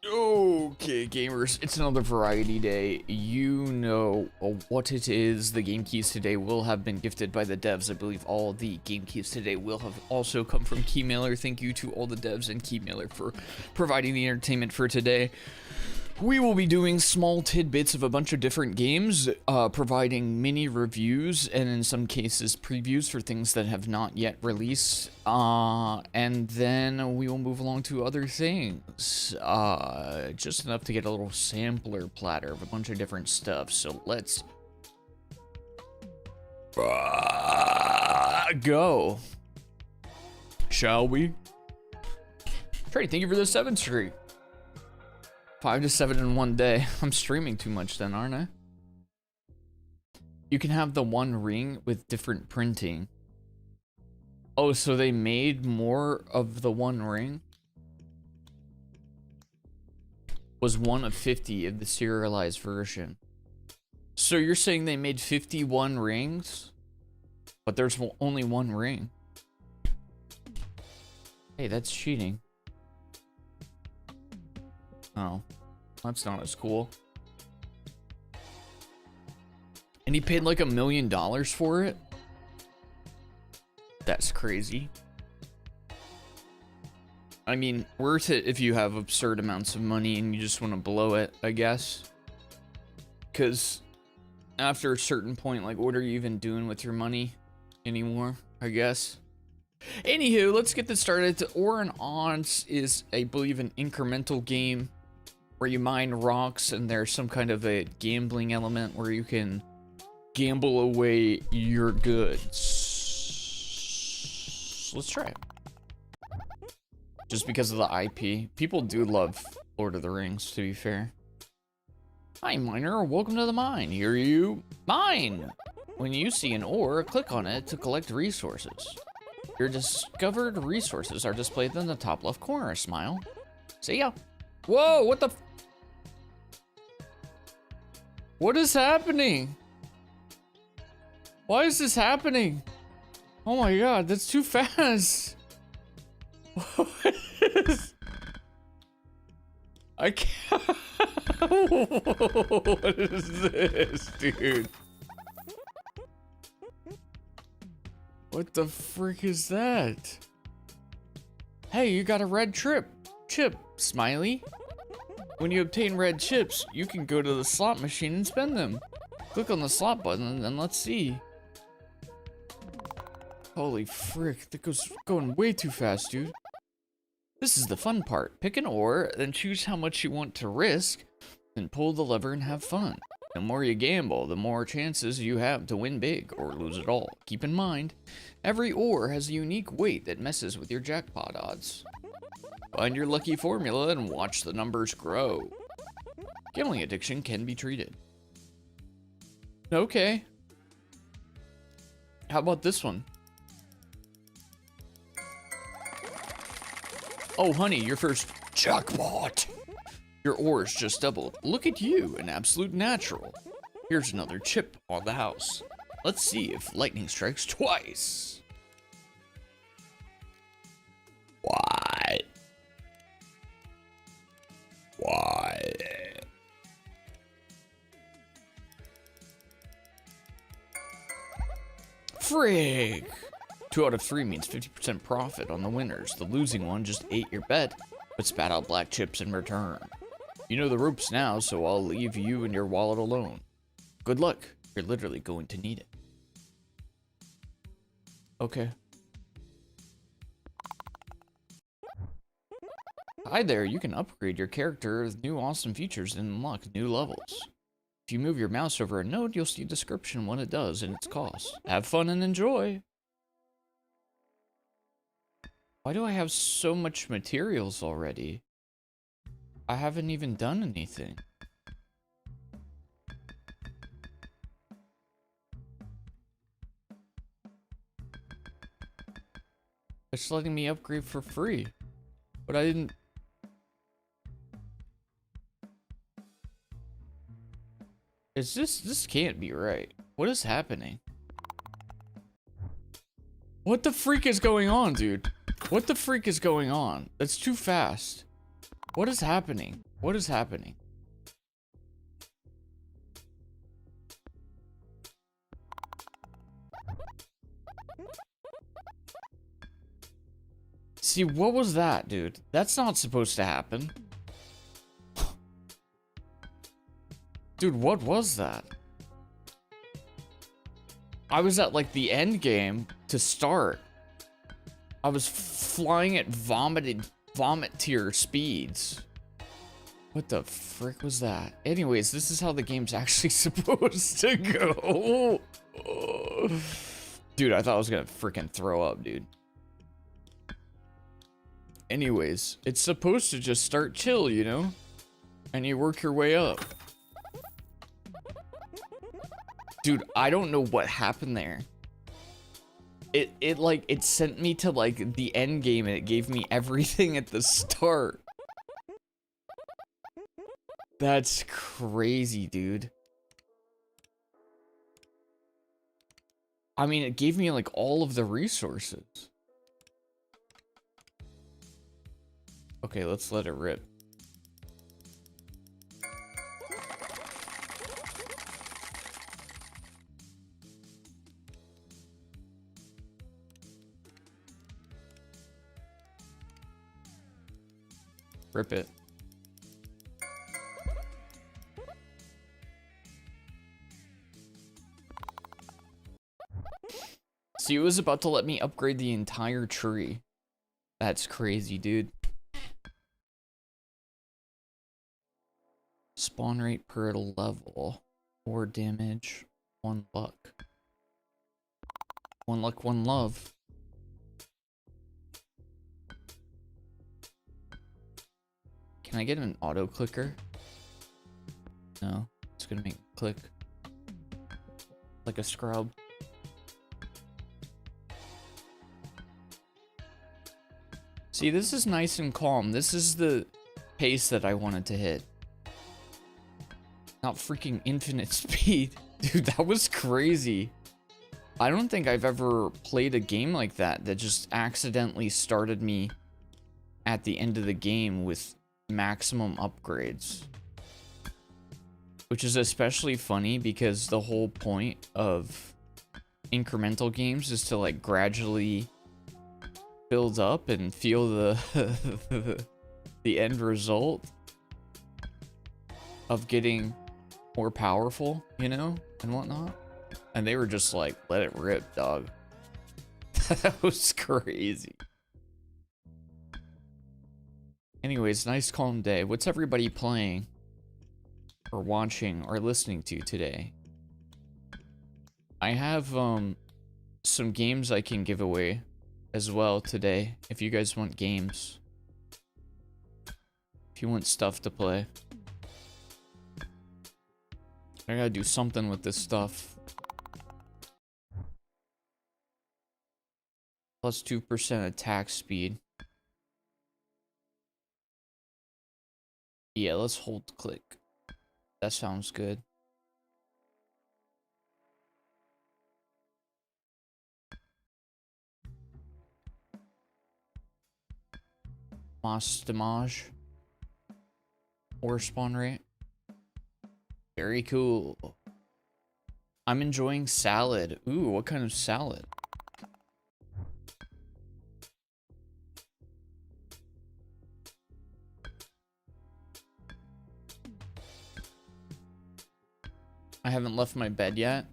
Okay, gamers, it's another variety day. You know what it is. The game keys today will have been gifted by the devs. I believe all the game keys today will have also come from Keymailer. Thank you to all the devs and Keymailer for providing the entertainment for today. We will be doing small tidbits of a bunch of different games, providing mini reviews and in some cases previews for things that have not yet released, and then we will move along to other things, just enough to get a little sampler platter of a bunch of different stuff. So let's go, shall we? Trey, thank you for the 7th streak. 5 to 7 in one day. I'm streaming too much then, aren't I? You can have the one ring with different printing. Oh, so they made more of the one ring? Was one of 50 of the serialized version. So you're saying they made 51 rings? But there's only one ring. Hey, that's cheating. Oh, that's not as cool. And he paid like $1 million for it? That's crazy. I mean, worth it if you have absurd amounts of money and you just want to blow it, I guess. Because after a certain point, like, what are you even doing with your money anymore, I guess? Anywho, let's get this started. Ore and Odds is, I believe, an incremental game where you mine rocks, and there's some kind of a gambling element where you can gamble away your goods. Let's try it. Just because of the IP. People do love Lord of the Rings, to be fair. Hi, miner. Welcome to the mine. Here you mine. When you see an ore, click on it to collect resources. Your discovered resources are displayed in the top left corner. Smile. See ya. Whoa, what the? What is happening? Why is this happening? Oh my god, that's too fast. What is... I can't. What is this, dude? What the frick is that? Hey, you got a red chip, Smiley. When you obtain red chips, you can go to the slot machine and spend them. Click on the slot button and let's see. Holy frick, that goes going way too fast, dude. This is the fun part. Pick an ore, then choose how much you want to risk, then pull the lever and have fun. The more you gamble, the more chances you have to win big or lose it all. Keep in mind, every ore has a unique weight that messes with your jackpot odds. Find your lucky formula and watch the numbers grow. Gambling addiction can be treated. Okay. How about this one? Oh, honey, your first jackpot. Your ores just doubled. Look at you, an absolute natural. Here's another chip on the house. Let's see if lightning strikes twice. What? Why? Frig! 2 out of 3 means 50% profit on the winners. The losing one just ate your bet, but spat out black chips in return. You know the ropes now, so I'll leave you and your wallet alone. Good luck. You're literally going to need it. Okay. Hi there, you can upgrade your character with new awesome features and unlock new levels. If you move your mouse over a node, you'll see a description when it does and its cost. Have fun and enjoy! Why do I have so much materials already? I haven't even done anything. It's letting me upgrade for free, but I didn't... This can't be right. What is happening? What the freak is going on, dude? What the freak is going on? That's too fast. What is happening? What is happening? See, what was that, dude? That's not supposed to happen. Dude, what was that? I was at, like, the end game to start. I was flying at vomit tier speeds. What the frick was that? Anyways, this is how the game's actually supposed to go. Dude, I thought I was gonna freaking throw up, dude. Anyways, it's supposed to just start chill, you know? And you work your way up. Dude, I don't know what happened there. It sent me to, like, the end game, and it gave me everything at the start. That's crazy, dude. I mean, it gave me, like, all of the resources. Okay, let's let it rip. Rip it. See, it was about to let me upgrade the entire tree. That's crazy, dude. Spawn rate per level. 4 damage. 1 luck. 1 luck, 1 love. Can I get an auto clicker? No, it's gonna make it click like a scrub. See, this is nice and calm. This is the pace that I wanted to hit. Not freaking infinite speed. Dude, that was crazy. I don't think I've ever played a game like that just accidentally started me at the end of the game with maximum upgrades. Which is especially funny because the whole point of incremental games is to, like, gradually build up and feel the the end result of getting more powerful, you know, and whatnot. And they were just like, let it rip, dog. That was crazy. Anyways, nice calm day. What's everybody playing or watching or listening to today? I have some games I can give away as well today if you guys want games. If you want stuff to play. I gotta do something with this stuff. Plus 2% attack speed. Yeah, let's hold click. That sounds good. Moss damage. Or spawn rate. Very cool. I'm enjoying salad. Ooh, what kind of salad? I haven't left my bed yet.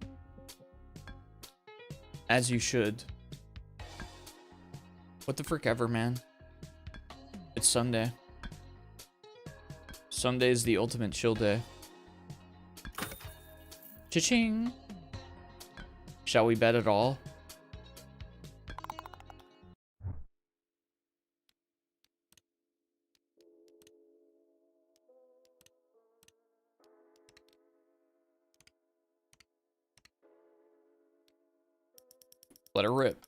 As you should. What the frick ever, man. It's Sunday. Sunday is the ultimate chill day. Cha-ching! Shall we bet at all? Let her rip.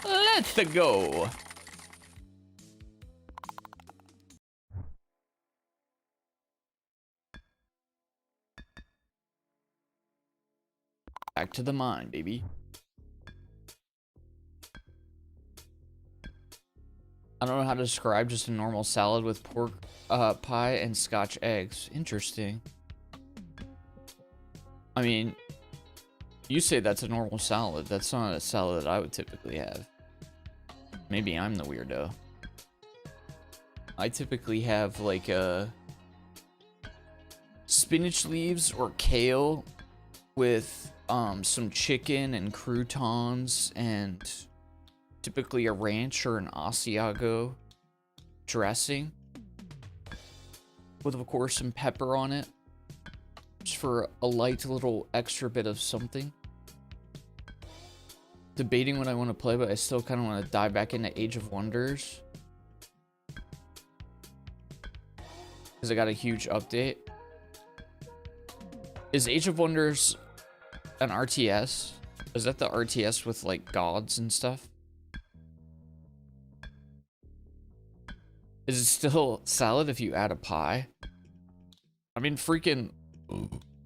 Let's go! Back to the mine, baby. I don't know how to describe just a normal salad with pork pie and Scotch eggs. Interesting. I mean, you say that's a normal salad. That's not a salad that I would typically have. Maybe I'm the weirdo. I typically have like spinach leaves or kale with some chicken and croutons and typically a ranch or an Asiago dressing with, of course, some pepper on it just for a light little extra bit of something. Debating what I want to play, but I still kind of want to dive back into Age of Wonders because I got a huge update. Is Age of Wonders an RTS? Is that the RTS with like gods and stuff? Is it still salad if you add a pie? I mean, freaking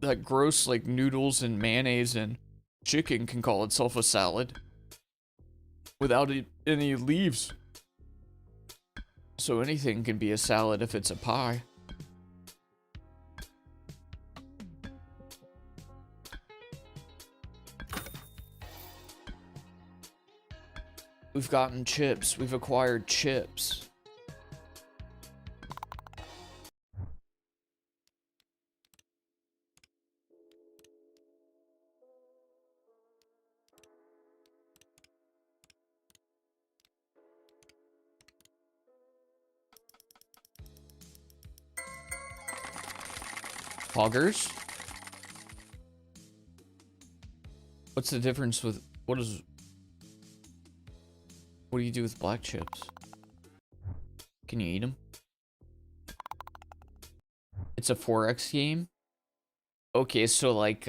that gross like noodles and mayonnaise and chicken can call itself a salad without any leaves. So anything can be a salad if it's a pie. We've gotten chips. We've acquired chips. Poggers? What's the difference with what do you do with black chips? Can you eat them? It's a 4X game? Okay, so like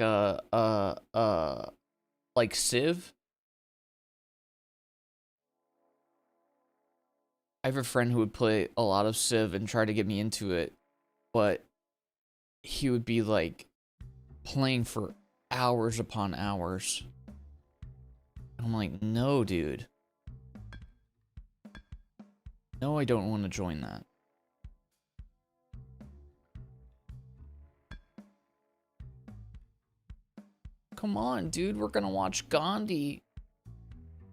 Civ? I have a friend who would play a lot of Civ and try to get me into it, but he would be like playing for hours upon hours. I'm like, no, dude. No, I don't want to join that. Come on, dude. We're gonna watch Gandhi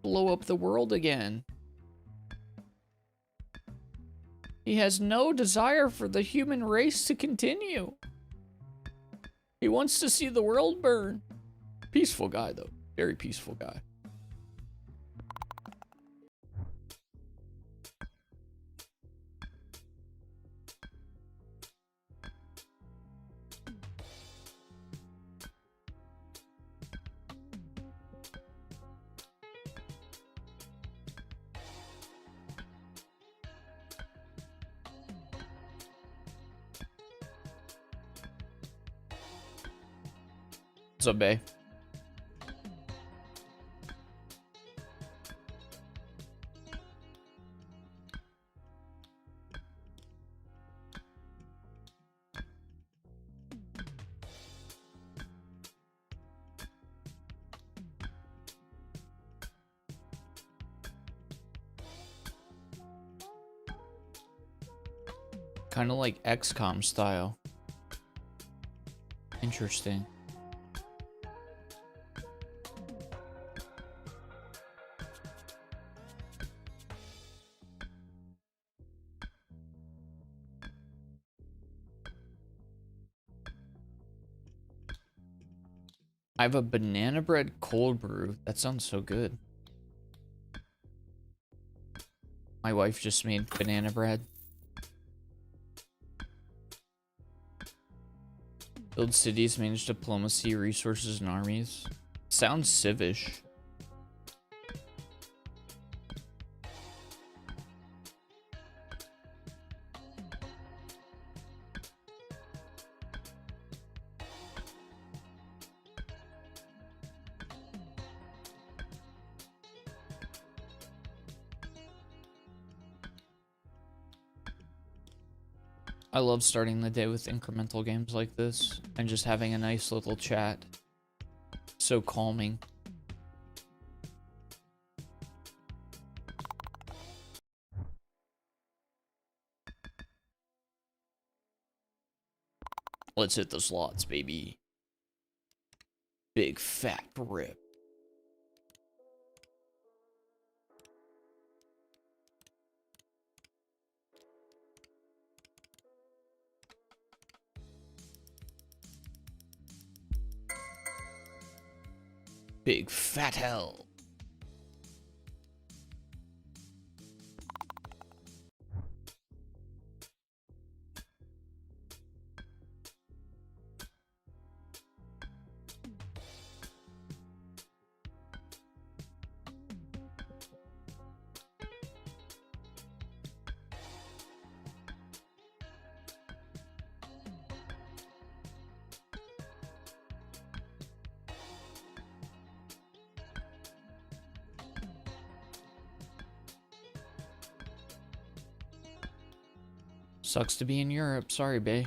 blow up the world again. He has no desire for the human race to continue. He wants to see the world burn. Peaceful guy, though. Very peaceful guy. What's up, bae? Kind of like XCOM style. Interesting. I have a banana bread cold brew. That sounds so good. My wife just made banana bread. Build cities, manage diplomacy, resources, and armies. Sounds civish. I love starting the day with incremental games like this and just having a nice little chat. So calming. Let's hit the slots, baby. Big fat rip. Big fat hell. Sucks to be in Europe. Sorry, bae.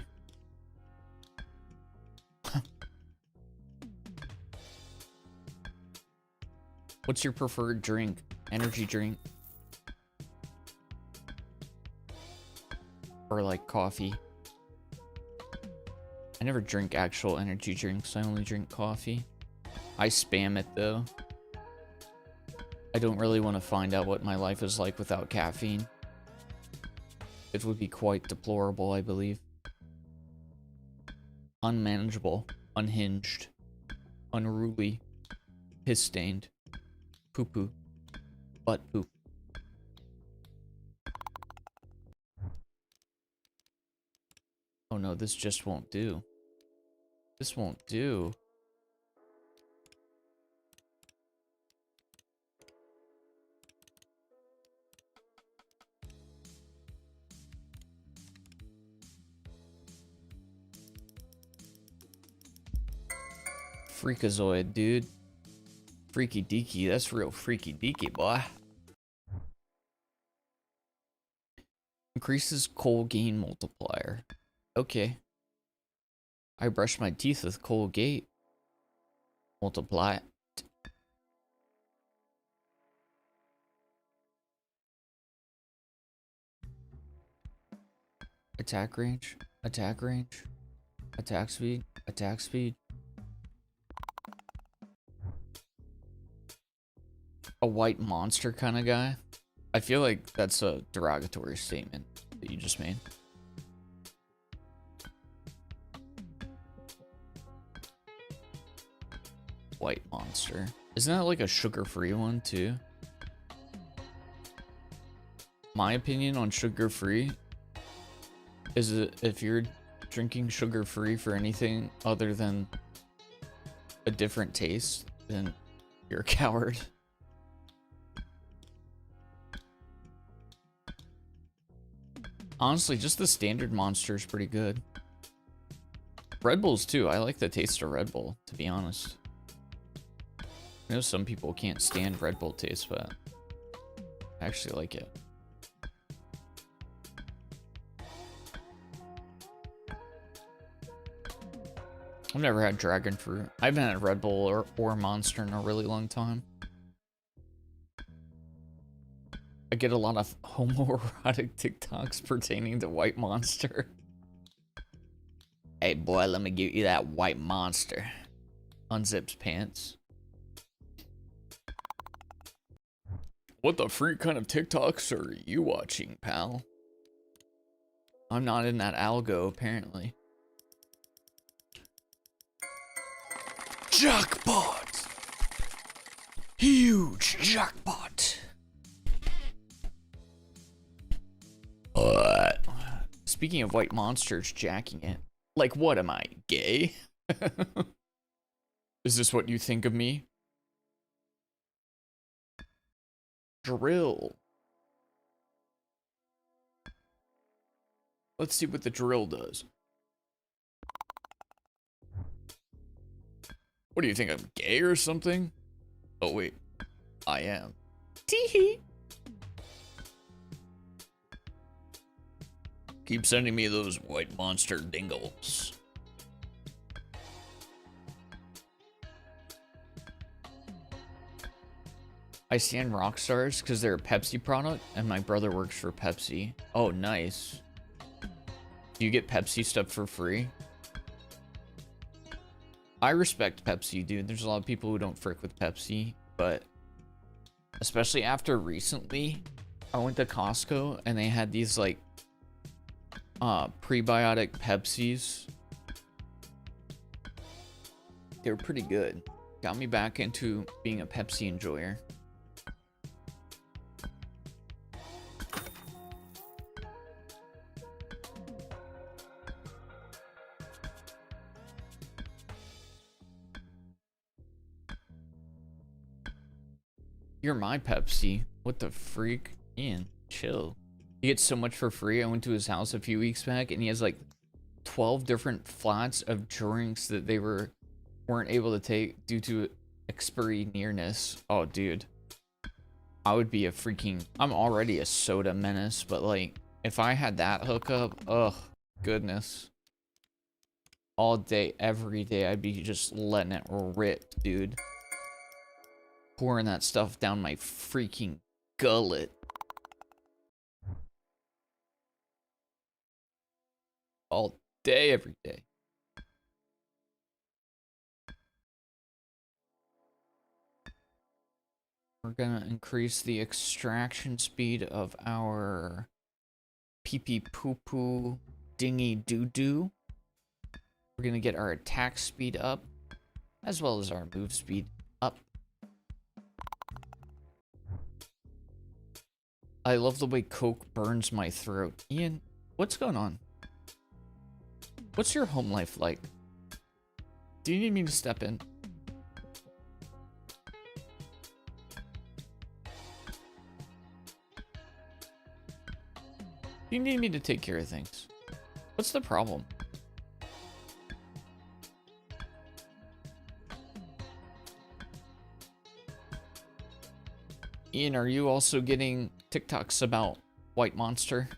What's your preferred drink? Energy drink? Or like coffee? I never drink actual energy drinks. I only drink coffee. I spam it though. I don't really want to find out what my life is like without caffeine. It would be quite deplorable, I believe. Unmanageable, unhinged, unruly, piss-stained, poo-poo, butt poop. Oh no, this just won't do. This won't do. Freakazoid, dude. Freaky deaky, that's real freaky deaky, boy. Increases Colgate multiplier. Okay. I brush my teeth with Colgate. Multiply it. Attack range, attack range, attack speed, attack speed. A white monster kind of guy? I feel like that's a derogatory statement that you just made. White monster. Isn't that like a sugar-free one too? My opinion on sugar-free is that if you're drinking sugar-free for anything other than a different taste, then you're a coward. Honestly, just the standard monster is pretty good. Red Bulls too. I like the taste of Red Bull, to be honest. I know some people can't stand Red Bull taste, but I actually like it. I've never had dragon fruit. I haven't had Red Bull or Monster in a really long time. I get a lot of homoerotic TikToks pertaining to White Monster. Hey boy, let me give you that White Monster. Unzips pants. What the freak kind of TikToks are you watching, pal? I'm not in that algo, apparently. Jackpot! Huge jackpot! Speaking of white monsters jacking it, like what am I, gay? Is this what you think of me? Drill. Let's see what the drill does. What do you think, I'm gay or something? Oh wait, I am. Tee-hee. Keep sending me those white monster dingles. I stand Rockstars because they're a Pepsi product and my brother works for Pepsi. Oh, nice. Do you get Pepsi stuff for free? I respect Pepsi, dude. There's a lot of people who don't frick with Pepsi, but especially after recently, I went to Costco and they had these like prebiotic Pepsis. They were pretty good. Got me back into being a Pepsi enjoyer. You're my Pepsi. What the freak? Ian, chill. He gets so much for free. I went to his house a few weeks back and he has like 12 different flats of drinks that they weren't able to take due to expiry nearness. Oh, dude. I would be a freaking... I'm already a soda menace, but like, if I had that hookup, ugh, goodness. All day, every day, I'd be just letting it rip, dude. Pouring that stuff down my freaking gullet. All day, every day. We're gonna increase the extraction speed of our pee-pee poo-poo dingy doo-doo. We're gonna get our attack speed up, as well as our move speed up. I love the way Coke burns my throat. Ian, what's going on? What's your home life like? Do you need me to step in? Do you need me to take care of things? What's the problem? Ian, are you also getting TikToks about White Monster?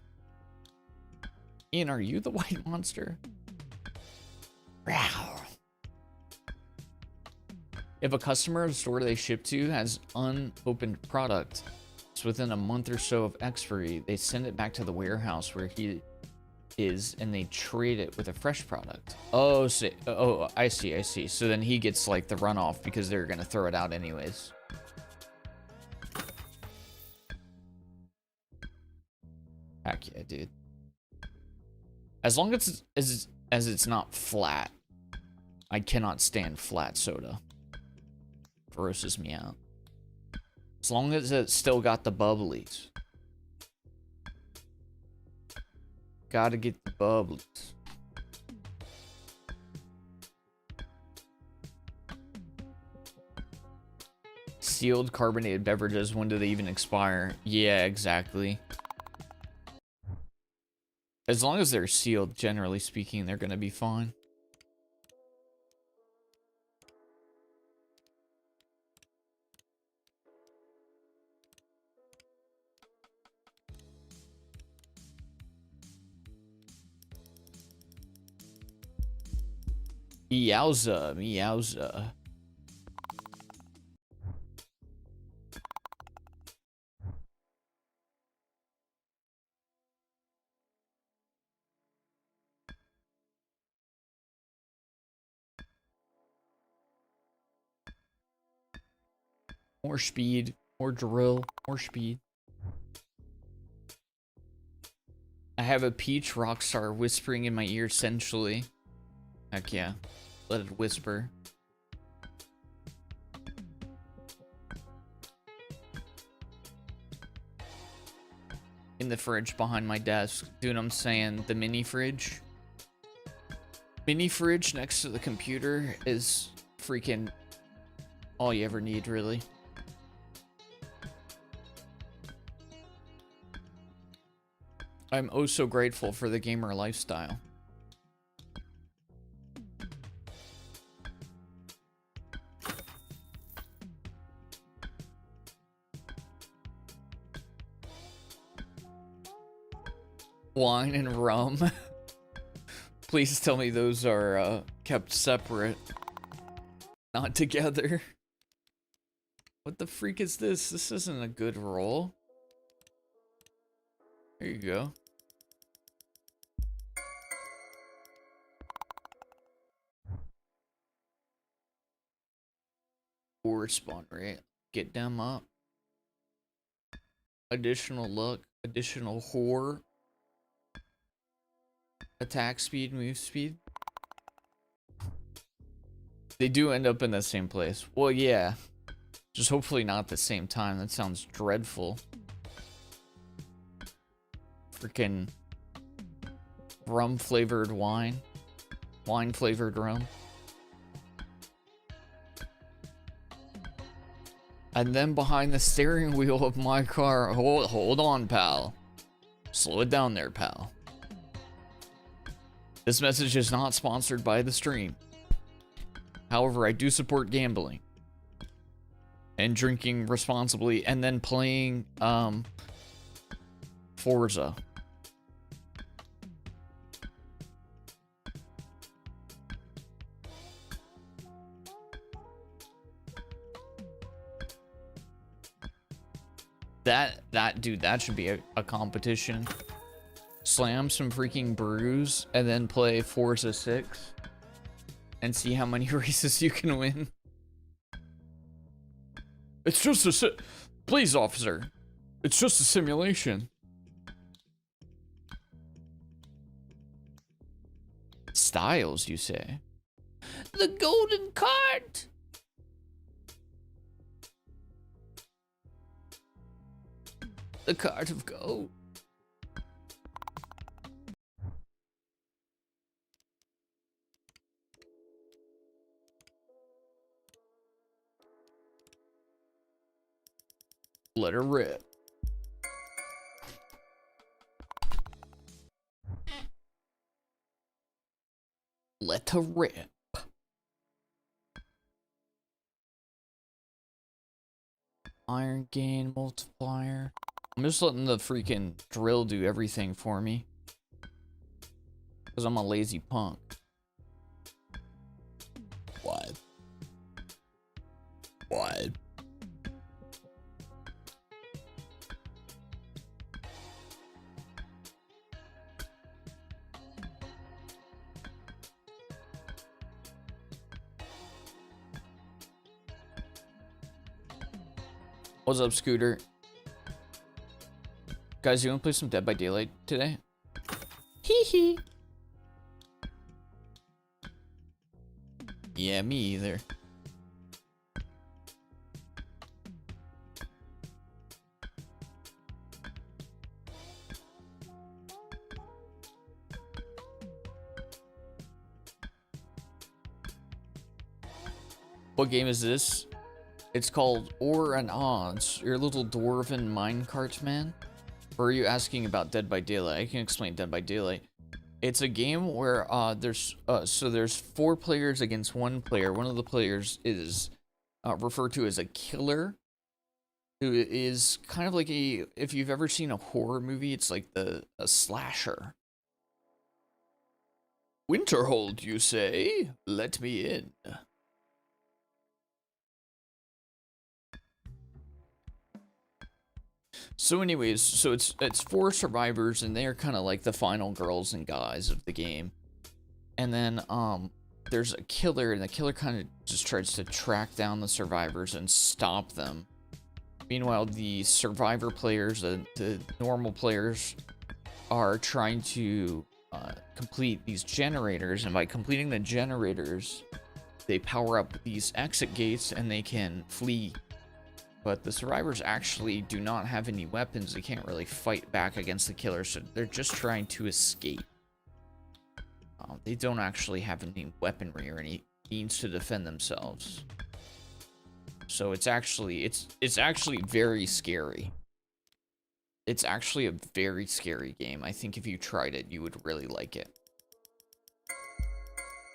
Ian, are you the White Monster? If a customer of the store they ship to has unopened product, it's within a month or so of expiry, they send it back to the warehouse where he is and they trade it with a fresh product. Oh, so, oh, I see, I see. So then he gets like the runoff because they're gonna throw it out anyways. Heck yeah, dude. As long as it's not flat. I cannot stand flat soda. Grosses me out. As long as it's still got the bubblies. Gotta get the bubblies. Sealed carbonated beverages, when do they even expire? Yeah, exactly. As long as they're sealed, generally speaking, they're gonna be fine. Meowza, meowza. More speed, more drill, more speed. I have a peach rockstar whispering in my ear sensually. Heck yeah. Let it whisper. In the fridge behind my desk. Dude, I'm saying the mini fridge. Mini fridge next to the computer is freaking all you ever need, really. I'm oh so grateful for the gamer lifestyle. Wine and rum. Please tell me those are kept separate, not together. What the freak is this? This isn't a good roll. There you go. Or spawn rate. Get them up. Additional luck. Additional horror. Attack speed, move speed. They do end up in the same place. Well, yeah. Just hopefully not at the same time. That sounds dreadful. Freaking rum flavored wine. Wine flavored rum. And then behind the steering wheel of my car, hold on, pal. Slow it down there, pal. This message is not sponsored by the stream. However, I do support gambling and drinking responsibly and then playing Forza. Dude, that should be a competition. Slam some freaking brews and then play Forza 6 and see how many races you can win. It's just please, officer. It's just a simulation. Styles, you say? The golden cart. The cart of gold. Let her rip. Let her rip. Iron gain multiplier. I'm just letting the freaking drill do everything for me. Because I'm a lazy punk. What? What? What's up, Scooter? Guys, you wanna play some Dead by Daylight today? Hee hee. Yeah, me either. What game is this? It's called Or and Odds. You're a little Dwarven minecart man? Or are you asking about Dead by Daylight? I can explain Dead by Daylight. It's a game where there's 4 players against 1 player. One of the players is referred to as a killer, who is kind of like if you've ever seen a horror movie, it's like a slasher. Winterhold, you say? Let me in. So anyways, so it's 4 survivors, and they're kind of like the final girls and guys of the game. And then there's a killer, and the killer kind of just tries to track down the survivors and stop them. Meanwhile, the survivor players, the normal players, are trying to complete these generators, and by completing the generators, they power up these exit gates and they can flee. But the survivors actually do not have any weapons. They can't really fight back against the killers, so they're just trying to escape. They don't actually have any weaponry or any means to defend themselves. So it's actually very scary. It's actually a very scary game. I think if you tried it, you would really like it.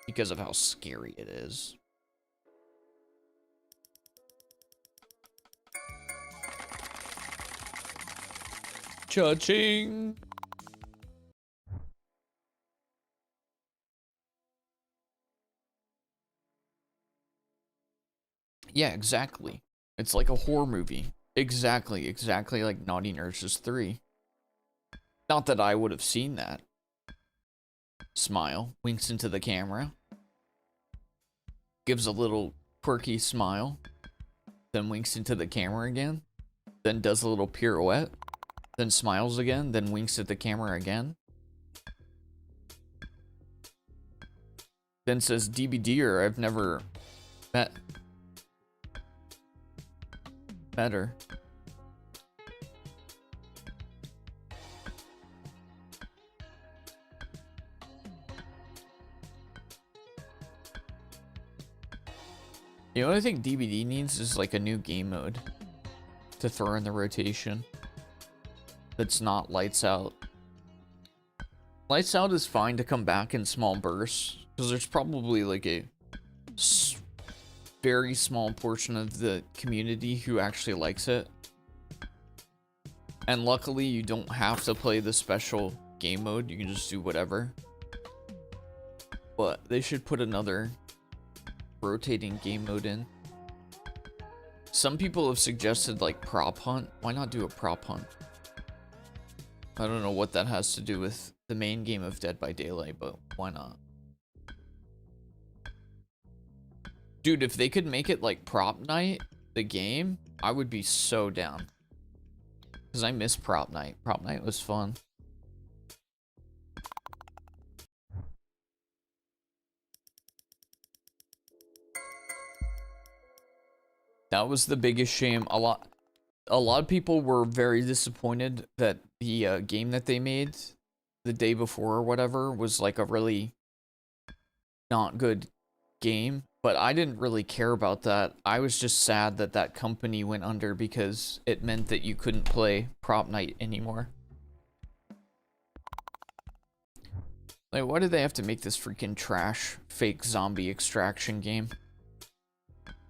Because of how scary it is. Cha-ching! Yeah, exactly. It's like a horror movie. Exactly like Naughty Nurses 3. Not that I would have seen that. Smile, winks into the camera. Gives a little quirky smile. then winks into the camera again, then does a little pirouette, then smiles again, then winks at the camera again. Then says, DBDer, I've never met her. You know what I think DBD needs is like a new game mode to throw in the rotation that's not Lights Out. Lights Out is fine to come back in small bursts, because there's probably like a very small portion of the community who actually likes it. And luckily you don't have to play the special game mode, you can just do whatever. But they should put another rotating game mode in. Some people have suggested like prop hunt. Why not do a prop hunt? I don't know what that has to do with the main game of Dead by Daylight, but why not? Dude, if they could make it like Prop Night, the game, I would be so down. Because I miss Prop Night. Prop Night was fun. That was the biggest shame. A lot of people were very disappointed that the game that they made the day before or whatever was like a really not good game. But I didn't really care about that. I was just sad that that company went under because it meant that you couldn't play Prop Night anymore. Like, why did they have to make this freaking trash fake zombie extraction game?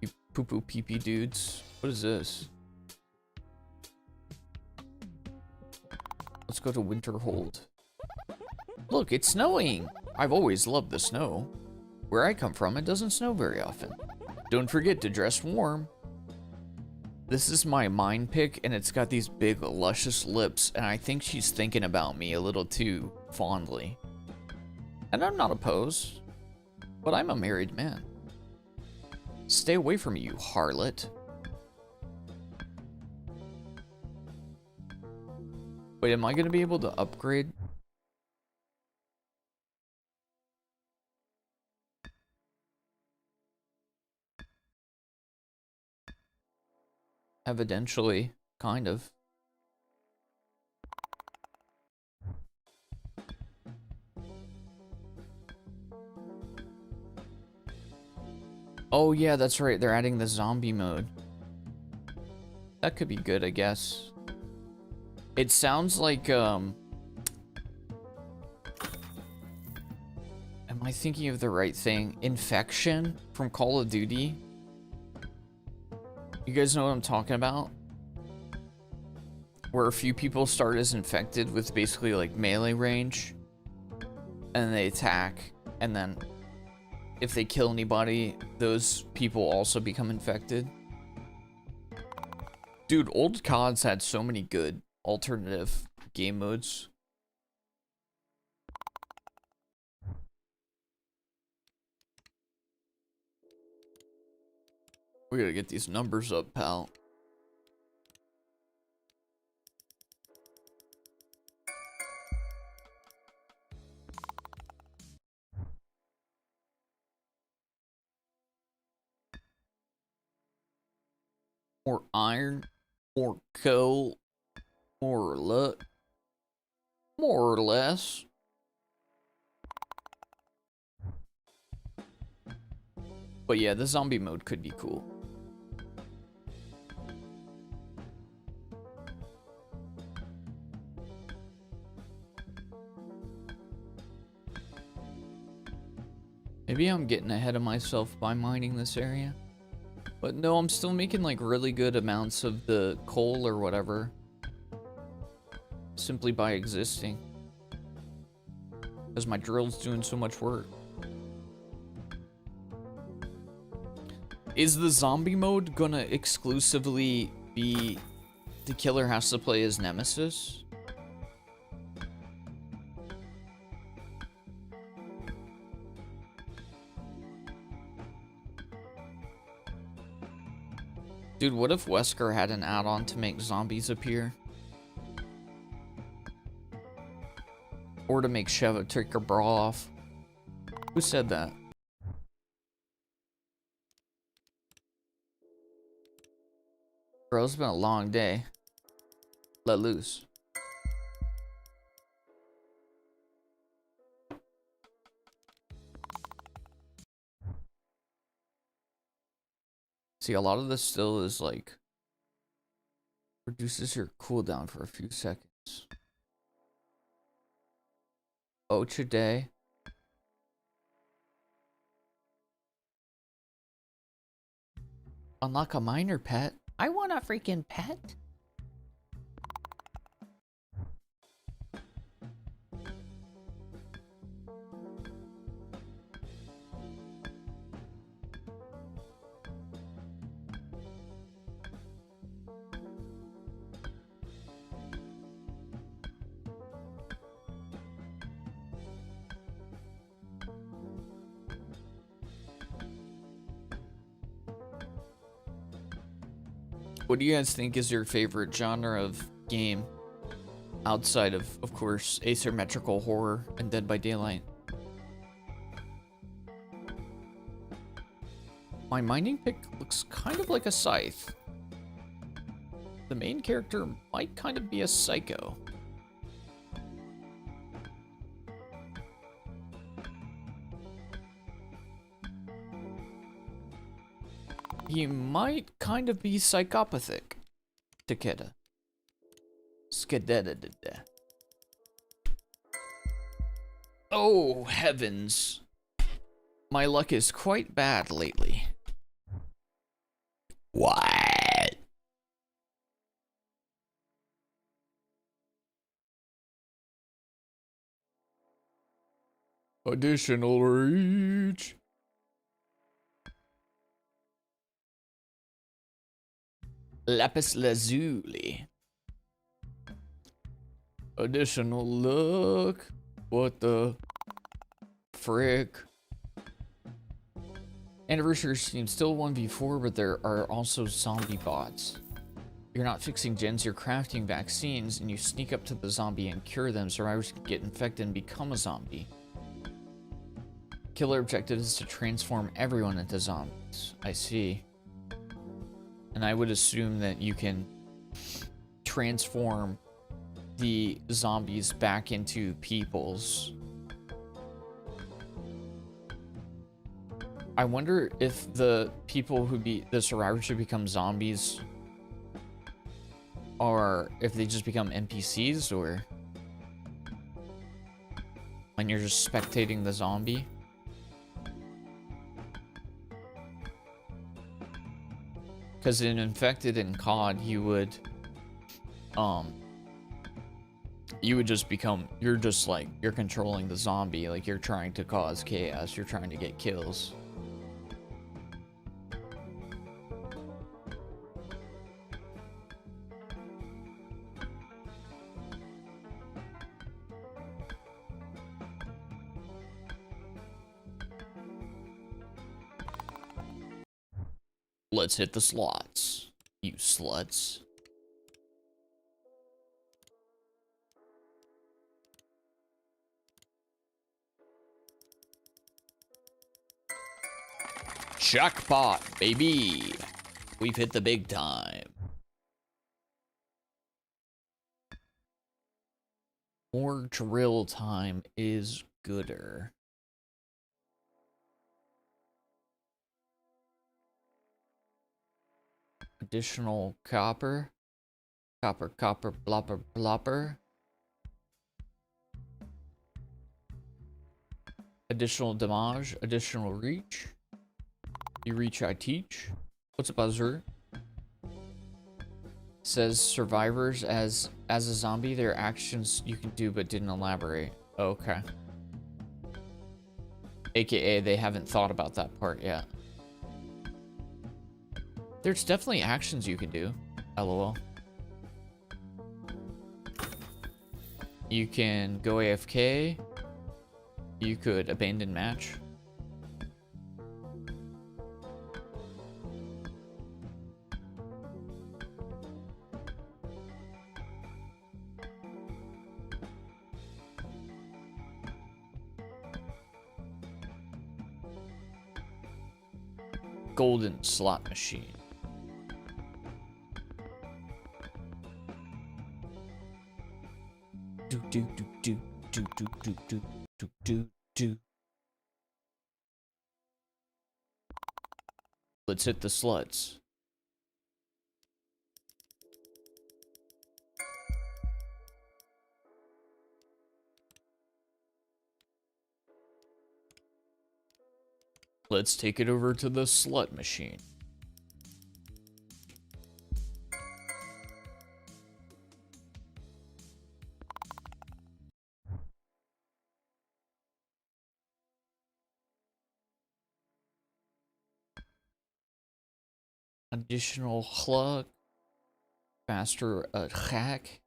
You poo-poo pee-pee dudes. What is this? Let's go to Winterhold. Look, it's snowing! I've always loved the snow. Where I come from, it doesn't snow very often. Don't forget to dress warm. This is my mind pick, and it's got these big, luscious lips, and I think she's thinking about me a little too fondly. And I'm not opposed, but I'm a married man. Stay away from me, you harlot. Wait, am I gonna be able to upgrade? Evidentially, kind of. Oh yeah, that's right, they're adding the zombie mode. That could be good, I guess. It sounds like, am I thinking of the right thing? Infection from Call of Duty? You guys know what I'm talking about? Where a few people start as infected with basically like melee range, and they attack, and then if they kill anybody, those people also become infected. Dude, old CODs had so many good alternative game modes. We gotta get these numbers up, pal. More iron, more coal, more luck, more or less. But yeah, the zombie mode could be cool. Maybe I'm getting ahead of myself by mining this area. But no, I'm still making like really good amounts of the coal or whatever. Simply by existing. Because my drill's doing so much work. Is the zombie mode gonna exclusively be the killer has to play as Nemesis? Dude, what if Wesker had an add-on to make zombies appear? Or to make Sheva take her bra off? Who said that? Bro, it's been a long day. Let loose. See, a lot of this still is like reduces your cooldown for a few seconds. Ocha day. Unlock a minor pet. I want a freaking pet. What do you guys think is your favorite genre of game? Outside of course, asymmetrical horror and Dead by Daylight. My mining pick looks kind of like a scythe. The main character might kind of be a psycho. He might kind of be psychopathic. Takeda. Skadededede. Oh, heavens. My luck is quite bad lately. What? Additional reach. Lapis lazuli. Additional luck. What the frick? Anniversary stream still 1v4, but there are also zombie bots. You're not fixing gens, you're crafting vaccines, and you sneak up to the zombie and cure them. Survivors can get infected and become a zombie. Killer objective is to transform everyone into zombies. I see. And I would assume that you can transform the zombies back into peoples. I wonder if the people who the survivors who become zombies are, if they just become NPCs, or when you're just spectating the zombie. Because in Infected and COD, you would just become, you're just like, you're controlling the zombie, like you're trying to cause chaos, you're trying to get kills. Let's hit the slots, you sluts. Jackpot, baby. We've hit the big time. More drill time is gooder. Additional copper. Copper, copper, blopper, blopper. Additional damage, additional reach. You reach, I teach. What's a buzzer? Says survivors as a zombie, there are actions you can do but didn't elaborate. Okay. AKA they haven't thought about that part yet. There's definitely actions you can do. LOL. You can go AFK. You could abandon match. golden slot machine. Do do do do do do do do do do do. Let's hit the sluts. Let's take it over to the slut machine. Additional cluck. Faster hack.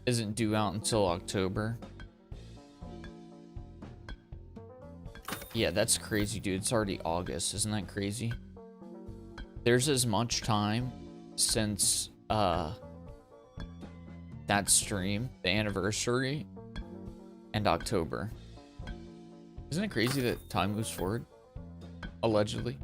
Isn't due out until October. Yeah, that's crazy, dude. It's already August. Isn't that crazy? There's as much time since that stream, the anniversary, and October. Isn't it crazy that time moves forward? Allegedly.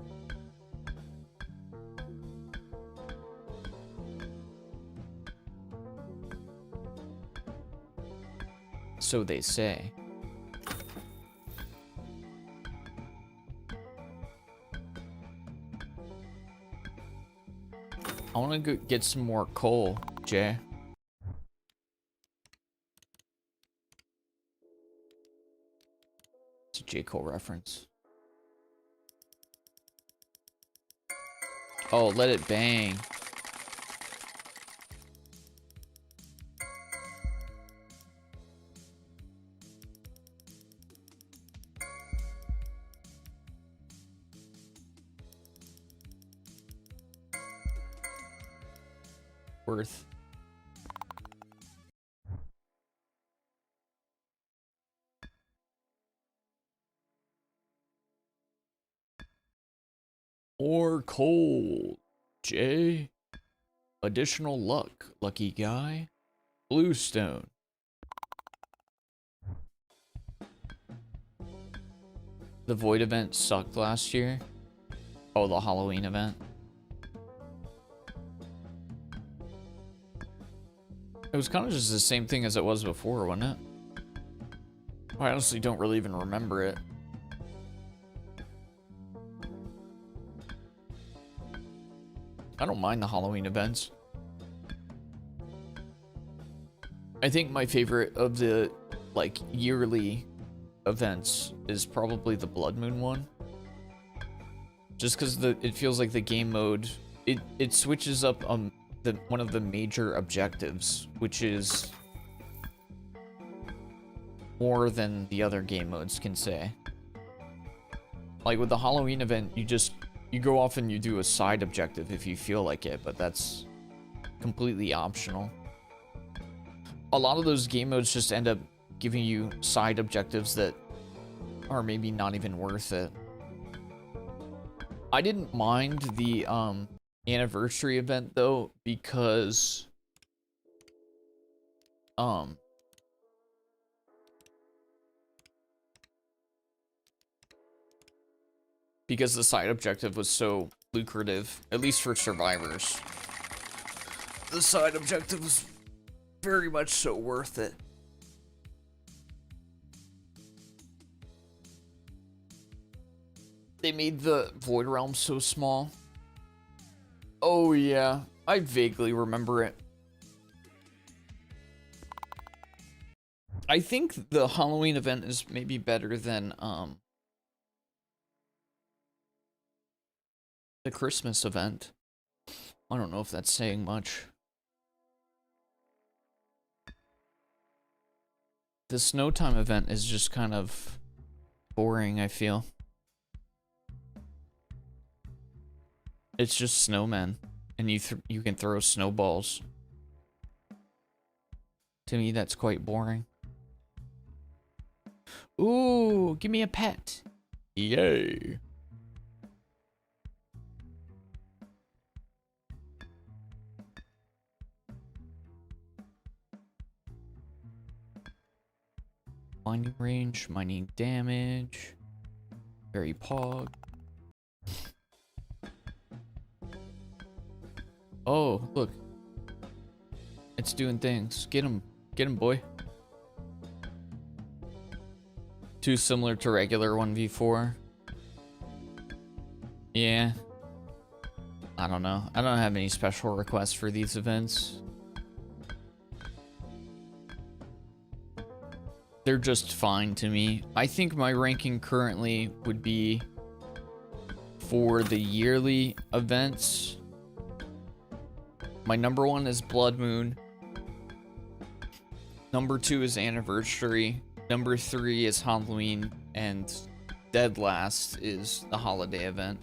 So they say. I want to go get some more coal, Jay. It's a J. Cole reference. Oh, let it bang. Worth. Or cold, Jay. Additional luck, lucky guy. Bluestone. The Void event sucked last year. Oh, the Halloween event. It was kind of just the same thing as it was before, wasn't it? I honestly don't really even remember it. I don't mind the Halloween events. I think my favorite of the, like, yearly events is probably the Blood Moon one. Just because it feels like the game mode, it switches up one of the major objectives, which is more than the other game modes can say. Like with the Halloween event, you go off and you do a side objective if you feel like it, but that's completely optional. A lot of those game modes just end up giving you side objectives that are maybe not even worth it. I didn't mind the anniversary event though, because the side objective was so lucrative, at least for survivors. The side objective was very much so worth it. They made the Void Realm so small. Oh yeah, I vaguely remember it. I think the Halloween event is maybe better than the Christmas event. I don't know if that's saying much. The snow time event is just kind of boring, I feel. It's just snowmen, and you can throw snowballs. To me, that's quite boring. Ooh, give me a pet. Yay. Mining range, mining damage. Very pog. Oh, look. It's doing things. Get him. Get him, boy. Too similar to regular 1v4. Yeah. I don't know. I don't have any special requests for these events. They're just fine to me. I think my ranking currently would be for the yearly events. My number 1 is Blood Moon. Number 2 is Anniversary. Number 3 is Halloween. And dead last is the holiday event,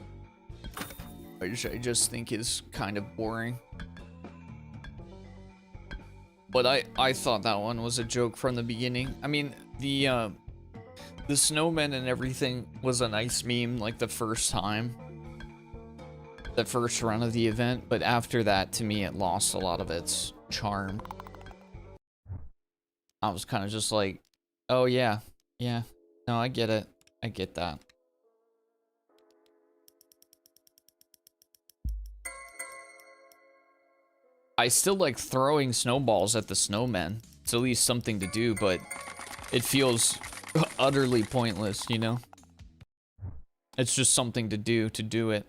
which I just think is kind of boring. But I thought that one was a joke from the beginning. I mean, the snowmen and everything was a nice meme, like the first time. The first run of the event, but after that, to me, it lost a lot of its charm. I was kind of just like, oh yeah, yeah. No, I get it. I get that. I still like throwing snowballs at the snowmen. It's at least something to do, but it feels utterly pointless, you know? It's just something to do it.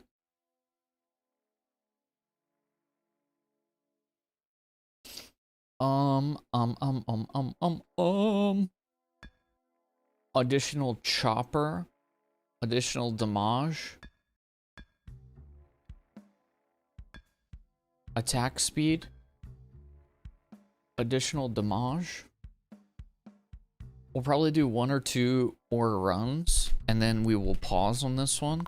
Additional chopper. Additional damage. Attack speed. Additional damage. We'll probably do 1 or 2 more runs, and then we will pause on this one.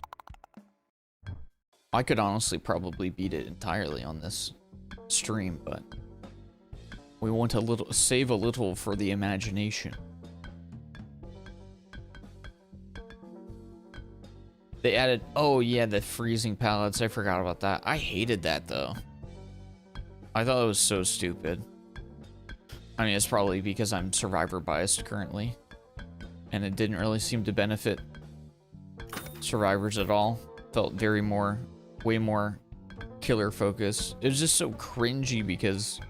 I could honestly probably beat it entirely on this stream, but we want to save a little for the imagination. They added, oh yeah, the freezing pallets. I forgot about that. I hated that though. I thought it was so stupid. I mean, it's probably because I'm survivor biased currently, and it didn't really seem to benefit survivors at all. Felt way more killer focused. It was just so cringy because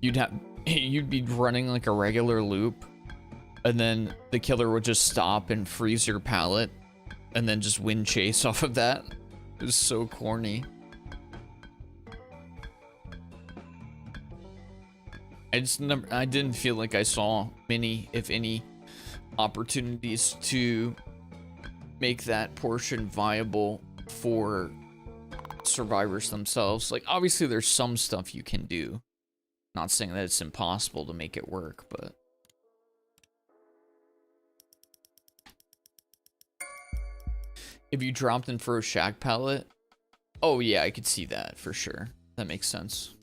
you'd be running like a regular loop, and then the killer would just stop and freeze your pallet, and then just win chase off of that. It was so corny. I didn't feel like I saw many, if any, opportunities to make that portion viable for survivors themselves. Like, obviously there's some stuff you can do. Not saying that it's impossible to make it work, but if you dropped in for a shack pallet, oh yeah, I could see that for sure. That makes sense.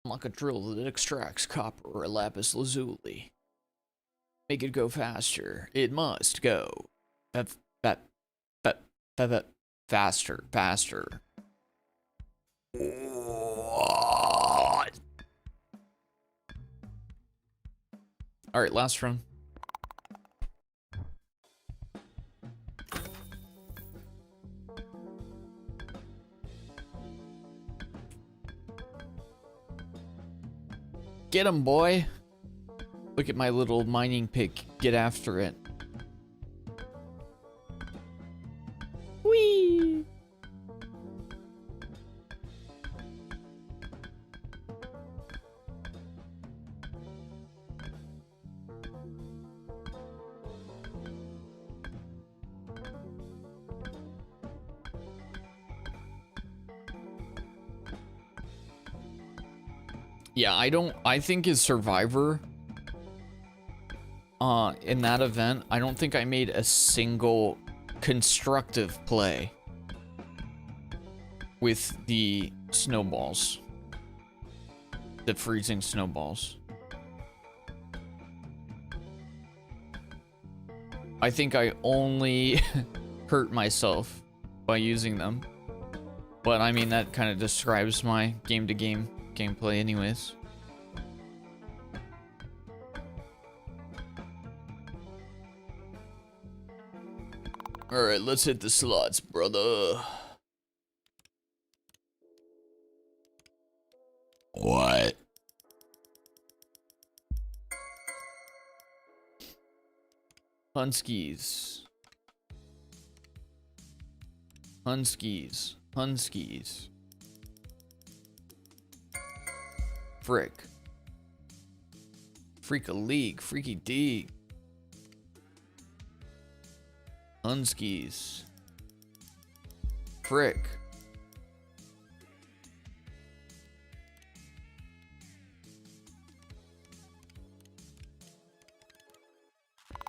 Like a drill that extracts copper or lapis lazuli. Make it go faster. It must go. Faster. What? Alright, last run. Get him, boy. Look at my little mining pick. Get after it. Whee! Yeah, I think as Survivor, in that event, I don't think I made a single constructive play with the snowballs. The freezing snowballs. I think I only hurt myself by using them. But I mean, that kind of describes my game-to-game gameplay anyways. Alright, let's hit the slots, brother. What? Hunskies. Hunskies. Hunskies. Frick. Freak a league. Freaky D. Hunskies. Frick.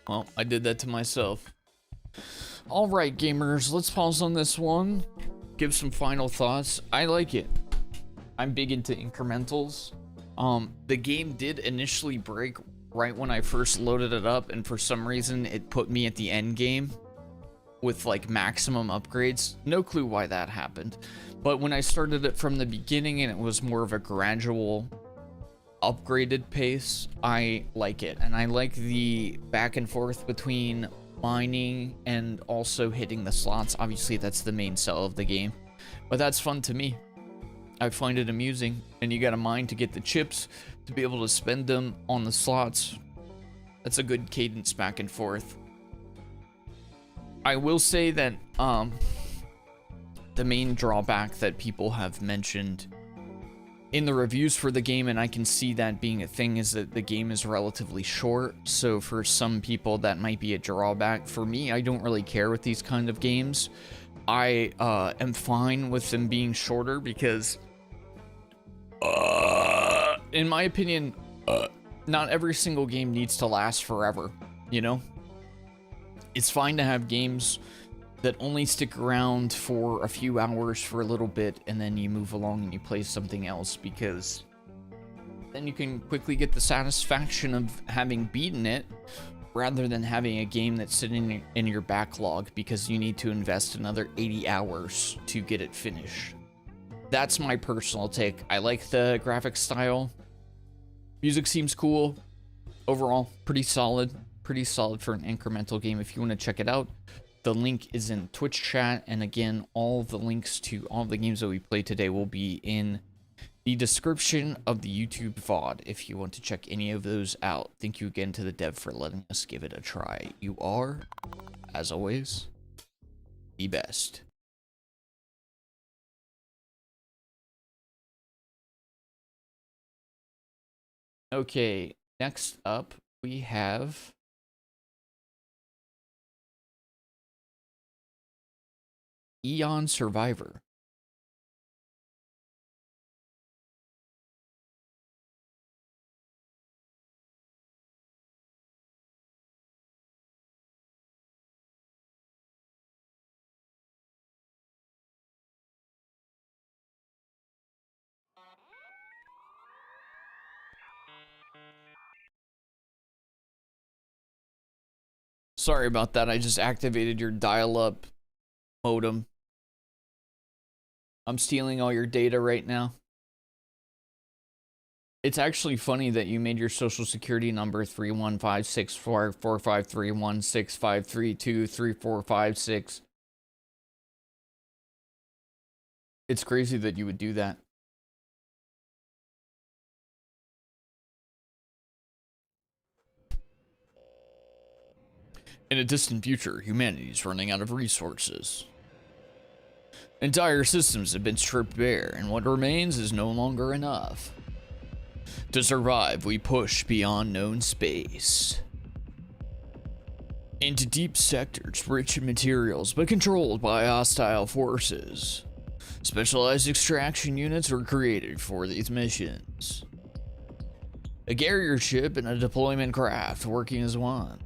Well, I did that to myself. Alright, gamers, let's pause on this one. Give some final thoughts. I like it. I'm big into incrementals. The game did initially break right when I first loaded it up, and for some reason it put me at the end game with like maximum upgrades. No clue why that happened. But when I started it from the beginning and it was more of a gradual upgraded pace, I like it. And I like the back and forth between mining and also hitting the slots. Obviously that's the main sell of the game, but that's fun to me. I find it amusing, and you gotta mine to get the chips to be able to spend them on the slots. That's a good cadence back and forth. I will say that the main drawback that people have mentioned in the reviews for the game, and I can see that being a thing, is that the game is relatively short. So for some people that might be a drawback. For me, I don't really care with these kind of games. I am fine with them being shorter because in my opinion, not every single game needs to last forever, you know? It's fine to have games that only stick around for a few hours for a little bit, and then you move along and you play something else, because then you can quickly get the satisfaction of having beaten it, rather than having a game that's sitting in your backlog because you need to invest another 80 hours to get it finished. That's my personal take. I like the graphic style. Music seems cool. Overall, pretty solid. Pretty solid for an incremental game. If you want to check it out, the link is in Twitch chat. And again, all the links to all the games that we played today will be in the description of the YouTube VOD if you want to check any of those out. Thank you again to the dev for letting us give it a try. You are, as always, the best. Okay, next up we have Eon Survivor. Sorry about that, I just activated your dial-up modem. I'm stealing all your data right now. It's actually funny that you made your social security number 31564453165323456. It's crazy that you would do that. In a distant future, humanity is running out of resources. Entire systems have been stripped bare, and what remains is no longer enough. To survive, we push beyond known space. Into deep sectors rich in materials, but controlled by hostile forces. Specialized extraction units were created for these missions. A carrier ship and a deployment craft working as one.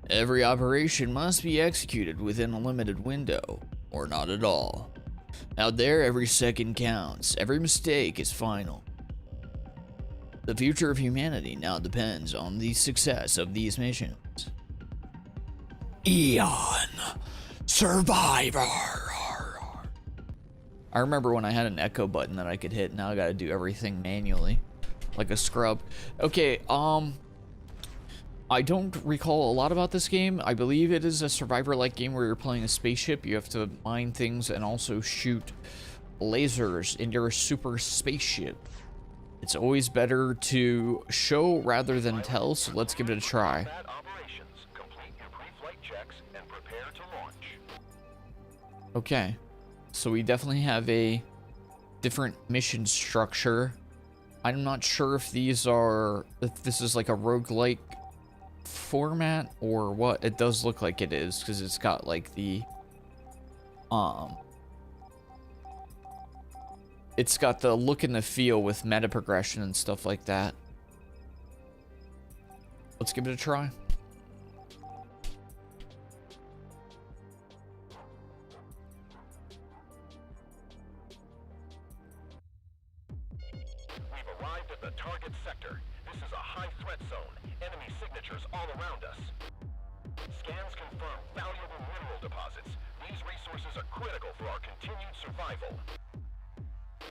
Every operation must be executed within a limited window, or not at all. Out there, every second counts. Every mistake is final. The future of humanity now depends on the success of these missions. Eon Survivor. I remember when I had an echo button that I could hit. Now I gotta do everything manually, like a scrub. Okay, I don't recall a lot about this game. I believe it is a survivor-like game where you're playing a spaceship. You have to mine things and also shoot lasers in your super spaceship. It's always better to show rather than tell, so let's give it a try. Okay, so we definitely have a different mission structure. I'm not sure if this is like a roguelike format or what. It does look like it is, because it's got like the it's got the look and the feel with meta progression and stuff like that. Let's give it a try. We've arrived at the target sector. This is a high threat zone. Enemy signatures all around us. Scans confirm valuable mineral deposits. These resources are critical for our continued survival.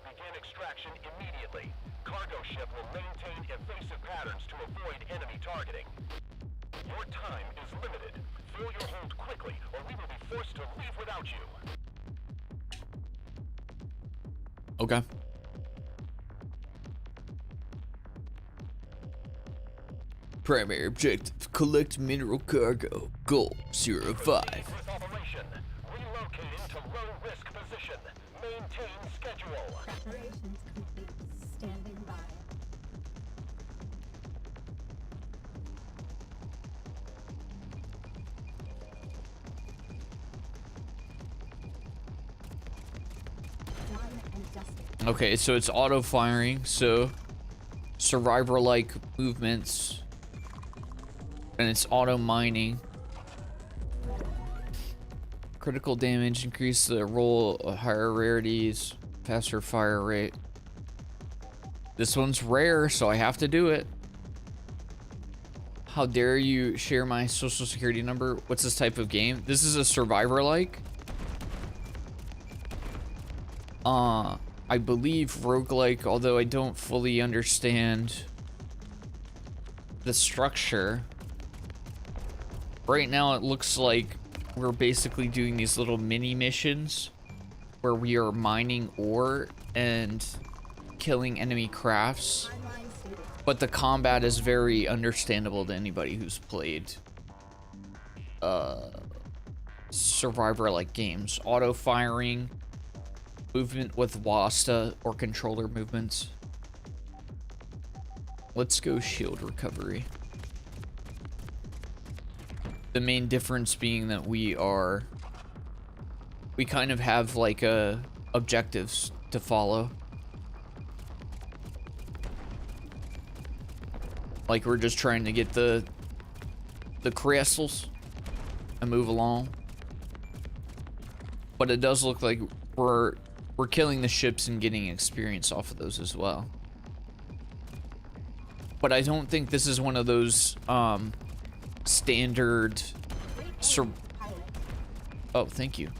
Begin extraction immediately. Cargo ship will maintain evasive patterns to avoid enemy targeting. Your time is limited. Fill your hold quickly, or we will be forced to leave without you. Okay. Primary objective, collect mineral cargo. Goal 05. Operation. Relocating to low risk position. Maintain schedule. Preparations complete. Standing by. Done and dusted. Okay, so it's auto firing, so survivor-like movements, and it's auto mining. Critical damage, increase the roll, higher rarities, faster fire rate. This one's rare, so I have to do it. How dare you share my social security number? What's this type of game? This is a survivor-like. I believe roguelike, although I don't fully understand the structure. Right now it looks like we're basically doing these little mini missions where we are mining ore and killing enemy crafts. But the combat is very understandable to anybody who's played survivor-like games. Auto firing, movement with WASTA or controller movements. Let's go shield recovery. The main difference being that we kind of have like objectives to follow. Like we're just trying to get the crystals and move along. But it does look like we're killing the ships and getting experience off of those as well. But I don't think this is one of those standard oh, thank you.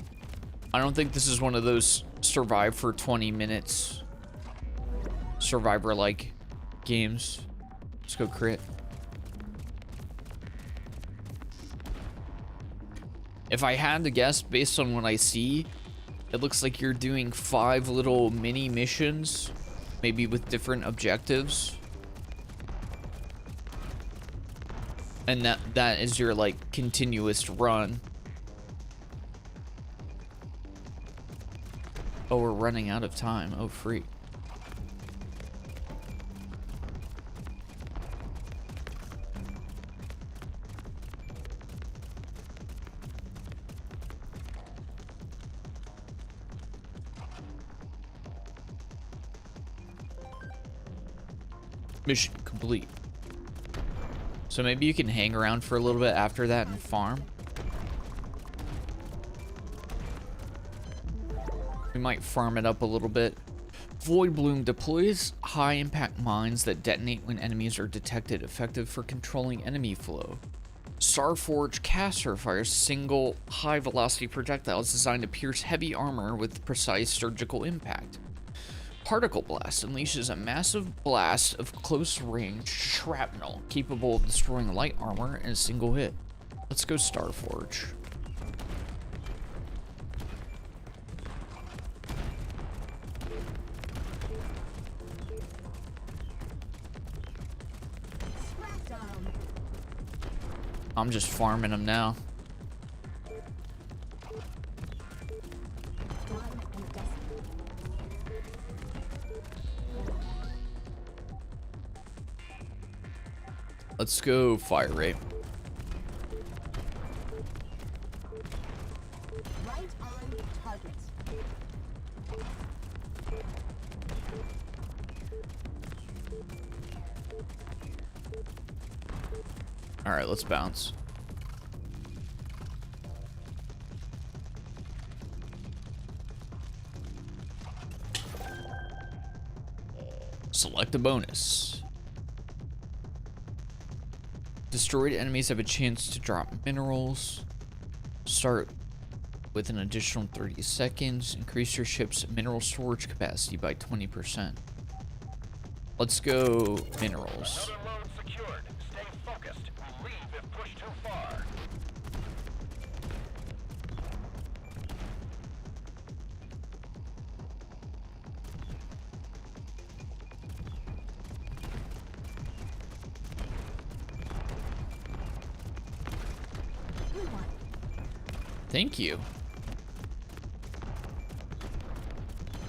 I don't think this is one of those survive for 20 minutes survivor-like games. Let's go crit. If I had to guess based on what I see, it looks like you're doing 5 little mini missions, maybe with different objectives. And that is your like continuous run. Oh, we're running out of time. Oh, freak. Mission complete. So maybe you can hang around for a little bit after that and farm. We might farm it up a little bit. Void Bloom deploys high impact mines that detonate when enemies are detected, effective for controlling enemy flow. Starforge Caster fires single high-velocity projectiles designed to pierce heavy armor with precise surgical impact. Particle Blast unleashes a massive blast of close-range shrapnel capable of destroying light armor in a single hit. Let's go Starforge. I'm just farming them now. Let's go fire rate. Right on target. All right, let's bounce. Select a bonus. Destroyed enemies have a chance to drop minerals. Start with an additional 30 seconds. Increase your ship's mineral storage capacity by 20%. Let's go minerals. Another load secured. Stay focused. We'll leave if pushed too far. Thank you.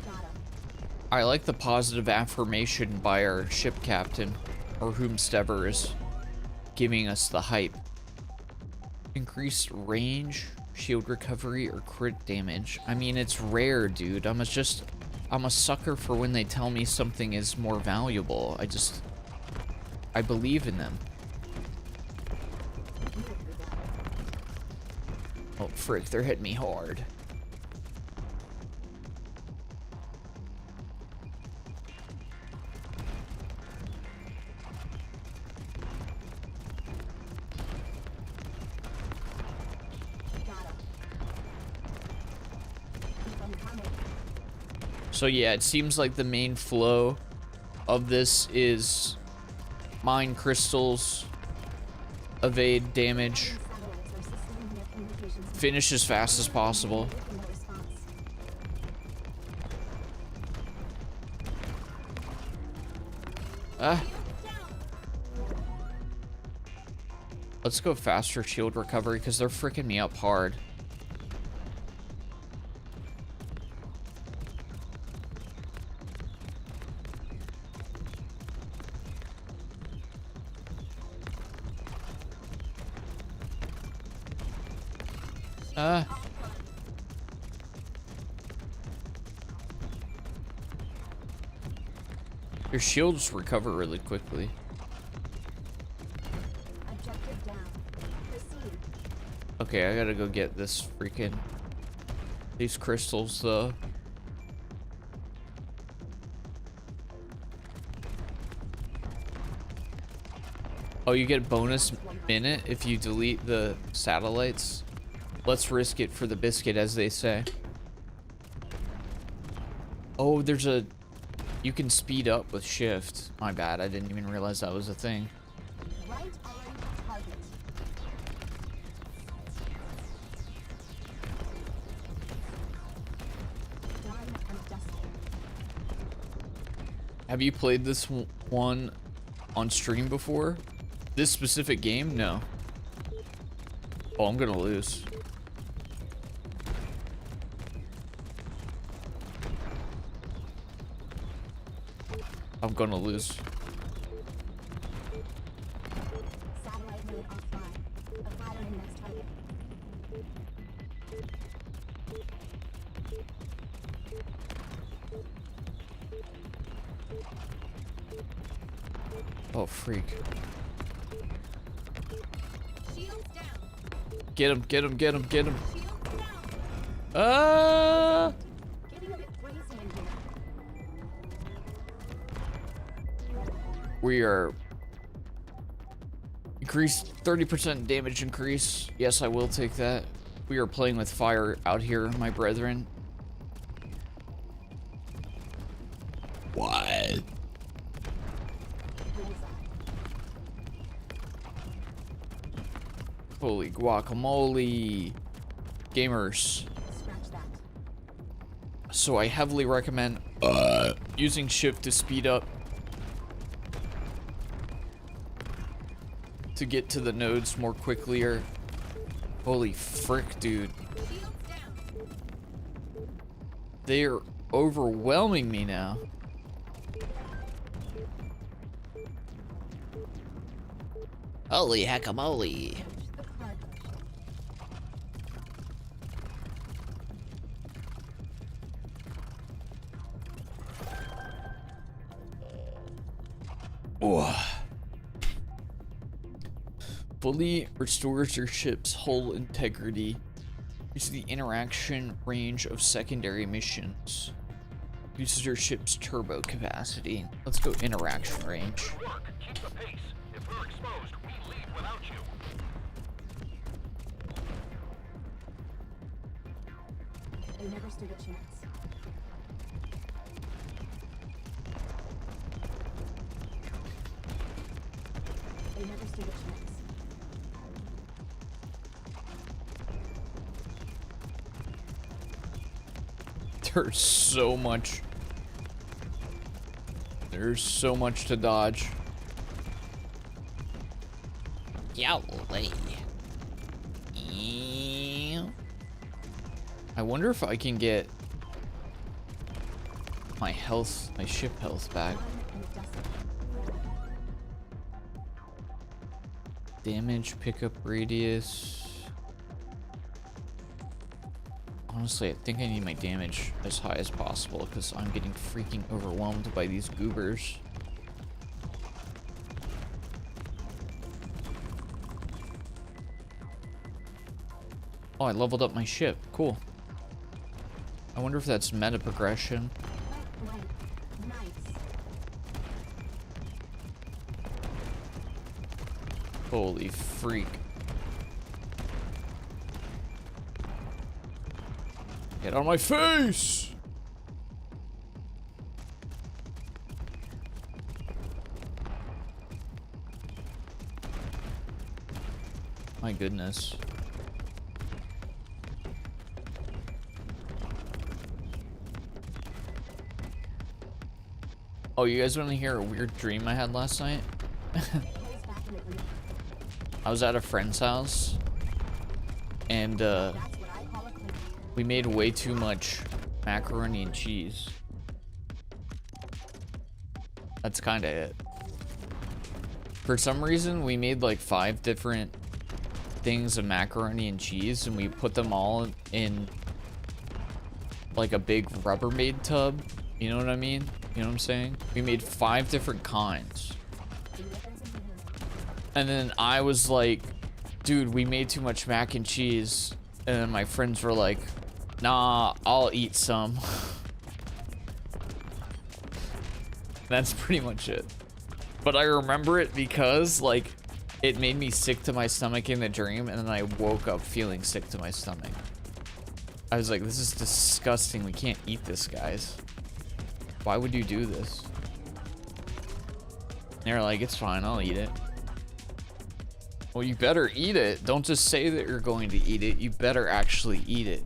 Got him. I like the positive affirmation by our ship captain, or whomstever is giving us the hype. Increased range, shield recovery, or crit damage. I mean, it's rare, dude. I'm a sucker for when they tell me something is more valuable. I believe in them. Oh, frick, they're hitting me hard. So yeah, it seems like the main flow of this is mine crystals, evade damage, finish as fast as possible. Let's go faster shield recovery because they're freaking me up hard. Your shields recover really quickly. Objective down. Proceed. Okay, I gotta go get these crystals though. Oh, you get bonus minute if you delete the satellites. Let's risk it for the biscuit, as they say. Oh, you can speed up with shift. My bad, I didn't even realize that was a thing. Right on target. Done and dusted. Have you played this one on stream before? This specific game? No. Oh, I'm gonna lose. I'm gonna lose. Satellite mode offline. Acquiring next target. Oh, freak. Shields down. Get him, get him, get him, get him. Shields down. Ah! Getting a bit crazy in here. We are Increased 30% damage increase. Yes, I will take that. We are playing with fire out here, my brethren. What? Holy guacamole. Gamers. So I heavily recommend using shift to speed up to get to the nodes more quickly. Or holy frick, dude. They're overwhelming me now. Holy heckamole. Fully restores your ship's hull integrity. Uses the interaction range of secondary missions. Uses your ship's turbo capacity. Let's go interaction range. Good work. Keep the pace. If we're exposed, we leave without you. They never stood a chance. They never stood a chance. There's so much. There's so much to dodge. Golly. I wonder if I can get my health, my ship health back. Damage pickup radius. Honestly, I think I need my damage as high as possible because I'm getting freaking overwhelmed by these goobers. Oh, I leveled up my ship. Cool. I wonder if that's meta progression. Holy freak. Get out of my face! My goodness. Oh, you guys want to hear a weird dream I had last night? I was at a friend's house and we made way too much macaroni and cheese. That's kind of it. For some reason, we made like 5 different things of macaroni and cheese and we put them all in like a big Rubbermaid tub. You know what I mean? You know what I'm saying? We made 5 different kinds. And then I was like, dude, we made too much mac and cheese. And then my friends were like, nah, I'll eat some. That's pretty much it. But I remember it because, like, it made me sick to my stomach in the dream. And then I woke up feeling sick to my stomach. I was like, this is disgusting. We can't eat this, guys. Why would you do this? And they're like, it's fine, I'll eat it. Well, you better eat it. Don't just say that you're going to eat it. You better actually eat it.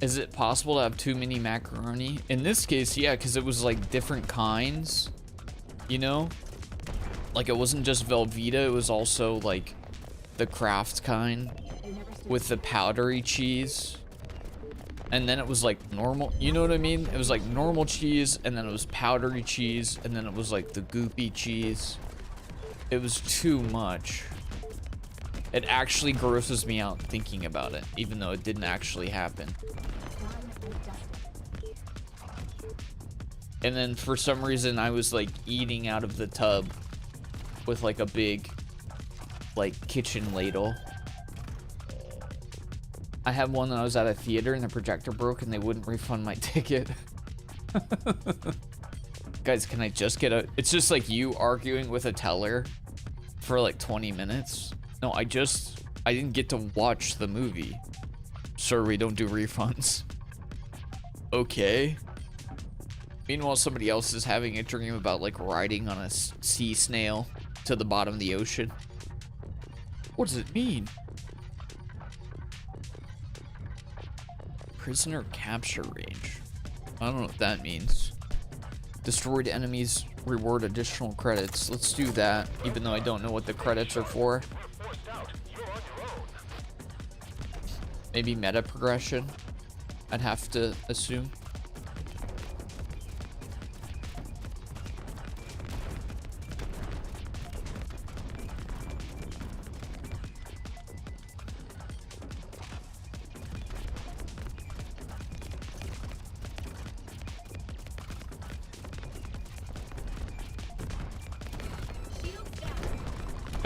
Is it possible to have too many macaroni? In this case, yeah, because it was like different kinds. You know? Like it wasn't just Velveeta, it was also like the Kraft kind with the powdery cheese. And then it was like normal, you know what I mean? It was like normal cheese, and then it was powdery cheese, and then it was like the goopy cheese. It was too much. It actually grosses me out thinking about it, even though it didn't actually happen. And then for some reason, I was like eating out of the tub with like a big, like kitchen ladle. I had one when I was at a theater and the projector broke and they wouldn't refund my ticket. Guys, can I just get a... It's just like you arguing with a teller for like 20 minutes. No, I didn't get to watch the movie. Sir, we don't do refunds. Okay. Meanwhile, somebody else is having a dream about like riding on a sea snail to the bottom of the ocean. What does it mean? Prisoner capture range. I don't know what that means. Destroyed enemies reward additional credits. Let's do that, even though I don't know what the credits are for. Maybe meta progression, I'd have to assume.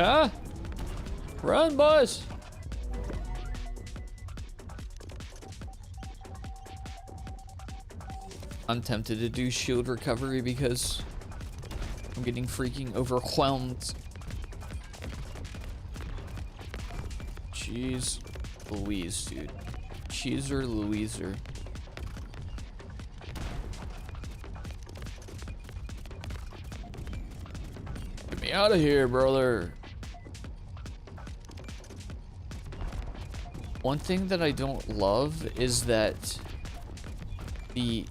Ah! Run, boys! I'm tempted to do shield recovery because I'm getting freaking overwhelmed. Jeez Louise, dude. Cheeser Louiser. Get me out of here, brother. One thing that I don't love is that the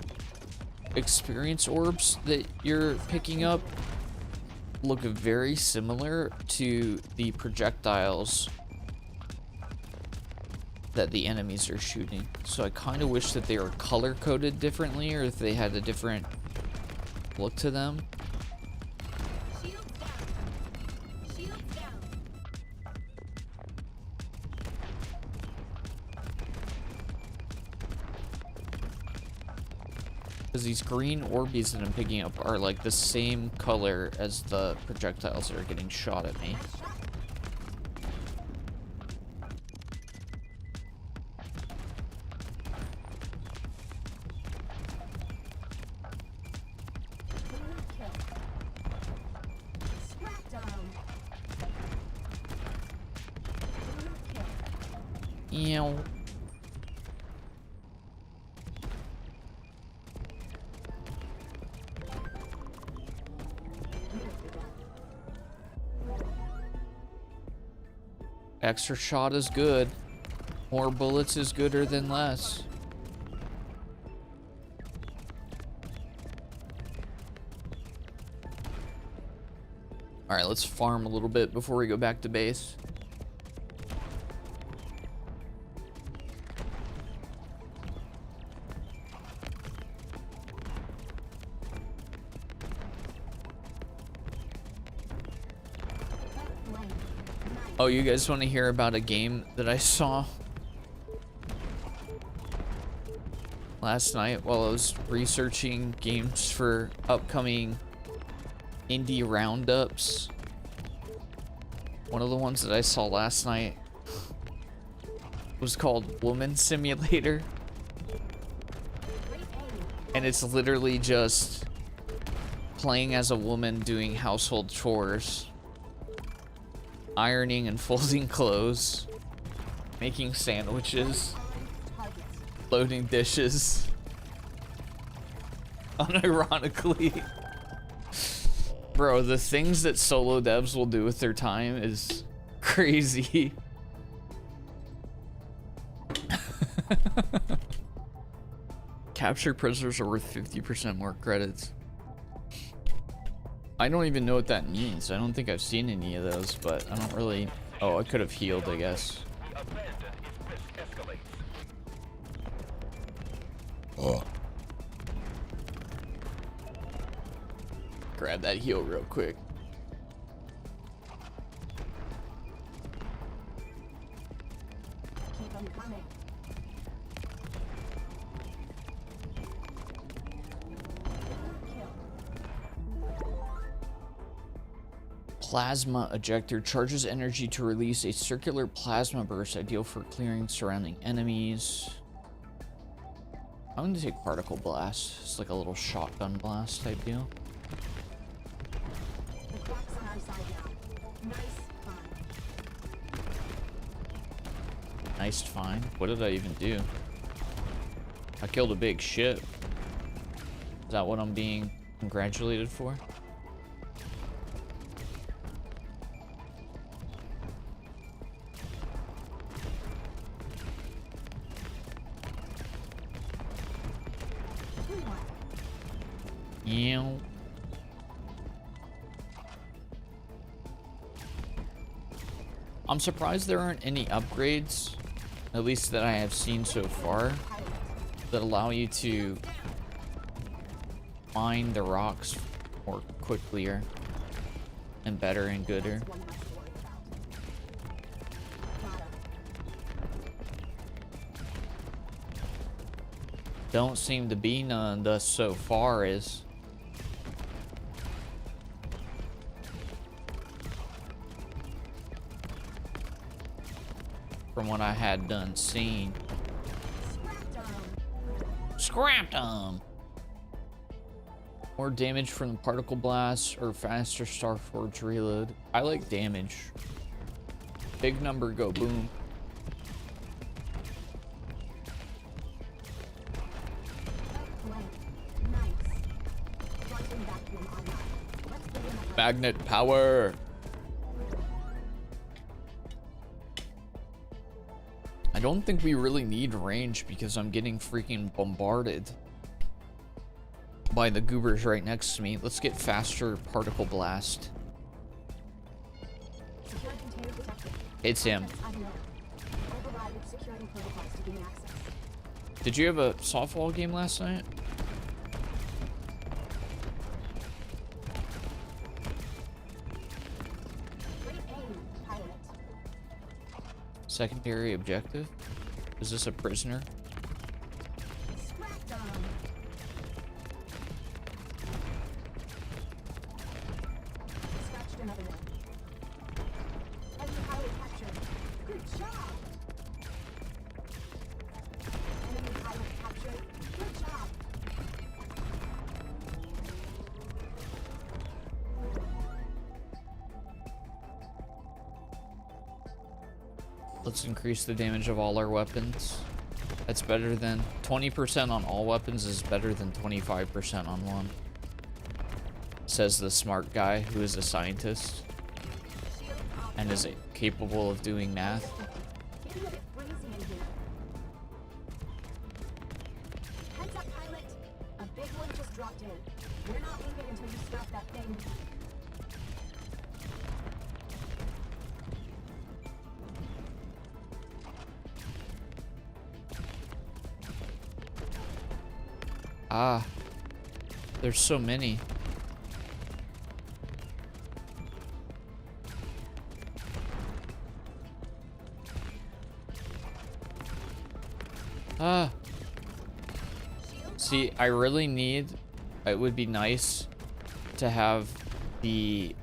experience orbs that you're picking up look very similar to the projectiles that the enemies are shooting. So I kind of wish that they were color coded differently, or if they had a different look to them. Because these green orbies that I'm picking up are like the same color as the projectiles that are getting shot at me. Ew. Extra shot is good. More bullets is gooder than less. Alright, let's farm a little bit before we go back to base. Oh, you guys want to hear about a game that I saw last night while I was researching games for upcoming indie roundups? One of the ones that I saw last night was called Woman Simulator. And it's literally just playing as a woman doing household chores. Ironing and folding clothes, making sandwiches, loading dishes. Unironically. Bro, the things that solo devs will do with their time is crazy. Captured prisoners are worth 50% more credits. I don't even know what that means. I don't think I've seen any of those, but I don't really... Oh, I could have healed, I guess. Oh. Grab that heal real quick. Keep 'em coming. Plasma ejector charges energy to release a circular plasma burst, ideal for clearing surrounding enemies. I'm gonna take particle blast. It's like a little shotgun blast type deal. The clock's on our side now. Nice find. Nice find. What did I even do? I killed a big ship. Is that what I'm being congratulated for? Yeah. I'm surprised there aren't any upgrades, at least that I have seen so far, that allow you to mine the rocks more quickly and better and gooder. One less to worry about. Don't seem to be none thus so far is. From what I had done seen. Scrapped 'em. More damage from the particle blast or faster Starforge reload. I like damage. Big number go boom. Magnet power. I don't think we really need range because I'm getting freaking bombarded by the goobers right next to me. Let's get faster particle blast. It's him. Did you have a softball game last night? Secondary objective? Is this a prisoner? Let's increase the damage of all our weapons. That's better than 20% on all weapons is better than 25% on one. Says the smart guy who is a scientist and is capable of doing math. Heads up, pilot. A big one just dropped in. We're not leaving until you stop that thing. Ah, there's so many. Ah. See, I really need, it would be nice to have the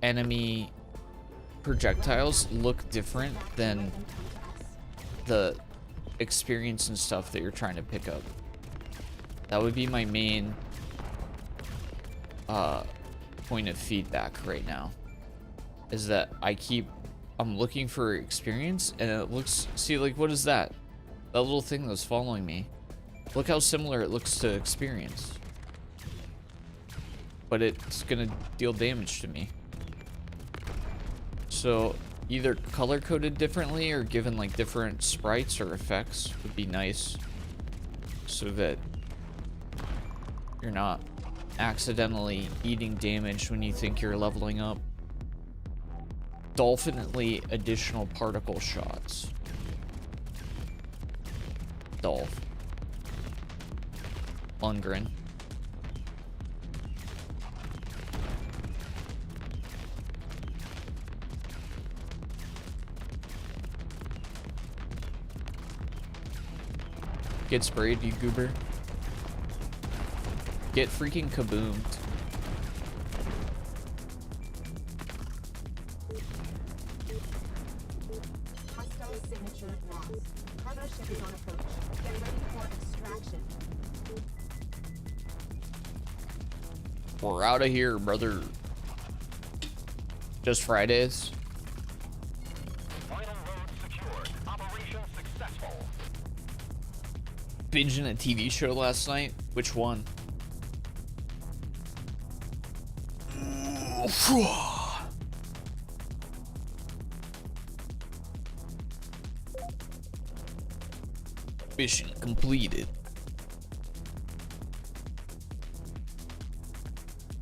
enemy projectiles look different than the experience and stuff that you're trying to pick up. That would be my main point of feedback right now, is that I'm looking for experience and it looks, see, like, what is that? That little thing that's following me. Look how similar it looks to experience. But it's gonna deal damage to me. So either color coded differently or given like different sprites or effects would be nice, so that you're not accidentally eating damage when you think you're leveling up. Dolphinately additional particle shots. Dolph. Lundgren. Get sprayed, you goober. Get freaking kaboomed. Hostile signature lost. Cargo ship is on approach. Get ready for extraction. We're out of here, brother. Just Fridays. Final load secured. Operation successful. Binging a TV show last night. Which one? Mission completed.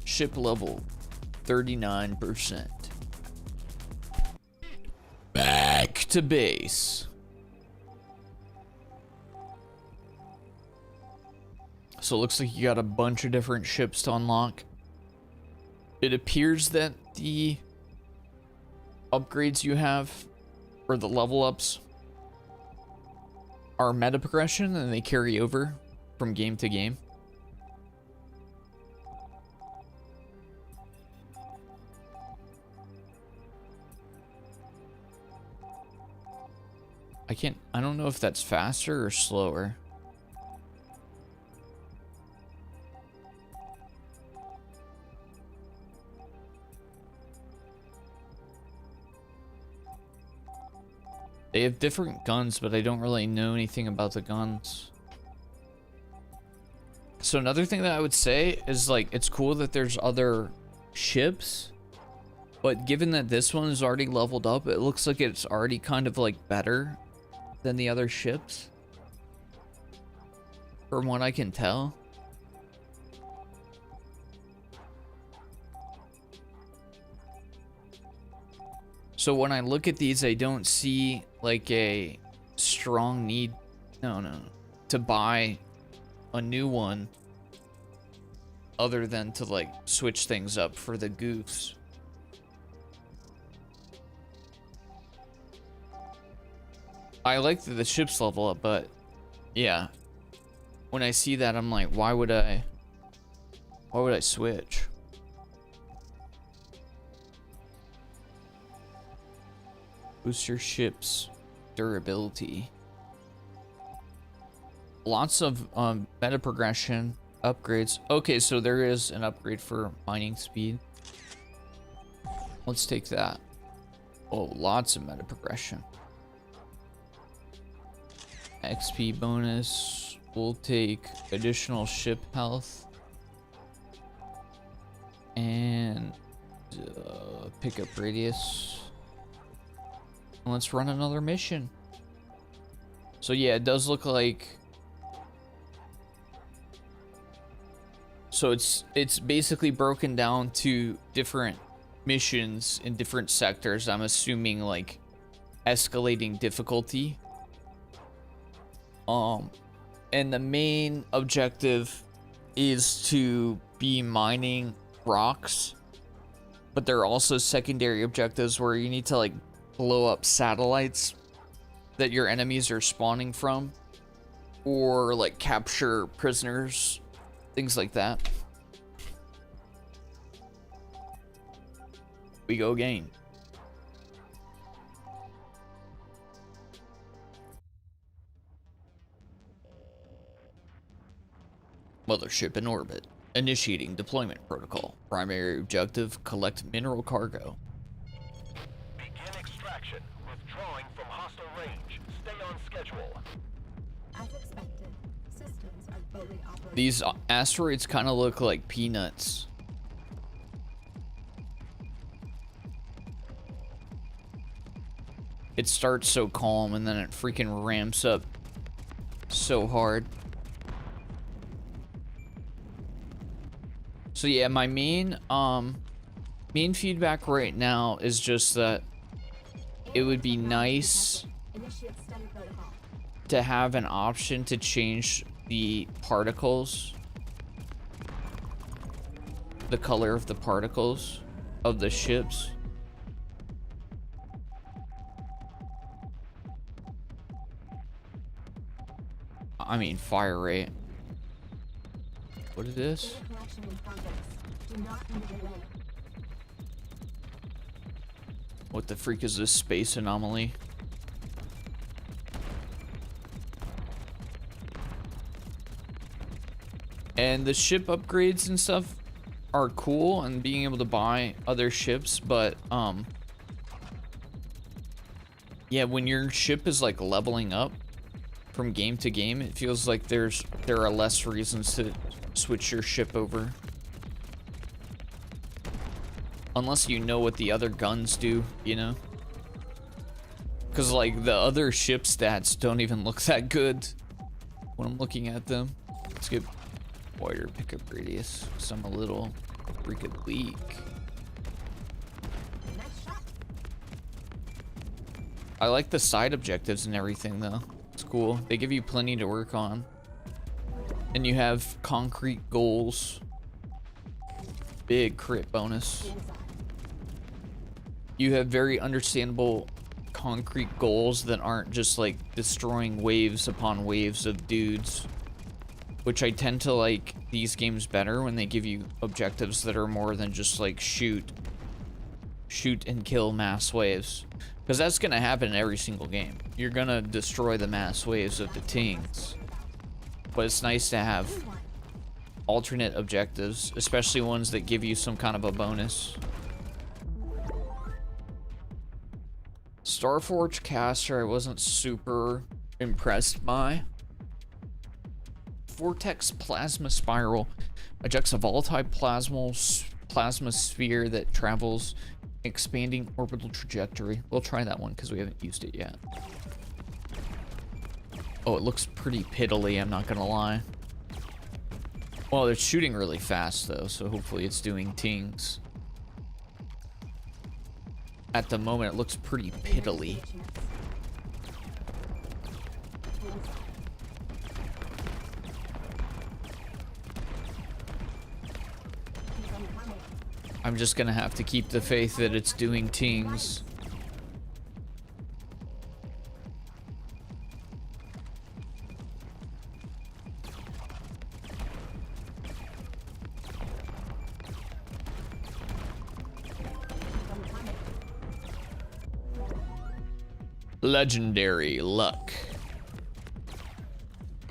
Ship level 39%. Back to base. So it looks like you got a bunch of different ships to unlock. It appears that the upgrades you have, or the level ups, are meta progression and they carry over from game to game. I don't know if that's faster or slower. They have different guns, but I don't really know anything about the guns. So another thing that I would say is, like, it's cool that there's other ships, but given that this one is already leveled up, it looks like it's already kind of like better than the other ships, from what I can tell. So when I look at these, I don't see like a strong need, to buy a new one other than to like switch things up for the goofs. I like that the ships level up, but yeah, when I see that, I'm like, why would I switch? Boost your ship's durability. Lots of meta progression upgrades. Okay, so there is an upgrade for mining speed. Let's take that. Oh, lots of meta progression. XP bonus. We'll take additional ship health. And pickup radius. And let's run another mission. So yeah, it does look like... So it's basically broken down to different missions in different sectors. I'm assuming like escalating difficulty. And the main objective is to be mining rocks, but there are also secondary objectives where you need to like blow up satellites that your enemies are spawning from, or like capture prisoners, things like that. We go again. Mothership in orbit. Initiating deployment protocol. Primary objective, collect mineral cargo. Begin extraction. Withdrawing from hostile range. Stay on schedule. As expected, systems are fully operational. These asteroids kind of look like peanuts. It starts so calm and then it freaking ramps up so hard. So yeah, my main feedback right now is just that it would be nice Initiate study protocol. to have an option to change the particles, the color of the particles of the ships. I mean, fire rate. What is this? Data collection in progress. Do not delay. What the freak is this space anomaly? And the ship upgrades and stuff, are cool and being able to buy other ships, but yeah, when your ship is like leveling up from game to game, it feels like there are less reasons to switch your ship over. Unless you know what the other guns do, you know? Because like the other ship stats don't even look that good when I'm looking at them. Let's get wider pickup radius, because I'm a little freaking weak. I like the side objectives and everything though. It's cool. They give you plenty to work on. And you have concrete goals. Big crit bonus. You have very understandable concrete goals that aren't just like destroying waves upon waves of dudes. Which I tend to like these games better when they give you objectives that are more than just like shoot and kill mass waves. Because that's going to happen in every single game. You're going to destroy the mass waves of the tings. But it's nice to have alternate objectives, especially ones that give you some kind of a bonus. Starforge Caster I wasn't super impressed by. Vortex Plasma Spiral ejects a volatile plasma sphere that travels expanding orbital trajectory. We'll try that one because we haven't used it yet. Oh, it looks pretty piddly, I'm not gonna lie. Well, it's shooting really fast though, so hopefully it's doing tings. At the moment, it looks pretty piddly. I'm just gonna have to keep the faith that it's doing tings. Legendary luck.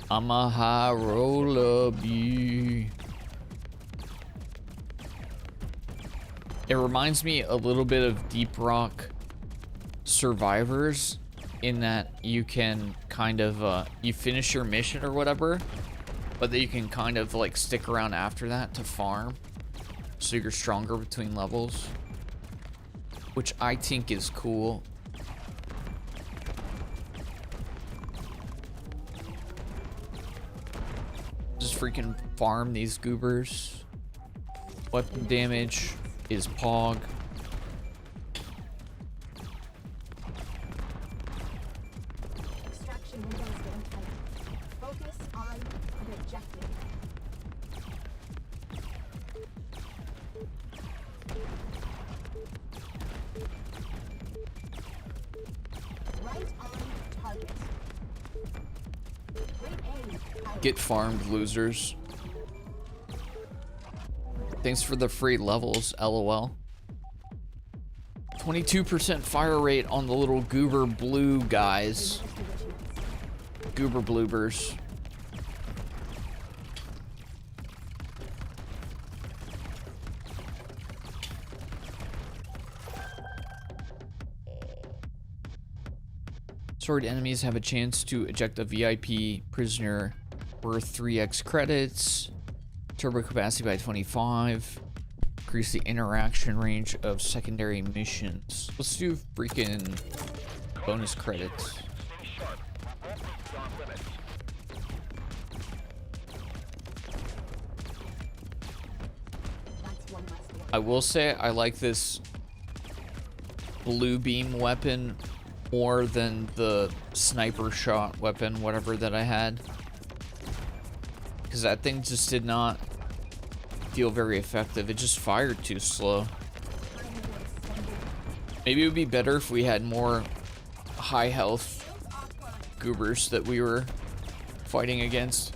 I'm a high roller bee. It reminds me a little bit of Deep Rock Survivors in that you can kind of, you finish your mission or whatever, but that you can kind of like stick around after that to farm. So you're stronger between levels, which I think is cool. Just freaking farm these goobers. Weapon damage is Pog. Extraction windows getting tight. Focus on the objective. Right on target. Great aim. Get farmed, losers. Thanks for the free levels, LOL. 22% fire rate on the little goober blue guys. Goober bloobers. Sword enemies have a chance to eject a VIP prisoner worth 3x credits. Turbo capacity by 25. Increase the interaction range of secondary missions. Let's do freaking bonus credits. Stay sharp. We won't leave you off limits. That's one less one. I will say I like this blue beam weapon more than the sniper shot weapon, whatever that I had. Because that thing just did not feel very effective. It just fired too slow. Maybe it would be better if we had more high health goobers that we were fighting against.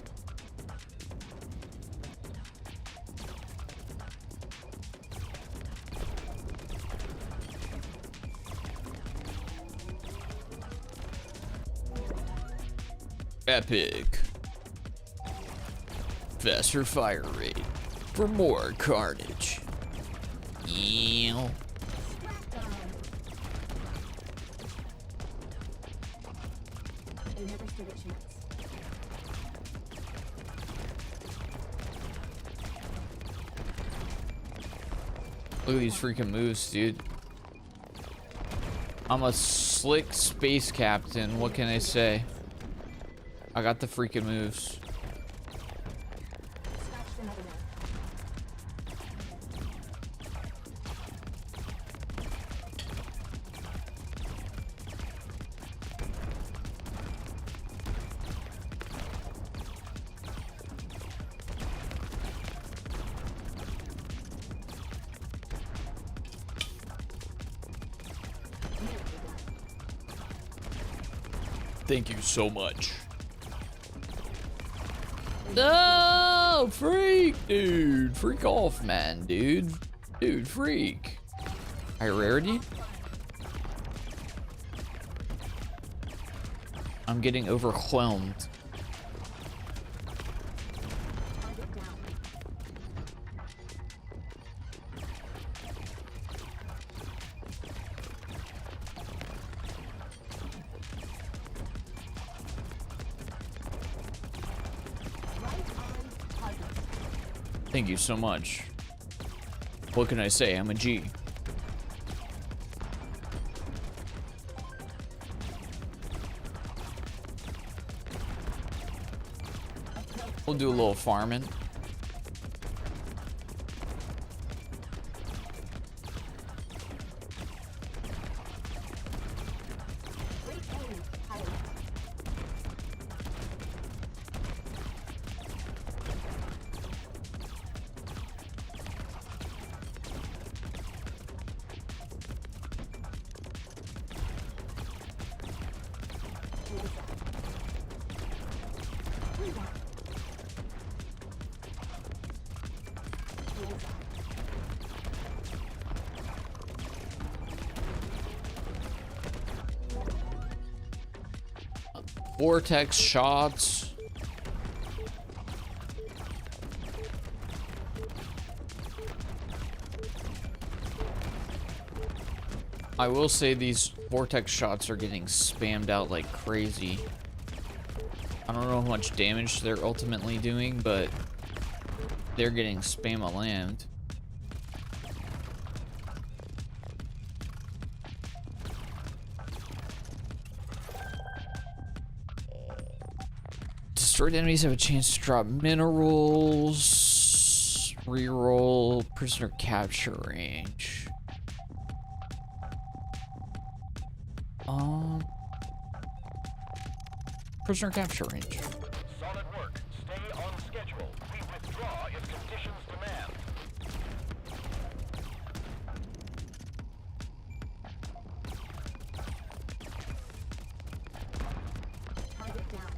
Epic. Faster fire rate. for more carnage. Ew. Scrap done. They never stood a chance. Look at these freaking moves, dude. I'm a slick space captain. What can I say? I got the freaking moves. Scratched another note. Thank you so much. No, freak, dude. Freak off, man, dude. Dude, freak. High rarity? I'm getting overwhelmed. Target down. Right on target. Thank you so much. What can I say? I'm a G. We'll do a little farming. Great aim, pilot. Vortex shots. I will say these vortex shots are getting spammed out like crazy. I don't know how much damage they're ultimately doing, but they're getting spam-a-lammed. Destroyed enemies have a chance to drop minerals. Reroll prisoner capture range. Prisoner capture range. Solid work. Stay on schedule. We withdraw if conditions demand. Target down.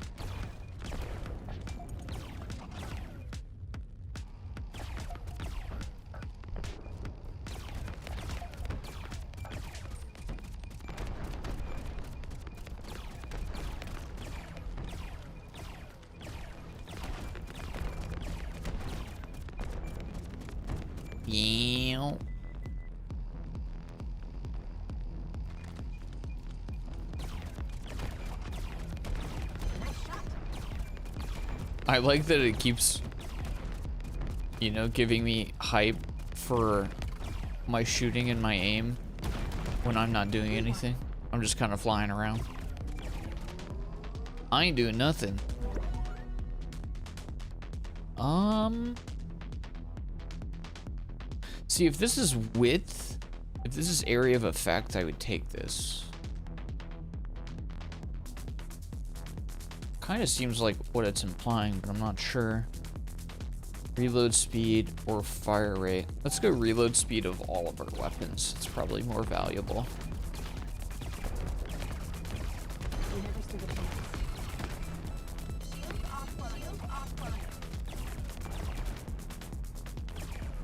Yeah. I like that it keeps, you know, giving me hype for my shooting and my aim when I'm not doing anything. I'm just kind of flying around. I ain't doing nothing. See, if this is width, if this is area of effect, I would take this. Kind of seems like what it's implying, but I'm not sure. Reload speed or fire rate. Let's go reload speed of all of our weapons. It's probably more valuable. They never stood a chance. Shields offline.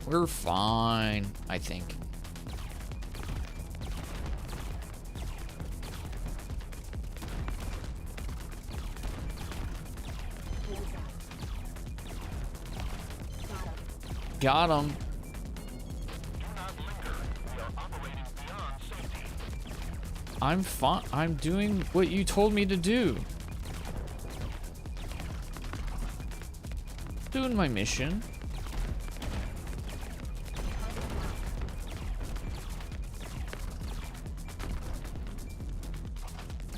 We're fine, I think. Got him. Got him. Do not linger. We are operating beyond safety. I'm fine. I'm doing what you told me to do. Doing my mission.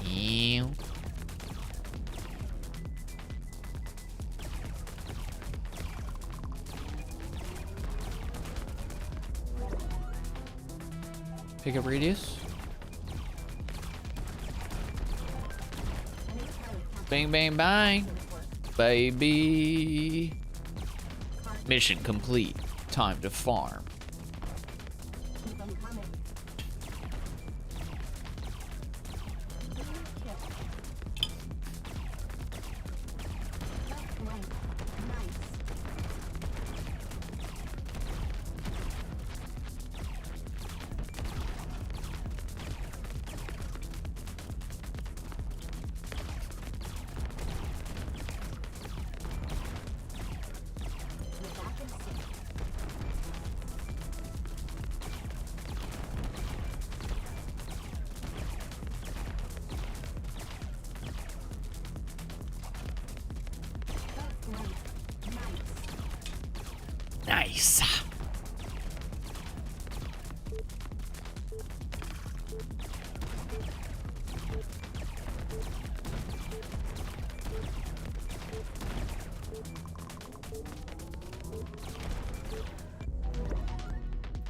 Ew. Pick up radius. Bang, bang, bang. Baby. Mission complete. Time to farm. Keep them coming. Left flank. Nice. We're back in sync. Left flank. Nice. Nice.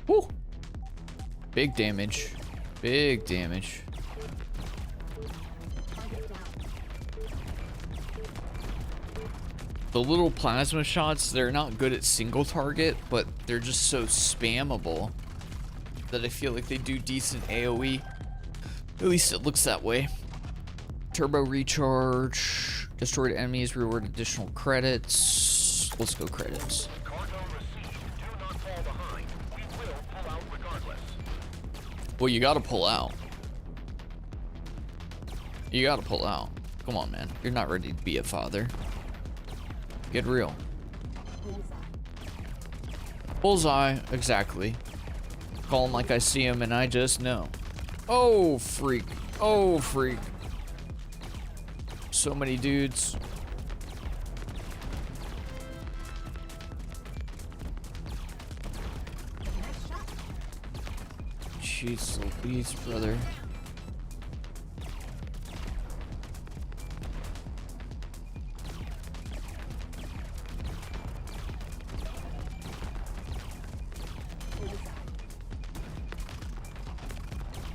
Woo. Big damage. Big damage. Target down. The little plasma shots, they're not good at single target, but they're just so spammable that I feel like they do decent AoE. At least it looks that way. Turbo recharge. Destroyed enemies reward additional credits. Let's go credits. Cargo received. Do not fall behind. We will pull out regardless. Well, you gotta pull out. You gotta pull out. Come on, man. You're not ready to be a father. Get real. Bullseye. Bullseye, exactly. Call him like I see him and I just know. Oh, freak. Oh, freak. So many dudes. Next shot. Jeez Louise, brother.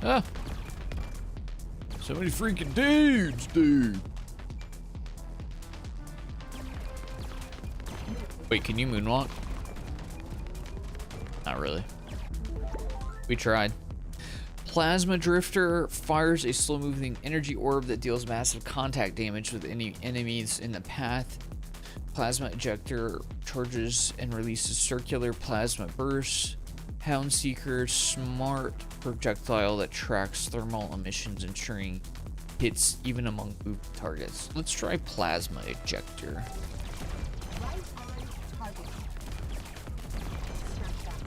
Ah. So many freaking dudes, dude. Wait, can you moonwalk? Not really. We tried. Plasma Drifter fires a slow-moving energy orb that deals massive contact damage with any enemies in the path. Plasma Ejector charges and releases circular plasma bursts. Hound Seeker, smart projectile that tracks thermal emissions, ensuring hits even among moving targets. Let's try Plasma Ejector. Right on target. Smash that.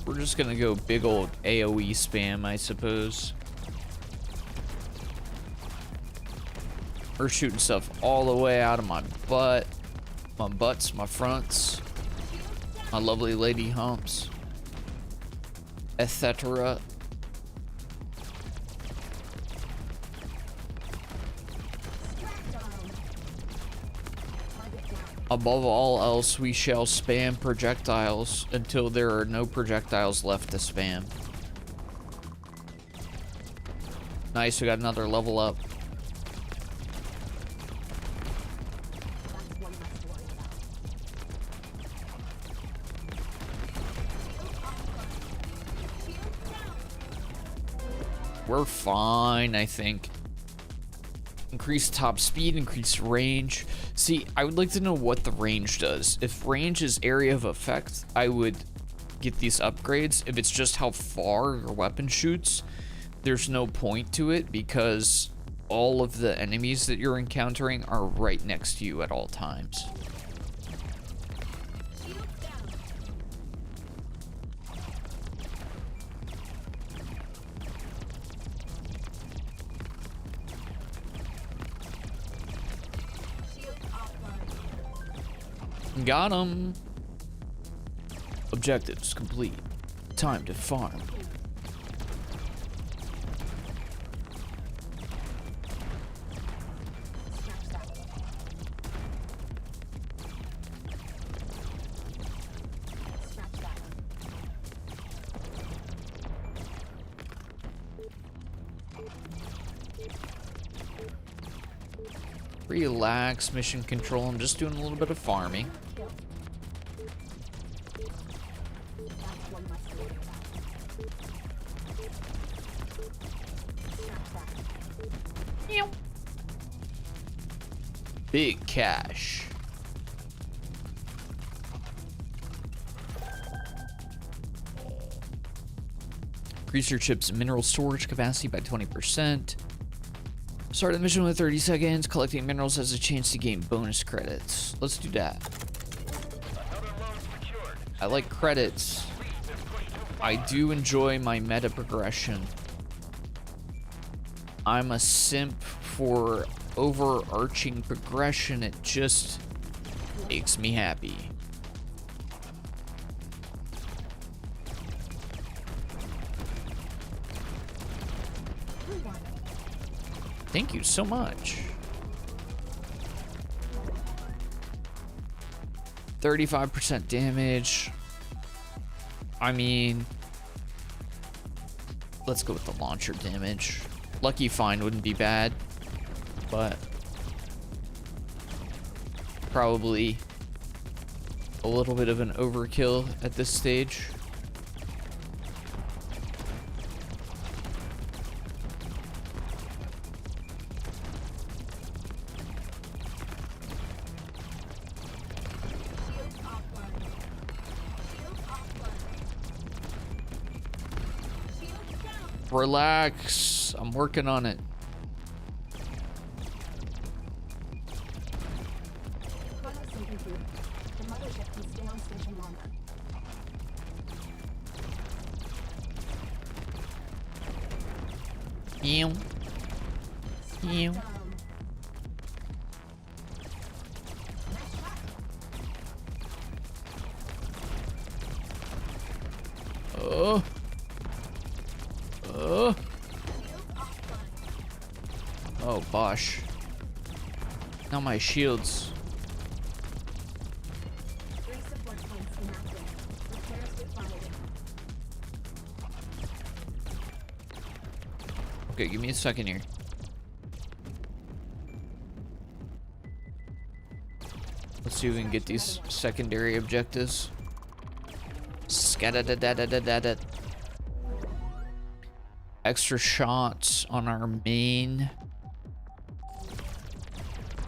We're just gonna go big old AoE spam, I suppose. We're shooting stuff all the way out of my butt. My butts, my fronts, my lovely lady humps, etc. Strap down. Target down. Above all else, we shall spam projectiles until there are no projectiles left to spam. Nice, we got another level up. That's one less to worry about. Shield down. We're fine, I think. Increase top speed, increase range. See, I would like to know what the range does. If range is area of effect, I would get these upgrades. If it's just how far your weapon shoots, there's no point to it because all of the enemies that you're encountering are right next to you at all times. Got him. Objectives complete. Time to farm. Relax, mission control. I'm just doing a little bit of farming. Big cash. Increase your chip's mineral storage capacity by 20%. Start the mission with 30 seconds. Collecting minerals has a chance to gain bonus credits. Let's do that. I like credits. I do enjoy my meta progression. I'm a simp for overarching progression. It just makes me happy. Thank you so much. 35% damage. I mean, let's go with the launcher damage. Lucky Find wouldn't be bad, but probably a little bit of an overkill at this stage. Relax, I'm working on it. Ew. Ew. Oh. Oh, bosh. Now my shields. Okay, give me a second here. Let's see if we can get these secondary objectives. Scat-a-da-da-da-da-da-da. Extra shots on our main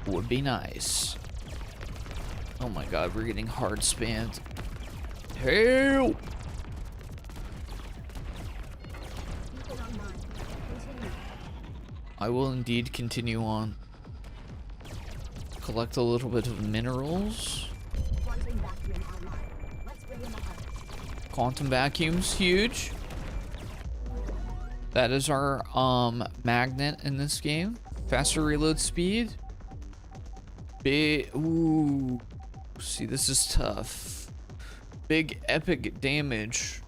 would be nice. Oh my god, we're getting hard spammed. Help! I will indeed continue on. Collect a little bit of minerals. Quantum vacuum's huge. That is our magnet in this game. Faster reload speed. Big, ooh. See, this is tough. Big epic damage,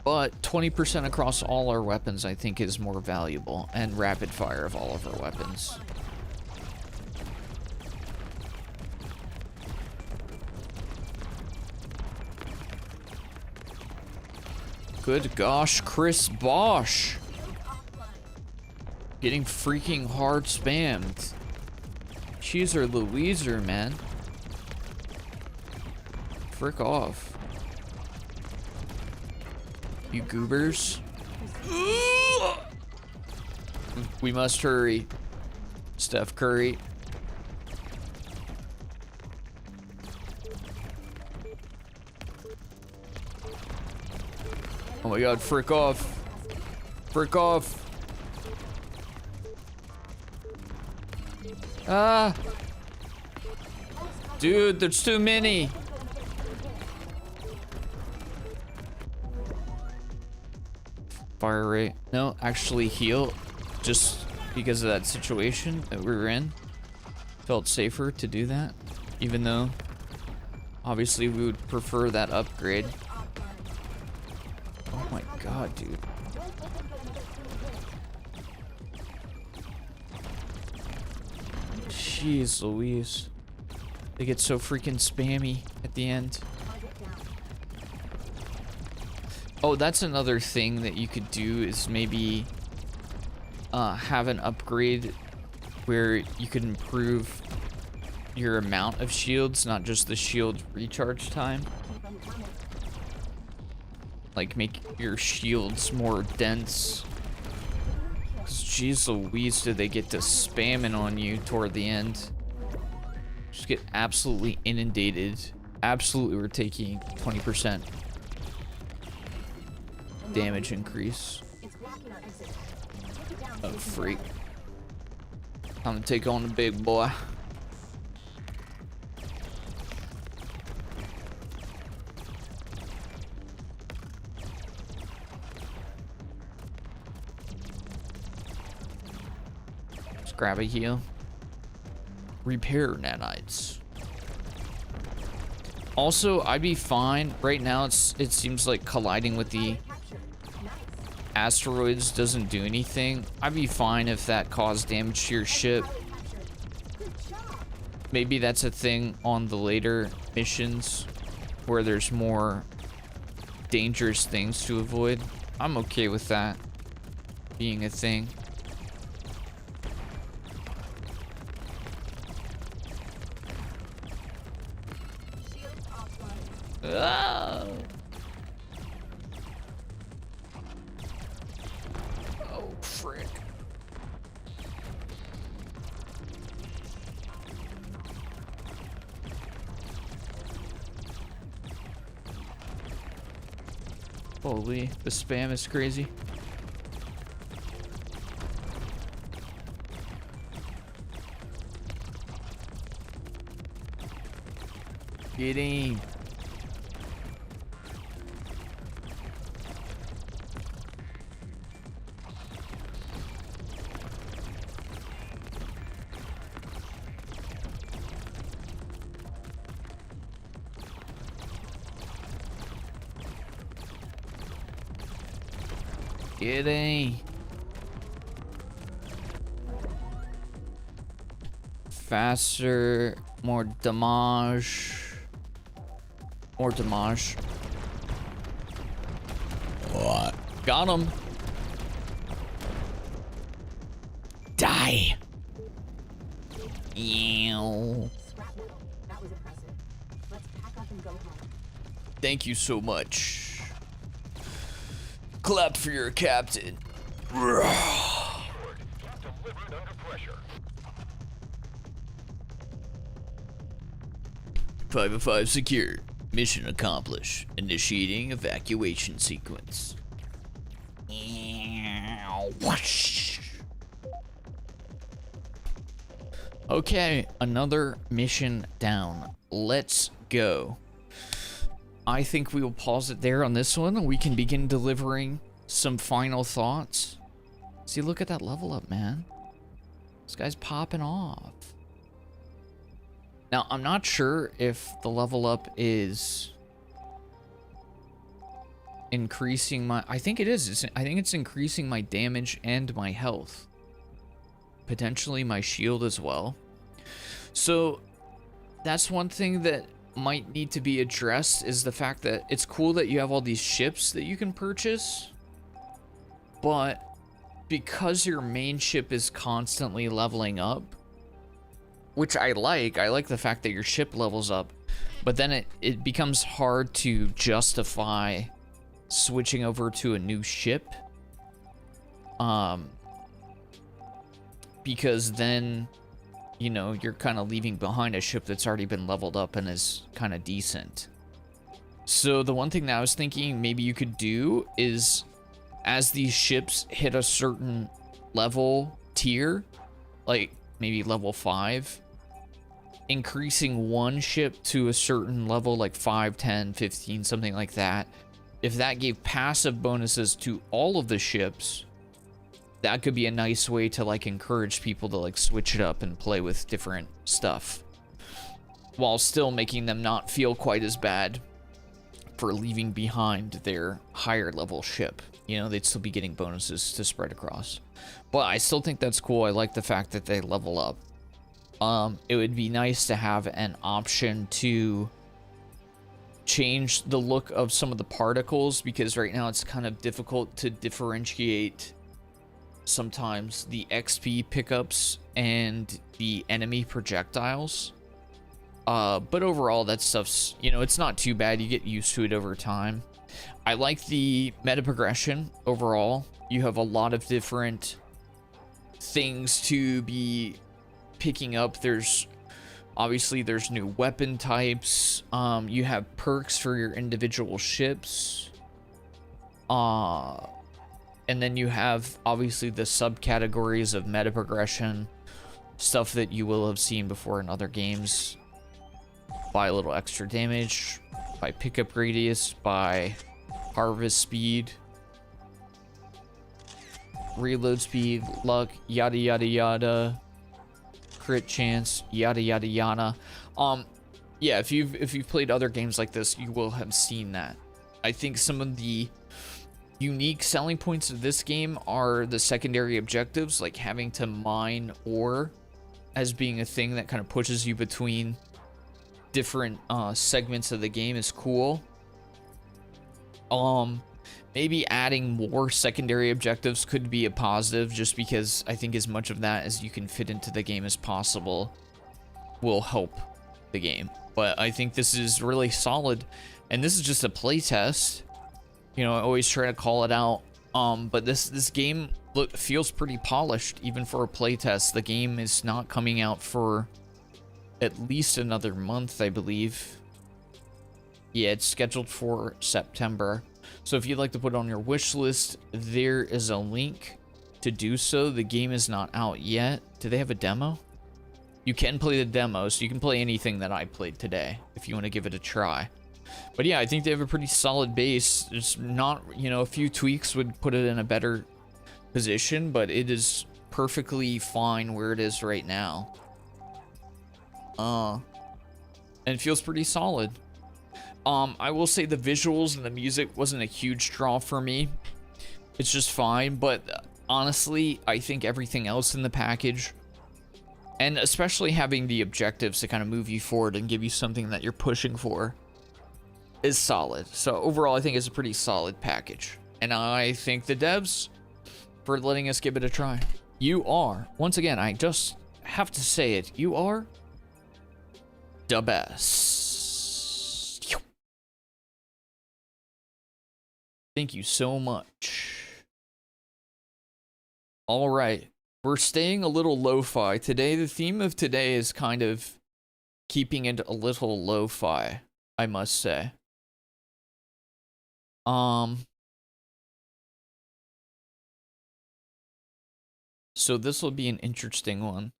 but 20% across all our weapons I think is more valuable, and rapid fire of all of our weapons. Good gosh, Chris Bosch. Getting freaking hard spammed. Cheeser Louiser, man. Frick off. You goobers. We must hurry. Steph Curry. Oh my god, frick off. Frick off. Ah. Dude, there's too many. Fire rate. No, actually heal. Just because of that situation that we were in. Felt safer to do that. Even though Obviously, we would prefer that upgrade. Oh my god, dude. Jeez Louise. They get so freaking spammy at the end. Oh, that's another thing that you could do is maybe have an upgrade where you could improve your amount of shields, not just the shield recharge time. Like make your shields more dense. Cause jeez Louise, did they get to spamming on you toward the end. Just get absolutely inundated. Absolutely, we're taking 20% damage increase. Oh, freak. I'm gonna take on the big boy. Let's grab a heal. Repair nanites. Also, I'd be fine. Right now, it seems like colliding with the asteroids doesn't do anything. I'd be fine if that caused damage to your ship. Maybe that's a thing on the later missions where there's more dangerous things to avoid. I'm okay with that being a thing. Oh. Oh, frick. Holy, the spam is crazy. Get him. Get in. Faster, more damage. More damage. What? Got him. Die. Ew. That was impressive. Let's pack up and go home. Thank you so much. Clap for your captain. Delivered under pressure. 5 of 5 secured. Mission accomplished. Initiating evacuation sequence. Whoosh. Okay, another mission down. Let's go. I think we will pause it there on this one, and we can begin delivering some final thoughts. See, look at that level up, man. This guy's popping off. Now, I'm not sure if the level up is increasing my... I think it is. I think it's increasing my damage and my health. Potentially my shield as well. So, that's one thing that might need to be addressed, is the fact that it's cool that you have all these ships that you can purchase, but because your main ship is constantly leveling up, which I like the fact that your ship levels up, but then it becomes hard to justify switching over to a new ship, because then, you know, you're kind of leaving behind a ship that's already been leveled up and is kind of decent. So the one thing that I was thinking maybe you could do is, as these ships hit a certain level tier, like maybe level 5, increasing one ship to a certain level, like 5, 10, 15, something like that. If that gave passive bonuses to all of the ships, that could be a nice way to like encourage people to like switch it up and play with different stuff. while still making them not feel quite as bad for leaving behind their higher level ship. You know, they'd still be getting bonuses to spread across. But I still think that's cool. I like the fact that they level up. It would be nice to have an option to change the look of some of the particles, because right now it's kind of difficult to differentiate sometimes the XP pickups and the enemy projectiles. But overall, that stuff's, you know, it's not too bad. You get used to it over time. I like the meta progression overall. You have a lot of different things to be picking up. There's new weapon types. You have perks for your individual ships. And then you have obviously the subcategories of meta progression, stuff that you will have seen before in other games. By a little extra damage, by pickup radius, by harvest speed, reload speed, luck, yada yada yada, crit chance, yada yada yada. Yeah, if you've played other games like this, you will have seen that. I think some of the unique selling points of this game are the secondary objectives, like having to mine ore as being a thing that kind of pushes you between different segments of the game is cool. Maybe adding more secondary objectives could be a positive, just because I think as much of that as you can fit into the game as possible will help the game. But I think this is really solid, and this is just a playtest. You know, I always try to call it out, but this game feels pretty polished even for a playtest. The game is not coming out for at least another month, I believe. Yeah, it's scheduled for September. So if you'd like to put it on your wish list, there is a link to do so. The game is not out yet. Do they have a demo? You can play the demo, so you can play anything that I played today if you want to give it a try. But yeah, I think they have a pretty solid base. It's not, you know, a few tweaks would put it in a better position, but it is perfectly fine where it is right now. And it feels pretty solid. I will say the visuals and the music wasn't a huge draw for me. It's just fine, but honestly, I think everything else in the package, and especially having the objectives to kind of move you forward and give you something that you're pushing for, is solid. So overall, I think it's a pretty solid package. And I thank the devs for letting us give it a try. You are, once again, I just have to say it, you are the best. Thank you so much. All right, we're staying a little lo-fi today. The theme of today is kind of keeping it a little lo-fi, I must say. So this will be an interesting one.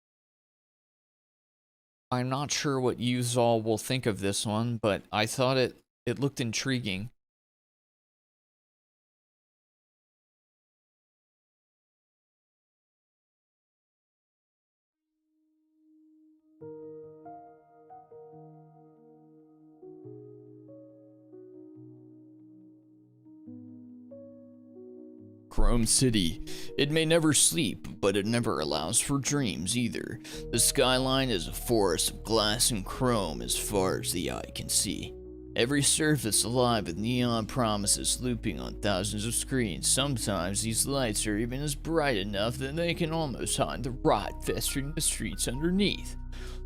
I'm not sure what you all will think of this one, but I thought it looked intriguing. Chrome City. It may never sleep, but it never allows for dreams either. The skyline is a forest of glass and chrome as far as the eye can see. Every surface alive with neon promises looping on thousands of screens. Sometimes these lights are even as bright enough that they can almost hide the rot festering in the streets underneath.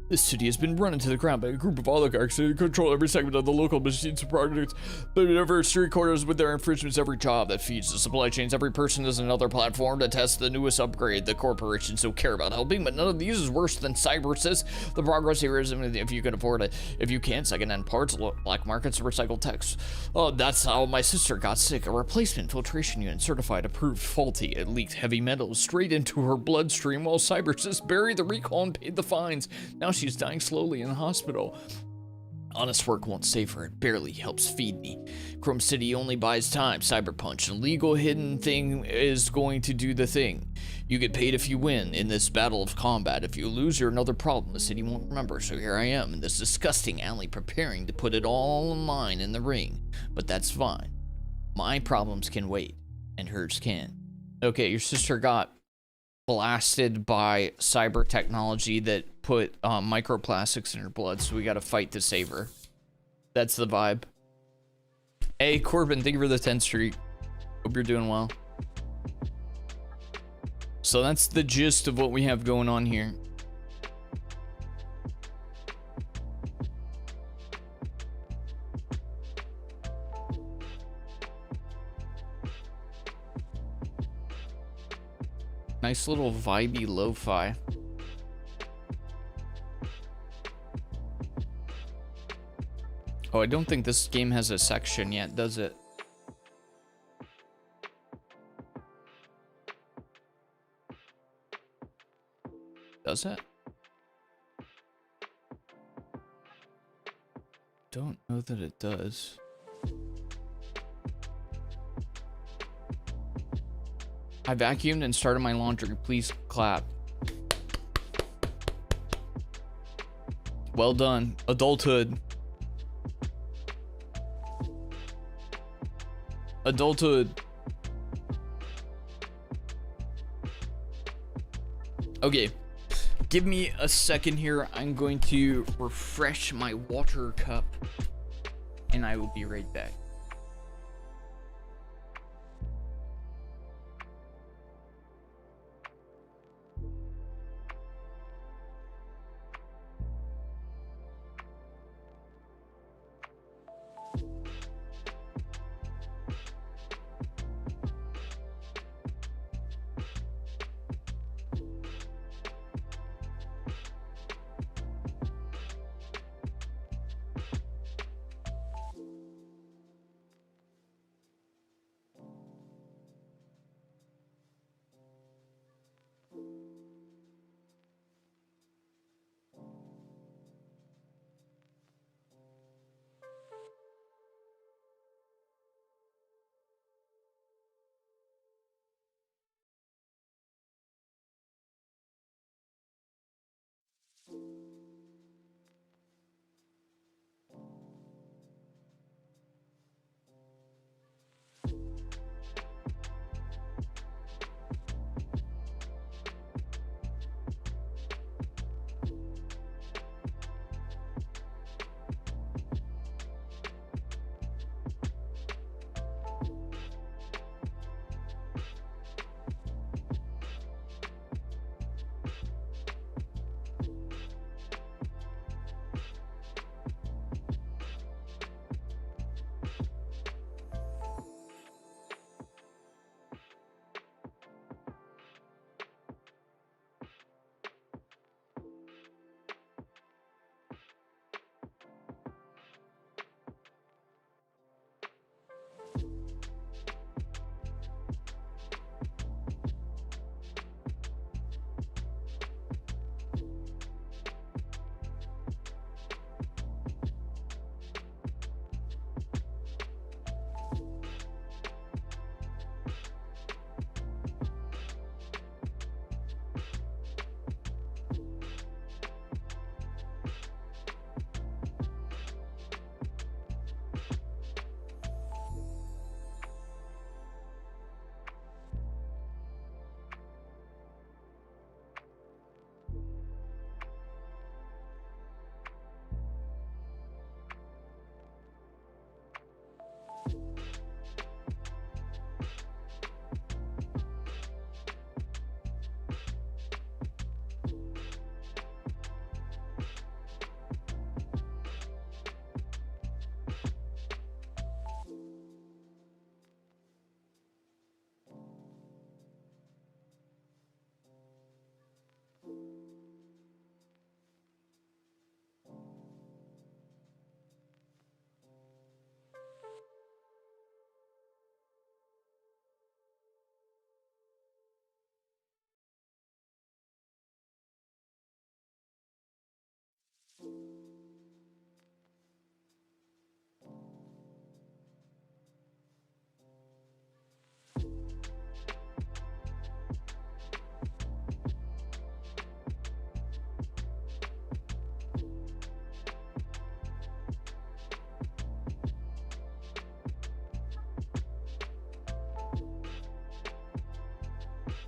This city has been run into the ground by a group of oligarchs who control every segment of the local machines and products. Every street corners with their infringements, every job that feeds the supply chains, every person is another platform to test the newest upgrade the corporations so care about helping, but none of these is worse than cyber says. The progress here is if you can afford it. If you can't, second-hand parts, black markets, recycled text. Oh, that's how my sister got sick. A replacement filtration unit certified approved faulty. It leaked heavy metals straight into her bloodstream while CyberSys buried the recall and paid the fines. Now she's dying slowly in the hospital. Honest work won't save her, it barely helps feed me. Chrome City only buys time. Cyberpunch, an illegal hidden thing, is going to do the thing. You get paid if you win in this battle of combat. If you lose, you're another problem the city won't remember. So here I am in this disgusting alley preparing to put it all on line in the ring. But that's fine. My problems can wait, and hers can. Okay, your sister got blasted by cyber technology that put microplastics in her blood, so we gotta fight to save her. That's the vibe. Hey, Corbin, thank you for the 10th streak. Hope you're doing well. So that's the gist of what we have going on here. Nice little vibey lo-fi. Oh, I don't think this game has a section yet, does it? Does it? Don't know that it does. I vacuumed and started my laundry. Please clap. Well done. Adulthood. Adulthood. Okay. Give me a second here. I'm going to refresh my water cup. And I will be right back.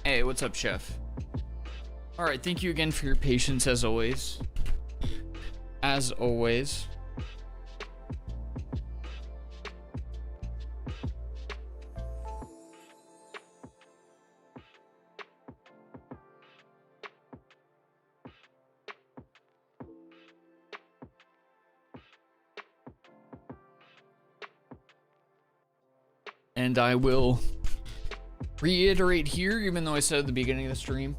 Hey, what's up, Chef? Alright, thank you again for your patience as always. As always. And I will reiterate here, even though I said at the beginning of the stream,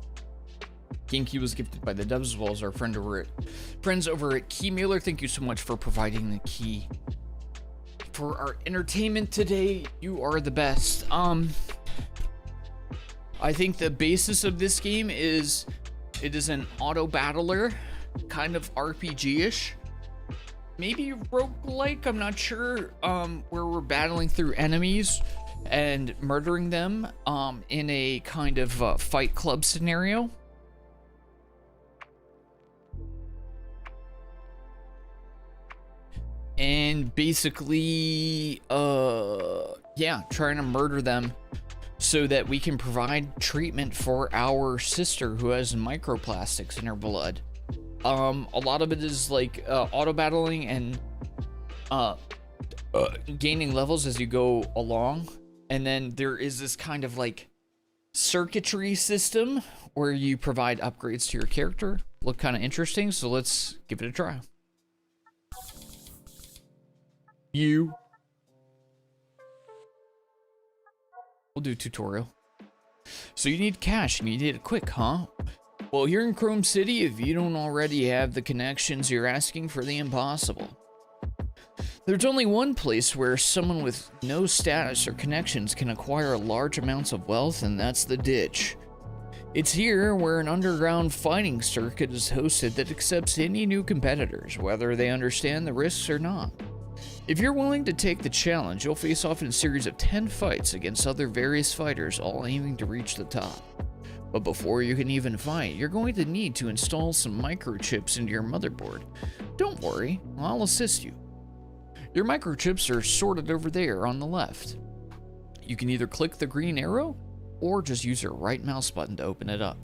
GameCube was gifted by the devs as well as our friends over at KeyMailer. Thank you so much for providing the key for our entertainment today. You are the best. I think the basis of this game is it is an auto battler, kind of RPG-ish. Maybe roguelike, I'm not sure, where we're battling through enemies and murdering them in a kind of fight club scenario. And basically, yeah, trying to murder them so that we can provide treatment for our sister who has microplastics in her blood. A lot of it is like auto battling and gaining levels as you go along, and then there is this kind of like circuitry system where you provide upgrades to your character. Look kind of interesting, so let's give it a try. We'll do tutorial. So you need cash and you need it quick, huh? Well, here in Chrome City, if you don't already have the connections, you're asking for the impossible. There's only one place where someone with no status or connections can acquire large amounts of wealth, and that's the ditch. It's here where an underground fighting circuit is hosted that accepts any new competitors, whether they understand the risks or not. If you're willing to take the challenge, you'll face off in a series of 10 fights against other various fighters, all aiming to reach the top. But before you can even fight, you're going to need to install some microchips into your motherboard. Don't worry, I'll assist you. Your microchips are sorted over there on the left. You can either click the green arrow, or just use your right mouse button to open it up.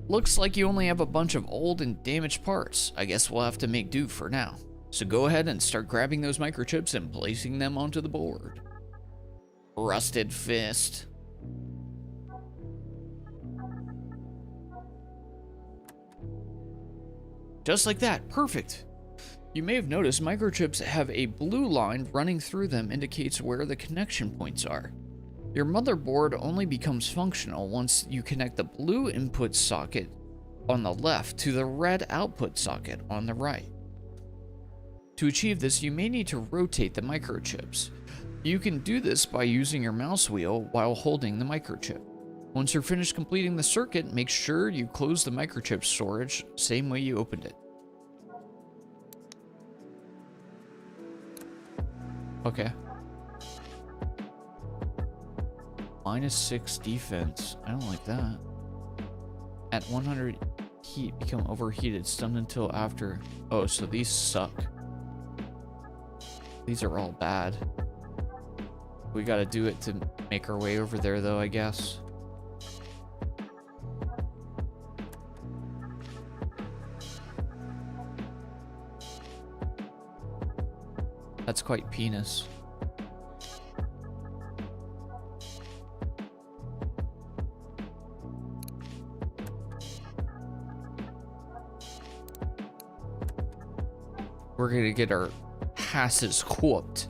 Looks like you only have a bunch of old and damaged parts. I guess we'll have to make do for now. So go ahead and start grabbing those microchips and placing them onto the board. Rusted Fist. Just like that, perfect. You may have noticed microchips have a blue line running through them indicates where the connection points are. Your motherboard only becomes functional once you connect the blue input socket on the left to the red output socket on the right. To achieve this, you may need to rotate the microchips. You can do this by using your mouse wheel while holding the microchip. Once you're finished completing the circuit, make sure you close the microchip storage same way you opened it. Okay. -6 defense. I don't like that. At 100 heat, become overheated, stunned until after. Oh, so these suck. These are all bad. We gotta do it to make our way over there, though, I guess. That's quite penis. We're gonna get our asses whooped.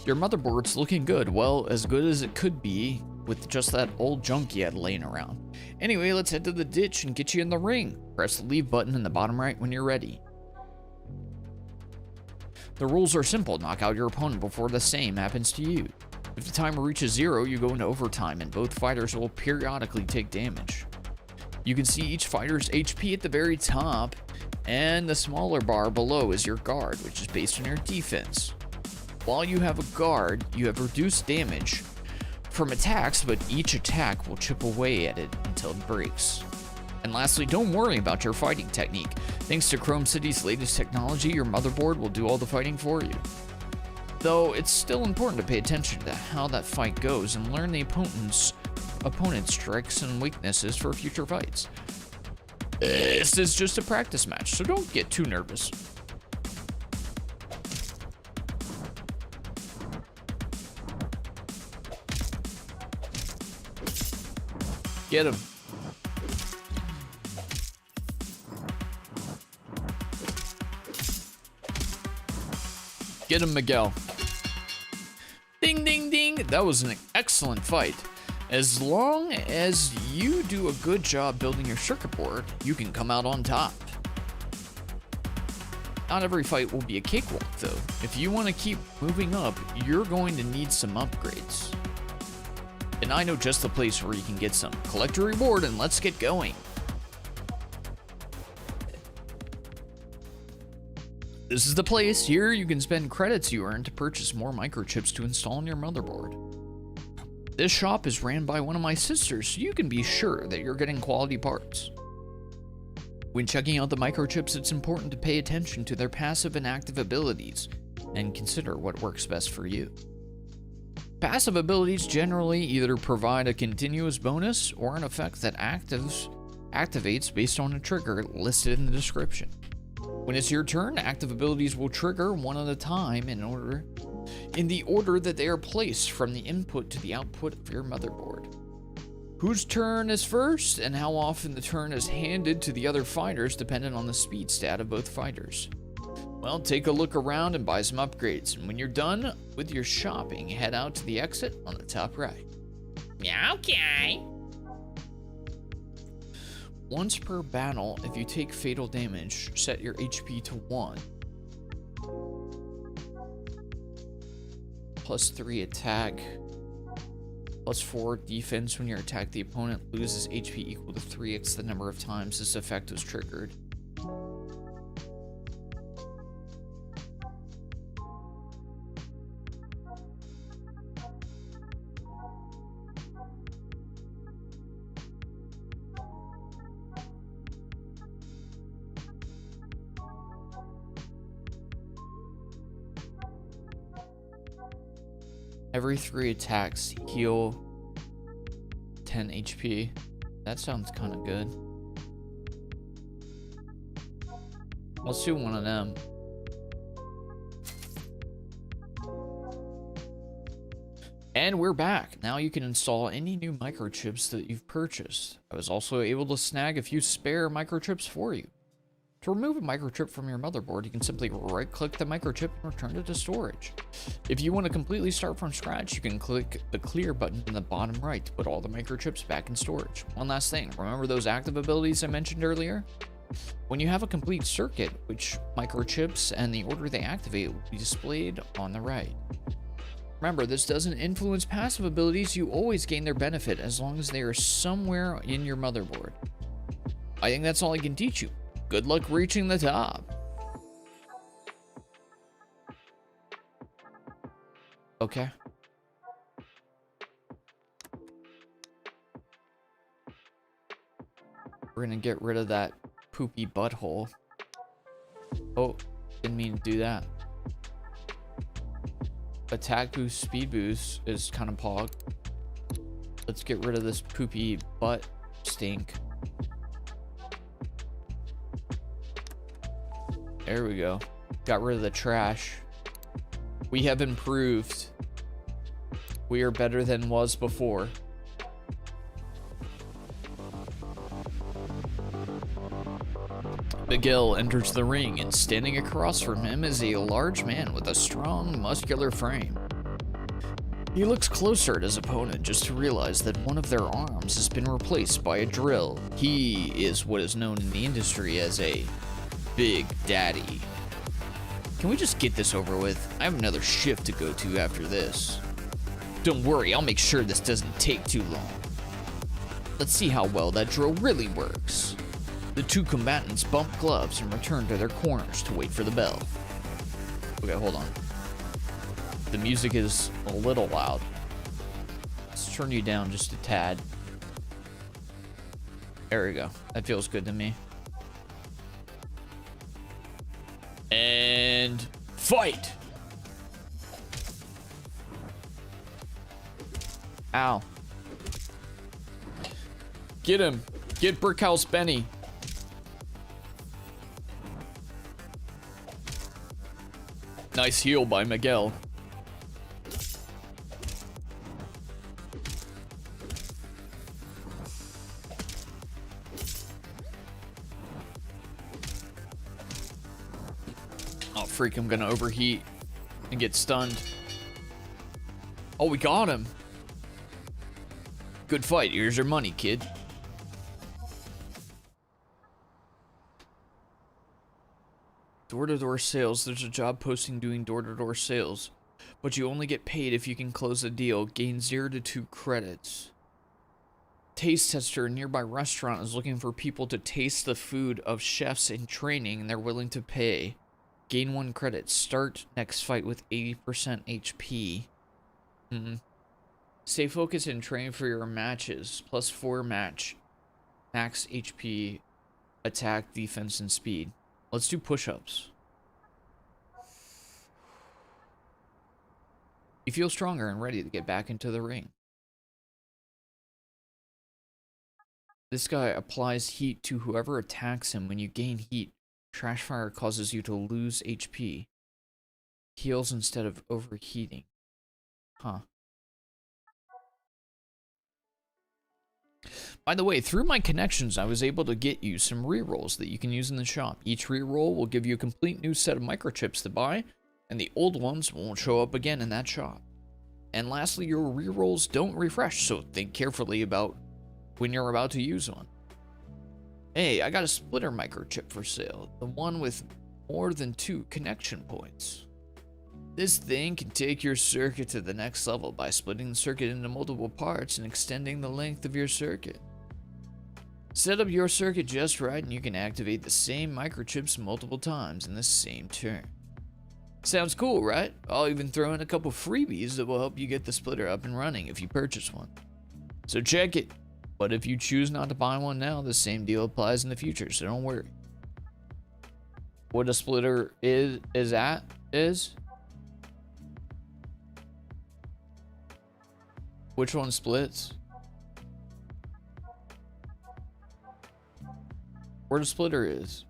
Your motherboard's looking good. Well, as good as it could be with just that old junk you had laying around. Anyway, let's head to the ditch and get you in the ring. Press the leave button in the bottom right when you're ready. The rules are simple. Knock out your opponent before the same happens to you. If the timer reaches 0, you go into overtime and both fighters will periodically take damage. You can see each fighter's HP at the very top, and the smaller bar below is your guard, which is based on your defense. While you have a guard, you have reduced damage from attacks, but each attack will chip away at it until it breaks. And lastly, don't worry about your fighting technique. Thanks to Chrome City's latest technology, your motherboard will do all the fighting for you. Though it's still important to pay attention to how that fight goes and learn the opponent's strengths and weaknesses for future fights. This is just a practice match, so don't get too nervous. Get him. Get him, Miguel. Ding, ding, ding. That was an excellent fight. As long as you do a good job building your circuit board, you can come out on top. Not every fight will be a cakewalk, though. If you want to keep moving up, you're going to need some upgrades. And I know just the place where you can get some. Collect your reward and let's get going. This is the place. Here you can spend credits you earn to purchase more microchips to install on your motherboard. This shop is ran by one of my sisters, so you can be sure that you're getting quality parts. When checking out the microchips, it's important to pay attention to their passive and active abilities and consider what works best for you. Passive abilities generally either provide a continuous bonus or an effect that activates based on a trigger listed in the description. When it's your turn, active abilities will trigger one at a time in the order that they are placed from the input to the output of your motherboard. Whose turn is first and how often the turn is handed to the other fighters dependent on the speed stat of both fighters. Well, take a look around and buy some upgrades, and when you're done with your shopping, head out to the exit on the top right. Okay. Once per battle, if you take fatal damage, set your HP to 1. +3 attack. +4 defense when you attack the opponent loses HP equal to 3x the number of times this effect was triggered. Every 3 attacks heal 10 HP. That sounds kind of good. Let's do one of them. And we're back. Now you can install any new microchips that you've purchased. I was also able to snag a few spare microchips for you. To remove a microchip from your motherboard, you can simply right-click the microchip and return it to storage. If you want to completely start from scratch, you can click the clear button in the bottom right to put all the microchips back in storage. One last thing, remember those active abilities I mentioned earlier? When you have a complete circuit, which microchips and the order they activate will be displayed on the right. Remember, this doesn't influence passive abilities, you always gain their benefit as long as they are somewhere in your motherboard. I think that's all I can teach you. Good luck reaching the top. Okay. We're gonna get rid of that poopy butthole. Oh, didn't mean to do that. Attack boost, speed boost is kind of pog. Let's get rid of this poopy butt stink. There we go. Got rid of the trash. We have improved. We are better than was before. Miguel enters the ring, and standing across from him is a large man with a strong, muscular frame. He looks closer at his opponent just to realize that one of their arms has been replaced by a drill. He is what is known in the industry as a Big Daddy. Can we just get this over with? I have another shift to go to after this. Don't worry, I'll make sure this doesn't take too long. Let's see how well that drill really works. The two combatants bump gloves and return to their corners to wait for the bell. Okay, hold on. The music is a little loud. Let's turn you down just a tad. There we go. That feels good to me. And fight! Ow. Get him. Get Brickhouse Benny. Nice heal by Miguel. Oh, freak, I'm gonna overheat and get stunned. Oh, we got him. Good fight. Here's your money, kid. Door-to-door sales. There's a job posting doing door-to-door sales, but you only get paid if you can close a deal. Gain 0 to 2 credits. Taste tester. A nearby restaurant is looking for people to taste the food of chefs in training, and they're willing to pay. Gain 1 credit. Start next fight with 80% HP. Stay focused and train for your matches. +4 match. Max HP, attack, defense, and speed. Let's do push-ups. You feel stronger and ready to get back into the ring. This guy applies heat to whoever attacks him. When you gain heat, trash fire causes you to lose HP. Heals instead of overheating. Huh. By the way, through my connections, I was able to get you some rerolls that you can use in the shop. Each reroll will give you a complete new set of microchips to buy, and the old ones won't show up again in that shop. And lastly, your rerolls don't refresh, so think carefully about when you're about to use one. Hey, I got a splitter microchip for sale, the one with more than 2 connection points. This thing can take your circuit to the next level by splitting the circuit into multiple parts and extending the length of your circuit. Set up your circuit just right and you can activate the same microchips multiple times in the same turn. Sounds cool, right? I'll even throw in a couple freebies that will help you get the splitter up and running if you purchase one. So check it. But if you choose not to buy one now, the same deal applies in the future, so don't worry. What a splitter is which one splits? Where the splitter is?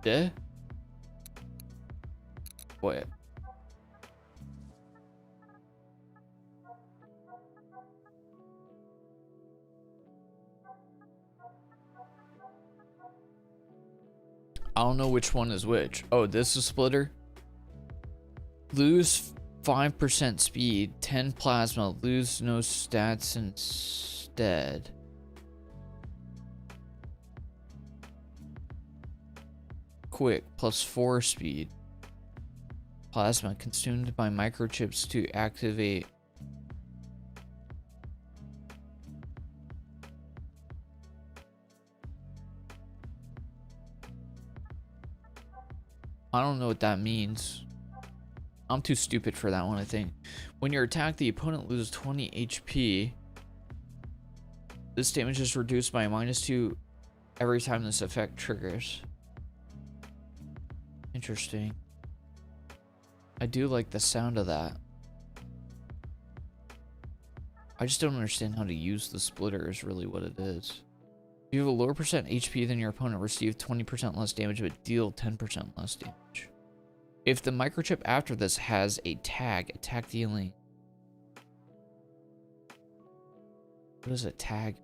Yeah? Wait. I don't know which one is which. Oh, this is splitter? Lose 5% speed, 10 plasma, lose no stats instead. Quick, +4 speed. Plasma consumed by microchips to activate. I don't know what that means. I'm too stupid for that one, I think. When you're attacked, the opponent loses 20 HP. This damage is reduced by -2 every time this effect triggers. Interesting. I do like the sound of that. I just don't understand how to use the splitter is really what it is. If you have a lower percent HP than your opponent, receive 20% less damage, but deal 10% less damage. If the microchip after this has a tag, attack dealing. What is a tag?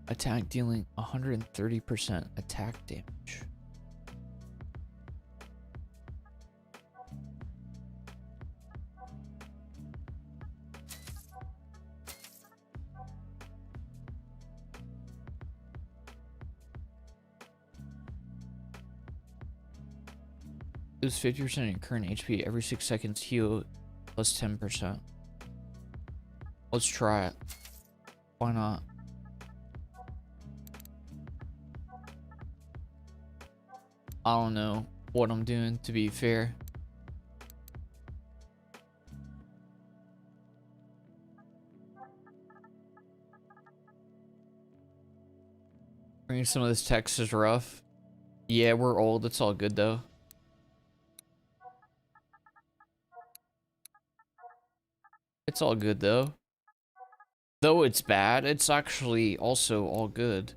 Attack dealing 130% attack damage. Lose 50% of your current HP every 6 seconds, heal plus 10%. Let's try it. Why not? I don't know what I'm doing, to be fair. Reading some of this text is rough. Yeah, we're old. It's all good, though. It's all good, though. Though it's bad, it's actually also all good.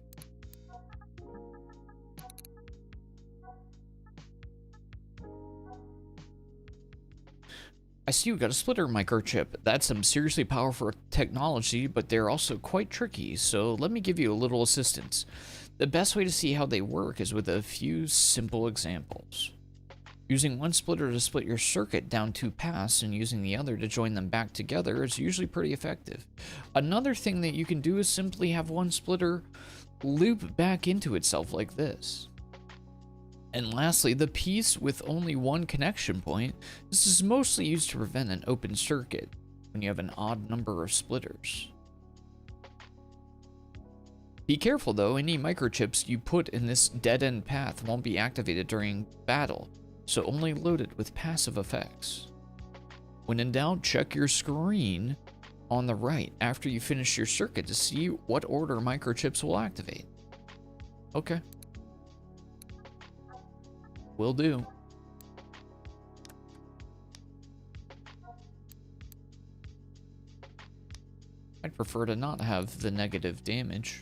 I see you got a splitter microchip. That's some seriously powerful technology, but they're also quite tricky, so let me give you a little assistance. The best way to see how they work is with a few simple examples. Using one splitter to split your circuit down 2 paths and using the other to join them back together is usually pretty effective. Another thing that you can do is simply have one splitter loop back into itself like this. And lastly, the piece with only one connection point. This is mostly used to prevent an open circuit when you have an odd number of splitters. Be careful though, any microchips you put in this dead-end path won't be activated during battle, so only loaded with passive effects. When in doubt, check your screen on the right after you finish your circuit to see what order microchips will activate. Okay. Will do. I'd prefer to not have the negative damage.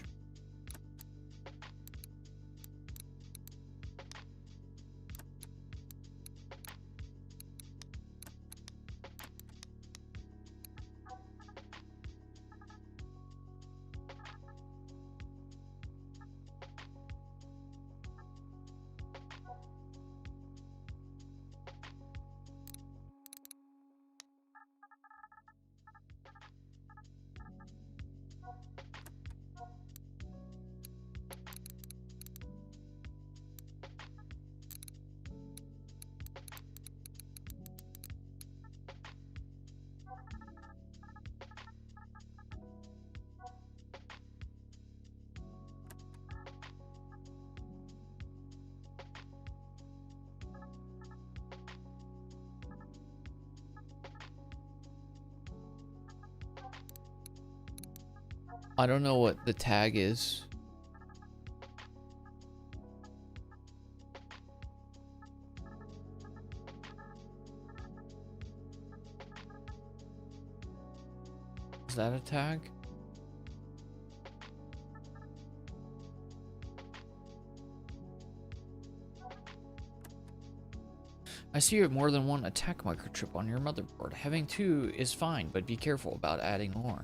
I don't know what the tag is. Is that a tag? I see you have more than one attack microchip on your motherboard. Having 2 is fine, but be careful about adding more.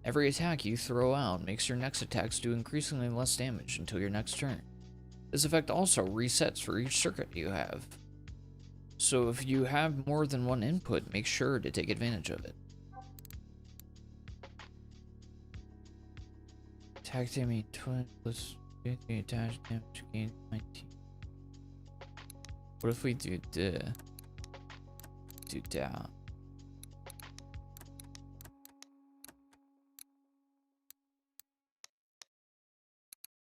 Every attack you throw out makes your next attacks do increasingly less damage until your next turn. This effect also resets for each circuit you have. So if you have more than one input, make sure to take advantage of it. Attack damage 20 plus 50 attached damage gain 19. What if we do that?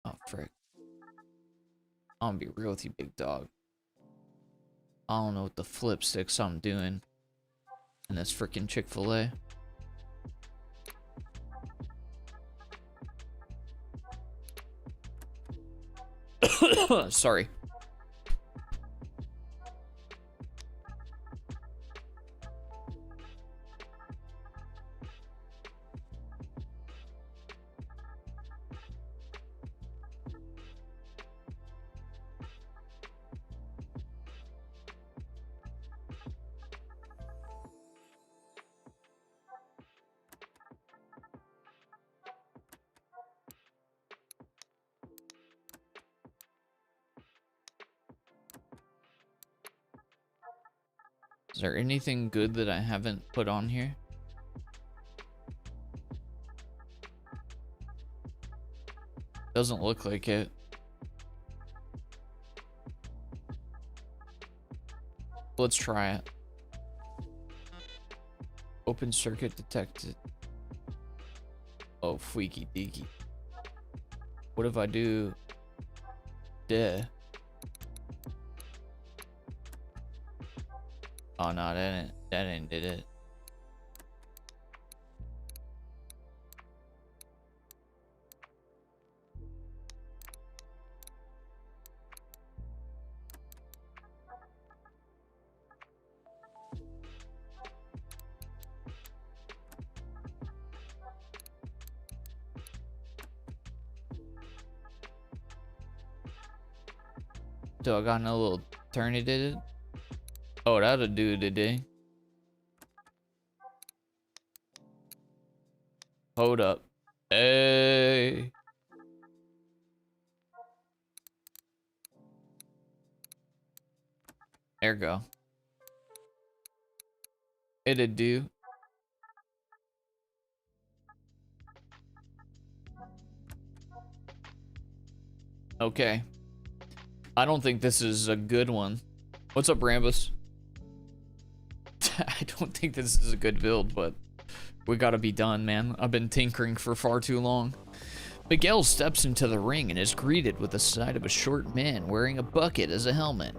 Oh, frick. I'm gonna be real with you, big dog. I don't know what the flip sticks I'm doing in this freaking Chick-fil-A. Sorry. Is there anything good that I haven't put on here? Doesn't look like it. Let's try it. Open circuit detected. Oh, freaky deaky. What if I do... Duh. Oh no, that ain't did it. Do I got no little turny did it? Oh, that'll do today. Hold up. Hey. There we go. It'd do. Okay. I don't think this is a good one. What's up, Rambus? I don't think this is a good build, but we gotta be done, man. I've been tinkering for far too long. Miguel steps into the ring and is greeted with the sight of a short man wearing a bucket as a helmet.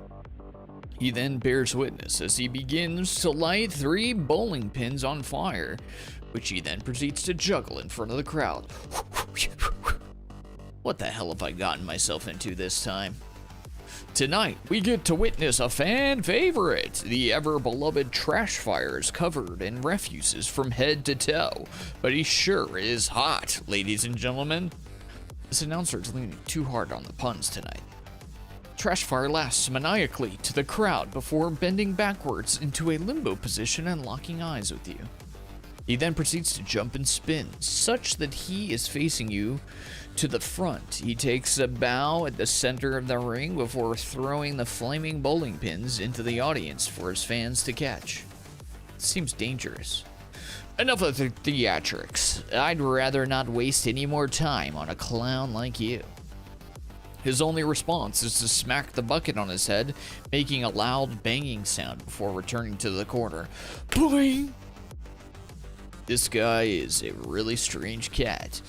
He then bears witness as he begins to light 3 bowling pins on fire, which he then proceeds to juggle in front of the crowd. What the hell have I gotten myself into this time? Tonight, we get to witness a fan favorite. The ever-beloved trash fire is covered in refuses from head to toe, but he sure is hot, ladies and gentlemen. This announcer is leaning too hard on the puns tonight. Trashfire laughs maniacally to the crowd before bending backwards into a limbo position and locking eyes with you. He then proceeds to jump and spin, such that he is facing you to the front. He takes a bow at the center of the ring before throwing the flaming bowling pins into the audience for his fans to catch. It seems dangerous. Enough of the theatrics. I'd rather not waste any more time on a clown like you. His only response is to smack the bucket on his head, making a loud banging sound before returning to the corner. Boing! This guy is a really strange cat.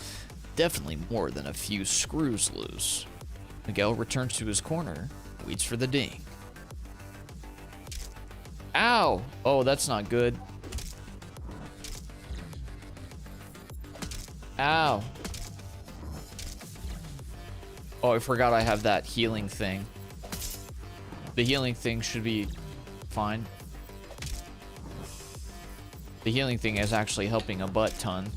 Definitely more than a few screws loose. Miguel returns to his corner, waits for the ding. Ow! Oh, that's not good. Ow. Oh, I forgot I have that healing thing. The healing thing should be fine. The healing thing is actually helping a butt ton.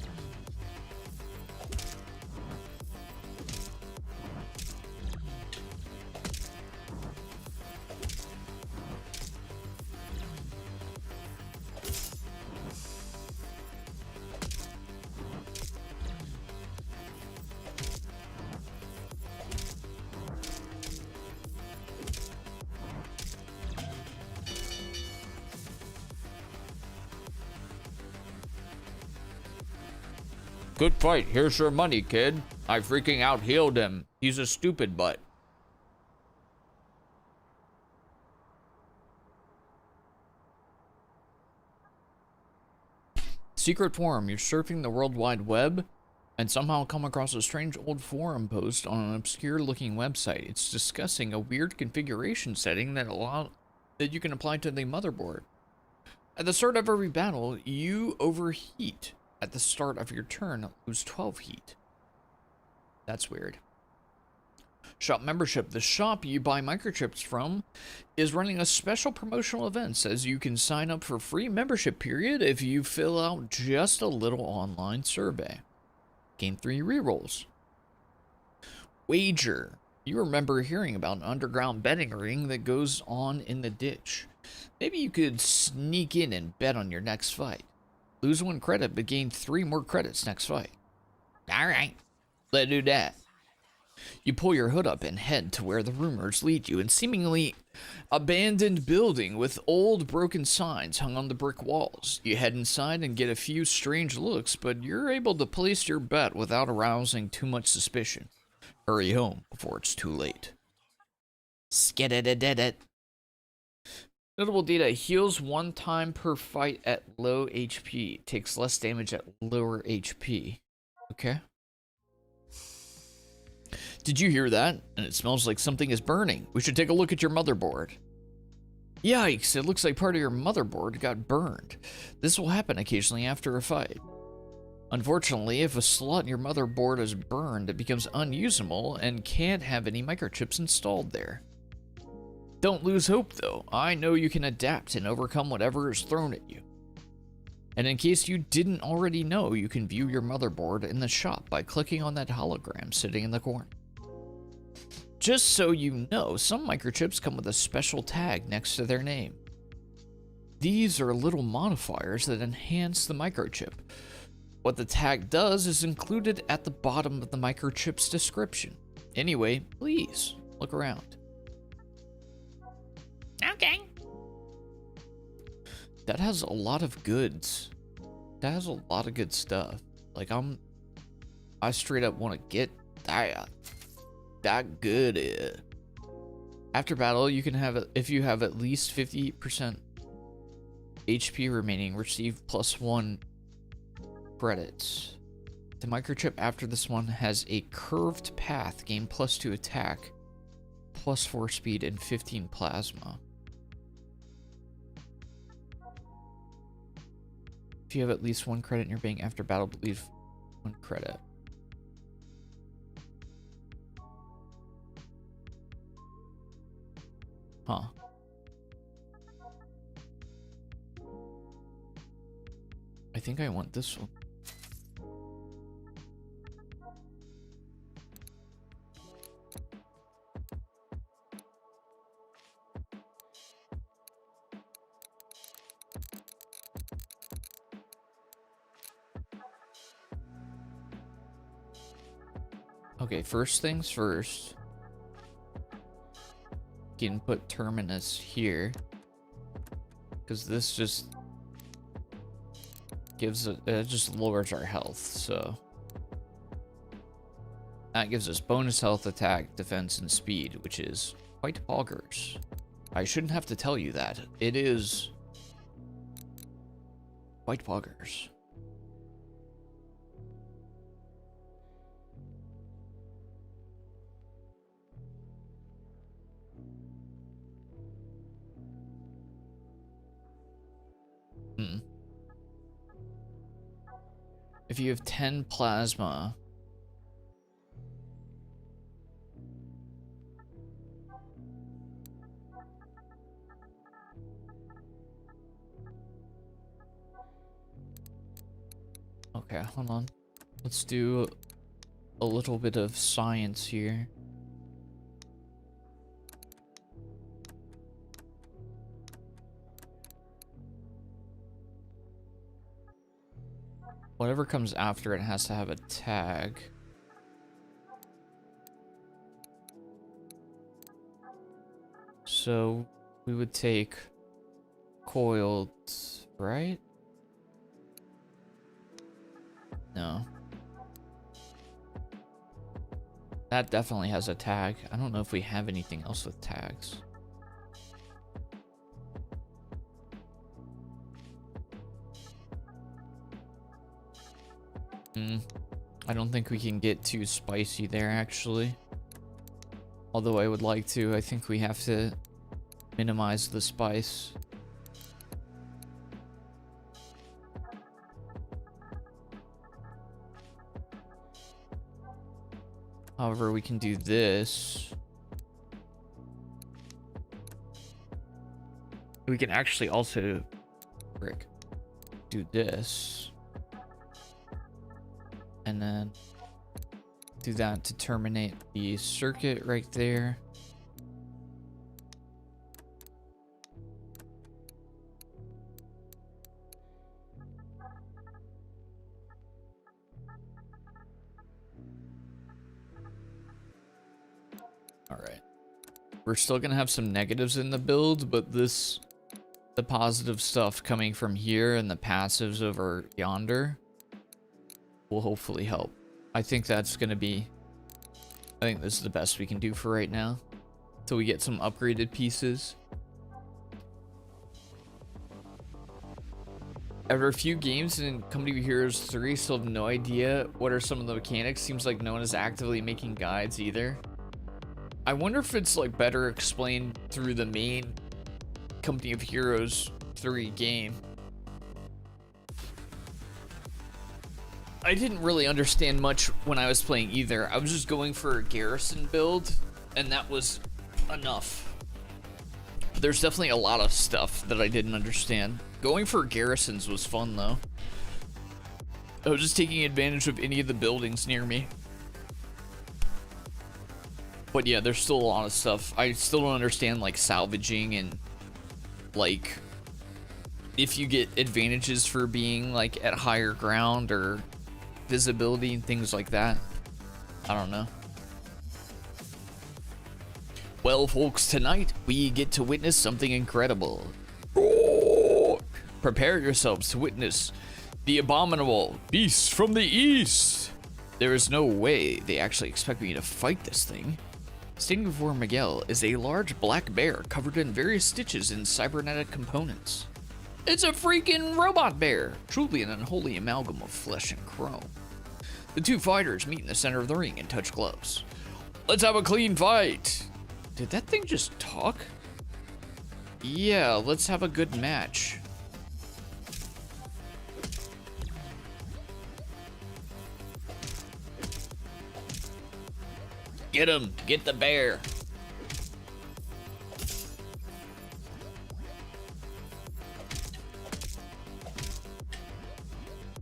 Good fight. Here's your money, kid. I freaking out healed him. He's a stupid butt. Secret forum. You're surfing the World Wide Web and somehow come across a strange old forum post on an obscure looking website. It's discussing a weird configuration setting that you can apply to the motherboard. At the start of every battle, you overheat. At the start of your turn, lose 12 heat. That's weird. Shop membership. The shop you buy microchips from is running a special promotional event. Says you can sign up for free membership period if you fill out just a little online survey. Gain 3 rerolls. Wager. You remember hearing about an underground betting ring that goes on in the ditch. Maybe you could sneak in and bet on your next fight. Lose 1 credit, but gain 3 more credits next fight. Alright, let's do that. You pull your hood up and head to where the rumors lead you, in seemingly abandoned building with old broken signs hung on the brick walls. You head inside and get a few strange looks, but you're able to place your bet without arousing too much suspicion. Hurry home before it's too late. Skididididit. Notable data, heals 1 time per fight at low HP. Takes less damage at lower HP. Okay. Did you hear that? And it smells like something is burning. We should take a look at your motherboard. Yikes, it looks like part of your motherboard got burned. This will happen occasionally after a fight. Unfortunately, if a slot in your motherboard is burned, it becomes unusable and can't have any microchips installed there. Don't lose hope, though. I know you can adapt and overcome whatever is thrown at you. And in case you didn't already know, you can view your motherboard in the shop by clicking on that hologram sitting in the corner. Just so you know, some microchips come with a special tag next to their name. These are little modifiers that enhance the microchip. What the tag does is included at the bottom of the microchip's description. Anyway, please look around. Okay. That has a lot of goods. That has a lot of good stuff. Like I straight up want to get that good. After battle, you can have it if you have at least 50% HP remaining, receive +1 credits. The microchip after this one has a curved path, gain +2 attack, +4 speed, and 15 plasma. If you have at least 1 credit in your bank after battle, leave 1 credit. Huh. I think I want this one. Okay, first things first. You can put Terminus here, because this just gives it just lowers our health, so that gives us bonus health, attack, defense, and speed, which is quite boggers. I shouldn't have to tell you that. It is quite boggers. If you have 10 plasma, okay, hold on. Let's do a little bit of science here. Whatever comes after it has to have a tag. So we would take coiled, right? No. That definitely has a tag. I don't know if we have anything else with tags. I don't think we can get too spicy there, actually. Although I would like to, I think we have to minimize the spice. However, we can do this. We can actually also, do this. And then do that to terminate the circuit right there. All right. We're still gonna have some negatives in the build, but the positive stuff coming from here and the passives over yonder will hopefully help. I think that's gonna be, I think this is the best we can do for right now till we get some upgraded pieces. After a few games in Company of Heroes 3, still have no idea what are some of the mechanics. Seems like no one is actively making guides either. I wonder if it's like better explained through the main Company of Heroes 3 game. I didn't really understand much when I was playing either. I was just going for a garrison build, and that was enough. There's definitely a lot of stuff that I didn't understand. Going for garrisons was fun, though. I was just taking advantage of any of the buildings near me. But yeah, there's still a lot of stuff. I still don't understand like salvaging and like if you get advantages for being like at higher ground or visibility and things like that. I don't know. Well, folks, tonight we get to witness something incredible. Prepare yourselves to witness the abominable beast from the east. There is no way they actually expect me to fight this thing. Standing before Miguel is a large black bear covered in various stitches and cybernetic components. It's a freaking robot bear, truly an unholy amalgam of flesh and chrome. The two fighters meet in the center of the ring and touch gloves. Let's have a clean fight. Did that thing just talk? Yeah, let's have a good match. Get him! Get the bear!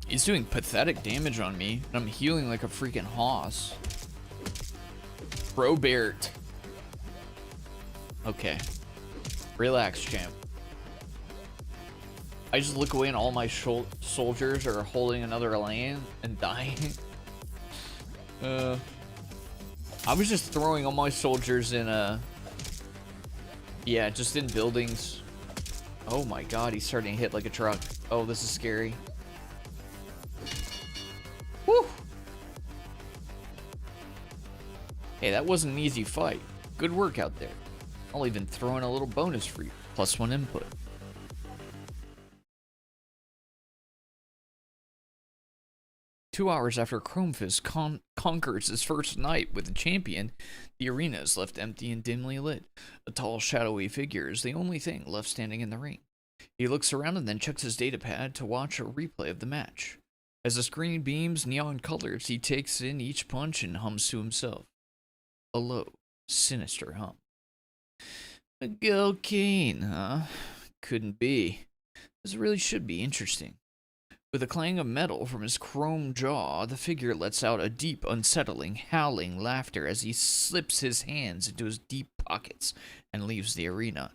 He's doing pathetic damage on me, and I'm healing like a freaking hoss. Robert. Okay. Relax, champ. I just look away and all my soldiers are holding another lane and dying. I was just throwing all my soldiers in yeah, just in buildings. Oh my god, he's starting to hit like a truck. Oh, this is scary. Woo! Hey, that wasn't an easy fight. Good work out there. I'll even throw in a little bonus for you. +1 input. Two hours after Chromefist conquers his first night with the champion, the arena is left empty and dimly lit. A tall, shadowy figure is the only thing left standing in the ring. He looks around and then checks his datapad to watch a replay of the match. As the screen beams neon colors, he takes in each punch and hums to himself. A low, sinister hum. Miguel Kane, huh? Couldn't be. This really should be interesting. With a clang of metal from his chrome jaw, the figure lets out a deep, unsettling, howling laughter as he slips his hands into his deep pockets and leaves the arena.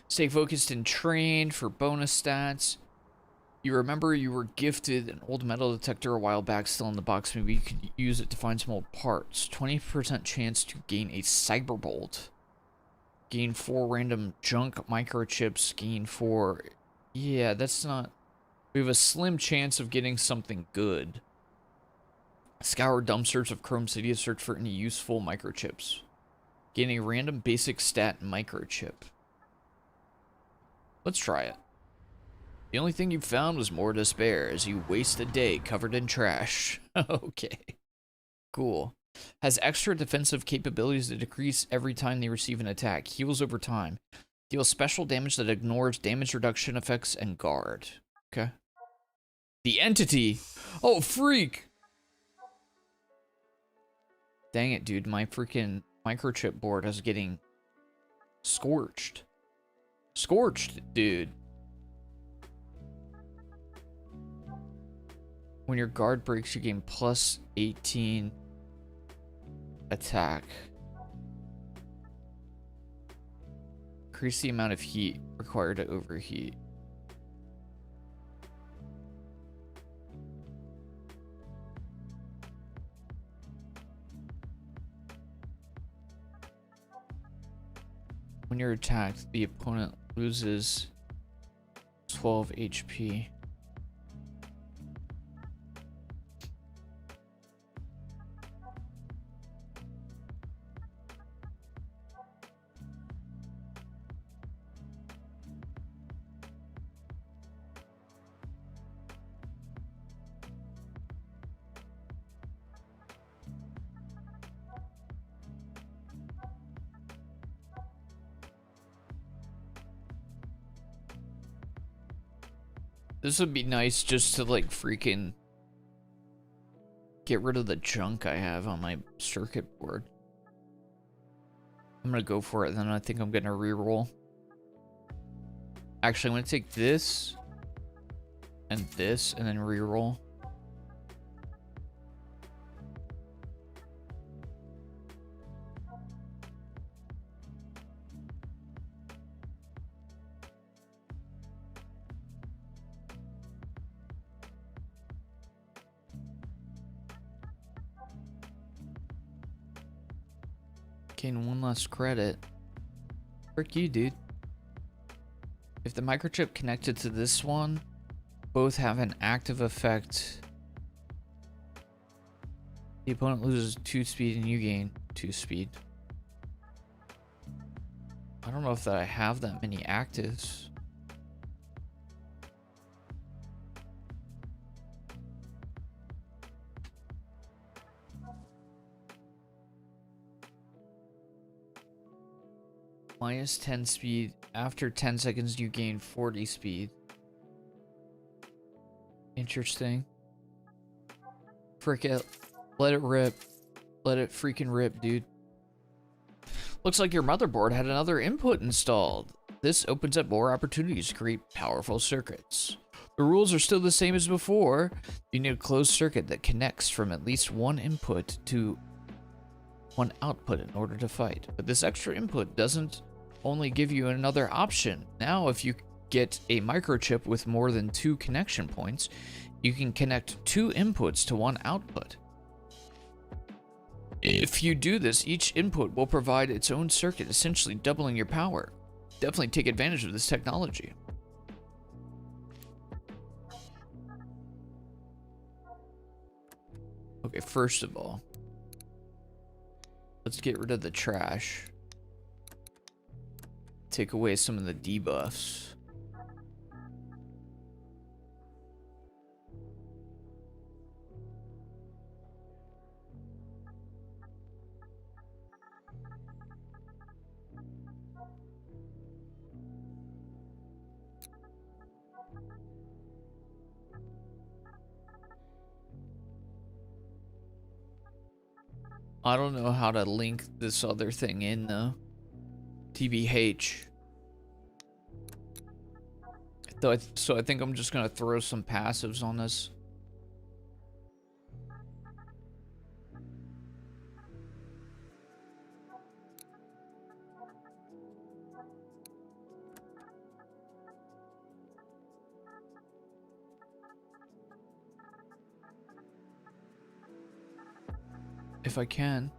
Stay focused and trained for bonus stats. You remember you were gifted an old metal detector a while back, still in the box. Maybe you could use it to find some old parts. 20% chance to gain a cyberbolt. Gain 4 random junk microchips. Gain 4... Yeah, that's not... We have a slim chance of getting something good. Scour dumpsters of Chrome City to search for any useful microchips. Gain a random basic stat microchip. Let's try it. The only thing you found was more despair as you waste a day covered in trash. Okay. Cool. Has extra defensive capabilities that decrease every time they receive an attack. Heals over time. Deals special damage that ignores damage reduction effects and guard. Okay. The entity. Oh, freak. Dang it, dude. My freaking microchip board is getting scorched. Scorched, dude. When your guard breaks, you gain +18 attack. Increase the amount of heat required to overheat. When you're attacked, the opponent loses 12 HP. This would be nice just to like freaking get rid of the junk I have on my circuit board. I'm gonna go for it, then I think I'm gonna reroll. Actually, I'm gonna take this and then reroll. Gain 1 less credit. Frick you, dude. If the microchip connected to this one, both have an active effect. The opponent loses 2 speed and you gain 2 speed. I don't know if that I have that many actives. Minus 10 speed. After 10 seconds, you gain 40 speed. Interesting. Frick it. Let it rip. Let it freaking rip, dude. Looks like your motherboard had another input installed. This opens up more opportunities to create powerful circuits. The rules are still the same as before. You need a closed circuit that connects from at least one input to one output in order to fight. But this extra input doesn't only give you another option. Now, if you get a microchip with more than 2 connection points, you can connect 2 inputs to one output. If you do this, each input will provide its own circuit, essentially doubling your power. Definitely take advantage of this technology. Okay, first of all, let's get rid of the trash. Take away some of the debuffs. I don't know how to link this other thing in though. TBH. So I think I'm just gonna throw some passives on this. If I can.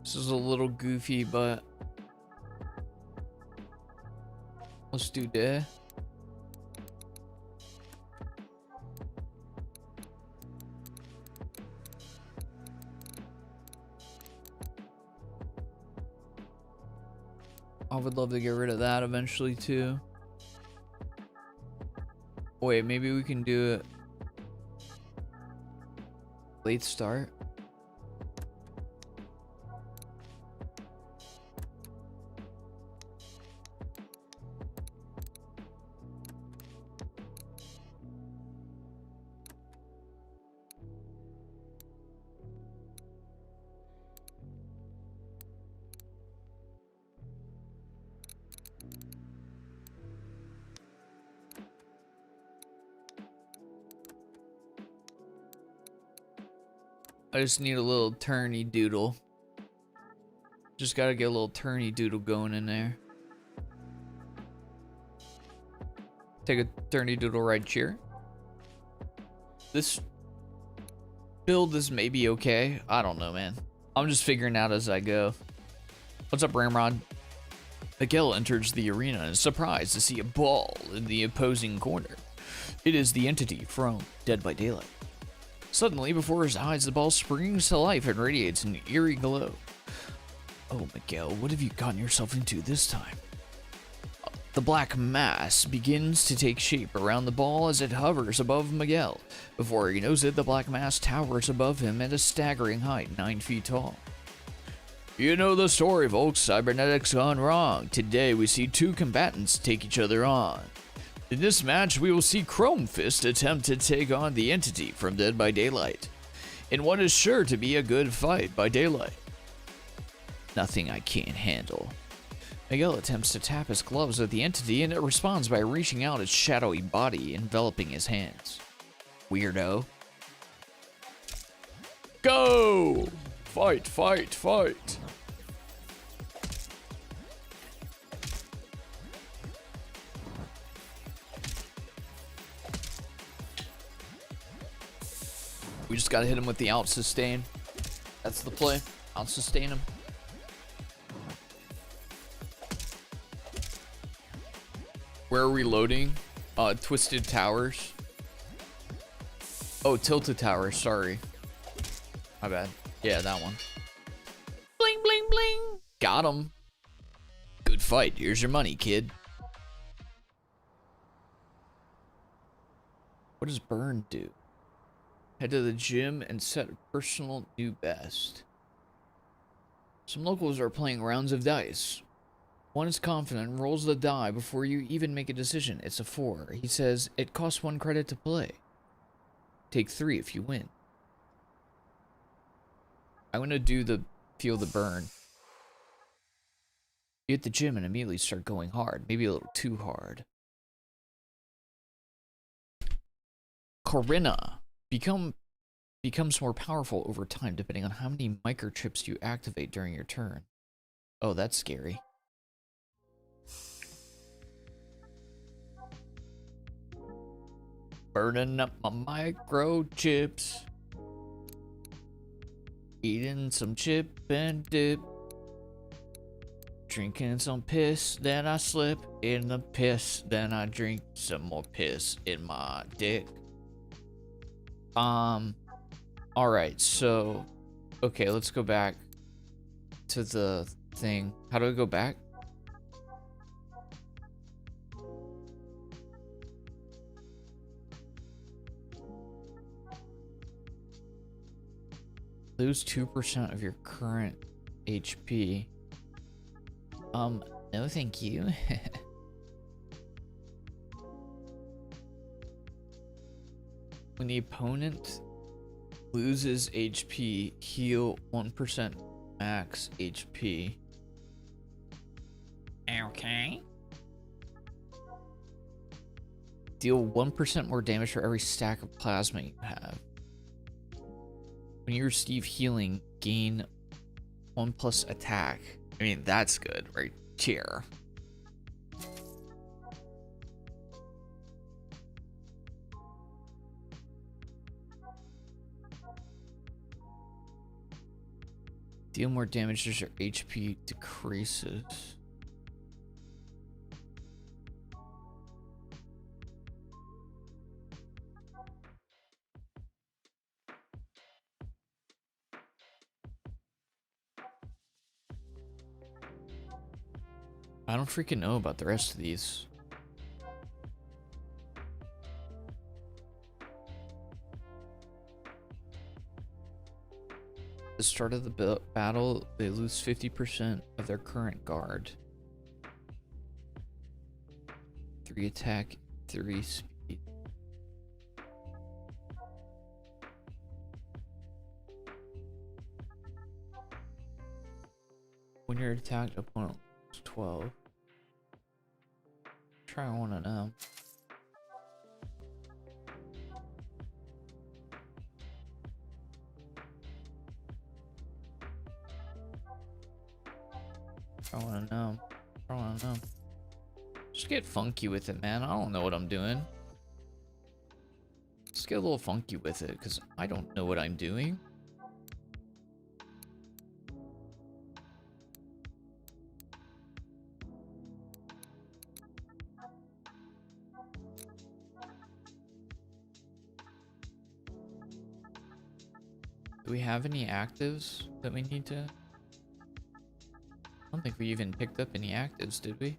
This is a little goofy, but let's do that. I would love to get rid of that eventually too. Wait, maybe we can do it late start. I just need a little turny doodle. Just gotta get a little turny doodle going in there. Take a turny doodle right here. This build is maybe okay. I don't know, man. I'm just figuring out as I go. What's up, Ramrod? Miguel enters the arena and is surprised to see a ball in the opposing corner. It is the entity from Dead by Daylight. Suddenly, before his eyes, the ball springs to life and radiates an eerie glow. Oh, Miguel, what have you gotten yourself into this time? The black mass begins to take shape around the ball as it hovers above Miguel. Before he knows it, the black mass towers above him at a staggering height, 9 feet tall. You know the story, folks. Cybernetics gone wrong. Today, we see 2 combatants take each other on. In this match, we will see Chrome Fist attempt to take on the entity from Dead by Daylight, in what is sure to be a good fight by daylight. Nothing I can't handle. Miguel attempts to tap his gloves at the entity, and it responds by reaching out its shadowy body, enveloping his hands. Weirdo. Go! Fight, fight, fight! We just gotta hit him with the out sustain. That's the play. Out sustain him. Where are we loading? Twisted Towers. Oh, Tilted Towers, sorry. My bad. Yeah, that one. Bling, bling, bling. Got him. Good fight. Here's your money, kid. What does burn do? Head to the gym and set a personal new best. Some locals are playing rounds of dice. One is confident and rolls the die before you even make a decision. It's a 4. He says, it costs 1 credit to play. Take 3 if you win. I'm gonna do the feel the burn. You hit the gym and immediately start going hard. Maybe a little too hard. Corinna. Becomes more powerful over time depending on how many microchips you activate during your turn. Oh, that's scary. Burning up my microchips. Eating some chip and dip. Drinking some piss, then I slip in the piss. Then I drink some more piss in my dick. Alright, so... Okay, let's go back to the thing. How do I go back? Lose 2% of your current HP. No thank you. When the opponent loses HP, heal 1% max HP. Okay. Deal 1% more damage for every stack of plasma you have. When you receive healing, gain 1+ attack. I mean, that's good right here. Deal more damage as your HP decreases. I don't freaking know about the rest of these. At the start of the battle, they lose 50% of their current guard. 3 attack, 3 speed. When you're attacked, opponent loses 12. Try one of them. Try one of them. Try one of them. Just get funky with it, man. I don't know what I'm doing. Let's get a little funky with it, because I don't know what I'm doing. Do we have any actives that we need to... I don't think we even picked up any actives, did we?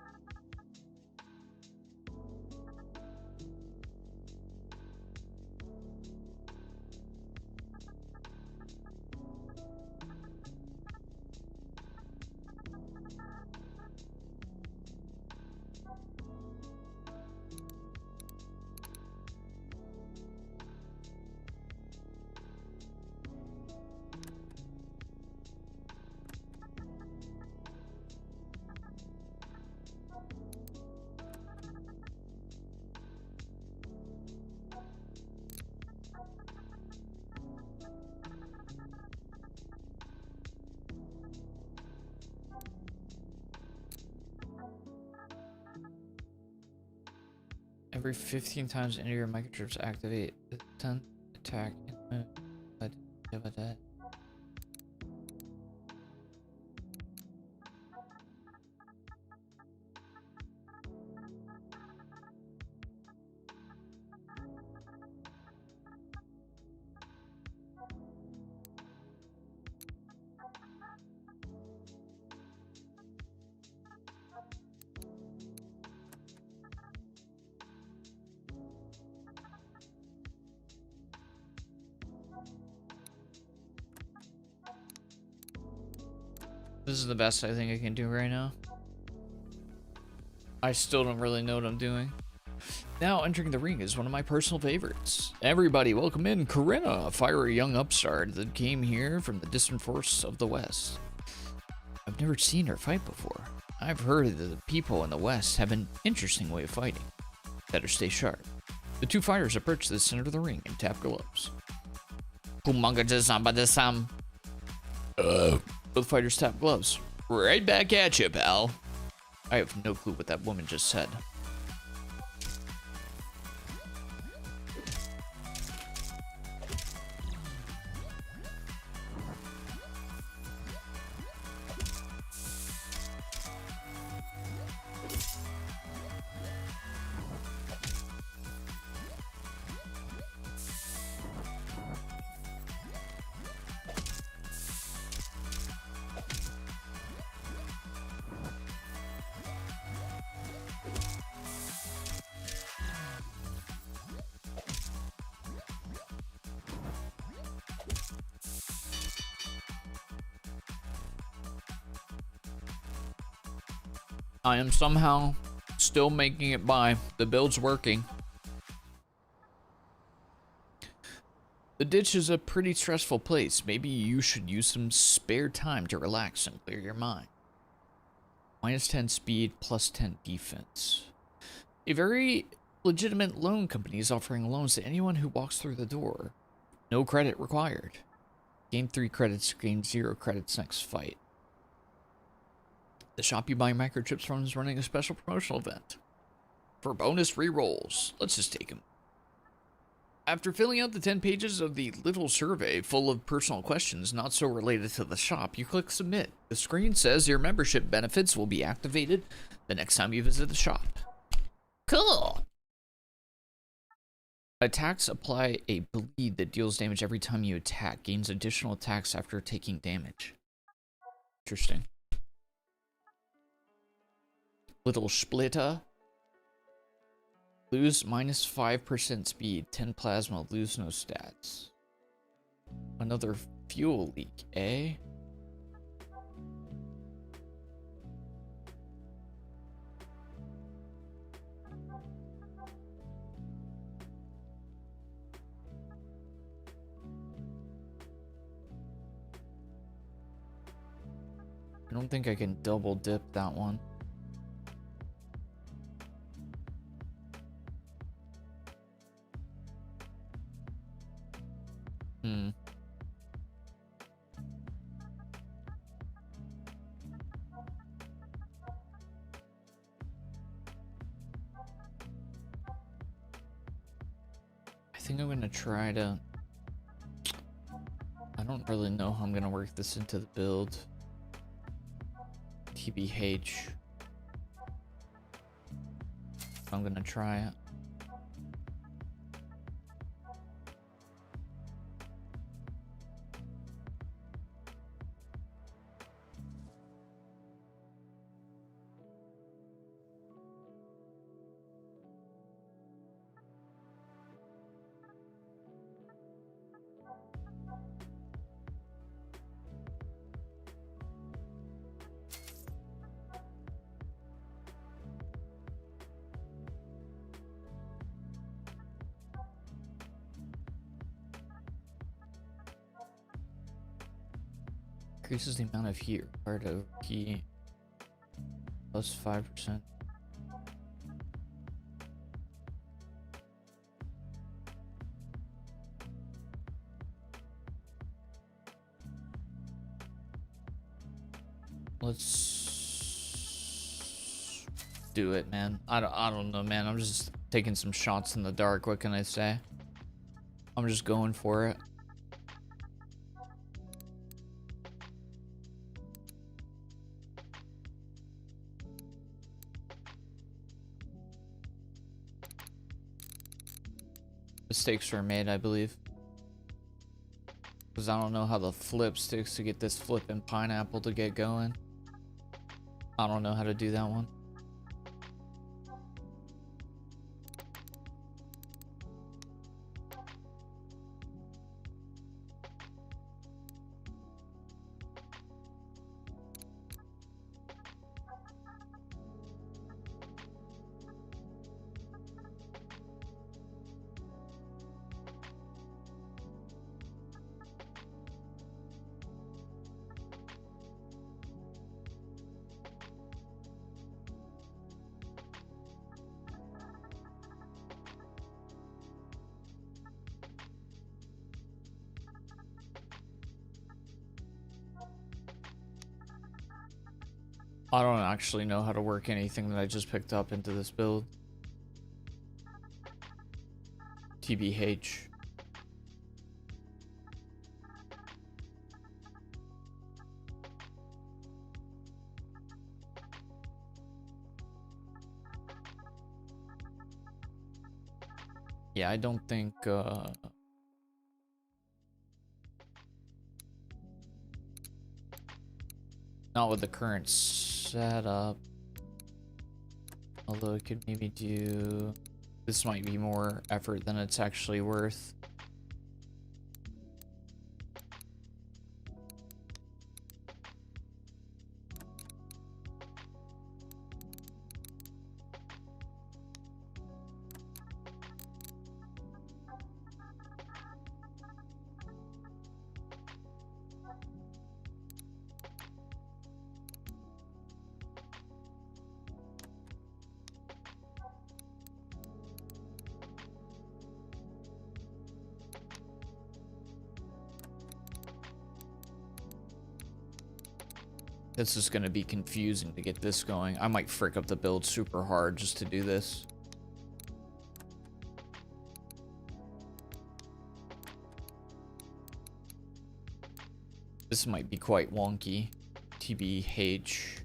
Every 15 times any of your microchips activate the 10th attack and move. This is the best I think I can do right now. I still don't really know what I'm doing. Now entering the ring is one of my personal favorites. Everybody welcome in Corinna, a fiery young upstart that came here from the distant forests of the West. I've never seen her fight before. I've heard that the people in the West have an interesting way of fighting. Better stay sharp. The two fighters approach the center of the ring and tap gloves. Both fighters tap gloves. Right back at you, pal. I have no clue what that woman just said. I am somehow still making it by. The build's working. The ditch is a pretty stressful place. Maybe you should use some spare time to relax and clear your mind. -10 speed, +10 defense. A very legitimate loan company is offering loans to anyone who walks through the door. No credit required. Gain 3 credits, gain 0 credits next fight. The shop you buy microchips from is running a special promotional event. For bonus re-rolls, let's just take them. After filling out the 10 pages of the little survey full of personal questions not so related to the shop, you click submit. The screen says your membership benefits will be activated the next time you visit the shop. Cool! Attacks apply a bleed that deals damage every time you attack. Gains additional attacks after taking damage. Interesting. Little splitter. Lose -5% speed, 10 plasma, lose no stats. Another fuel leak, eh? I don't think I can double dip that one. I think I'm gonna try to... I don't really know how I'm gonna work this into the build. TBH. I'm gonna try it. Increases the amount of heat required of key plus 5%. Let's do it, man. I don't know, man. I'm just taking some shots in the dark. What can I say? I'm just going for it. mistakes were made, I believe. Because I don't know how the flip sticks to get this flipping pineapple to get going. I don't know how to do that one. I don't actually know how to work anything that I just picked up into this build. TBH. Yeah, I don't think, not with the current setup. Although it could maybe do... This might be more effort than it's actually worth. This is going to be confusing to get this going. I might frick up the build super hard just to do this. This might be quite wonky. TBH.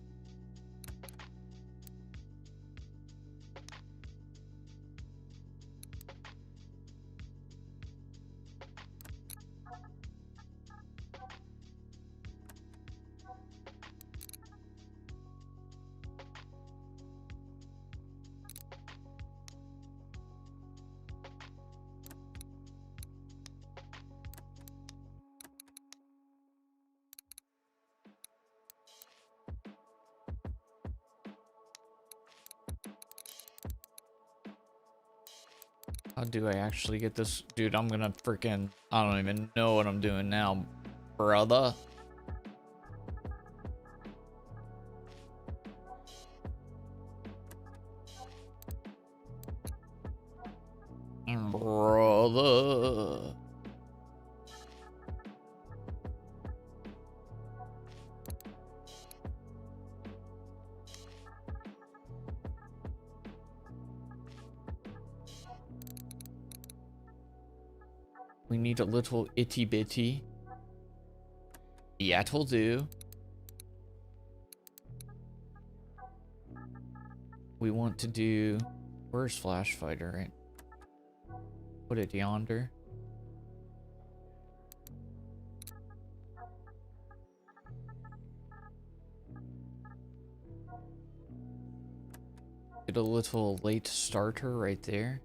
How do I actually get this? Dude, I'm gonna freaking... I don't even know what I'm doing now, brother. Brother. We need a little itty bitty. That'll do. We want to do... Where's Flash Fighter, right? Put it yonder. Get a little late starter right there.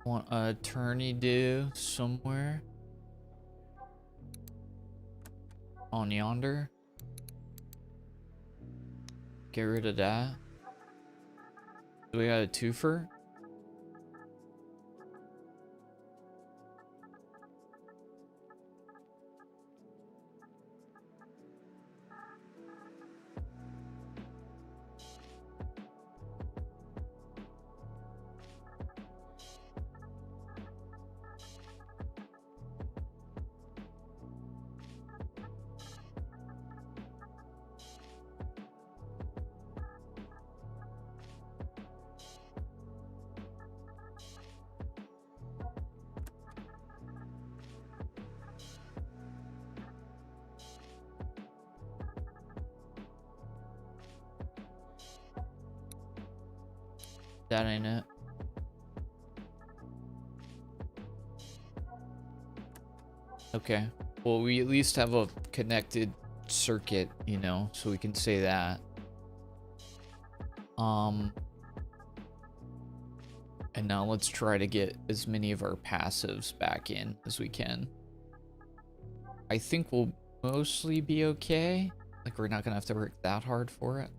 Want a attorney do somewhere on yonder. Get rid of that. Do we got a twofer? That ain't it. Okay. Well, we at least have a connected circuit, you know, so we can say that. And now let's try to get as many of our passives back in as we can. I think we'll mostly be okay. Like, we're not gonna have to work that hard for it.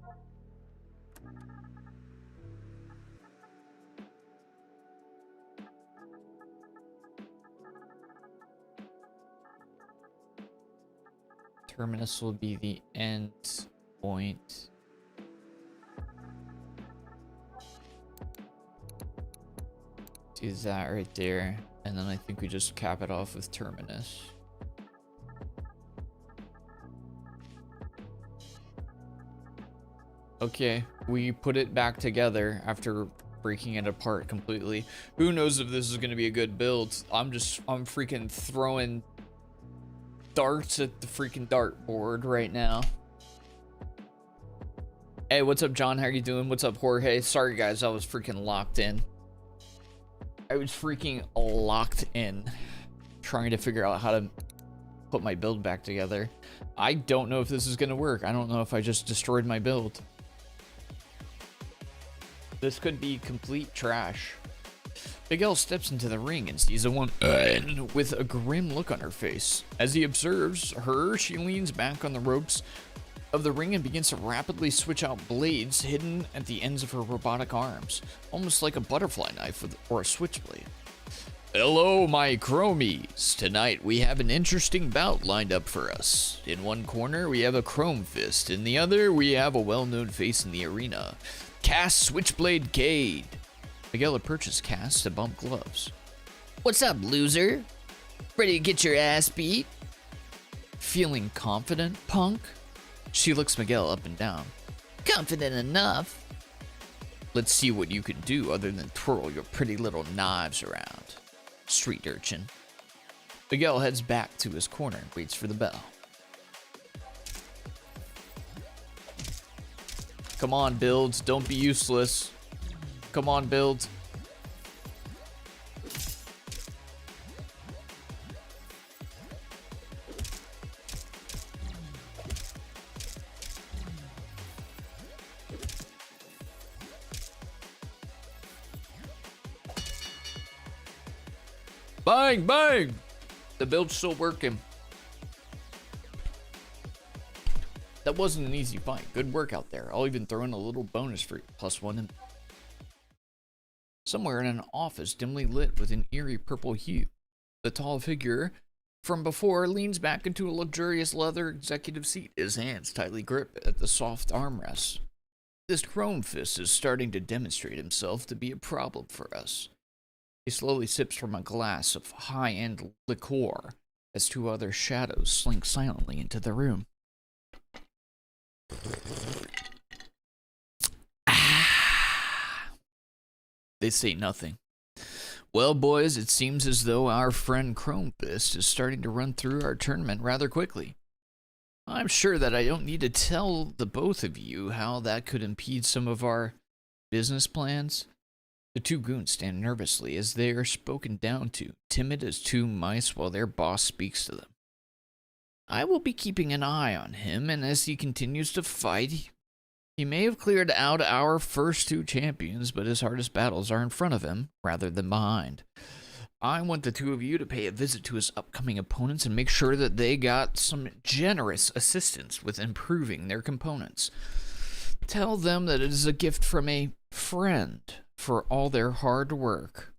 Terminus will be the end point. Do that right there, and then I think we just cap it off with Terminus. Okay, we put it back together after breaking it apart completely. Who knows if this is going to be a good build? I'm freaking throwing darts at the freaking dartboard right now. Hey, what's up, John? How are you doing? What's up, Jorge? Sorry, guys, I was freaking locked in. I was freaking locked in trying to figure out how to put my build back together. I don't know if this is going to work. I don't know if I just destroyed my build. This could be complete trash. Big L steps into the ring and sees a woman with a grim look on her face. As he observes her, she leans back on the ropes of the ring and begins to rapidly switch out blades hidden at the ends of her robotic arms, almost like a butterfly knife or a switchblade. Hello, my chromies. Tonight we have an interesting bout lined up for us. In one corner we have a chrome fist, in the other we have a well-known face in the arena, Cass Switchblade Cade. Miguel approaches Cass to bump gloves. What's up, loser? Ready to get your ass beat? Feeling confident, punk? She looks Miguel up and down. Confident enough. Let's see what you can do other than twirl your pretty little knives around. Street urchin. Miguel heads back to his corner and waits for the bell. Come on, builds. Don't be useless. Come on, build. Bang, bang! The build's still working. That wasn't an easy fight. Good work out there. I'll even throw in a little bonus for +1. Somewhere in an office dimly lit with an eerie purple hue, the tall figure from before leans back into a luxurious leather executive seat, his hands tightly gripped at the soft armrests. This chrome fist is starting to demonstrate himself to be a problem for us. He slowly sips from a glass of high-end liqueur as two other shadows slink silently into the room. They say nothing. Well, boys, it seems as though our friend Chromefist is starting to run through our tournament rather quickly. I'm sure that I don't need to tell the both of you how that could impede some of our business plans. The two goons stand nervously as they are spoken down to, timid as two mice while their boss speaks to them. I will be keeping an eye on him, and as he continues to fight, he may have cleared out our first two champions, but his hardest battles are in front of him, rather than behind. I want the two of you to pay a visit to his upcoming opponents and make sure that they got some generous assistance with improving their components. Tell them that it is a gift from a friend for all their hard work.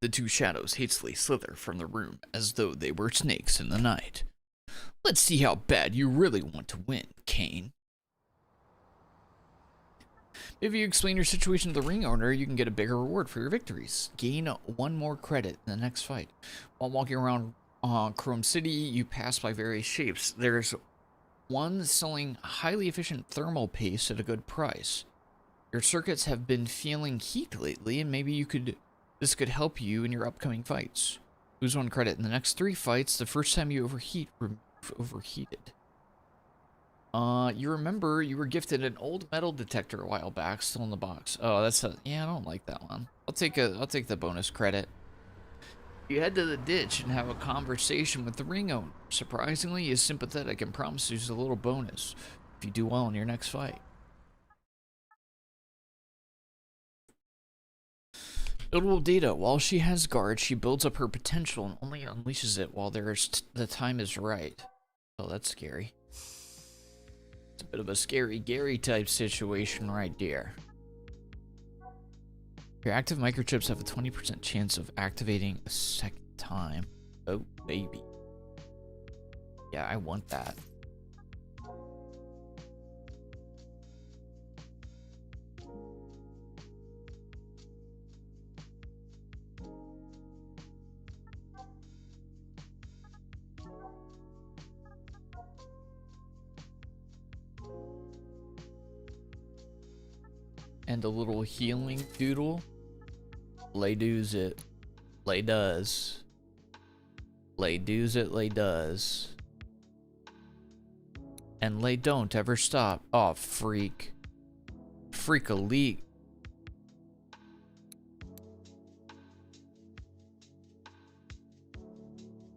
The two shadows hastily slither from the room as though they were snakes in the night. Let's see how bad you really want to win, Kane. If you explain your situation to the ring owner, you can get a bigger reward for your victories. Gain 1 more credit in the next fight. While walking around Chrome City, you pass by various shapes. There's one selling highly efficient thermal paste at a good price. Your circuits have been feeling heat lately, and maybe this could help you in your upcoming fights. Lose 1 credit in the next 3 fights. The first time you overheat, remove overheated. You remember you were gifted an old metal detector a while back, still in the box. Oh, yeah, I don't like that one. I'll take the bonus credit. You head to the ditch and have a conversation with the ring owner. Surprisingly, he is sympathetic and promises a little bonus if you do well in your next fight. Notable data: while she has guard, she builds up her potential and only unleashes it while the time is right. Oh, that's scary. It's a bit of a scary Gary type situation right there. Your active microchips have a 20% chance of activating a second time. Oh, baby. Yeah, I want that. And a little healing doodle. Lay doos it. Lay does. Lay doos it, lay does. And lay don't ever stop. Oh, freak. Freak elite.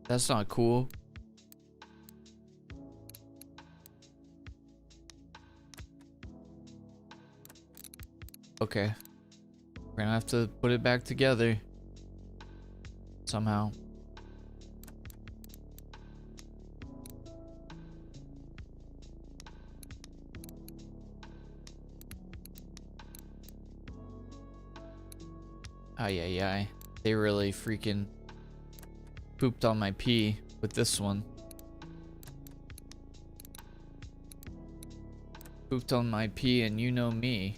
That's not cool. Okay. We're gonna have to put it back together. Somehow. Ay, ay, ay. They really freaking pooped on my pee with this one. Pooped on my pee, and you know me.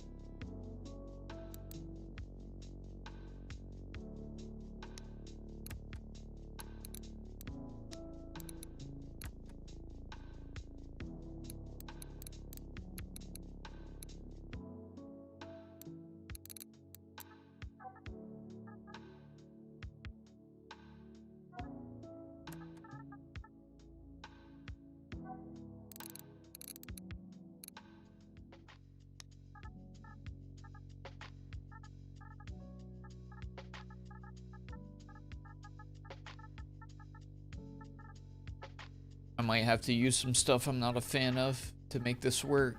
I might have to use some stuff I'm not a fan of to make this work.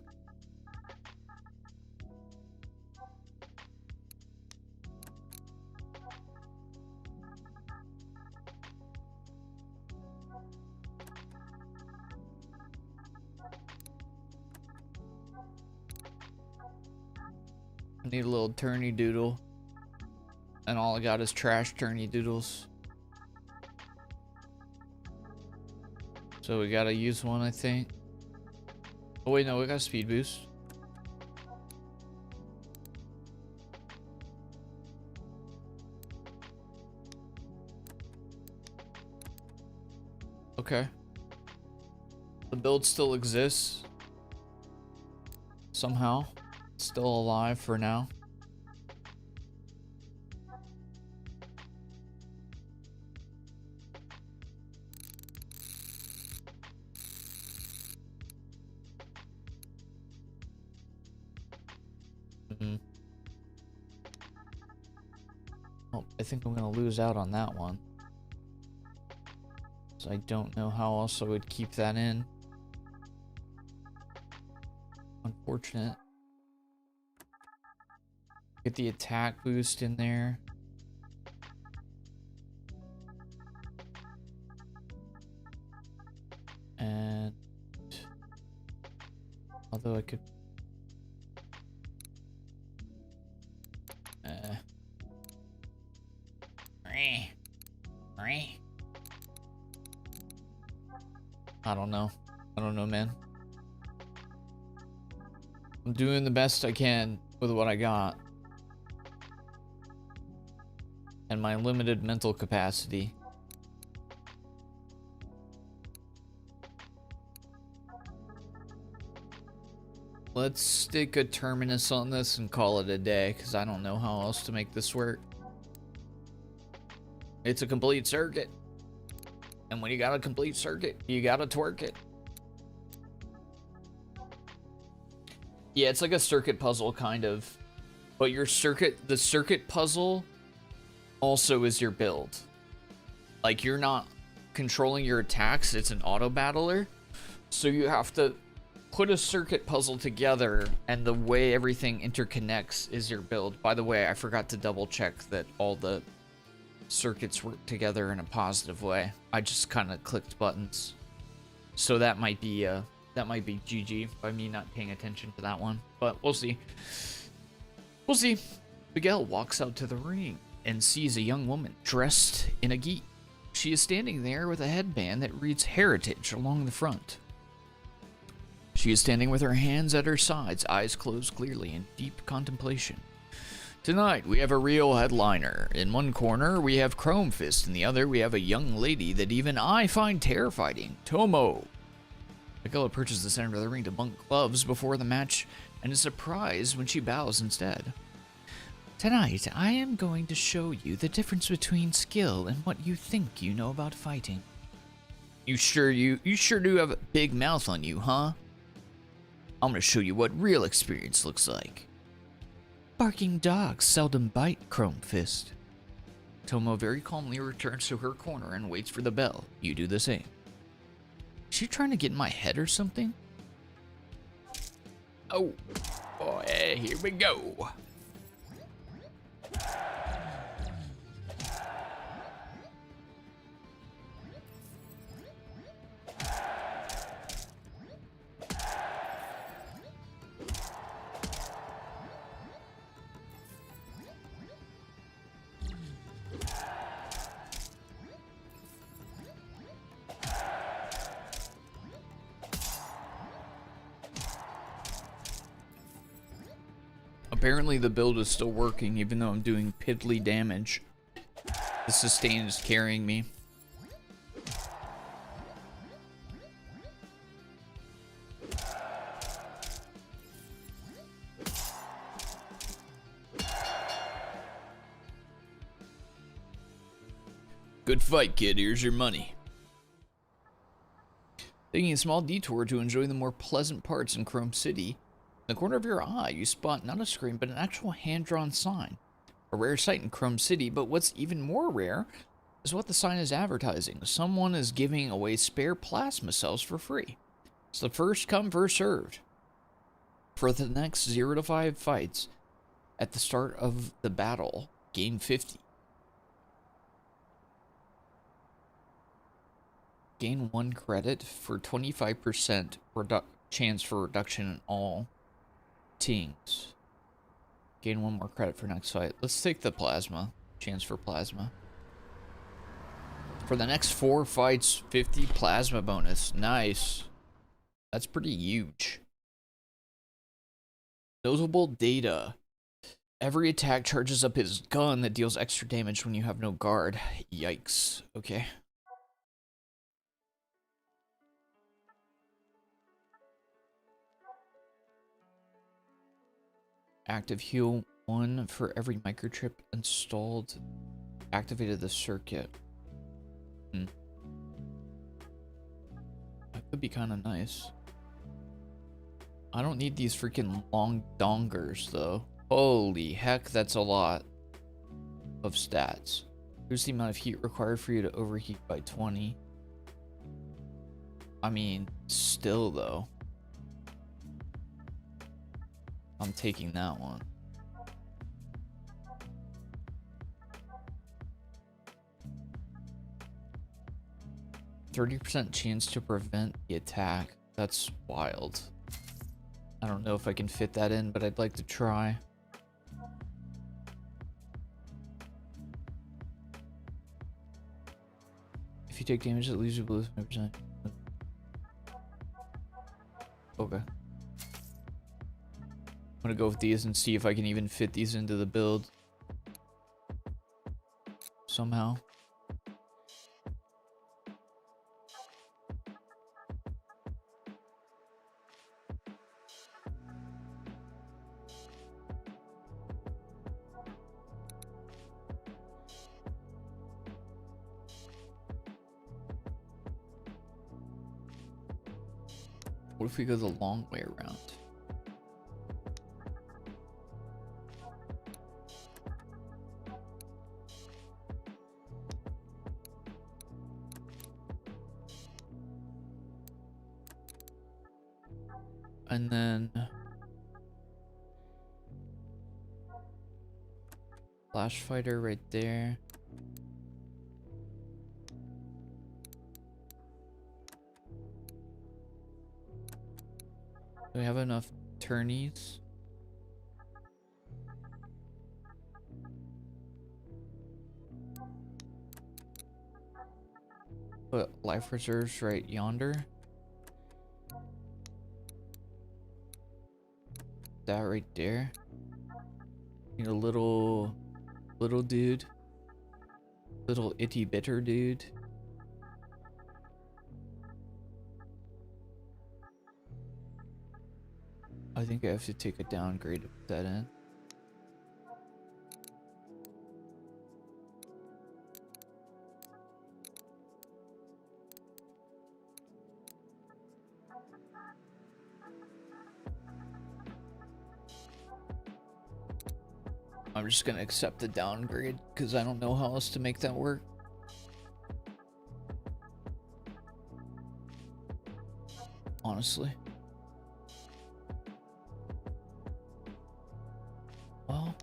I need a little turny doodle. And all I got is trash turny doodles. So we gotta use one, I think. Oh wait, no, we got a speed boost. Okay. The build still exists. Somehow. Still alive for now. Oh, I think I'm gonna lose out on that one. So I don't know how else I would keep that in. Unfortunate. Get the attack boost in there. And although I could I don't know. I don't know, man. I'm doing the best I can with what I got. And my limited mental capacity. Let's stick a terminus on this and call it a day, because I don't know how else to make this work. It's a complete circuit. And when you got a complete circuit, you gotta twerk it. Yeah, it's like a circuit puzzle kind of. But the circuit puzzle also is your build. Like, you're not controlling your attacks, it's an auto battler. So you have to put a circuit puzzle together, and the way everything interconnects is your build. By the way, I forgot to double check that all the circuits work together in a positive way. I just kind of clicked buttons. So that might be GG by me not paying attention to that one. But we'll see. We'll see. Miguel walks out to the ring and sees a young woman dressed in a gi. She is standing there with a headband that reads Heritage along the front. She is standing with her hands at her sides, eyes closed clearly in deep contemplation. Tonight, we have a real headliner. In one corner, we have Chrome Fist. In the other, we have a young lady that even I find terrifying, Tomo. Miguel approaches the center of the ring to bunk gloves before the match and is surprised when she bows instead. Tonight, I am going to show you the difference between skill and what you think you know about fighting. You sure do have a big mouth on you, huh? I'm gonna show you what real experience looks like. Barking dogs seldom bite, Chrome Fist. Tomo very calmly returns to her corner and waits for the bell. You do the same. Is she trying to get in my head or something? Oh, boy, here we go. Apparently the build is still working even though I'm doing piddly damage. The sustain is carrying me. Good fight, kid. Here's your money. Taking a small detour to enjoy the more pleasant parts in Chrome City, in the corner of your eye, you spot not a screen, but an actual hand-drawn sign. A rare sight in Chrome City, but what's even more rare is what the sign is advertising. Someone is giving away spare plasma cells for free. It's the first come, first served. For the next 0 to 5 fights, at the start of the battle, gain 50. Gain 1 credit for 25% chance for reduction in all teams. Gain 1 more credit for next fight. Let's take the plasma. Chance for plasma. For the next 4 fights, 50 plasma bonus. Nice. That's pretty huge. Notable data. Every attack charges up his gun that deals extra damage when you have no guard. Yikes. Okay. Active heal 1 for every microchip installed. Activated the circuit. That could be kind of nice. I don't need these freaking long dongers though. Holy heck, that's a lot of stats. Here's the amount of heat required for you to overheat by 20. I mean, still though. I'm taking that one. %30 chance to prevent the attack. That's wild. I don't know if I can fit that in, but I'd like to try. If you take damage, it leaves you below 5%. Okay. I'm gonna go with these and see if I can even fit these into the build somehow. What if we go the long way around? and then flash fighter right there. Do we have enough turnies? Put life reserves right yonder. That right there. Need a little dude. Little itty bitter dude. I think I have to take a downgrade to put that in. I'm just gonna accept the downgrade because I don't know how else to make that work. Honestly. Well,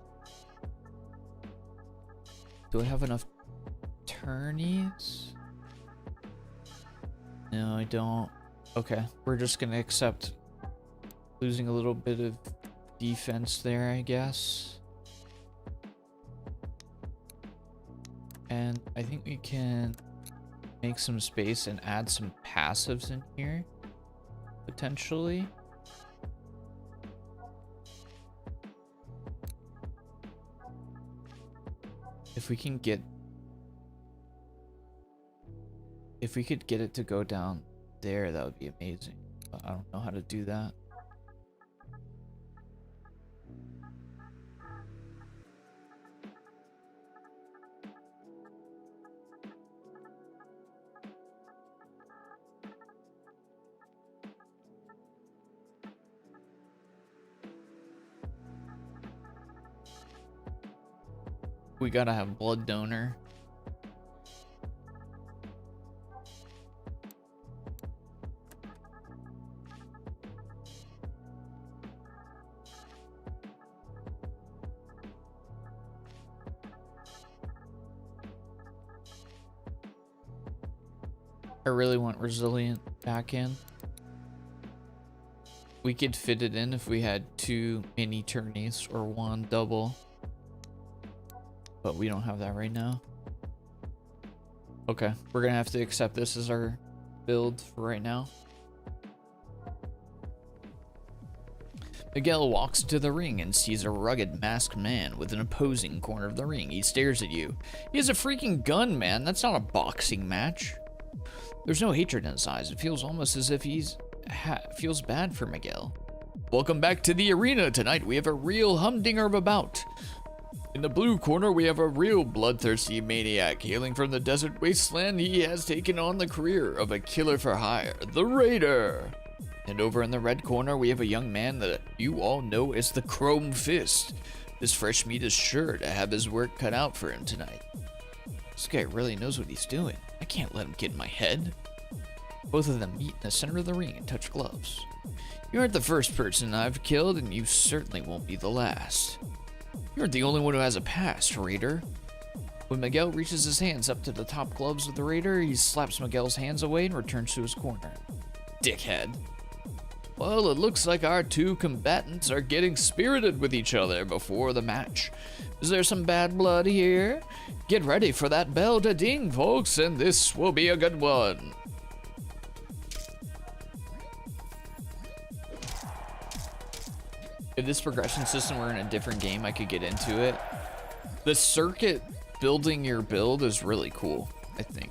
do I have enough turnies? No, I don't. Okay, we're just gonna accept losing a little bit of defense there, I guess. And I think we can make some space and add some passives in here, potentially. If we can get... If we could get it to go down there, that would be amazing. But I don't know how to do that. We gotta have blood donor. I really want resilient back in. We could fit it in if we had 2 mini tourneys or 1 double. But we don't have that right now. Okay, we're gonna have to accept this as our build for right now. Miguel walks to the ring and sees a rugged masked man with an opposing corner of the ring. He stares at you. He has a freaking gun, man. That's not a boxing match. There's no hatred in his eyes. It feels almost as if he's feels bad for Miguel. Welcome back to the arena. Tonight we have a real humdinger of a bout. In the blue corner, we have a real bloodthirsty maniac. Hailing from the desert wasteland, he has taken on the career of a killer for hire, the Raider. And over in the red corner, we have a young man that you all know as the Chrome Fist. This fresh meat is sure to have his work cut out for him tonight. This guy really knows what he's doing. I can't let him get in my head. Both of them meet in the center of the ring and touch gloves. You aren't the first person I've killed, and you certainly won't be the last. You're the only one who has a past, Raider. When Miguel reaches his hands up to the top gloves of the Raider, he slaps Miguel's hands away and returns to his corner. Dickhead. Well, it looks like our 2 combatants are getting spirited with each other before the match. Is there some bad blood here? Get ready for that bell to ding, folks, and this will be a good one. If this progression system were in a different game, I could get into it. The circuit building your build is really cool, I think.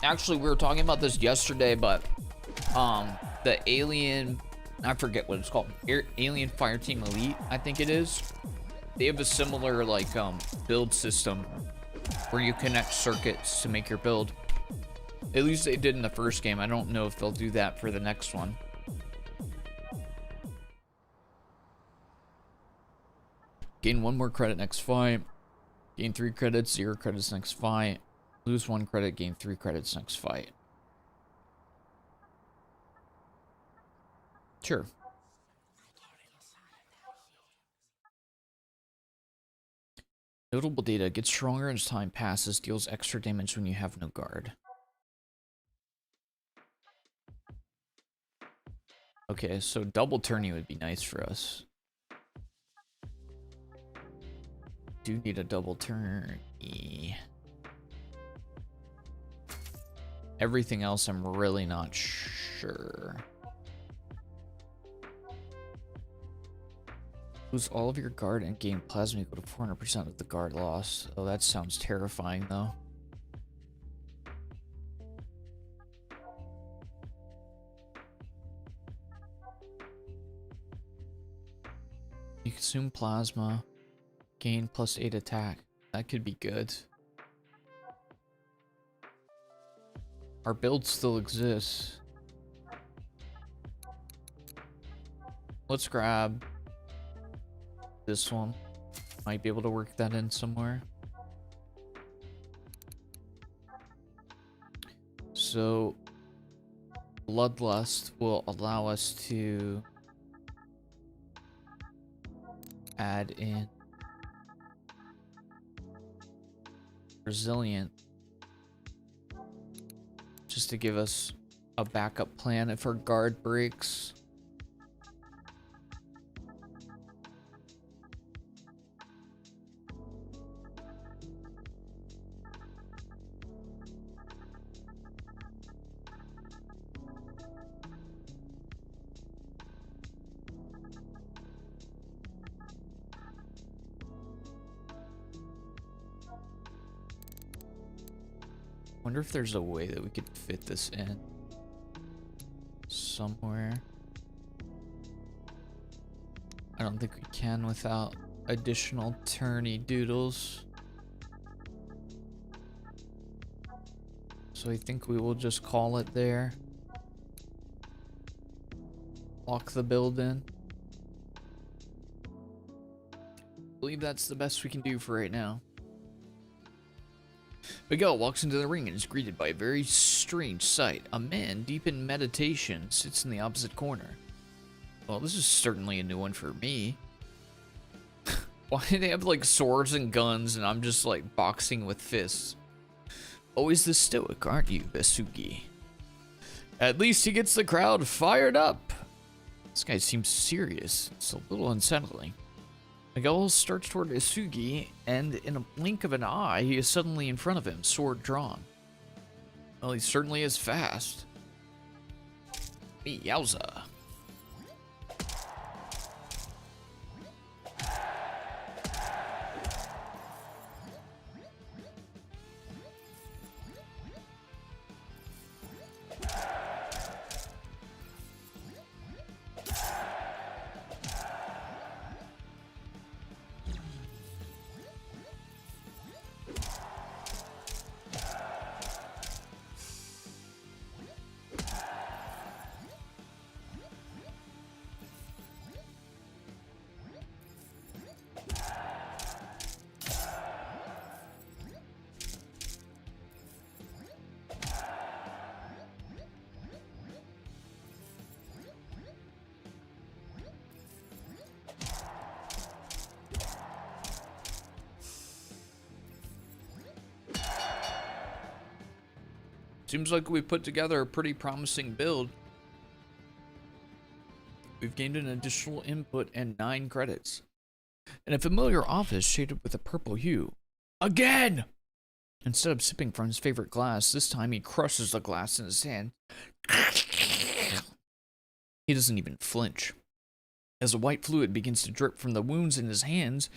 Actually, we were talking about this yesterday, but the Alien, I forget what it's called, Alien Fireteam Elite, I think it is. They have a similar like build system where you connect circuits to make your build. At least they did in the first game. I don't know if they'll do that for the next one. Gain 1 more credit next fight. Gain 3 credits, 0 credits next fight. Lose 1 credit, gain 3 credits next fight. Sure. Notable data. Gets stronger as time passes. Deals extra damage when you have no guard. Okay, so double turning would be nice for us. Do need a double turn. Everything else I'm really not sure. Lose all of your guard and gain plasma equal to 400% of the guard loss. Oh, that sounds terrifying though. You consume plasma, gain +8 attack. That could be good. Our build still exists. Let's grab this one. Might be able to work that in somewhere. So, Bloodlust will allow us to add in Resilient, just to give us a backup plan if our guard breaks. Wonder if there's a way that we could fit this in somewhere. I don't think we can without additional turny doodles. So I think we will just call it there. Lock the build in. I believe that's the best we can do for right now. Miguel walks into the ring and is greeted by a very strange sight. A man deep in meditation sits in the opposite corner. Well, this is certainly a new one for me. Why do they have like swords and guns and I'm just like boxing with fists? Always the stoic, aren't you, Besugi? At least he gets the crowd fired up. This guy seems serious. It's a little unsettling. Miguel starts toward Isugi, and in a blink of an eye, he is suddenly in front of him, sword drawn. Well, he certainly is fast. Yowza. Seems like we put together a pretty promising build. We've gained an additional input and 9 credits. And a familiar office shaded with a purple hue. Again! Instead of sipping from his favorite glass, this time he crushes the glass in his hand. He doesn't even flinch. As a white fluid begins to drip from the wounds in his hands,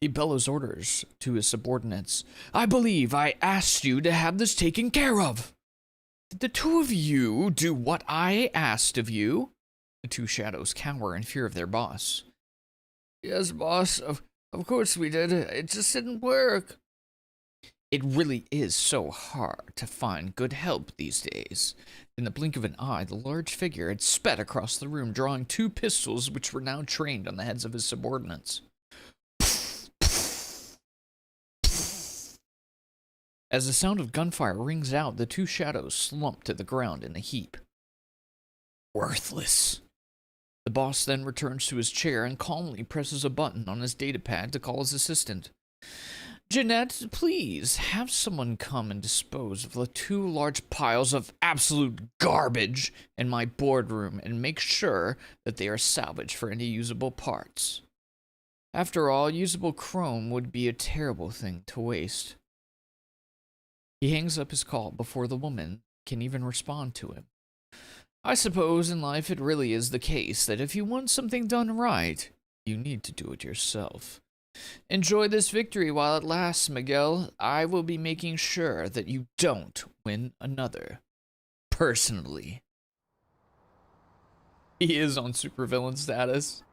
he bellows orders to his subordinates. I believe I asked you to have this taken care of. Did the two of you do what I asked of you? The two shadows cower in fear of their boss. Yes, boss. Of course we did. It just didn't work. It really is so hard to find good help these days. In the blink of an eye, the large figure had sped across the room, drawing 2 pistols which were now trained on the heads of his subordinates. As the sound of gunfire rings out, the two shadows slump to the ground in a heap. Worthless. The boss then returns to his chair and calmly presses a button on his datapad to call his assistant. Jeanette, please have someone come and dispose of the two large piles of absolute garbage in my boardroom and make sure that they are salvaged for any usable parts. After all, usable chrome would be a terrible thing to waste. He hangs up his call before the woman can even respond to him. I suppose in life it really is the case that if you want something done right, you need to do it yourself. Enjoy this victory while it lasts, Miguel. I will be making sure that you don't win another. Personally. He is on supervillain status.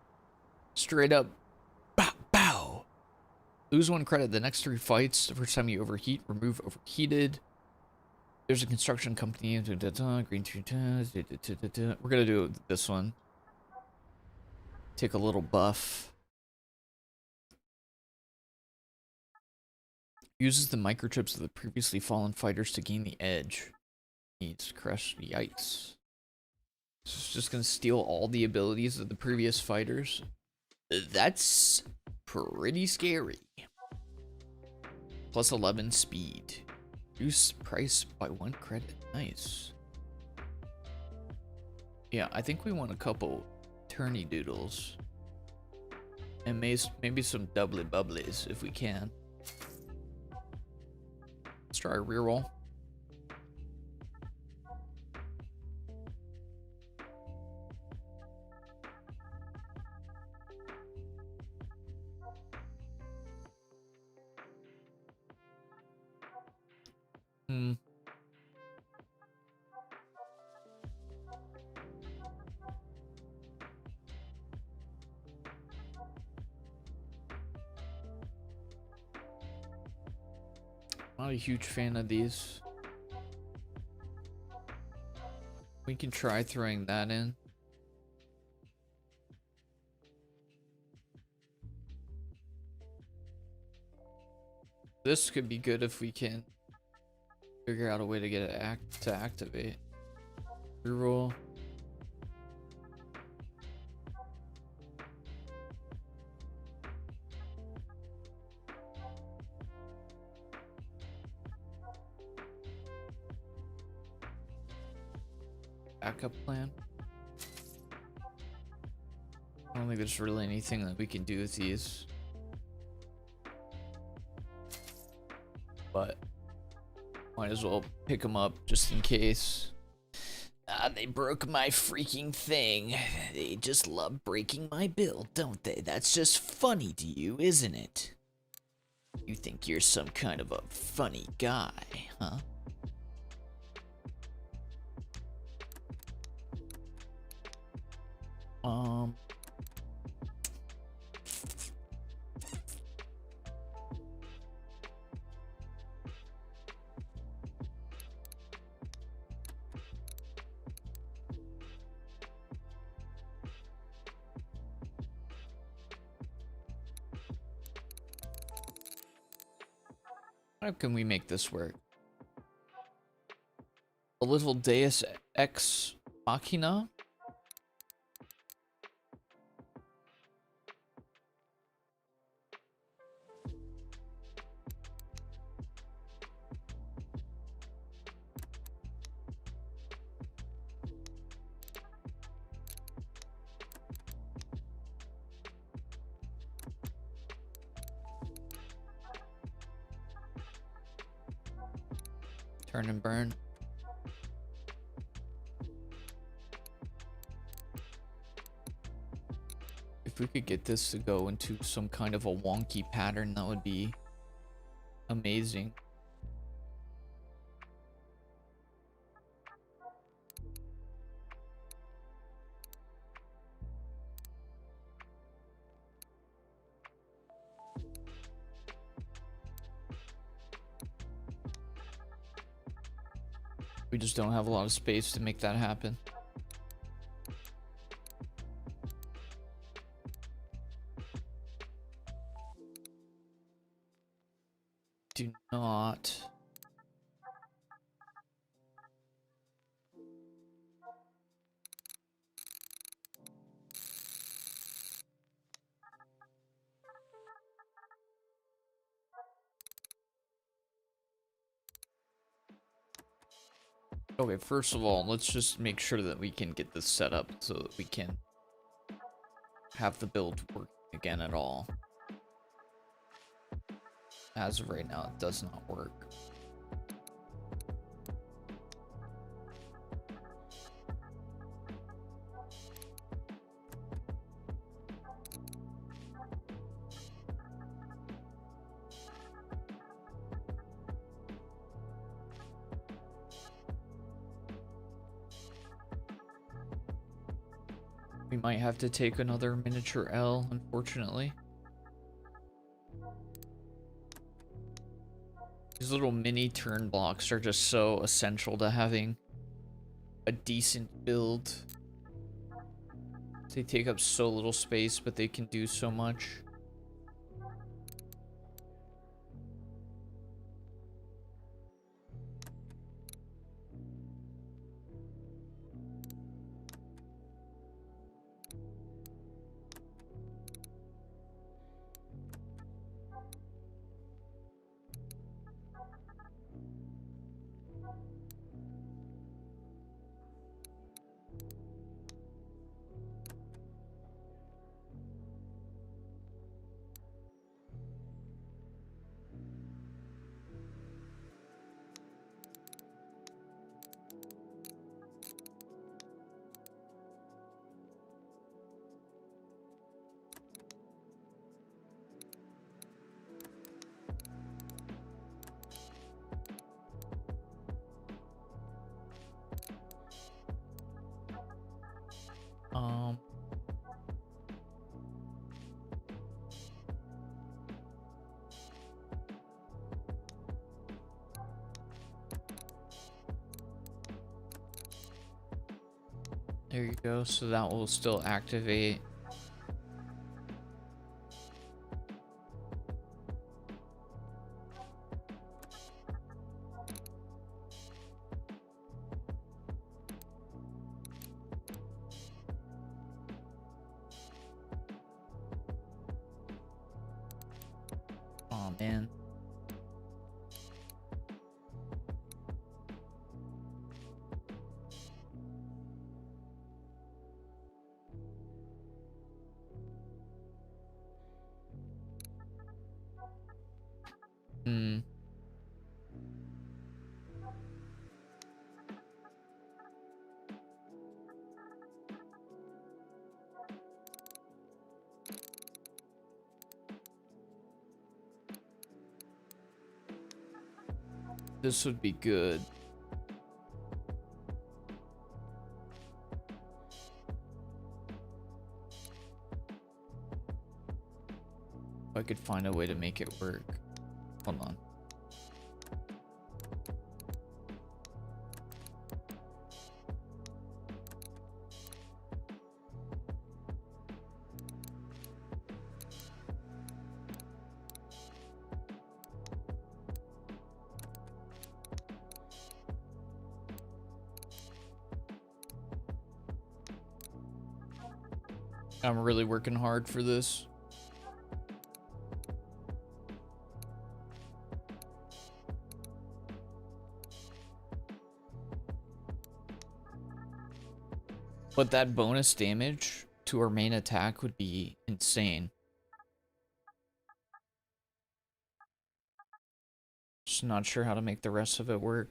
Straight up. Bow, bow. Lose 1 credit the next 3 fights. The first time you overheat, remove overheated. There's a construction company. Green 2. We're gonna do this one. Take a little buff. Uses the microchips of the previously fallen fighters to gain the edge. Needs crush. Yikes. So it's just gonna steal all the abilities of the previous fighters. That's pretty scary. Plus 11 speed. Reduce price by 1 credit. Nice. Yeah, I think we want a couple turny doodles. And maybe some doubly bubblies if we can. Let's try a reroll. Not a huge fan of these. We can try throwing that in. This could be good if we can figure out a way to get it to activate. Reroll. Backup plan. I don't think there's really anything that we can do with these. But might as well pick them up just in case. Ah, they broke my freaking thing. They just love breaking my build, don't they? That's just funny to you, isn't it? You think you're some kind of a funny guy, huh? How can we make this work? A little Deus Ex Machina? Turn and burn. If we could get this to go into some kind of a wonky pattern, that would be amazing. We just don't have a lot of space to make that happen. Do not Okay, first of all, let's just make sure that we can get this set up so that we can have the build work again at all. As of right now, it does not work. We might have to take another miniature L, unfortunately. These little mini turn blocks are just so essential to having a decent build. They take up so little space, but they can do so much. There you go, so that will still activate. Oh man. Hmm. This would be good. If I could find a way to make it work. Hold on. I'm really working hard for this. But that bonus damage to our main attack would be insane. Just not sure how to make the rest of it work.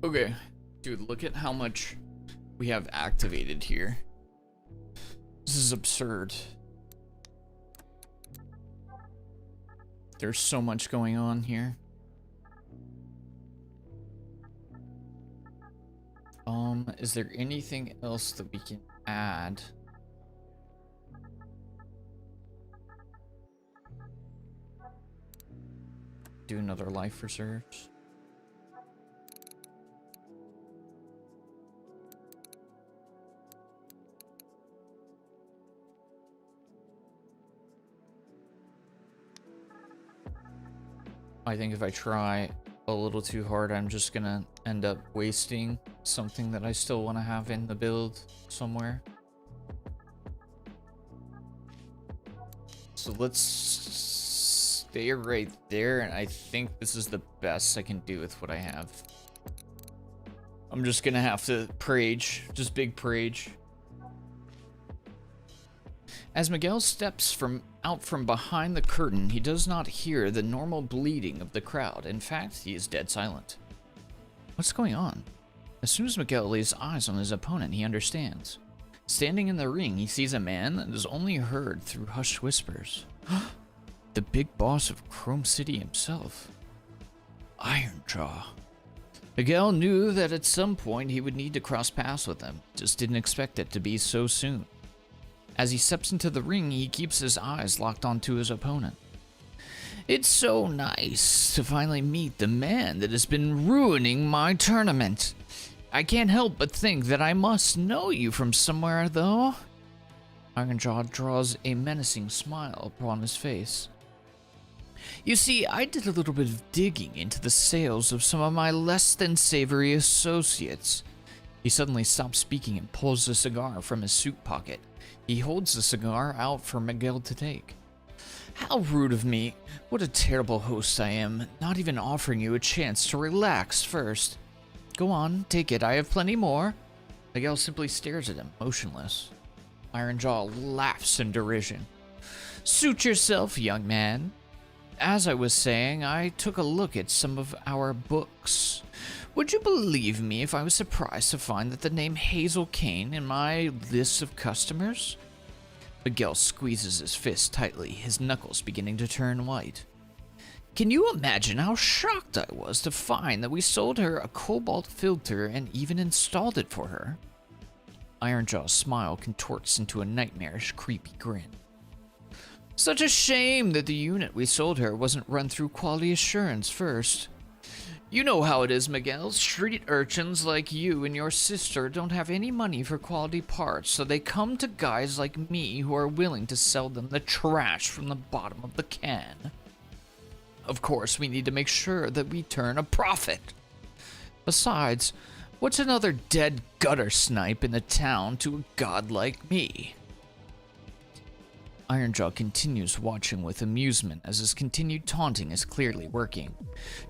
Okay. Dude, look at how much we have activated here. This is absurd. There's so much going on here. Is there anything else that we can add? Do another life reserves. I think if I try a little too hard, I'm just gonna end up wasting something that I still want to have in the build somewhere. So let's stay right there, and I think this is the best I can do with what I have. I'm just gonna have to prage, just big prage. As Miguel steps out from behind the curtain, he does not hear the normal bleating of the crowd. In fact, he is dead silent. What's going on? As soon as Miguel lays eyes on his opponent, he understands. Standing in the ring, he sees a man that is only heard through hushed whispers. The big boss of Chrome City himself. Ironjaw. Miguel knew that at some point he would need to cross paths with him, just didn't expect it to be so soon. As he steps into the ring, he keeps his eyes locked onto his opponent. It's so nice to finally meet the man that has been ruining my tournament. I can't help but think that I must know you from somewhere, though. Ironjaw draws a menacing smile upon his face. You see, I did a little bit of digging into the sales of some of my less than savory associates. He suddenly stops speaking and pulls a cigar from his suit pocket. He holds the cigar out for Miguel to take. How rude of me. What a terrible host I am, not even offering you a chance to relax first. Go on, take it, I have plenty more. Miguel simply stares at him, motionless. Ironjaw laughs in derision. Suit yourself, young man. As I was saying, I took a look at some of our books. Would you believe me if I was surprised to find that the name Hazel Kane in my list of customers? Miguel squeezes his fist tightly, his knuckles beginning to turn white. Can you imagine how shocked I was to find that we sold her a cobalt filter and even installed it for her? Ironjaw's smile contorts into a nightmarish, creepy grin. Such a shame that the unit we sold her wasn't run through quality assurance first. You know how it is, Miguel. Street urchins like you and your sister don't have any money for quality parts, so they come to guys like me who are willing to sell them the trash from the bottom of the can. Of course, we need to make sure that we turn a profit. Besides, what's another dead gutter snipe in the town to a god like me? Ironjaw continues watching with amusement as his continued taunting is clearly working.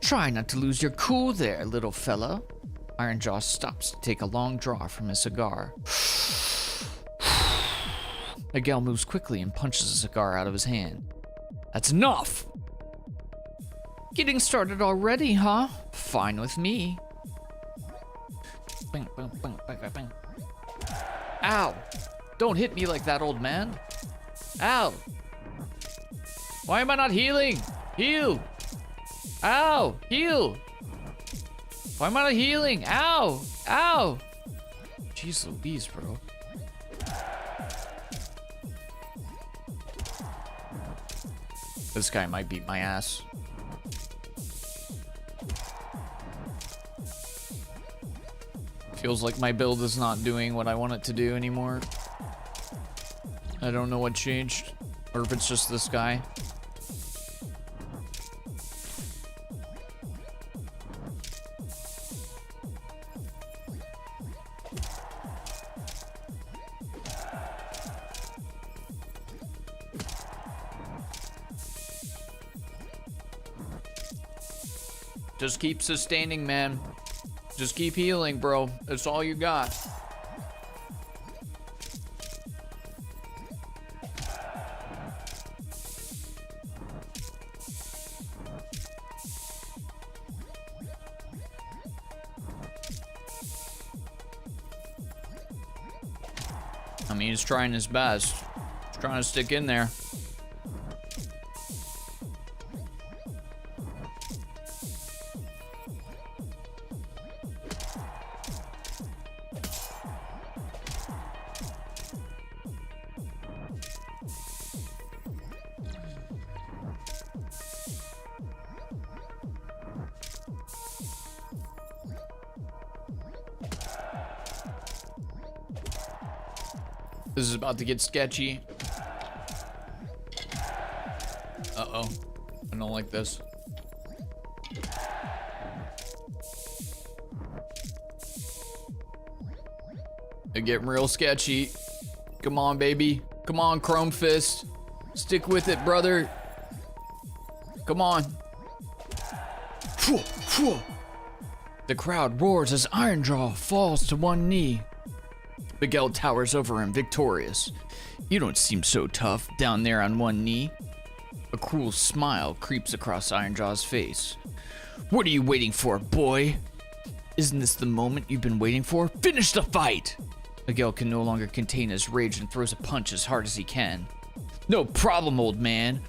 Try not to lose your cool there, little fella. Ironjaw stops to take a long draw from his cigar. Miguel moves quickly and punches the cigar out of his hand. That's enough! Getting started already, huh? Fine with me. Bang, bang, bang, bang, bang, bang. Ow! Don't hit me like that, old man. Ow! Why am I not healing? Heal! Ow! Heal! Why am I not healing? Ow! Ow! Jeez Louise, bro. This guy might beat my ass. Feels like my build is not doing what I want it to do anymore. I don't know what changed, or if it's just this guy. Just keep sustaining, man. Just keep healing, bro. That's all you got. I mean, he's trying his best. He's trying to stick in there. This is about to get sketchy. Uh-oh. I don't like this. They're getting real sketchy. Come on, baby. Come on, Chrome Fist. Stick with it, brother. Come on. The crowd roars as Ironjaw falls to one knee. Miguel towers over him, victorious. You don't seem so tough, down there on one knee. A cruel smile creeps across Ironjaw's face. What are you waiting for, boy? Isn't this the moment you've been waiting for? Finish the fight! Miguel can no longer contain his rage and throws a punch as hard as he can. No problem, old man.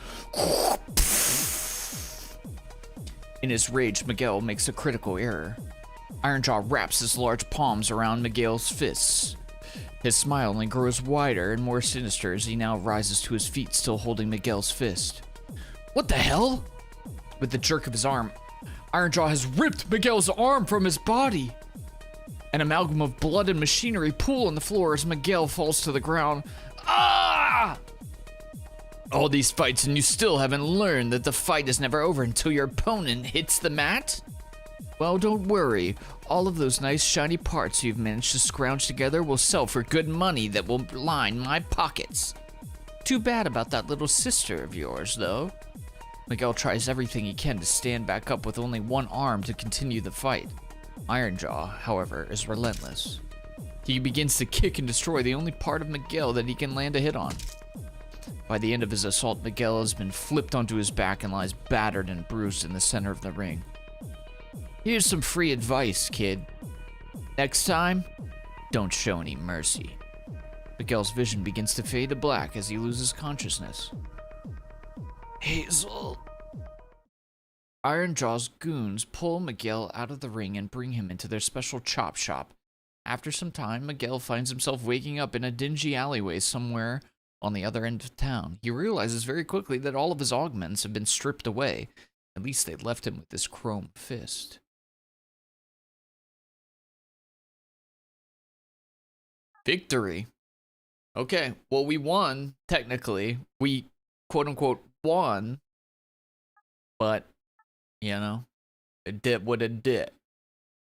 In his rage, Miguel makes a critical error. Ironjaw wraps his large palms around Miguel's fists. His smile only grows wider and more sinister as he now rises to his feet, still holding Miguel's fist. What the hell? With the jerk of his arm, Ironjaw has ripped Miguel's arm from his body. An amalgam of blood and machinery pool on the floor as Miguel falls to the ground. Ah! All these fights and you still haven't learned that the fight is never over until your opponent hits the mat? Well, don't worry. All of those nice shiny parts you've managed to scrounge together will sell for good money that will line my pockets. Too bad about that little sister of yours, though. Miguel tries everything he can to stand back up with only one arm to continue the fight. Ironjaw, however, is relentless. He begins to kick and destroy the only part of Miguel that he can land a hit on. By the end of his assault, Miguel has been flipped onto his back and lies battered and bruised in the center of the ring. Here's some free advice, kid. Next time, don't show any mercy. Miguel's vision begins to fade to black as he loses consciousness. Hazel. Ironjaw's goons pull Miguel out of the ring and bring him into their special chop shop. After some time, Miguel finds himself waking up in a dingy alleyway somewhere on the other end of town. He realizes very quickly that all of his augments have been stripped away. At least they left him with this chrome fist. Victory. Okay, well, we won, technically. We, quote-unquote, won. But, you know, it did what it did.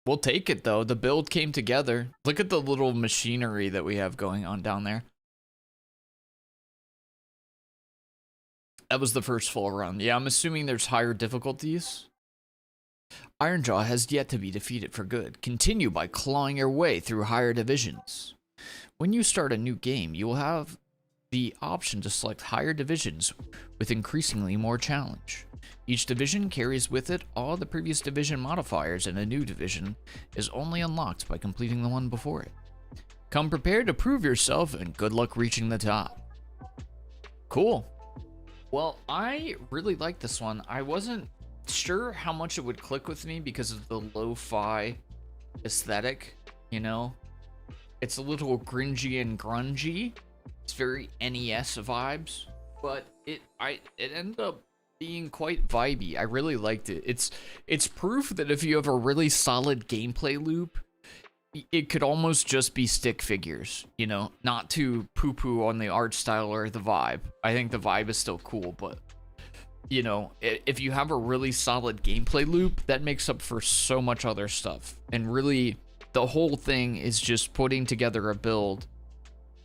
We'll take it, though. The build came together. Look at the little machinery that we have going on down there. That was the first full run. Yeah, I'm assuming there's higher difficulties. Ironjaw has yet to be defeated for good. Continue by clawing your way through higher divisions. When you start a new game, you will have the option to select higher divisions with increasingly more challenge. Each division carries with it all the previous division modifiers, and a new division is only unlocked by completing the one before it. Come prepared to prove yourself, and good luck reaching the top. Cool. Well, I really like this one. I wasn't sure how much it would click with me because of the lo-fi aesthetic, you know? It's a little cringy and grungy. It's very NES vibes, but it ended up being quite vibey. I really liked it. It's proof that if you have a really solid gameplay loop, it could almost just be stick figures, you know, not to poo-poo on the art style or the vibe. I think the vibe is still cool, but you know, if you have a really solid gameplay loop, that makes up for so much other stuff. And really, the whole thing is just putting together a build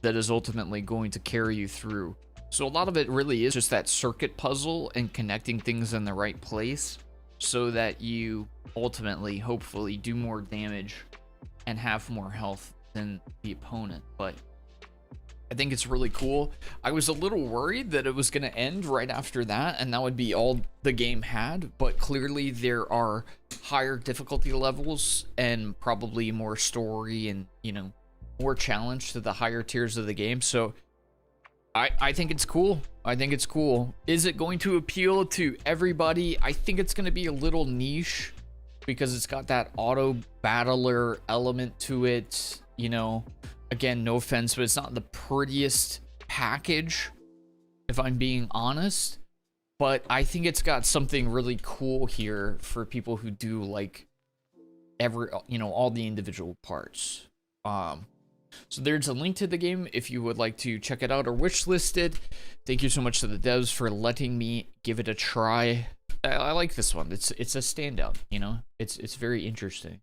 that is ultimately going to carry you through. So a lot of it really is just that circuit puzzle and connecting things in the right place so that you ultimately, hopefully, do more damage and have more health than the opponent. But I think it's really cool. I was a little worried that it was going to end right after that and that would be all the game had, but clearly there are higher difficulty levels and probably more story and, you know, more challenge to the higher tiers of the game. So I think it's cool. I think it's cool. Is it going to appeal to everybody? I think it's going to be a little niche because it's got that auto battler element to it. You know, again, no offense, but it's not the prettiest package, if I'm being honest. But I think it's got something really cool here for people who do like all the individual parts. So there's a link to the game if you would like to check it out or wishlist it. Thank you so much to the devs for letting me give it a try. I like this one. It's a standout, you know? It's very interesting.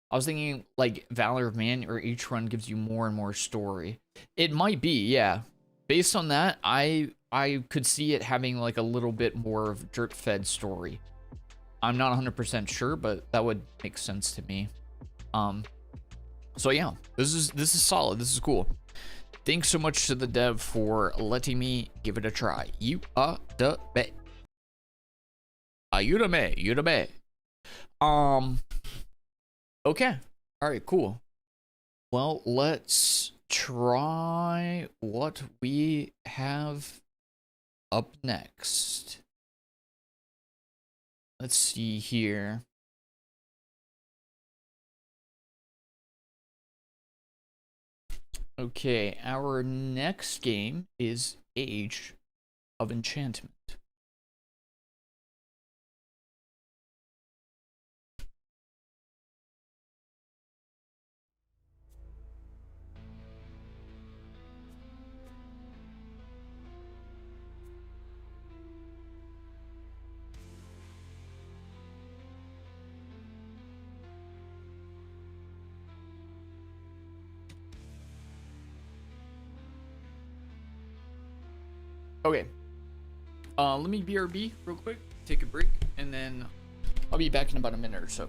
I was thinking like Valor of Man, or each run gives you more and more story. It might be, yeah. Based on that, I could see it having like a little bit more of drip-fed story. I'm not 100% sure, but that would make sense to me. So yeah, this is solid. This is cool. Thanks so much to the dev for letting me give it a try. You are the best. You the man. You the man. Okay. All right. Cool. Well, let's try what we have up next. Let's see here. Okay, our next game is Age of Enchantment. Okay. Let me BRB real quick, take a break, and then I'll be back in about a minute or so.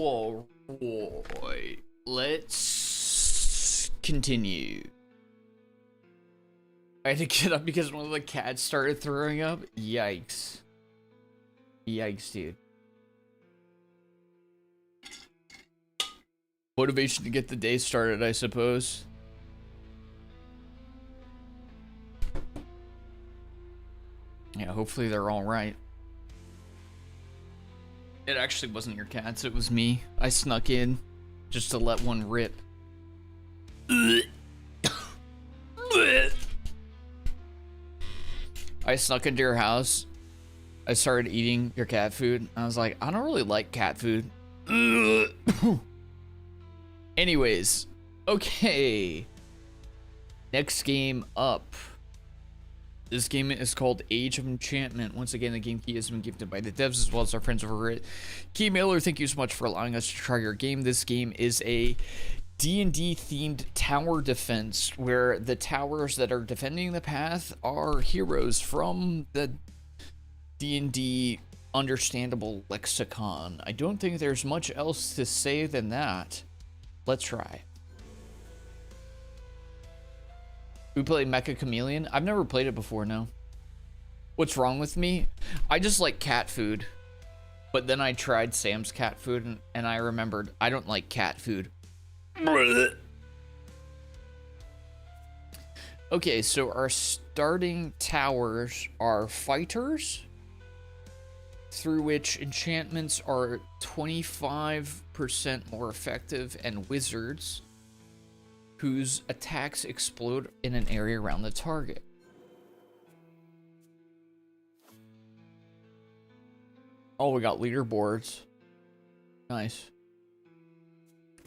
Alright, let's continue. I had to get up because one of the cats started throwing up. Yikes. Yikes, dude. Motivation to get the day started, I suppose. Yeah, hopefully they're all right. It actually wasn't your cats, it was me. I snuck in just to let one rip. I snuck into your house. I started eating your cat food. I was like, I don't really like cat food. Anyways, okay. Next game up. This game is called Age of Enchantment. Once again, the game key has been gifted by the devs as well as our friends over at Keymailer. Thank you so much for allowing us to try your game. This game is a D&D themed tower defense where the towers that are defending the path are heroes from the D&D understandable lexicon. I don't think there's much else to say than that. Let's try. We play Mecha Chameleon. I've never played it before, no. What's wrong with me? I just like cat food. But then I tried Sam's cat food and I remembered I don't like cat food. Okay, so our starting towers are fighters, through which enchantments are 25% more effective, and wizards, whose attacks explode in an area around the target. Oh, we got leaderboards. Nice.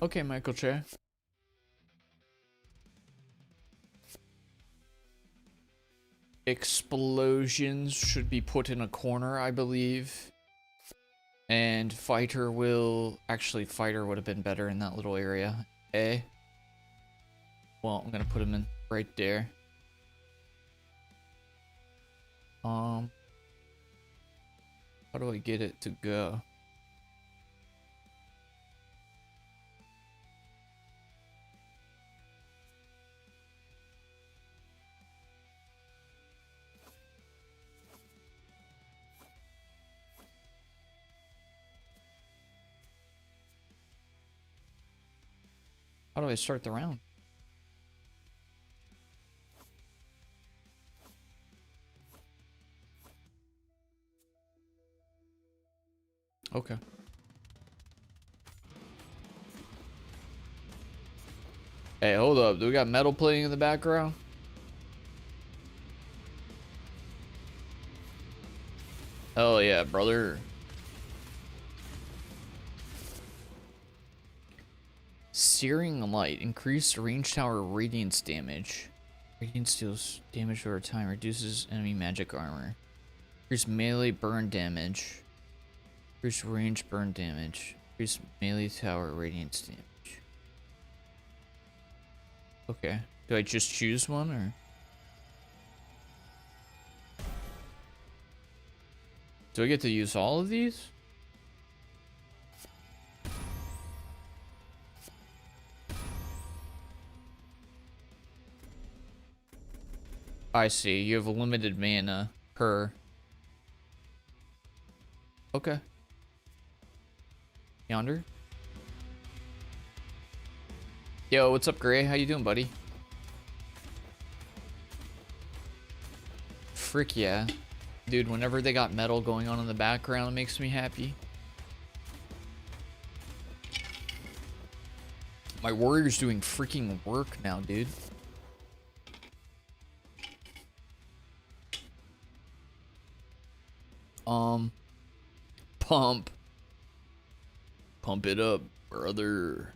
Okay, Michael Che. Explosions should be put in a corner, I believe. And fighter will... Actually, fighter would have been better in that little area. Eh? Well, I'm gonna put him in right there. How do I get it to go? How do I start the round? Okay. Hey, hold up. Do we got metal playing in the background? Oh yeah, brother. Searing Light. Increased range tower radiance damage. Radiance deals damage over time. Reduces enemy magic armor. Increased melee burn damage. Increased range burn damage. Increased melee tower radiance damage. Okay. Do I just choose one or? Do I get to use all of these? I see. You have a limited mana per. Okay. Yonder. Yo, what's up, Gray? How you doing, buddy? Frick yeah. Dude, whenever they got metal going on in the background, it makes me happy. My warrior's doing freaking work now, dude. Pump it up, brother.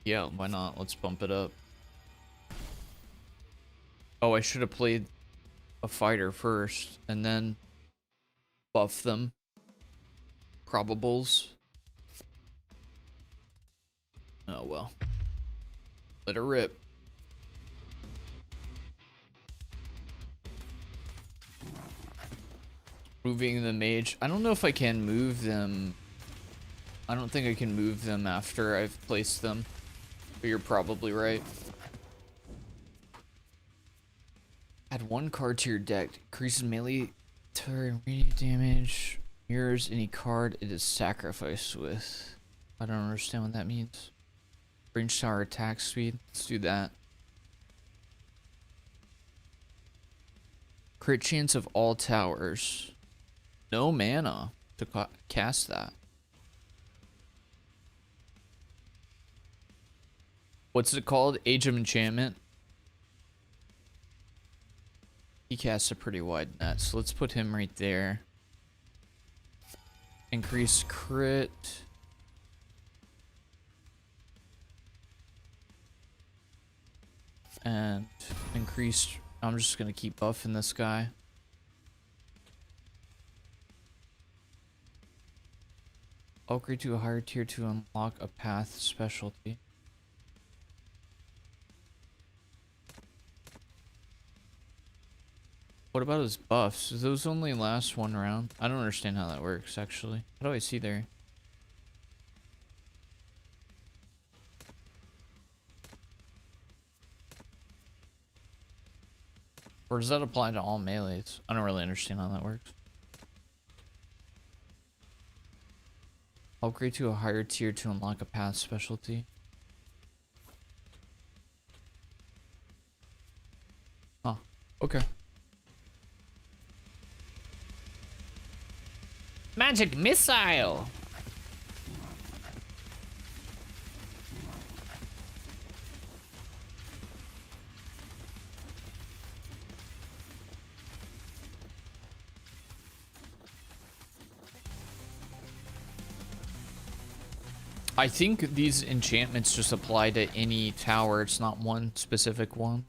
Yeah, why not? Let's bump it up. Oh, I should have played a fighter first and then buff them. Probables. Oh well. Let it rip. Moving the mage. I don't know if I can move them. I don't think I can move them after I've placed them. But you're probably right. Add one card to your deck. Increases melee turn radiant damage. Mirrors any card it is sacrificed with. I don't understand what that means. Range tower attack speed. Let's do that. Crit chance of all towers. No mana to cast that. What's it called? Age of Enchantment. He casts a pretty wide net, so let's put him right there. Increase crit. And increase. I'm just gonna keep buffing this guy. Upgrade to a higher tier to unlock a path specialty. What about his buffs? Do those only last one round? I don't understand how that works, actually. How do I see there? Or does that apply to all melees? I don't really understand how that works. Upgrade to a higher tier to unlock a path specialty. Huh. Okay. Magic missile! I think these enchantments just apply to any tower. It's not one specific one.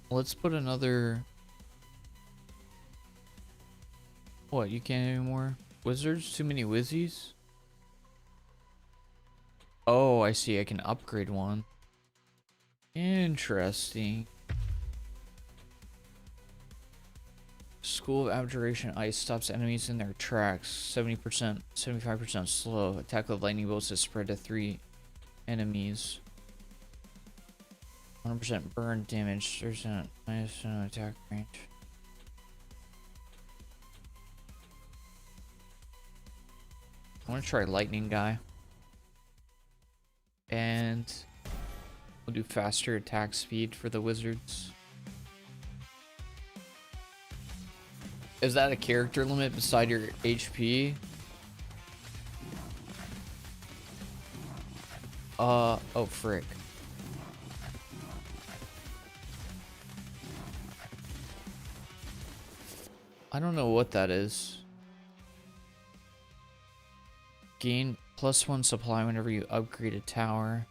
Let's put another... What, you can't anymore? Wizards? Too many wizzies? Oh, I see. I can upgrade one. Interesting. School of Abjuration Ice stops enemies in their tracks. 70%, 75% slow. Attack with lightning bolts is spread to 3 enemies. 100% burn damage. There's a minus no attack range. I want to try lightning guy. And we'll do faster attack speed for the wizards. Is that a character limit beside your HP? Oh frick. I don't know what that is. Gain +1 supply whenever you upgrade a tower.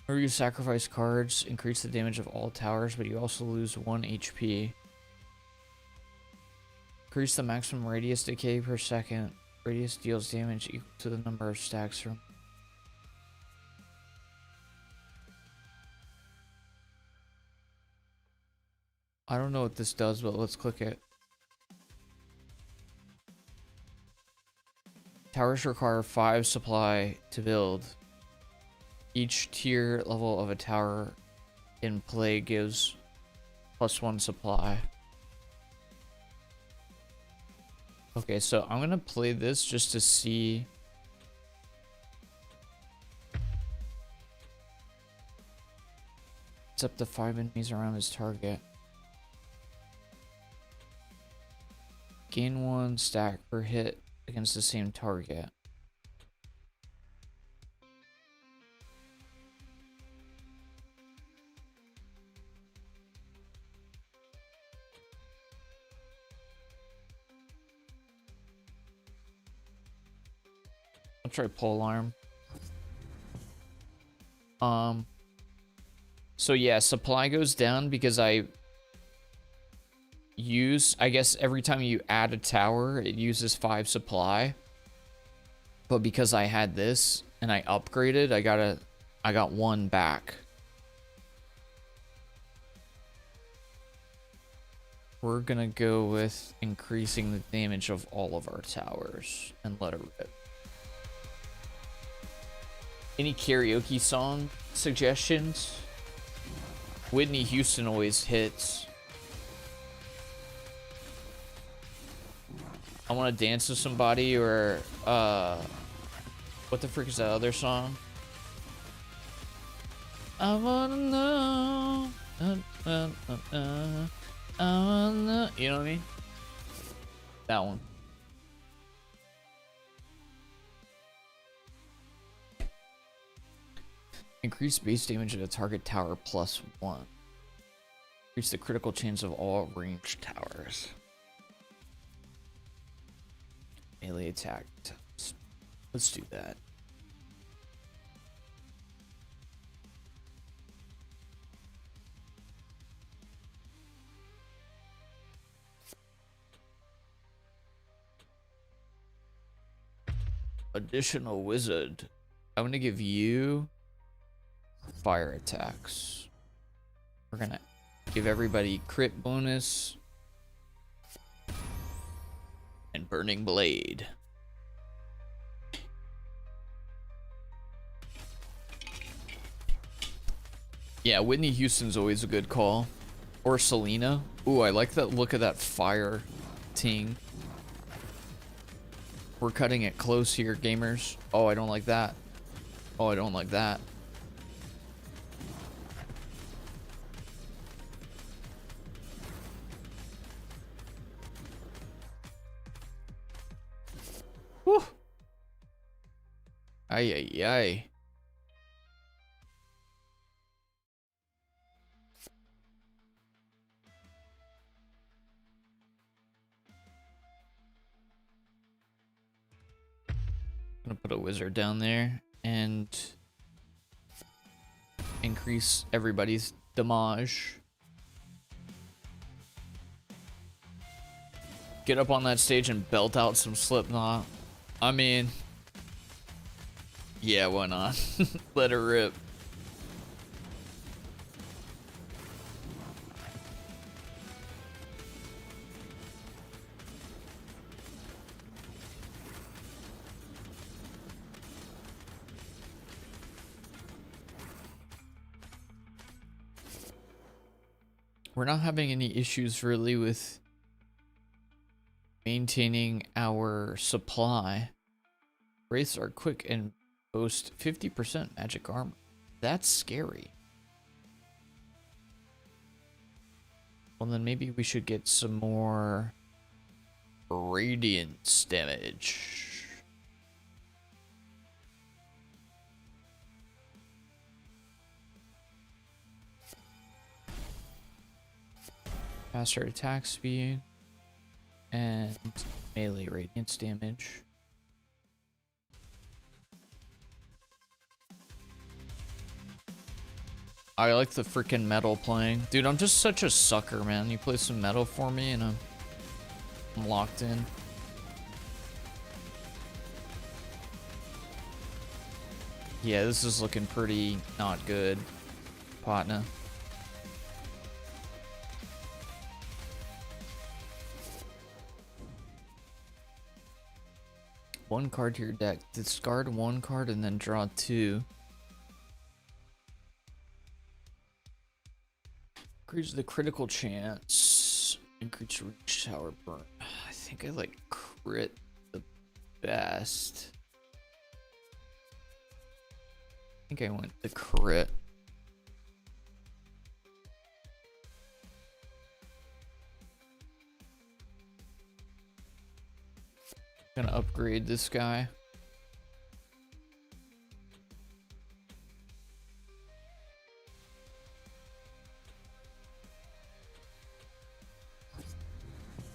Whenever you sacrifice cards, increase the damage of all towers, but you also lose 1 HP. Increase the maximum radius decay per second. Radius deals damage equal to the number of stacks from. I don't know what this does, but let's click it. Towers require 5 supply to build. Each tier level of a tower in play gives +1 supply. Okay, so I'm gonna play this just to see. It's up to 5 enemies around his target. Gain 1 stack per hit against the same target. I'll try pole arm. So yeah, supply goes down because I use, I guess every time you add a tower, it uses 5 supply. But because I had this and I upgraded, I got 1 back. We're gonna go with increasing the damage of all of our towers and let it rip. Any karaoke song suggestions? Whitney Houston always hits. I want to dance with somebody, or what the frick is that other song? I wanna know. I wanna know. You know what I mean? That one. Increase base damage of a target tower +1. Increase the critical chance of all ranged towers. Melee attack. Let's do that. Additional wizard. I'm gonna give you fire attacks. We're gonna give everybody crit bonus and burning blade. Yeah, Whitney Houston's always a good call. Or Selena. Ooh, I like that look of that fire ting. We're cutting it close here, gamers. Oh, I don't like that. Oh, I don't like that. Whew. Ay, ay, ay. I'm gonna put a wizard down there and increase everybody's damage. Get up on that stage and belt out some Slipknot. I mean, yeah, why not? Let it rip. We're not having any issues really with maintaining our supply. Wraiths are quick and boast 50% magic armor. That's scary. Well, then maybe we should get some more radiance damage. Faster attack speed and melee radiance damage. I like the freaking metal playing. Dude, I'm just such a sucker, man. You play some metal for me and I'm locked in. Yeah, this is looking pretty not good, partner. One card to your deck. Discard 1 card and then draw 2. Increase the critical chance. Increase reach tower burn. I think I like crit the best. I think I went the crit. Gonna upgrade this guy.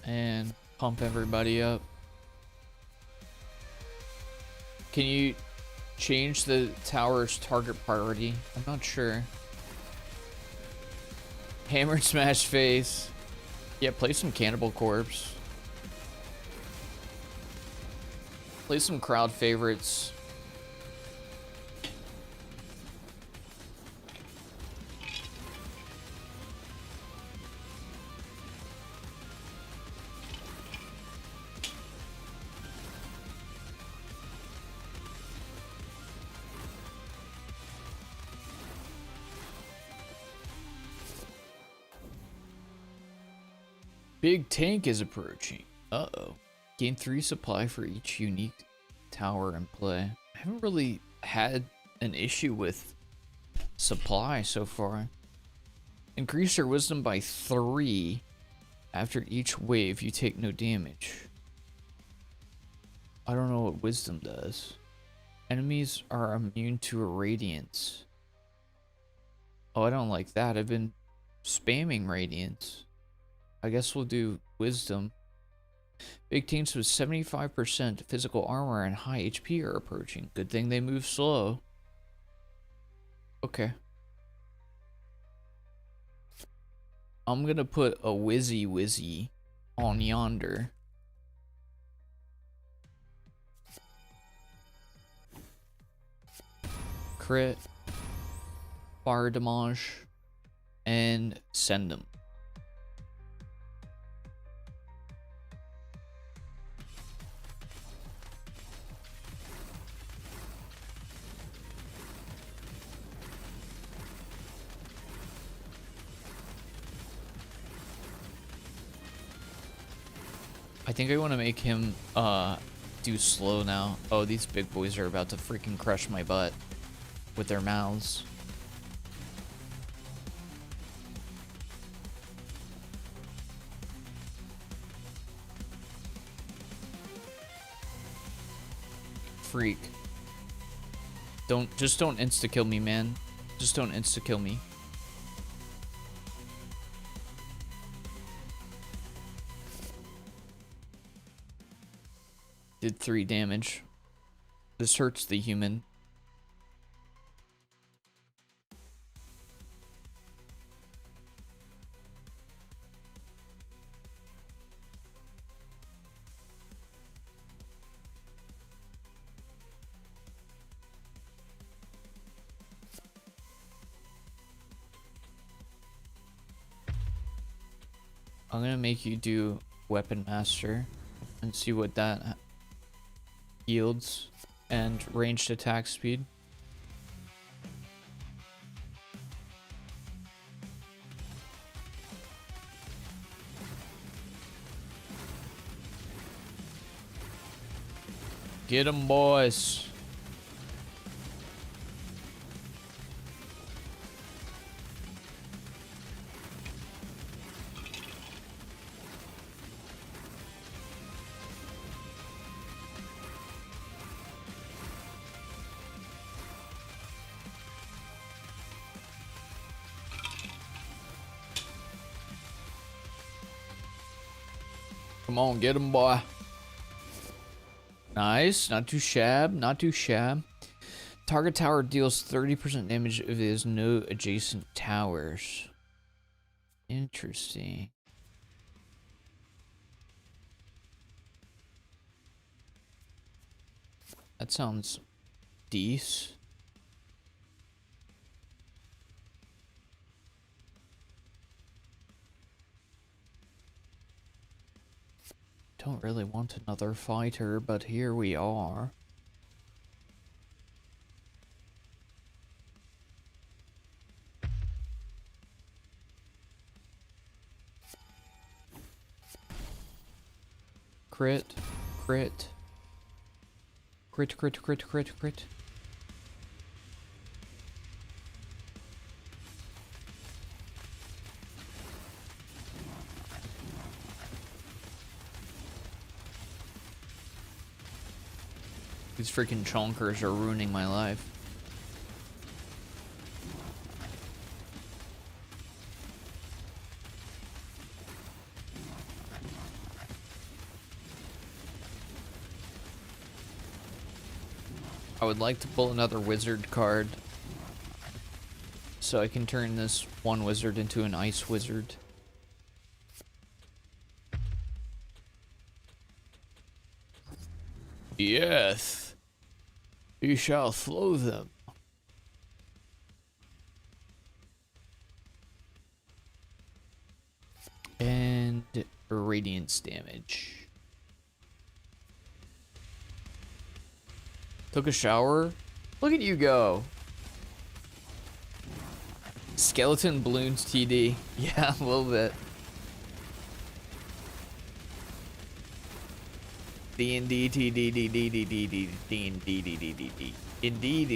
And pump everybody up. Can you change the tower's target priority? I'm not sure. Hammer smash face. Yeah, play some Cannibal Corpse. Play some crowd favorites. Big tank is approaching. Uh-oh. Gain 3 supply for each unique tower in play. I haven't really had an issue with supply so far. Increase your wisdom by 3 after each wave. You take no damage. I don't know what wisdom does. Enemies are immune to irradiance. Oh, I don't like that. I've been spamming radiance. I guess we'll do wisdom. Big teams with 75% physical armor and high HP are approaching. Good thing they move slow. Okay. I'm gonna put a Wizzy on yonder. Crit. Fire damage. And send them. I think I want to make him do slow now. Oh, these big boys are about to freaking crush my butt with their mouths. Freak. Just don't insta kill me, man. Just don't insta kill me. Did 3 damage. This hurts the human. I'm gonna make you do Weapon Master and see what that yields, and ranged attack speed. Get 'em, boys. Come on, get him, boy. Nice. Not too shab. Not too shab. Target tower deals 30% damage if there's no adjacent towers. Interesting. That sounds decent. Don't really want another fighter, but here we are. Crit, crit. Crit, crit, crit, crit, crit. These freaking chonkers are ruining my life. I would like to pull another wizard card so I can turn this one wizard into an ice wizard. Yes, you shall slow them. And radiance damage. Took a shower. Look at you go. Skeleton balloons TD. Yeah, a little bit. DnD TD DnD TD Indeed.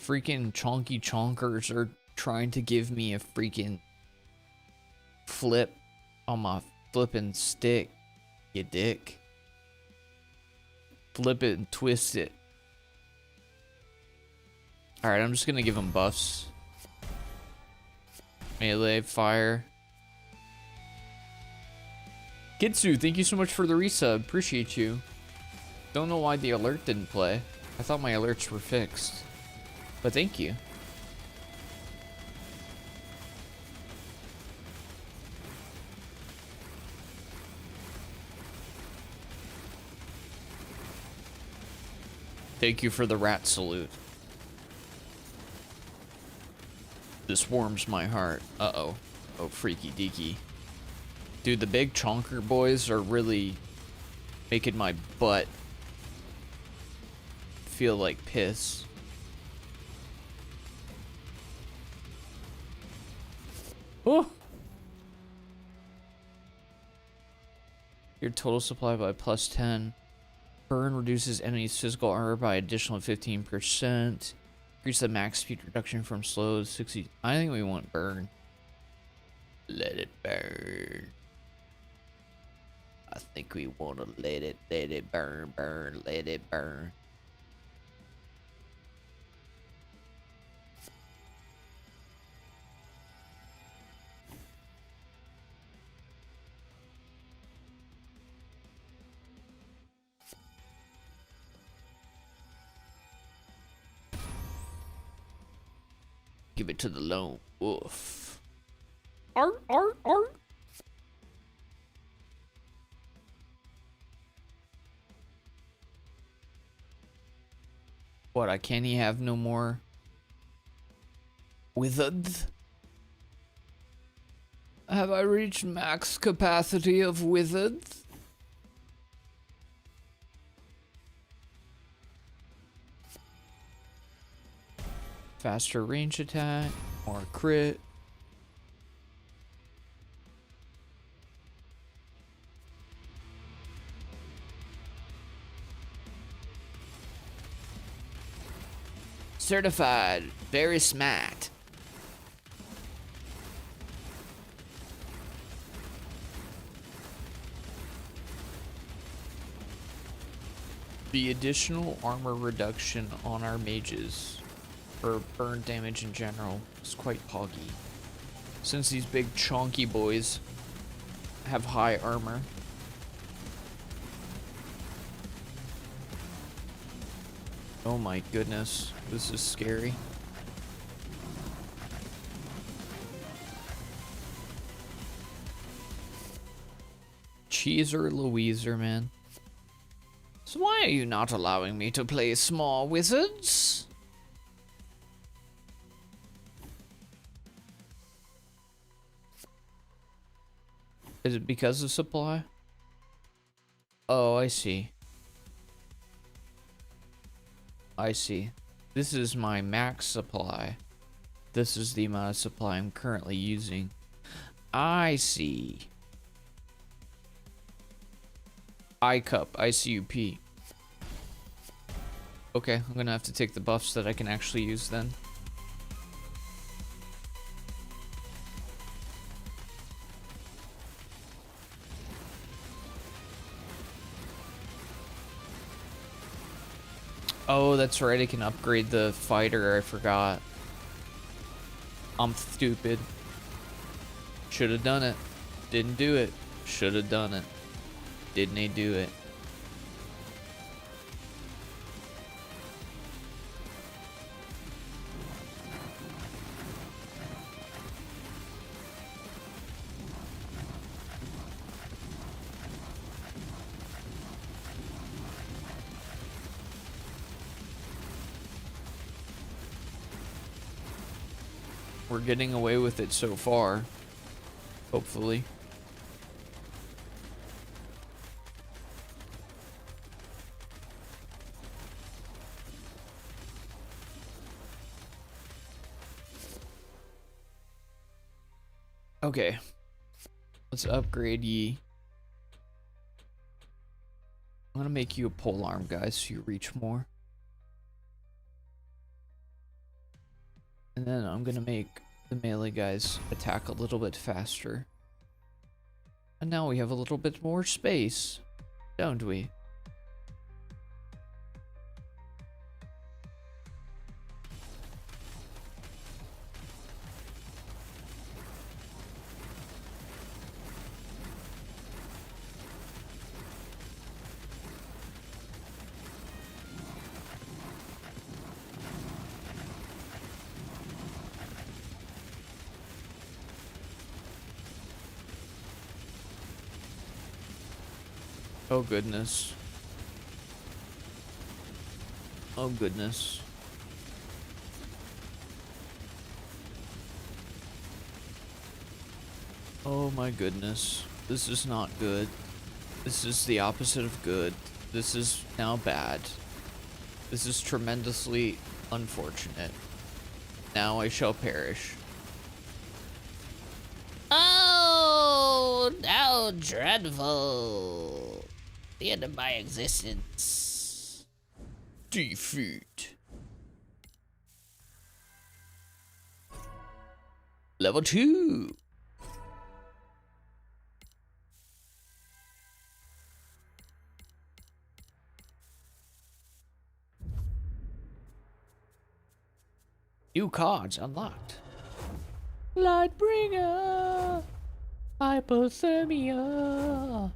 Freaking chonky chonkers are trying to give me a freaking flip on my flipping stick, you dick. Flip it and twist it. Alright, I'm just gonna give him buffs. Melee, fire. Kitsu, thank you so much for the resub. Appreciate you. Don't know why the alert didn't play. I thought my alerts were fixed. But thank you. Thank you for the rat salute. This warms my heart. Uh-oh. Oh, freaky deaky. Dude, the big chonker boys are really making my butt feel like piss. Oh! Your total supply by +10. Burn reduces enemies' physical armor by additional 15%. Increase the max speed reduction from slow to 60. I think we want burn. Let it burn. I think we want to let it burn, let it burn. Give it to the lone wolf. Art. What, I can't have no more withered? Have I reached max capacity of withered? Faster range attack, more crit. Certified, very smart. The additional armor reduction on our mages for burn damage in general is quite poggy, since these big chonky boys have high armor. Oh my goodness, this is scary. Cheeser Louiser, man. So why are you not allowing me to play small wizards? Is it because of supply? Oh, I see. I see. This is my max supply. This is the amount of supply I'm currently using. I see. I-cup, ICUP. Okay, I'm gonna have to take the buffs that I can actually use then. Oh, that's right, I can upgrade the fighter, I forgot. I'm stupid. Should have done it. Didn't do it. Should have done it. Didn't they do it? We're getting away with it so far. Hopefully. Okay. Let's upgrade ye. I'm gonna make you a polearm, guys, so you reach more. And then I'm gonna make the melee guys attack a little bit faster. And now we have a little bit more space, don't we? Oh goodness. Oh goodness. Oh my goodness. This is not good. This is the opposite of good. This is now bad. This is tremendously unfortunate. Now I shall perish. Oh, how dreadful. The end of my existence. Defeat. Level 2. New cards unlocked. Lightbringer. Hypothermia.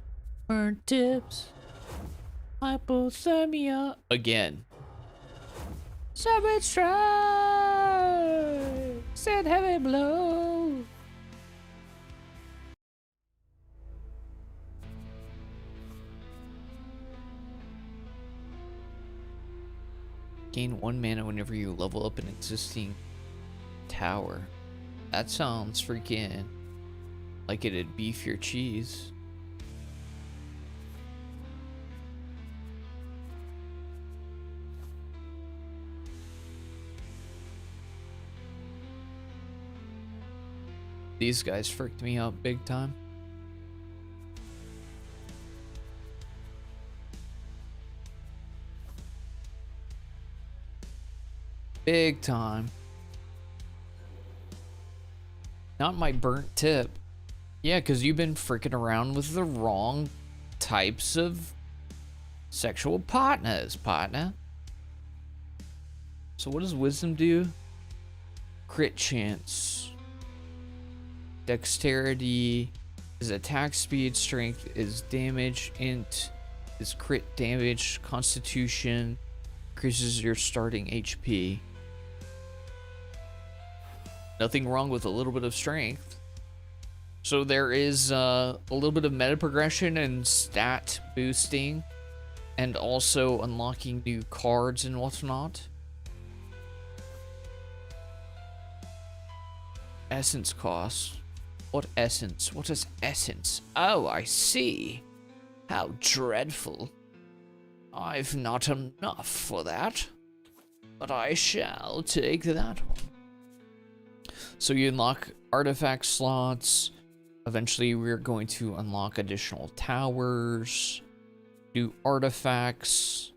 Burnt tips. Hypothermia. Again. Savage strike. Send heavy blow. Gain 1 mana whenever you level up an existing tower. That sounds freaking like it'd beef your cheese. These guys freaked me out big time. Big time. Not my burnt tip. Yeah, because you've been freaking around with the wrong types of sexual partners, partner. So what does wisdom do? Crit chance. Dexterity is attack speed, strength is damage, int is crit damage, constitution increases your starting HP. Nothing wrong with a little bit of strength. So there is a little bit of meta progression and stat boosting, and also unlocking new cards and whatnot. Essence cost. What essence? What is essence? Oh, I see. How dreadful. I've not enough for that, but I shall take that one. So you unlock artifact slots. Eventually we're going to unlock additional towers, new artifacts,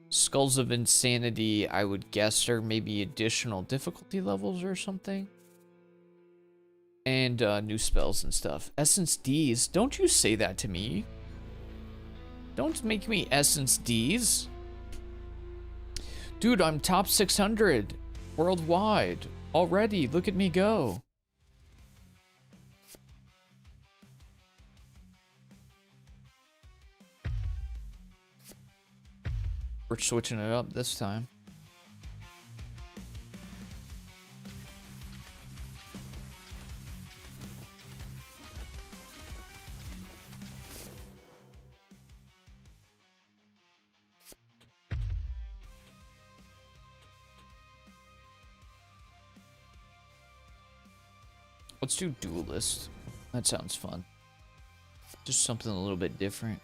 skulls of insanity. I would guess are maybe additional difficulty levels or something. And new spells and stuff. Essence D's. Don't you say that to me. Don't make me Essence D's. Dude, I'm top 600 worldwide already. Look at me go. We're switching it up this time. Let's do duelist. That sounds fun. Just something a little bit different.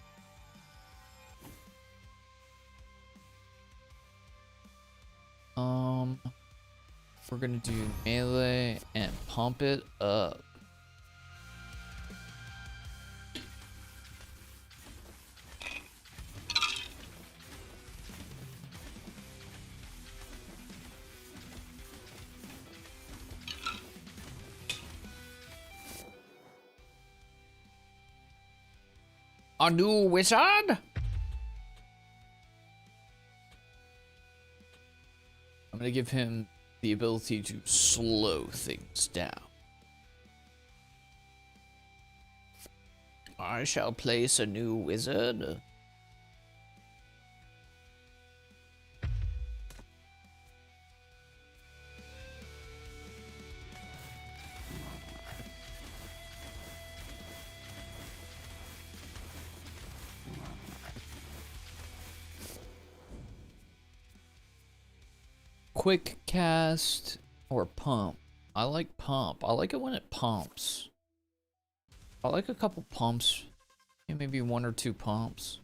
We're gonna do melee and pump it up. A new wizard? I'm gonna give him the ability to slow things down. I shall place a new wizard. Quick cast or pump. I like pump. I like it when it pumps. I like a couple pumps. Yeah, maybe 1 or 2 pumps.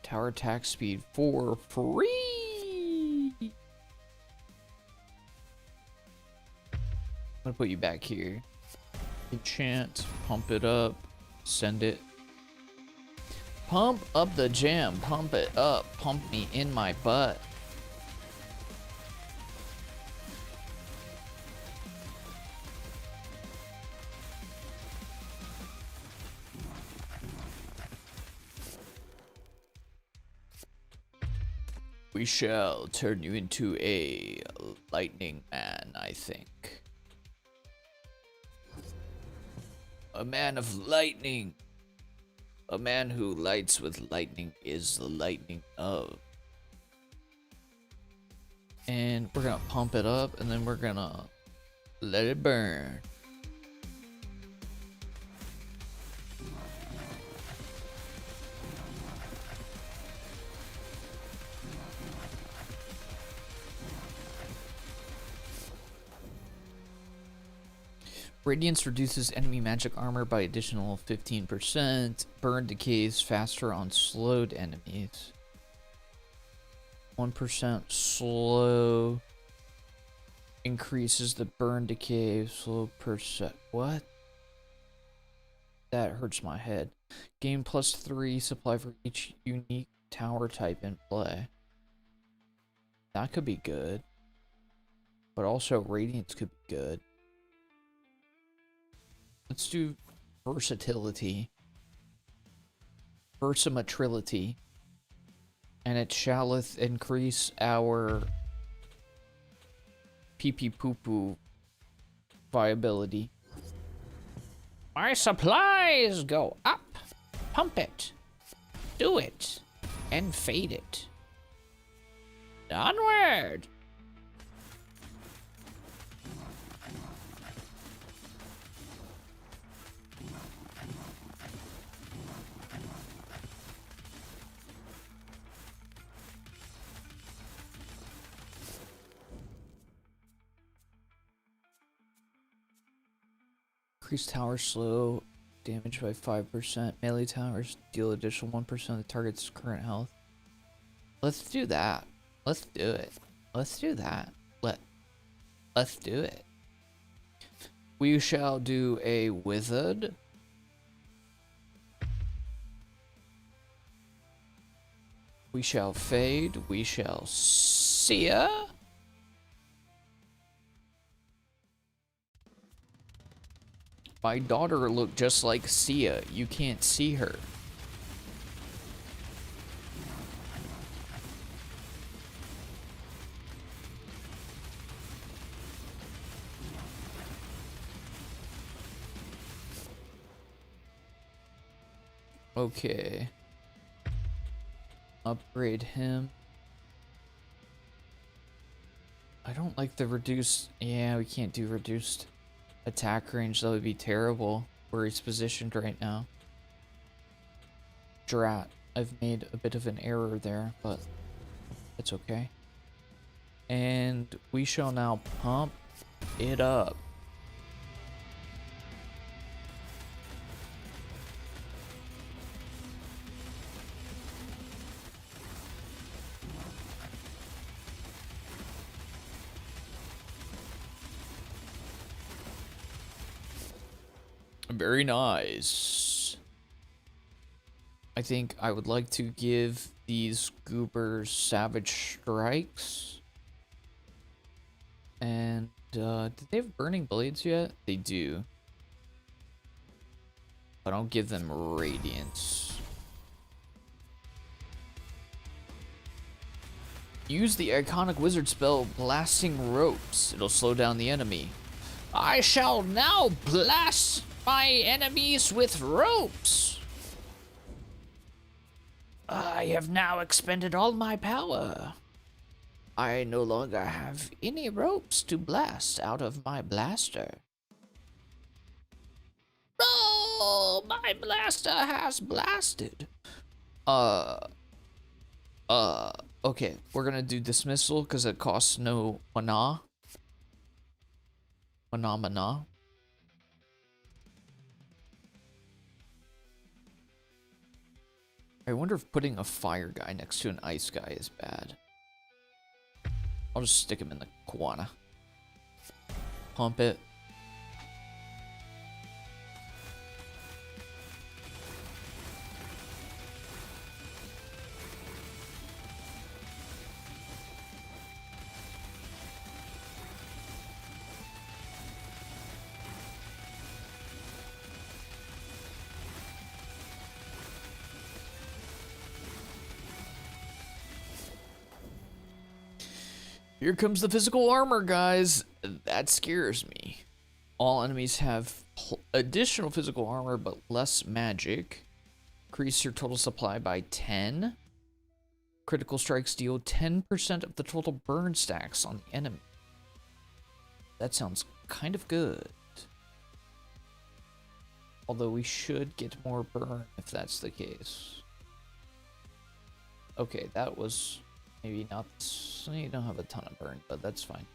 Tower attack speed for free. I'm gonna put you back here. Enchant, pump it up, send it. Pump up the jam, pump it up, pump me in my butt. We shall turn you into a lightning man, I think. A man of lightning. A man who lights with lightning is the lightning of. And we're gonna pump it up and then we're gonna let it burn. Radiance reduces enemy magic armor by additional 15%. Burn decays faster on slowed enemies. 1% slow. Increases the burn decay slow percent. What? That hurts my head. Gain +3 supply for each unique tower type in play. That could be good. But also Radiance could be good. Let's do versatility. Versatility. And it shalleth increase our pee-pee poo-poo viability. My supplies go up. Pump it. Do it. And fade it. Onward. Increase tower slow damage by 5%. Melee towers deal additional 1% of the target's current health. Let's do that. Let's do it. Let's do that. Let's do it. We shall do a wizard. We shall fade. We shall see ya. My daughter looked just like Sia. You can't see her. Okay. Upgrade him. I don't like the reduced... Yeah, we can't do reduced attack range. That would be terrible where he's positioned right now. Drat. I've made a bit of an error there, but it's okay. And we shall now pump it up. Very nice. I think I would like to give these goobers savage strikes. And did they have burning blades yet? They do. But I'll give them radiance. Use the iconic wizard spell blasting ropes. It'll slow down the enemy. I shall now blast my enemies with ropes. I have now expended all my power. I no longer have any ropes to blast out of my blaster. Oh, my blaster has blasted. Okay, we're gonna do dismissal because it costs no mana. Mana. I wonder if putting a fire guy next to an ice guy is bad. I'll just stick him in the Kuana. Pump it. Here comes the physical armor, guys. That scares me. All enemies have additional physical armor, but less magic. Increase your total supply by 10. Critical strikes deal 10% of the total burn stacks on the enemy. That sounds kind of good. Although we should get more burn if that's the case. Okay, that was... maybe not. You don't have a ton of burn, but that's fine.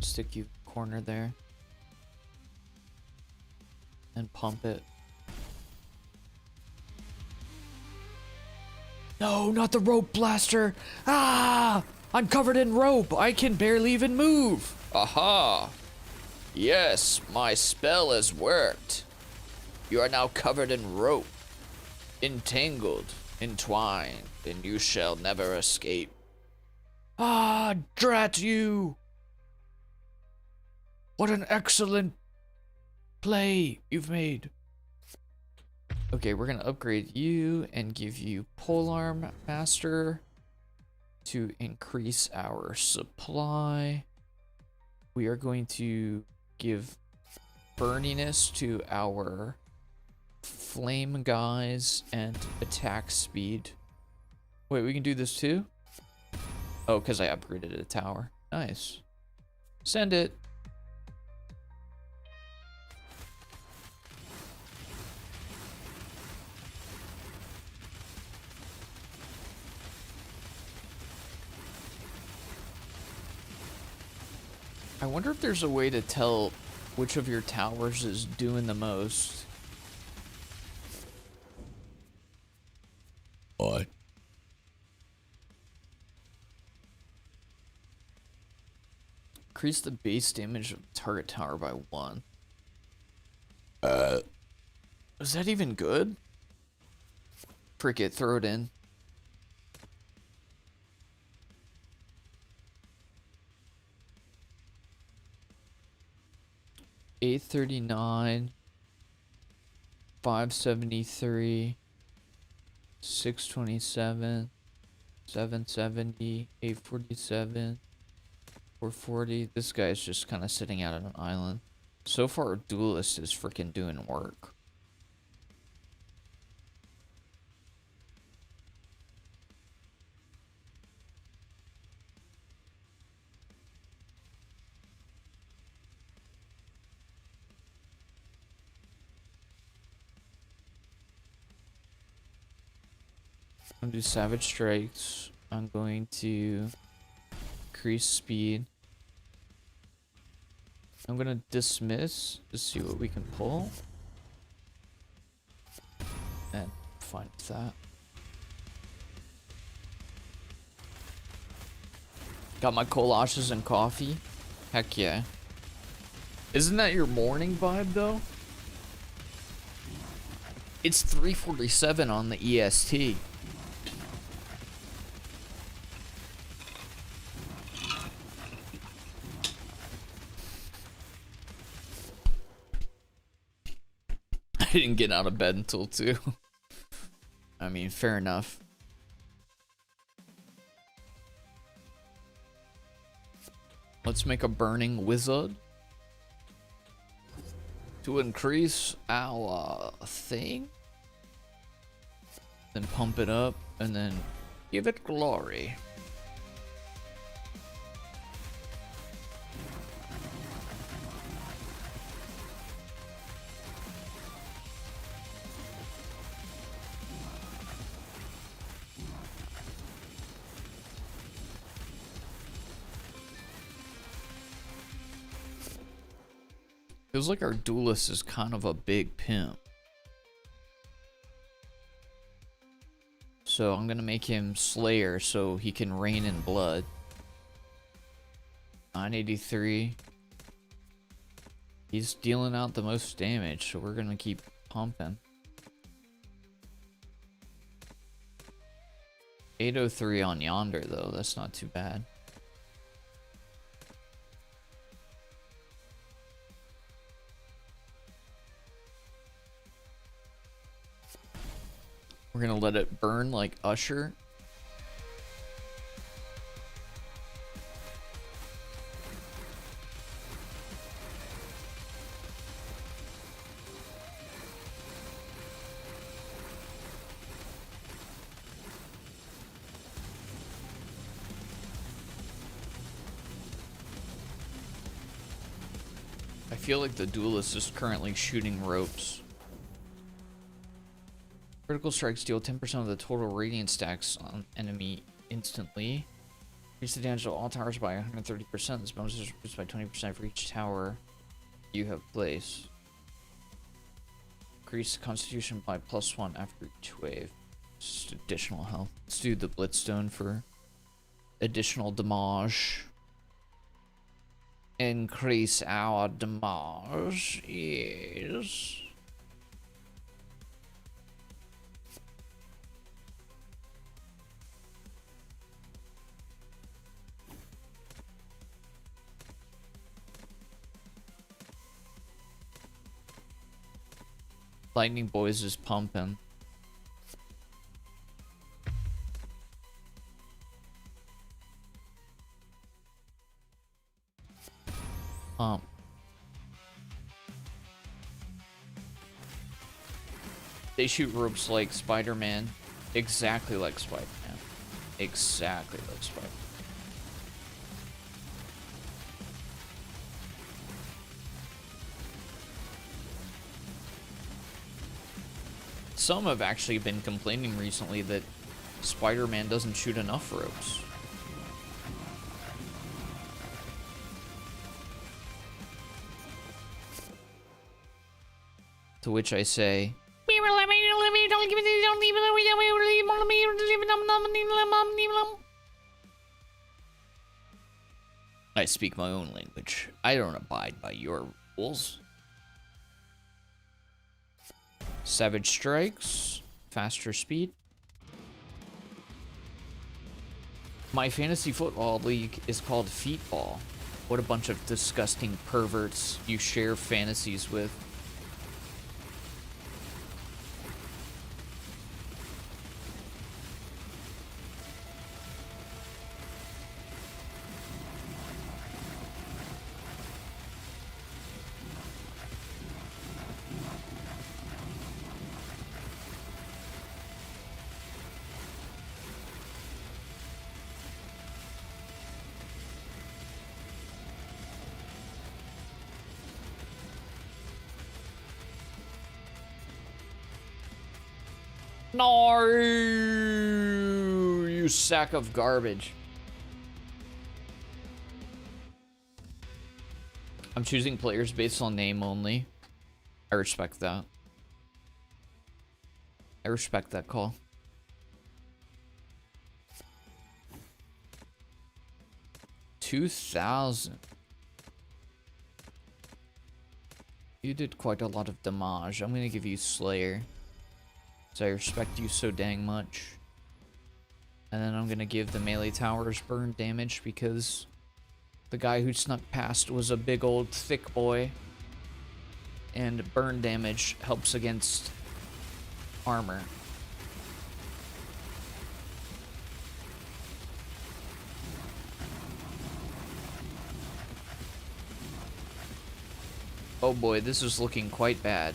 Stick you corner there. And pump it. No, not the rope blaster! Ah! I'm covered in rope! I can barely even move! Aha! Yes, my spell has worked. You are now covered in rope. Entangled, entwined, and you shall never escape. Ah, drat you! What an excellent play you've made. Okay, we're gonna upgrade you and give you Polearm Master to increase our supply. We are going to give burniness to our flame guys and attack speed. Wait, we can do this too? Oh, because I upgraded a tower. Nice. Send it. I wonder if there's a way to tell which of your towers is doing the most. What? Increase the base damage of the target tower by 1. Is that even good? Frick it, throw it in. $839, $573, $627, $770, $847, $440. This guy's just kind of sitting out on an island. So far, Duelist is freaking doing work. I'm gonna do Savage Strikes. I'm going to increase speed. I'm gonna dismiss to see what we can pull. And fine with that. Got my collages and coffee. Heck yeah. Isn't that your morning vibe though? It's 3:47 on the EST. I didn't get out of bed until 2. I mean, fair enough. Let's make a burning wizard to increase our thing. Then pump it up and then give it glory. Feels like our duelist is kind of a big pimp. So I'm gonna make him Slayer so he can rain in blood. 983. He's dealing out the most damage, so we're gonna keep pumping. 803 on Yonder though, that's not too bad. We're gonna let it burn like Usher. I feel like the duelist is currently shooting ropes. Critical strikes deal 10% of the total radiant stacks on enemy instantly. Increase the damage of all towers by 130%. This bonus is reduced by 20% for each tower you have placed. Increase constitution by +1 after each wave. Just additional health. Let's do the Blitzstone for additional damage. Increase our damage. Yes. Lightning Boys is pumping. They shoot ropes like Spider-Man. Exactly like Spider-Man. Exactly like Spider-Man. Some have actually been complaining recently that Spider-Man doesn't shoot enough ropes. To which I say, I speak my own language. I don't abide by your rules. Savage Strikes, faster speed. My fantasy football league is called Feetball. What a bunch of disgusting perverts you share fantasies with. No, you sack of garbage. I'm choosing players based on name only. I respect that. I respect that call. $2,000. You did quite a lot of damage. I'm gonna give you Slayer, so I respect you so dang much. And then I'm gonna give the melee towers burn damage because the guy who snuck past was a big old thick boy. And burn damage helps against armor. Oh boy, this is looking quite bad.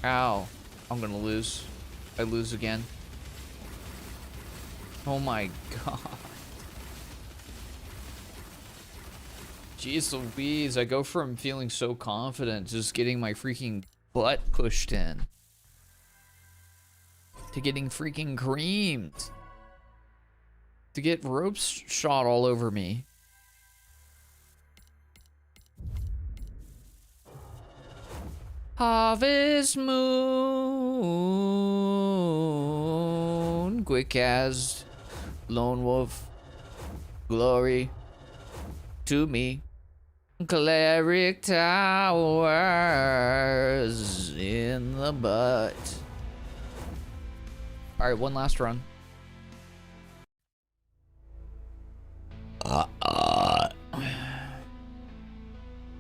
Ow. I'm gonna lose. I lose again. Oh my god. Jeez Louise, I go from feeling so confident, just getting my freaking butt pushed in, to getting freaking creamed, to get ropes shot all over me. Harvest moon, quick as lone wolf, glory to me. Cleric towers in the butt. All right, one last run.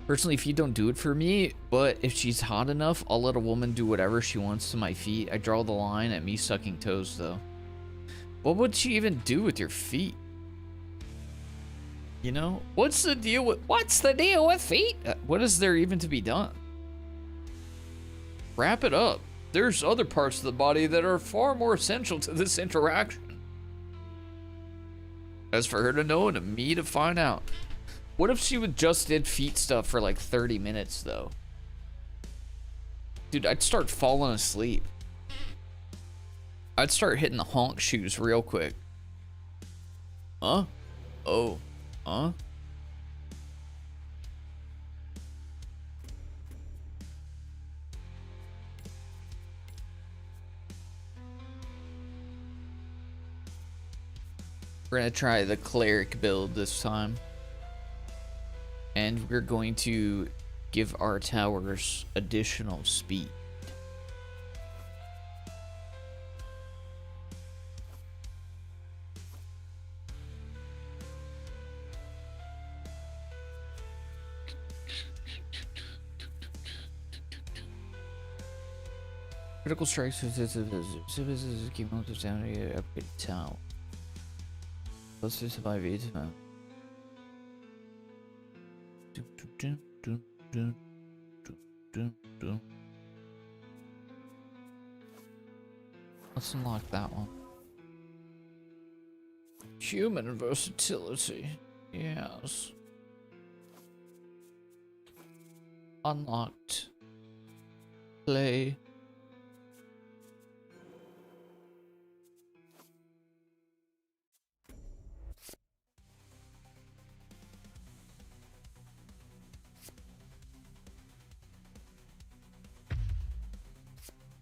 Personally, if you don't do it for me, but if she's hot enough, I'll let a woman do whatever she wants to my feet. I draw the line at me sucking toes, though. What would she even do with your feet? You know, what's the deal with feet? What is there even to be done? Wrap it up. There's other parts of the body that are far more essential to this interaction. As for her to know and to me to find out. What if she would just did feet stuff for like 30 minutes though? Dude, I'd start falling asleep. I'd start hitting the honk shoes real quick. Huh? Oh. Huh? We're gonna try the cleric build this time. And we're going to give our towers additional speed. Critical strikes keep on the down here upgrade town. Let's do survive it. Let's unlock that one. Human versatility. Yes. Unlocked. Play.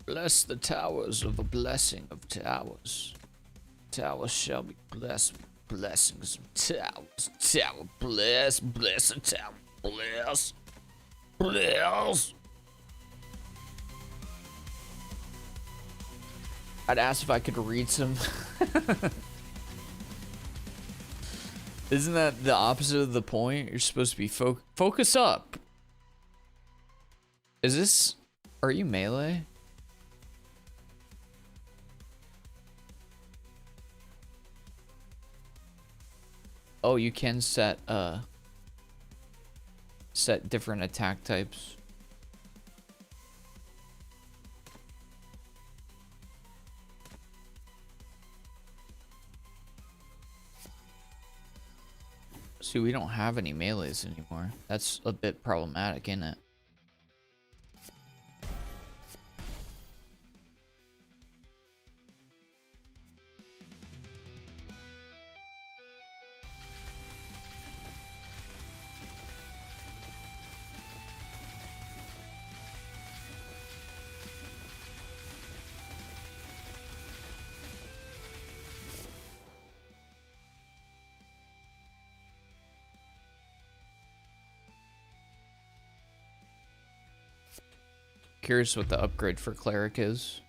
Bless the towers of a blessing of towers. Towers shall be blessed with blessings of towers. Tower bless, bless a tower, bless, bless. I'd ask if I could read some. Isn't that the opposite of the point? You're supposed to be focus up. Is this? Are you melee? Oh, you can set different attack types. See, we don't have any melees anymore. That's a bit problematic, isn't it? Curious what the upgrade for cleric is.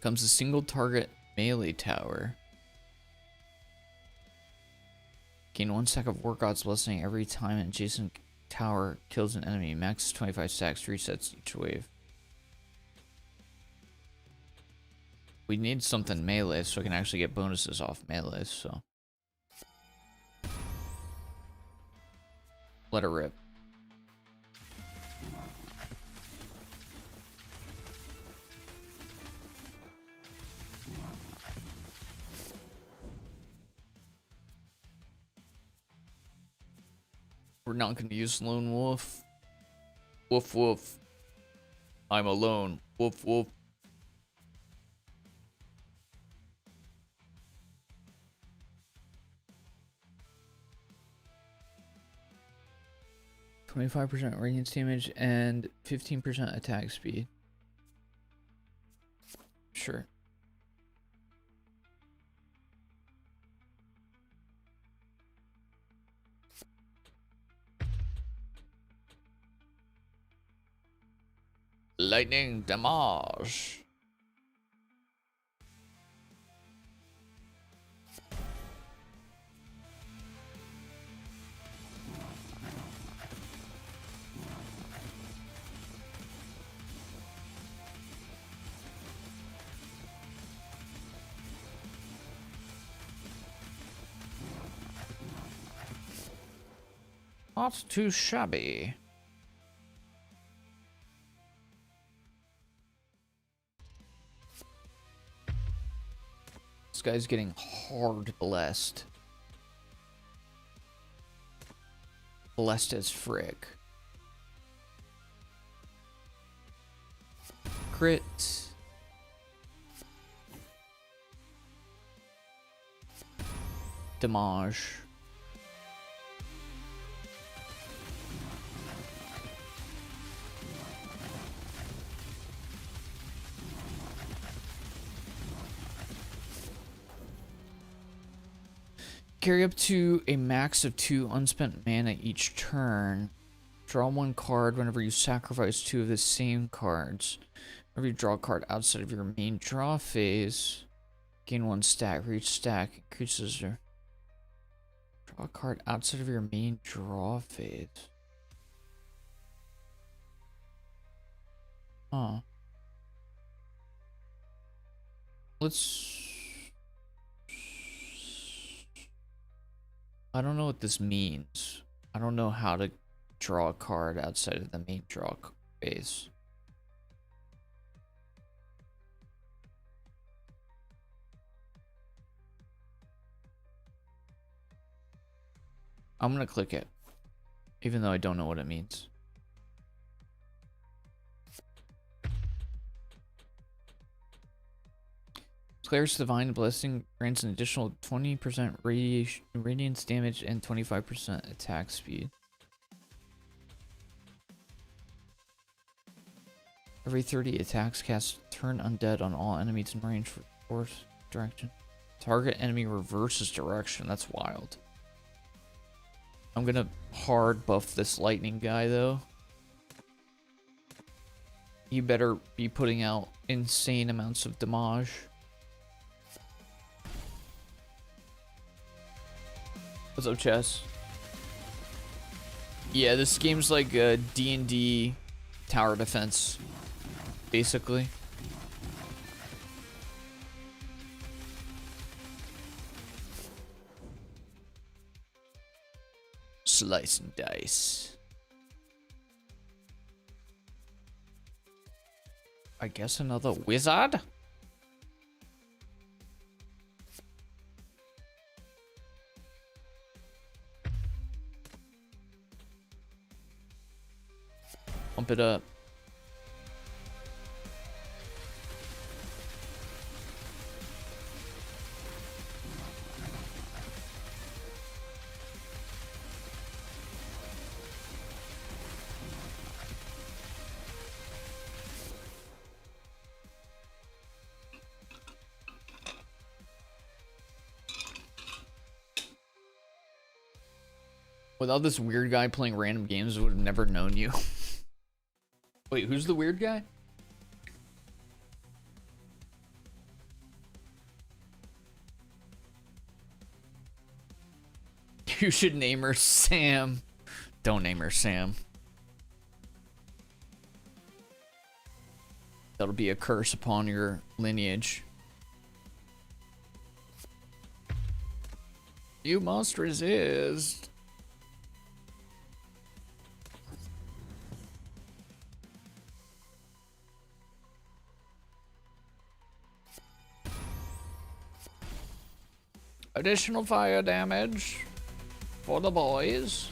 Comes a single target melee tower. Gain 1 stack of War God's Blessing every time an adjacent tower kills an enemy. Max 25 stacks, resets each wave. We need something melee so I can actually get bonuses off melee, so. Let her rip. We're not going to use Lone Wolf. Woof woof. I'm alone. Woof woof. %25% radiance damage and 15% attack speed. Sure. Lightning damage. Not too shabby. This guy's getting hard blessed. Blessed as frick. Crit. Damage. Carry up to a max of 2 unspent mana each turn. Draw 1 card whenever you sacrifice 2 of the same cards. Whenever you draw a card outside of your main draw phase, gain 1 stack. For each stack increases your... Draw a card outside of your main draw phase. Huh. Let's... I don't know what this means. I don't know how to draw a card outside of the main draw phase. I'm gonna click it, even though I don't know what it means. Cleric's Divine Blessing grants an additional 20% radiance damage and 25% attack speed. Every 30 attacks cast turn undead on all enemies in range for force direction. Target enemy reverses direction. That's wild. I'm gonna hard buff this lightning guy though. You better be putting out insane amounts of damage. What's up, Chess? Yeah, this game's like a DnD tower defense, basically. Slice and dice. I guess another wizard? Pump it up. Without this weird guy playing random games, I would have never known you. Wait, who's the weird guy? You should name her Sam. Don't name her Sam. That'll be a curse upon your lineage. You must resist. Additional fire damage for the boys.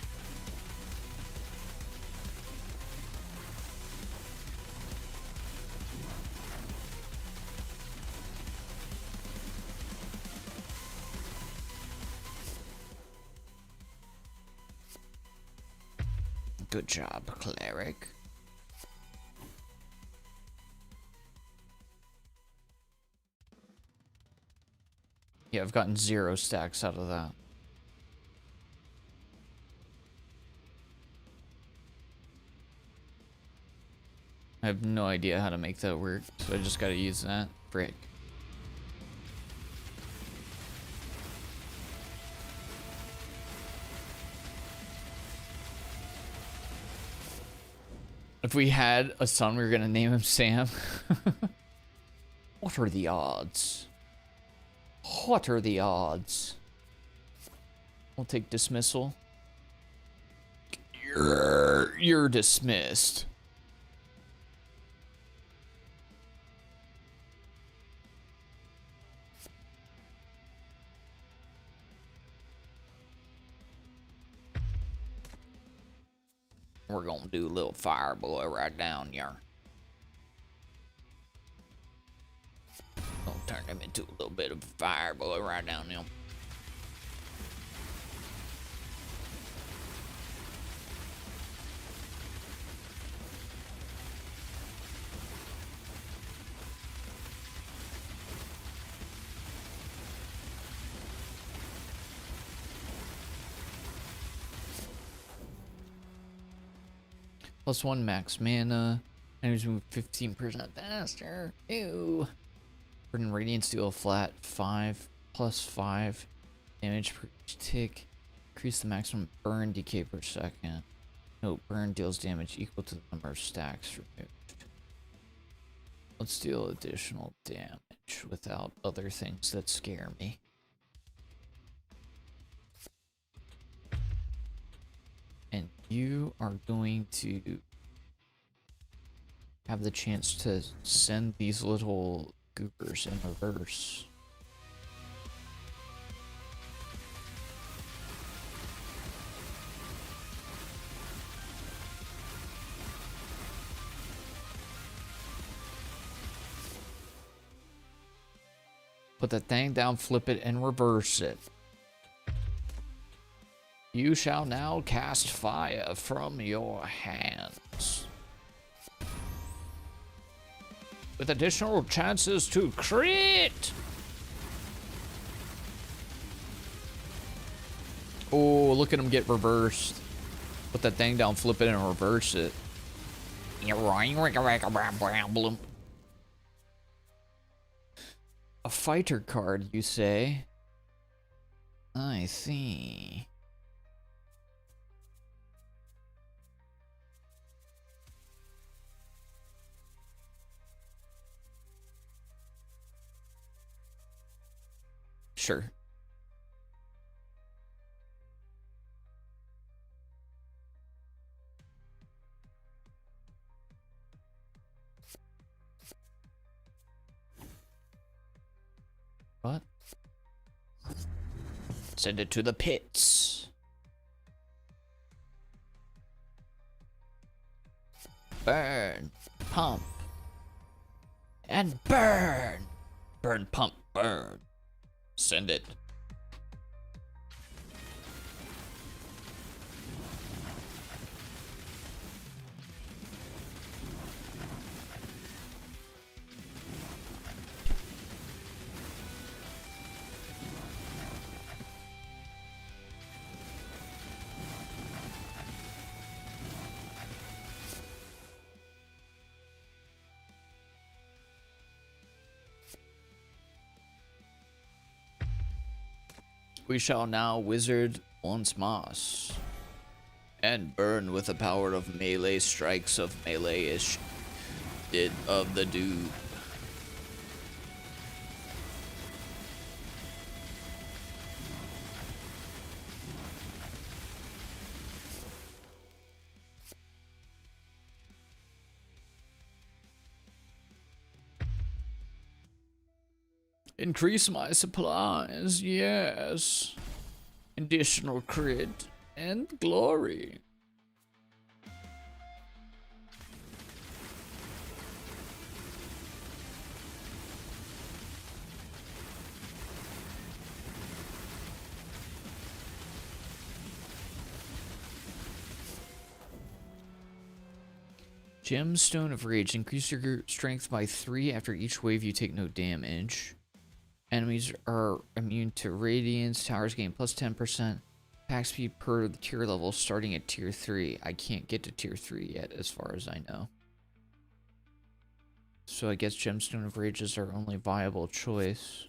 Good job, cleric. Yeah, I've gotten 0 stacks out of that. I have no idea how to make that work, so I just gotta use that. Frick. If we had a son, we were gonna name him Sam. What are the odds? What are the odds? We'll take dismissal. You're dismissed. We're gonna do a little fire boy right down here. Gonna turn him into a little bit of a fire boy right down there. +1 max mana. Enemies move 15% faster. Ew. Burden Radiance deal flat 5 +5 damage per each tick. Increase the maximum burn decay per second. Note, burn deals damage equal to the number of stacks removed. Let's deal additional damage without other things that scare me. And you are going to have the chance to send these little goopers in reverse. Put that thing down, flip it, and reverse it. You shall now cast fire from your hands. With additional chances to crit! Oh, look at him get reversed. Put that thing down, flip it, and reverse it. A fighter card, you say? I see. Sure. What? Send it to the pits. Burn, pump, and burn. Burn, pump, burn. Send it. We shall now wizard once mas, and burn with the power of melee strikes of melee-ish did of the dude. Increase my supplies, yes. Additional crit and glory. Gemstone of Rage. Increase your strength by 3 after each wave. You take no damage. Enemies are immune to radiance. Towers gain plus 10%. Attack speed per tier level starting at tier 3. I can't get to tier 3 yet as far as I know. So I guess Gemstone of Rage is our only viable choice.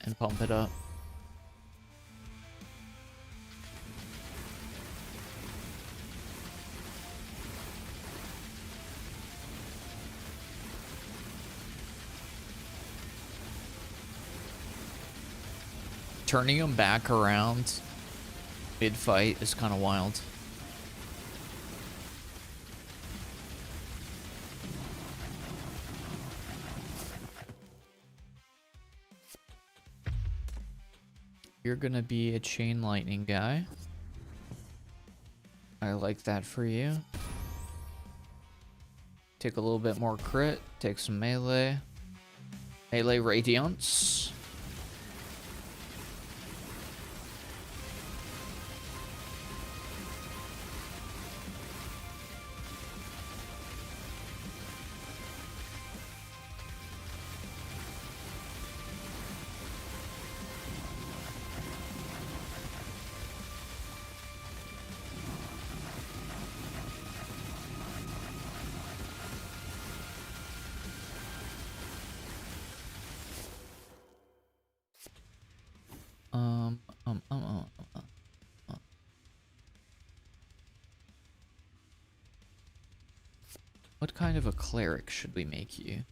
And pump it up. Turning them back around mid-fight is kind of wild. You're gonna be a chain lightning guy. I like that for you. Take a little bit more crit. Take some melee. Melee radiance. What kind of a cleric should we make you?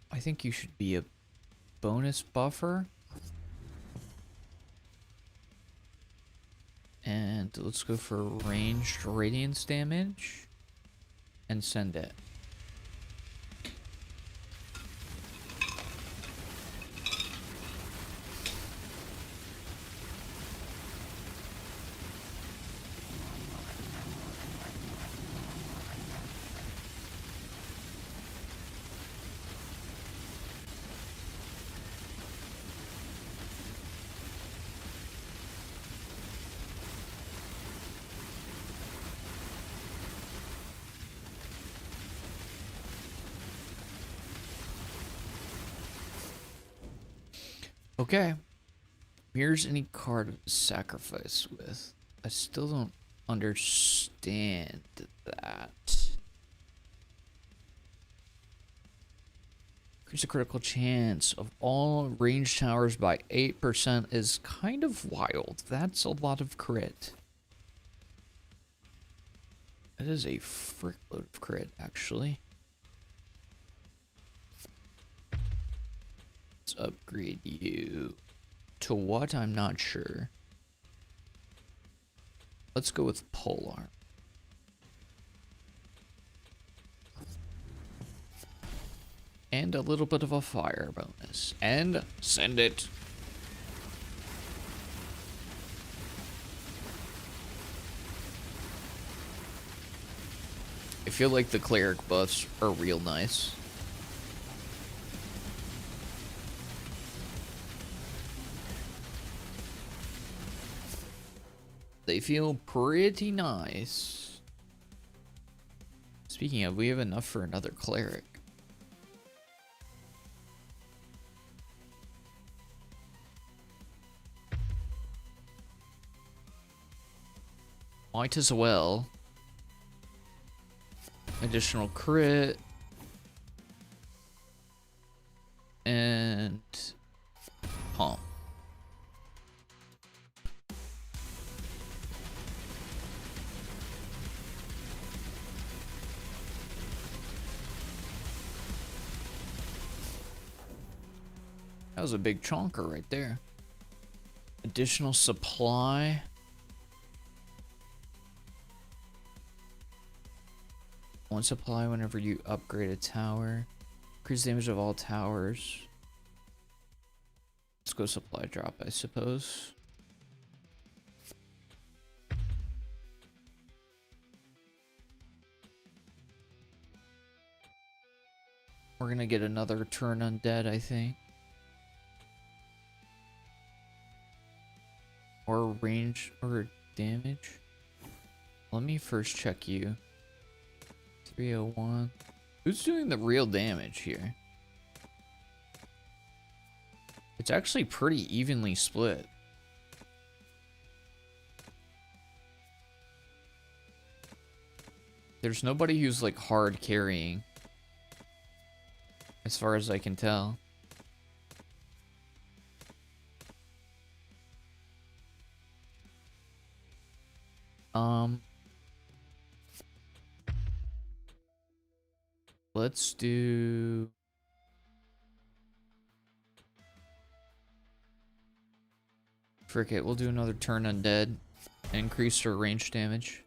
I think you should be a bonus buffer. And let's go for ranged radiance damage. And send it. Okay. Here's any card to sacrifice with. I still don't understand that. Increase the critical chance of all ranged towers by 8% is kind of wild. That's a lot of crit. That is a frickload of crit, actually. Let's upgrade you to what? I'm not sure. Let's go with Polar. And a little bit of a fire bonus. And send it. I feel like the cleric buffs are real nice. They feel pretty nice. Speaking of, we have enough for another cleric. Might as well. Additional crit. And pump. That was a big chonker right there. Additional supply. One supply whenever you upgrade a tower. Increase damage of all towers. Let's go supply drop, I suppose. We're gonna get another turn undead, I think. Or range or damage. Let me first check you. 301. Who's doing the real damage here? It's actually pretty evenly split. There's nobody who's like hard carrying, as far as I can tell. Let's do... Frick it, we'll do another turn undead. Increase our range damage.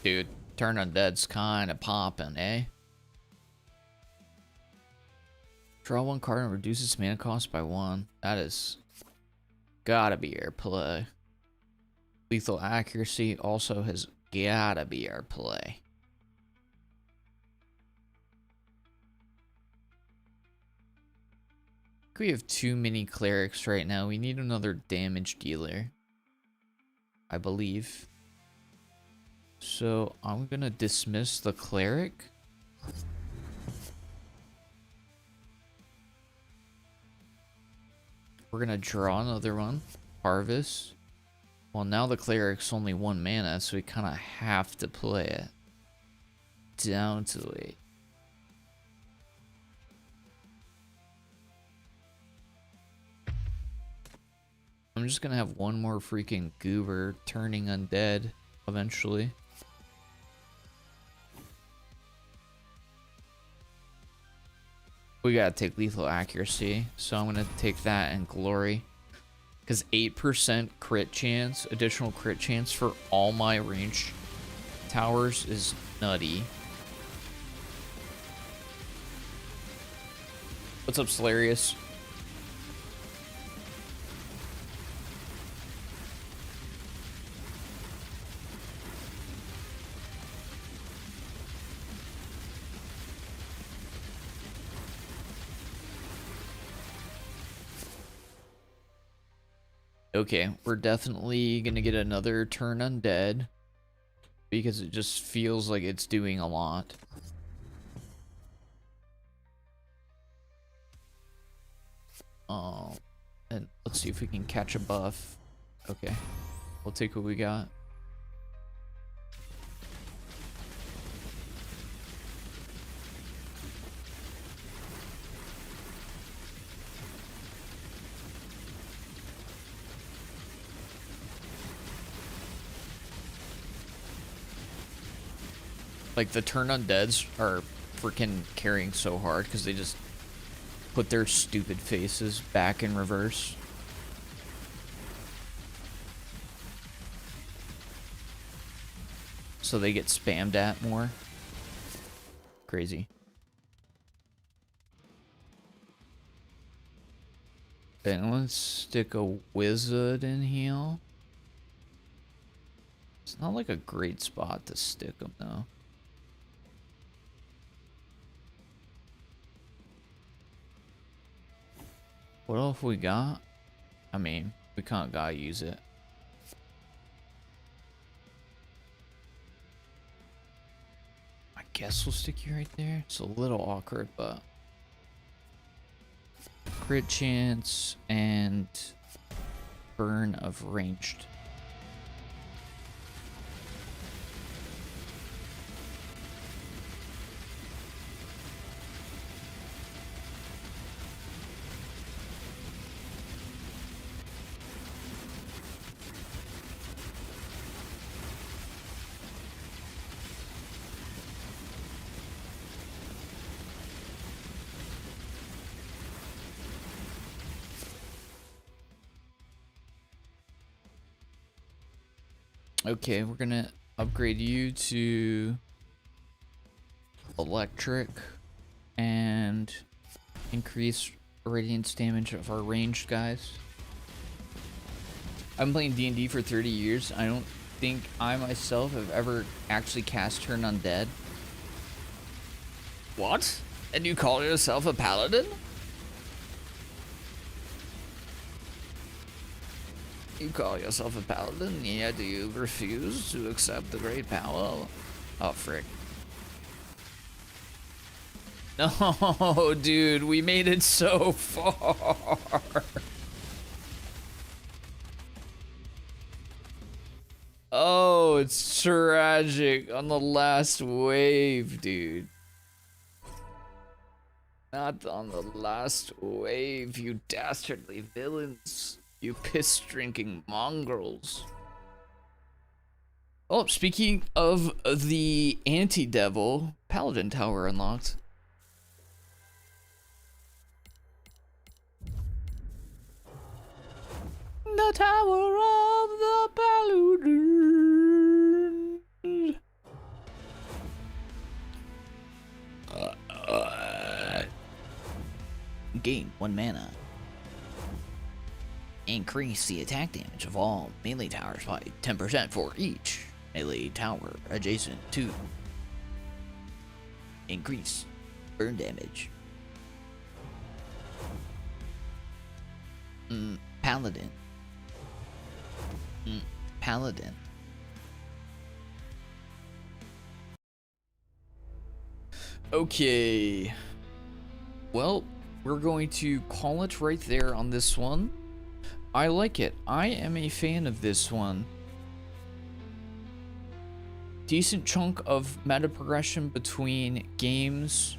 Dude, turn undead's kind of popping, eh? Draw one card and reduce its mana cost by 1. That is gotta be our play. Lethal accuracy also has gotta be our play. We have too many clerics right now. We need another damage dealer, I believe. So I'm gonna dismiss the cleric. We're gonna draw another one. Harvest. Well, now the cleric's only 1 mana, so we kind of have to play it down to it. I'm just gonna have one more freaking goober turning undead eventually. We gotta take lethal accuracy, so I'm gonna take that and glory. Because 8% crit chance, additional crit chance for all my range towers is nutty. What's up, Solarius? Okay, we're definitely gonna get another turn undead because it just feels like it's doing a lot. And let's see if we can catch a buff. Okay, we'll take what we got. Like, the turn undeads are freaking carrying so hard because they just put their stupid faces back in reverse. So they get spammed at more. Crazy. And let's stick a wizard in here. It's not like a great spot to stick them though. What else we got? I mean, we kinda gotta use it. I guess we'll stick you right there. It's a little awkward, but crit chance and burn of ranged. Okay, we're gonna upgrade you to electric and increase radiance damage of our ranged guys. I've been playing D&D for 30 years. I don't think I myself have ever actually cast Turn Undead. What? And you call yourself a paladin? You call yourself a paladin, yet you refuse to accept the great power. Oh, frick. No, dude, we made it so far. Oh, it's tragic on the last wave, dude. Not on the last wave, you dastardly villains. You piss-drinking mongrels. Oh, speaking of the anti-devil, Paladin Tower unlocked. The Tower of the Paladin. Gain 1 mana. Increase the attack damage of all melee towers by 10% for each melee tower adjacent to. Increase burn damage. Paladin. Paladin. Okay. Well, we're going to call it right there on this one. I like it. I am a fan of this one. Decent chunk of meta progression between games,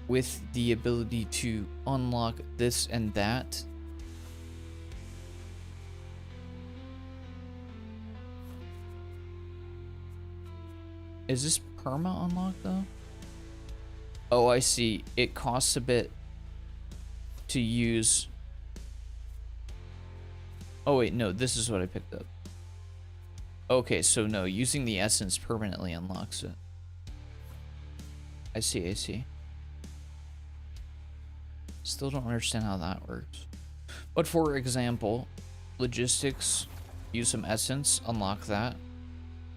with the ability to unlock this and that. Is this perma unlocked though? Oh, I see. It costs a bit to use. Oh wait, no, this is what I picked up. Okay, so no, using the essence permanently unlocks it. I see, I see. Still don't understand how that works. But for example, logistics, use some essence, unlock that.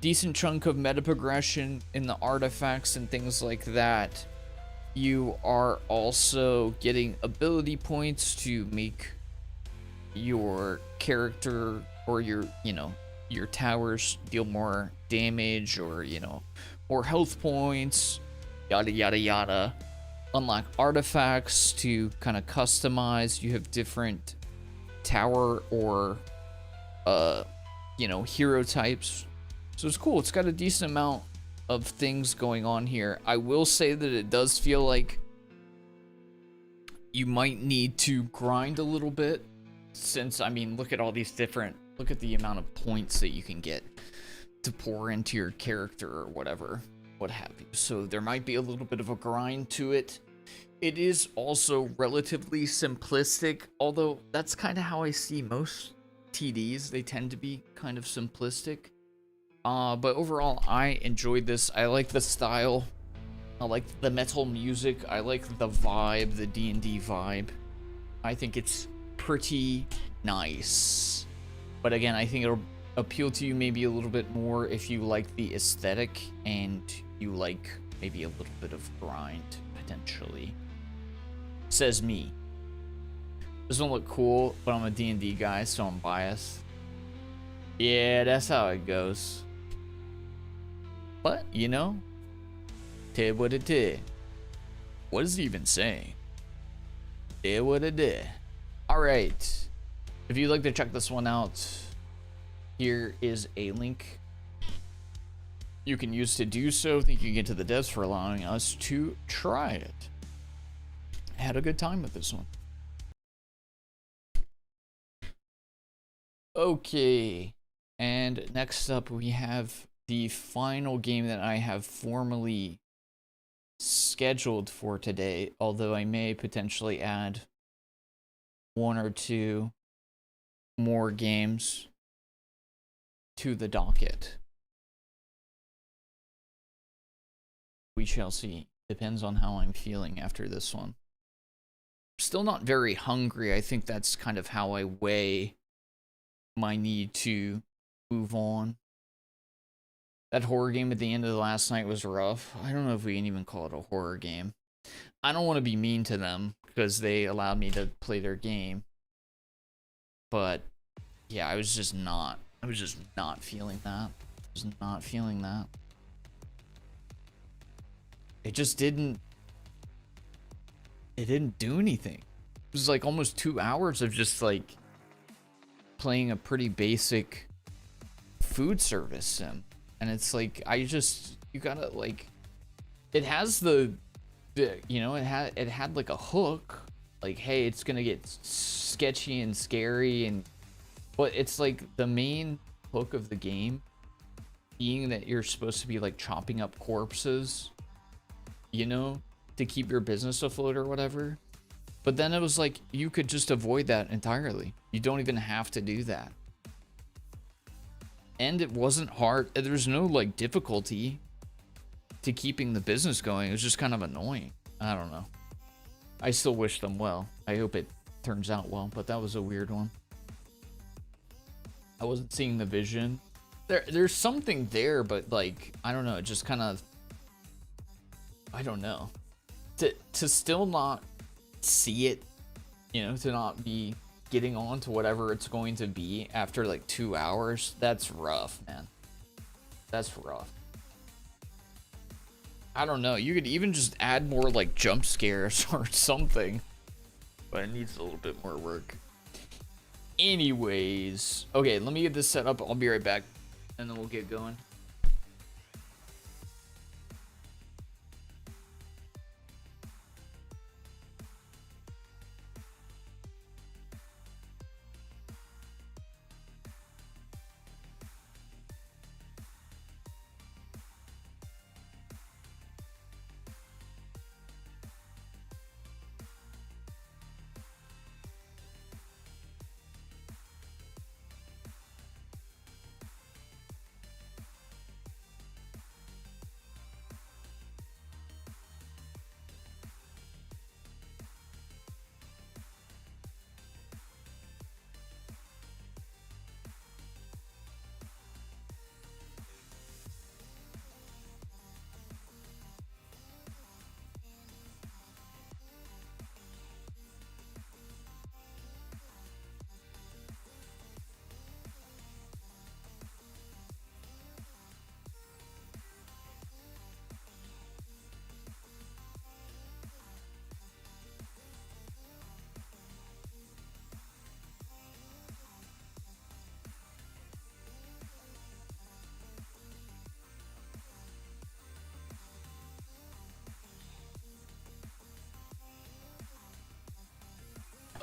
Decent chunk of meta progression in the artifacts and things like that. You are also getting ability points to make your character or your, your towers deal more damage, or, more health points, yada yada yada. Unlock artifacts to kind of customize. You have different tower or hero types. So it's cool. It's got a decent amount of things going on here. I will say that it does feel like you might need to grind a little bit, since, I mean, look at all these different, look at the amount of points that you can get to pour into your character or whatever, what have you. So there might be a little bit of a grind to it. It is also relatively simplistic, although that's kind of how I see most TDs. They tend to be kind of simplistic. But overall, I enjoyed this. I like the style. I like the metal music. I like the vibe, the D&D vibe. I think it's pretty nice. But again, I think appeal to you maybe a little bit more if you like the aesthetic and you like maybe a little bit of grind, potentially. Says me. Doesn't look cool, but I'm a D&D guy, so I'm biased. Yeah, that's how it goes. But, you know, did what it did. What is he even saying? Did what it did. Alright. If you'd like to check this one out, here is a link you can use to do so. Thank you again to the devs for allowing us to try it. I had a good time with this one. Okay, and next up we have the final game that I have formally scheduled for today, although I may potentially add one or two more games to the docket. We shall see. Depends on how I'm feeling after this one. Still not very hungry. I think that's kind of how I weigh my need to move on. That horror game at the end of the last night was rough. I don't know if we can even call it a horror game. I don't want to be mean to them because they allowed me to play their game. But yeah, I was just not feeling that. I was not feeling that. It just didn't do anything. It was like almost 2 hours of just like playing a pretty basic food service sim. And it's like, you gotta like, it has the you know, it had like a hook, like, hey, it's gonna get sketchy and scary, and but it's like the main hook of the game being that you're supposed to be like chopping up corpses, you know, to keep your business afloat or whatever. But then it was like, you could just avoid that entirely. You don't even have to do that. And it wasn't hard. There's no like difficulty to keeping the business going. It was just kind of annoying. I don't know. I still wish them well. I hope it turns out well, but that was a weird one. I wasn't seeing the vision. There's something there, but like, I don't know, it just kind of, I don't know. To still not see it, you know, to not be getting on to whatever it's going to be after like 2 hours, that's rough, man. That's rough. I don't know, you could even just add more like jump scares or something, but it needs a little bit more work. Anyways, okay, let me get this set up. I'll be right back and then we'll get going.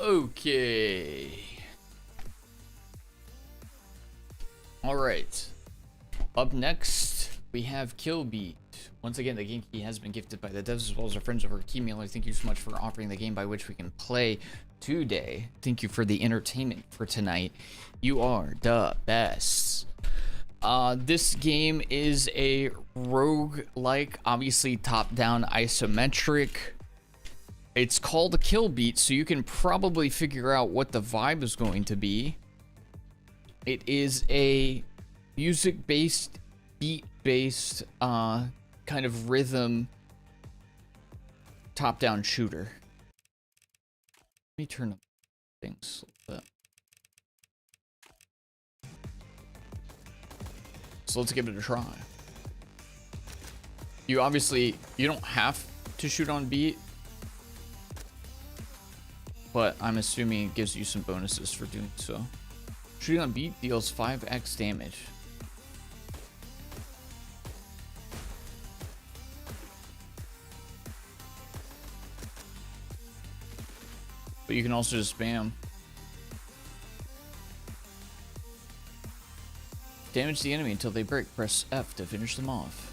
Okay. All right. Up next, we have KILLBEAT. Once again, the game key has been gifted by the devs as well as our friends over at KeyMailer. Thank you so much for offering the game by which we can play today. Thank you for the entertainment for tonight. You are the best. This game is a roguelike, obviously top-down isometric. It's called a KILLBEAT, so you can probably figure out what the vibe is going to be. It is a music-based, beat-based, kind of rhythm top-down shooter. Let me turn up things a little bit. So let's give it a try. You don't have to shoot on beat, but I'm assuming it gives you some bonuses for doing so. Shooting on beat deals 5x damage. But you can also just spam. Damage the enemy until they break. Press F to finish them off.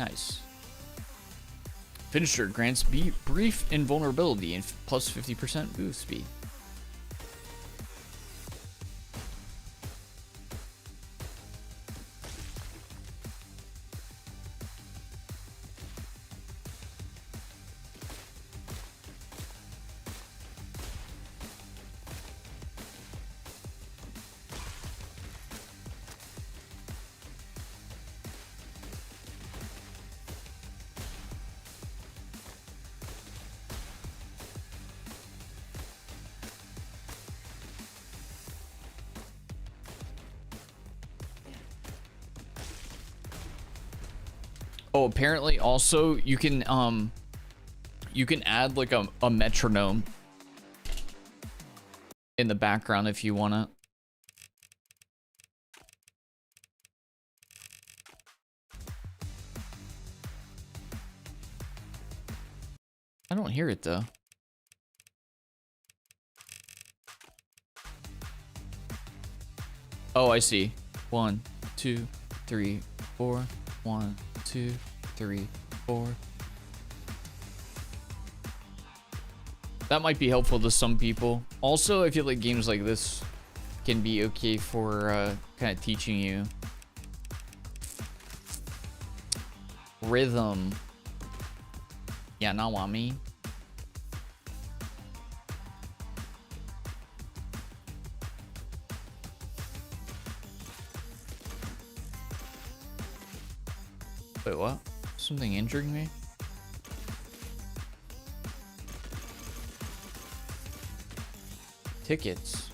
Nice. Finisher grants brief invulnerability and plus 50% move speed. Oh, apparently also you can add like a metronome in the background if you want it. I don't hear it though. Oh, I see. 1, 2, 3, 4. 1, 2, 3, 4. That might be helpful to some people. Also, I feel like games like this can be okay for kind of teaching you rhythm. Yeah, know what I mean? Wait, what? Something injuring me? Tickets.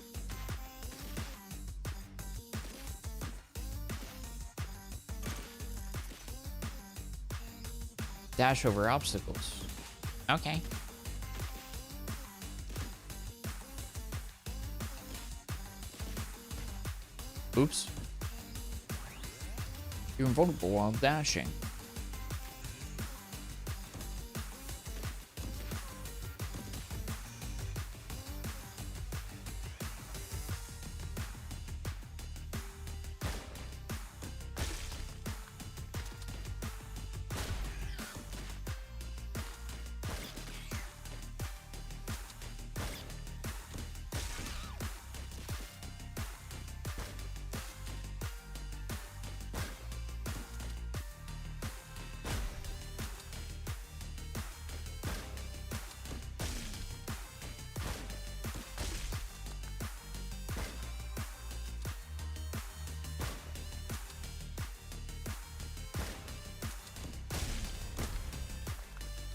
Dash over obstacles. Okay. Oops. You're invulnerable while dashing.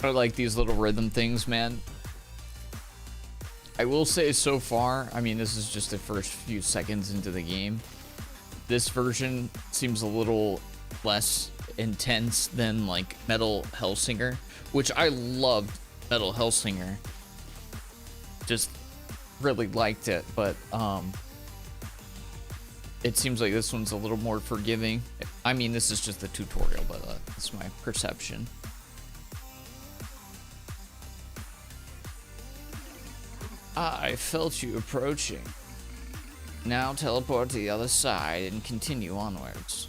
I like these little rhythm things, man. I will say so far, I mean, this is just the first few seconds into the game. This version seems a little less intense than like Metal Hellsinger, which I loved Metal Hellsinger. Just really liked it, but it seems like this one's a little more forgiving. I mean, this is just the tutorial, but that's my perception. I felt you approaching. Now teleport to the other side and continue onwards.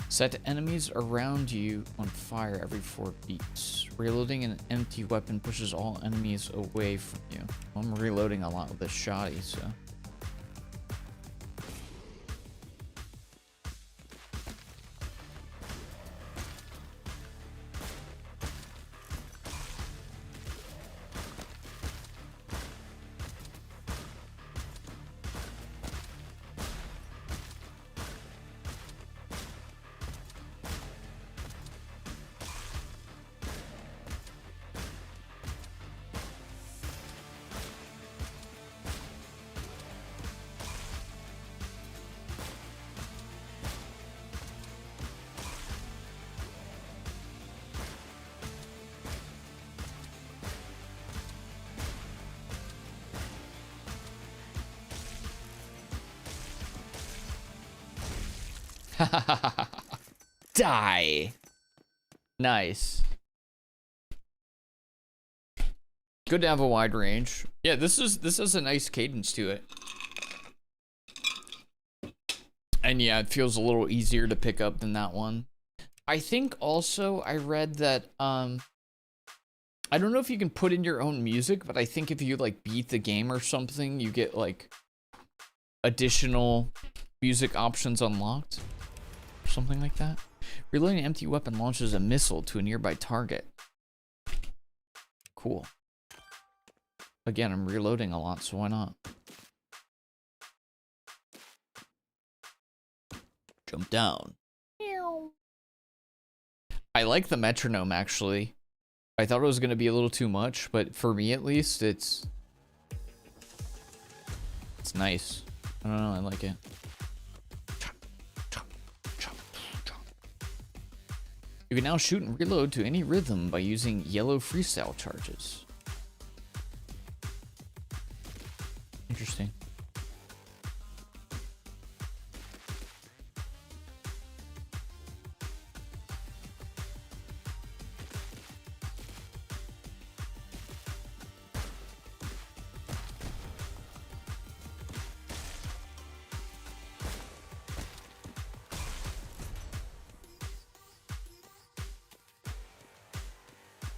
Set enemies around you on fire every 4 beats. Reloading an empty weapon pushes all enemies away from you. I'm reloading a lot with this shoddy, so. Die. Nice. Good to have a wide range. Yeah, this is a nice cadence to it. And yeah, it feels a little easier to pick up than that one. I think also I read that I don't know if you can put in your own music, but I think if you like beat the game or something, you get like additional music options unlocked. Something like that. Reloading an empty weapon launches a missile to a nearby target. Cool. Again, I'm reloading a lot, so why not? Jump down. I like the metronome, actually. I thought it was going to be a little too much, but for me at least, it's nice. I don't know, I like it. You can now shoot and reload to any rhythm by using yellow freestyle charges. Interesting.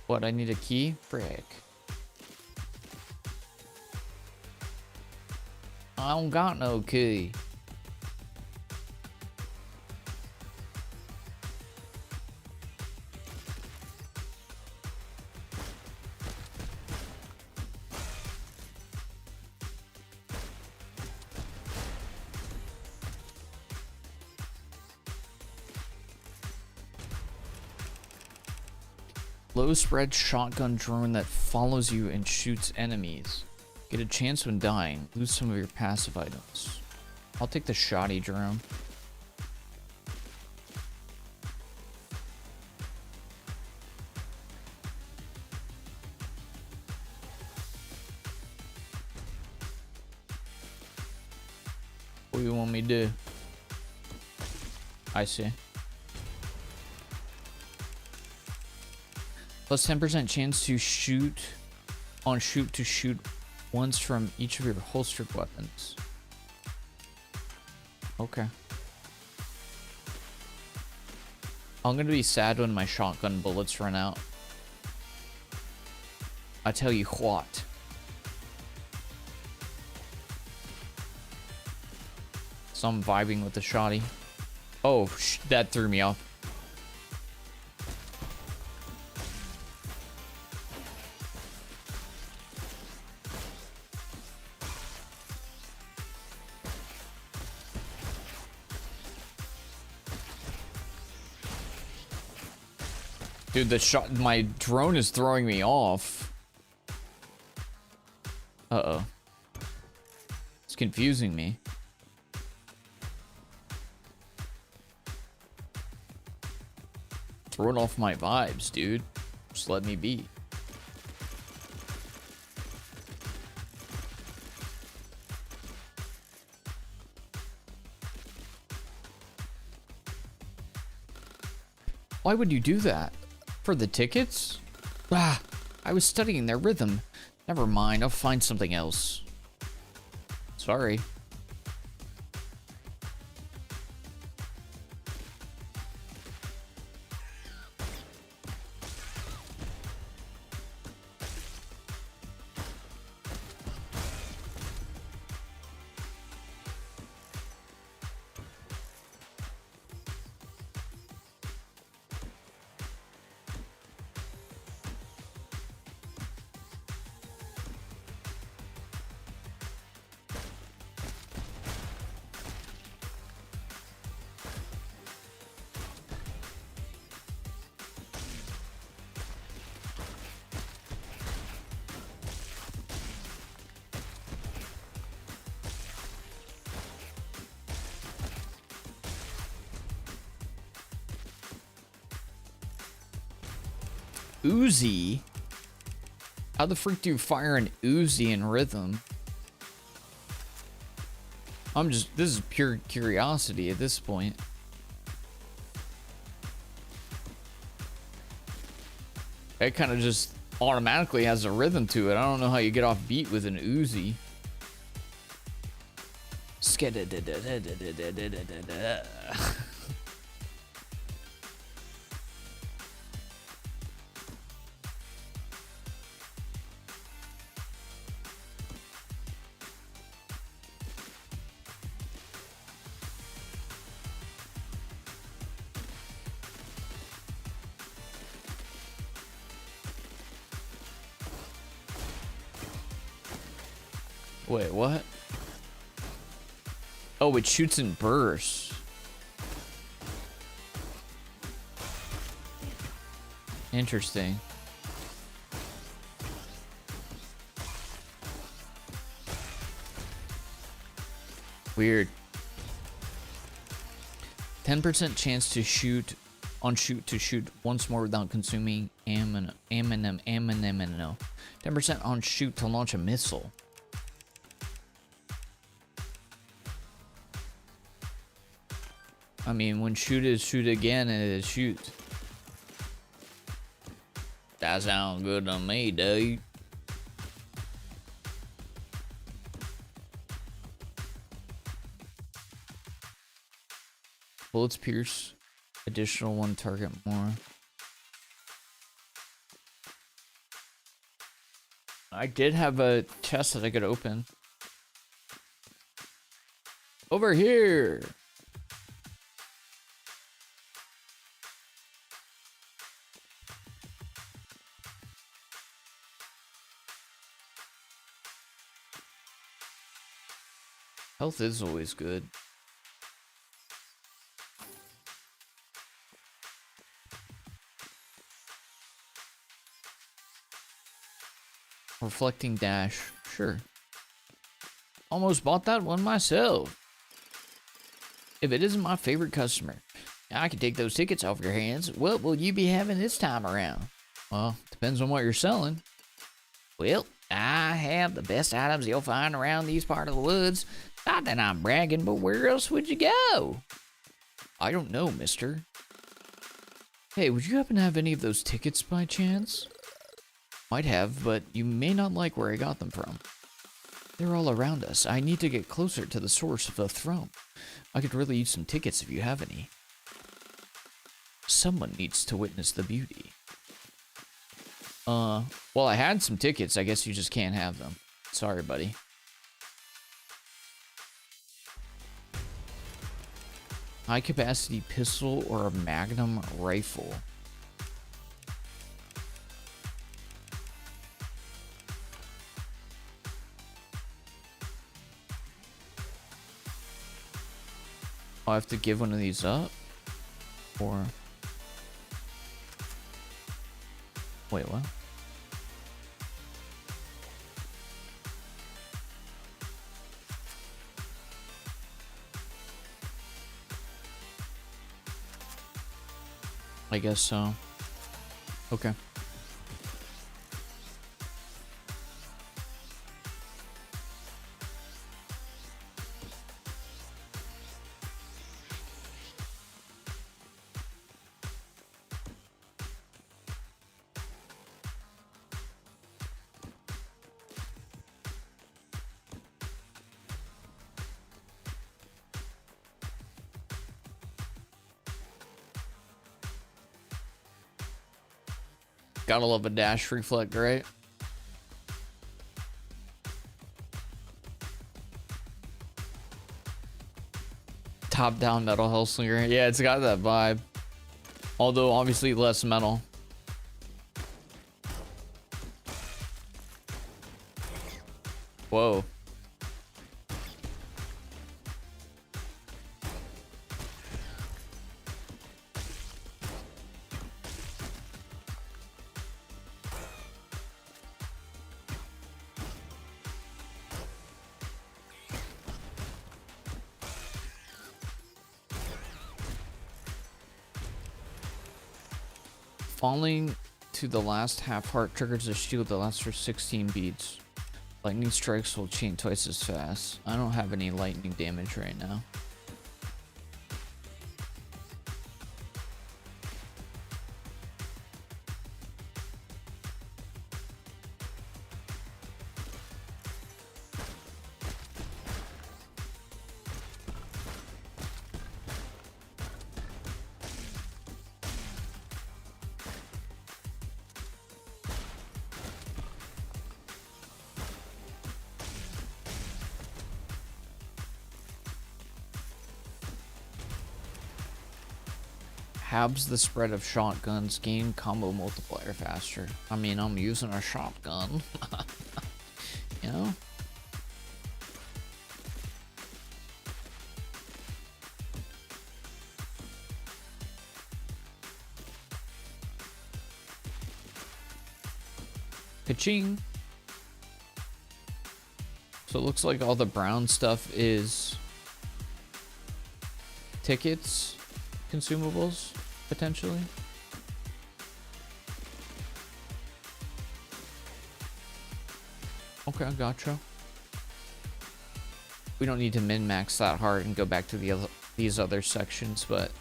What, I need a key? Frick. I don't got no key. Low spread shotgun drone that follows you and shoots enemies. Get a chance when dying. Lose some of your passive items. I'll take the shoddy drone. What do you want me to do? I see. Plus 10% chance to shoot once from each of your holstered weapons. Okay. I'm gonna be sad when my shotgun bullets run out. I tell you what. So I'm vibing with the shoddy. Oh, that threw me off. Dude, my drone is throwing me off. Uh-oh. It's confusing me. Throwing off my vibes, dude. Just let me be. Why would you do that? For the tickets? Ah, I was studying their rhythm. Never mind, I'll find something else. Sorry. Uzi? How the freak do you fire an Uzi in rhythm? This is pure curiosity at this point. It kind of just automatically has a rhythm to it. I don't know how you get off beat with an Uzi. Wait, what? Oh, it shoots in bursts. Interesting. Weird. 10% chance to shoot once more without consuming ammo. 10% on shoot to launch a missile. I mean, when shoot is shoot again, it is shoot. That sounds good to me, dude. Bullets pierce. Additional 1 target more. I did have a chest that I could open. Over here. Health is always good. Reflecting dash, sure. Almost bought that one myself. If it isn't my favorite customer, I can take those tickets off your hands. What will you be having this time around? Well, depends on what you're selling. Well, I have the best items you'll find around these part of the woods. Not that I'm bragging, but where else would you go? I don't know, mister. Hey, would you happen to have any of those tickets by chance? Might have, but you may not like where I got them from. They're all around us. I need to get closer to the source of the throne. I could really use some tickets if you have any. Someone needs to witness the beauty. Well, I had some tickets. I guess you just can't have them. Sorry, buddy. High capacity pistol or a magnum rifle? I have to give one of these up? Or... Wait, what? I guess so. Okay. Gotta love a dash reflect, right? Top-down metal hellslinger. Yeah, it's got that vibe. Although, obviously, less metal. Whoa. to the last half heart triggers a shield that lasts for 16 beats. Lightning strikes will chain twice as fast. I don't have any lightning damage right now. Halves the spread of shotguns, gain combo multiplier faster. I mean, I'm using a shotgun. You know? Ka-ching! So it looks like all the brown stuff is tickets, consumables, potentially. Okay, gotcha. We don't need to min-max that hard and go back to these other sections, but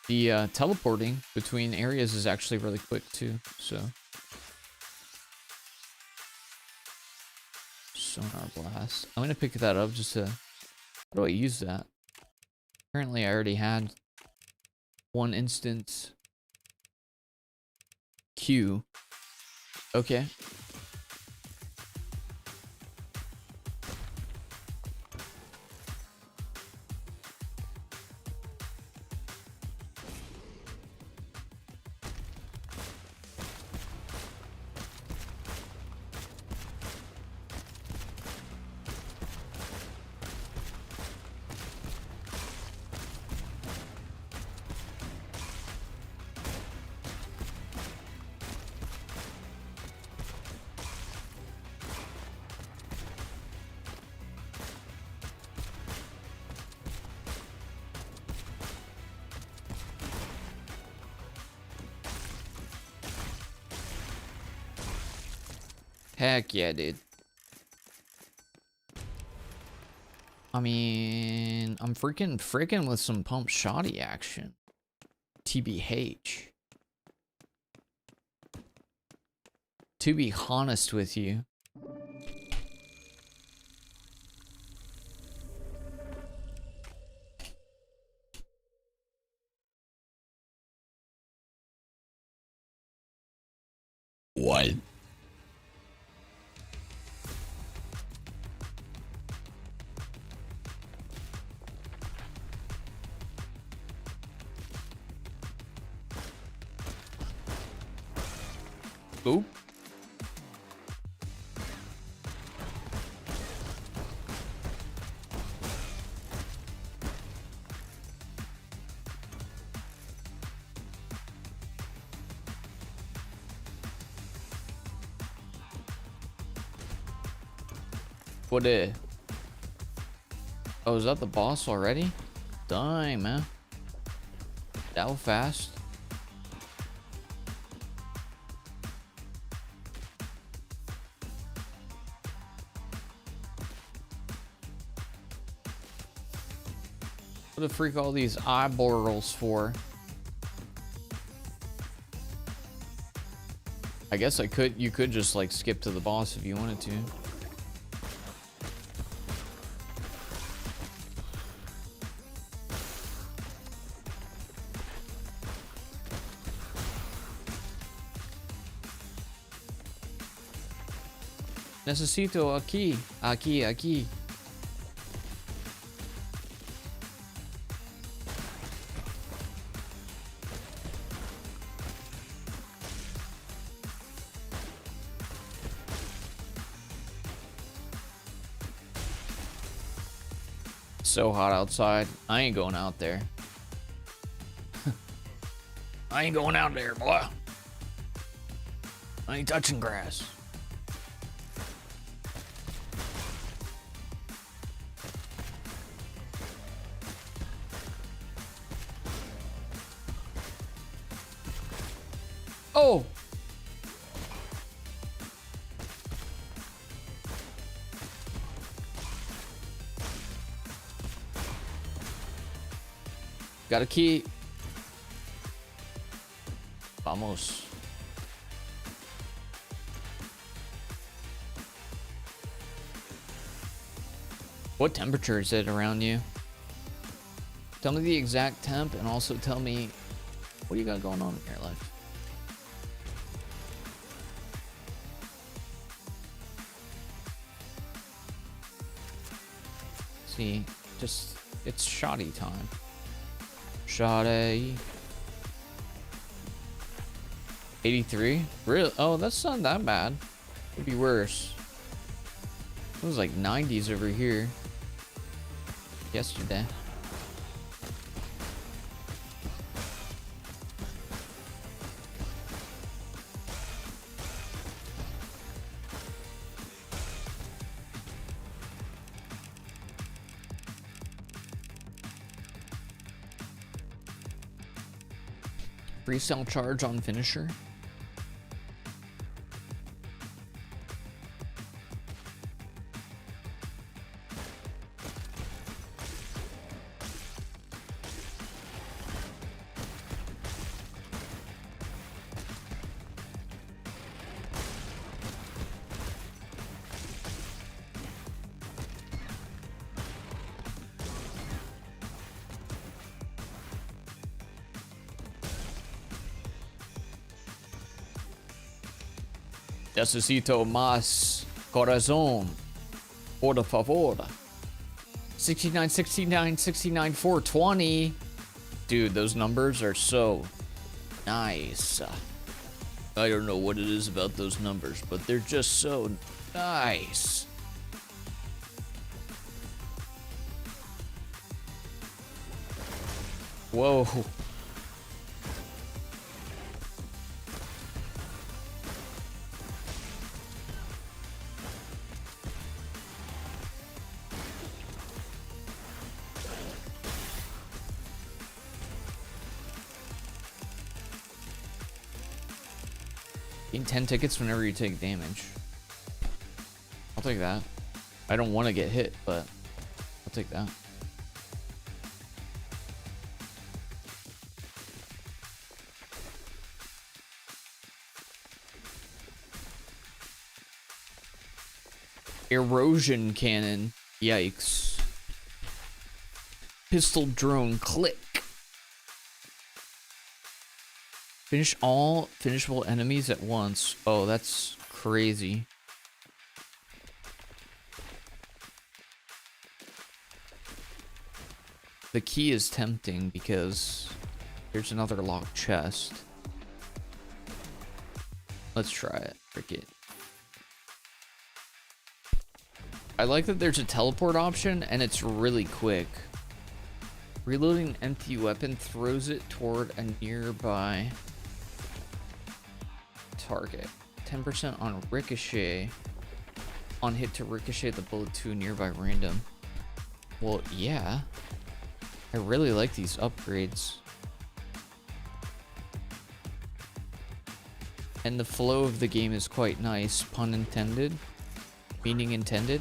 the teleporting between areas is actually really quick too, so. Sonar blast. I'm gonna pick that up just to, how do I use that? Apparently I already had one instance Q. Okay. Heck yeah, dude. I mean, I'm freaking with some pump shoddy action. TBH. To be honest with you. What? Oop. What oh, is that the boss already? Dang, man. That was fast. What the freak all these eyeballs for? I guess you could just like skip to the boss if you wanted to. Necesito aquí, aquí. So hot outside. I ain't going out there. I ain't going out there, boy. I ain't touching grass. Oh! Got a key. Vamos. What temperature is it around you? Tell me the exact temp and also tell me what you got going on in your life. See, just, it's shoddy time. Shoddy. 83? Really? Oh, that's not that bad. Could be worse. It was like 90s over here yesterday. Freestyle charge on finisher. Necesito más corazón. Por favor. 69, 69, 69, 420. Dude, those numbers are so nice. I don't know what it is about those numbers, but they're just so nice. Whoa. Gain 10 tickets whenever you take damage. I'll take that. I don't want to get hit, but I'll take that. Erosion cannon. Yikes. Pistol drone. Click. Finish all finishable enemies at once. Oh, that's crazy. The key is tempting because there's another locked chest. Let's try it. Frick it. I like that there's a teleport option and it's really quick. Reloading an empty weapon throws it toward a nearby target. 10% on ricochet. On hit to ricochet the bullet to a nearby random. Well, yeah. I really like these upgrades. And the flow of the game is quite nice. Pun intended. Meaning intended.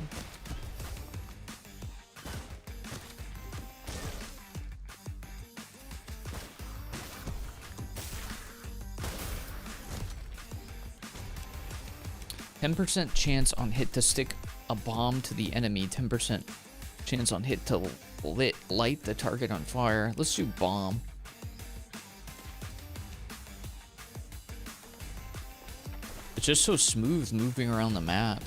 %, chance on hit to stick a bomb to the enemy. 10% chance on hit to light the target on fire. Let's do bomb. It's just so smooth moving around the map.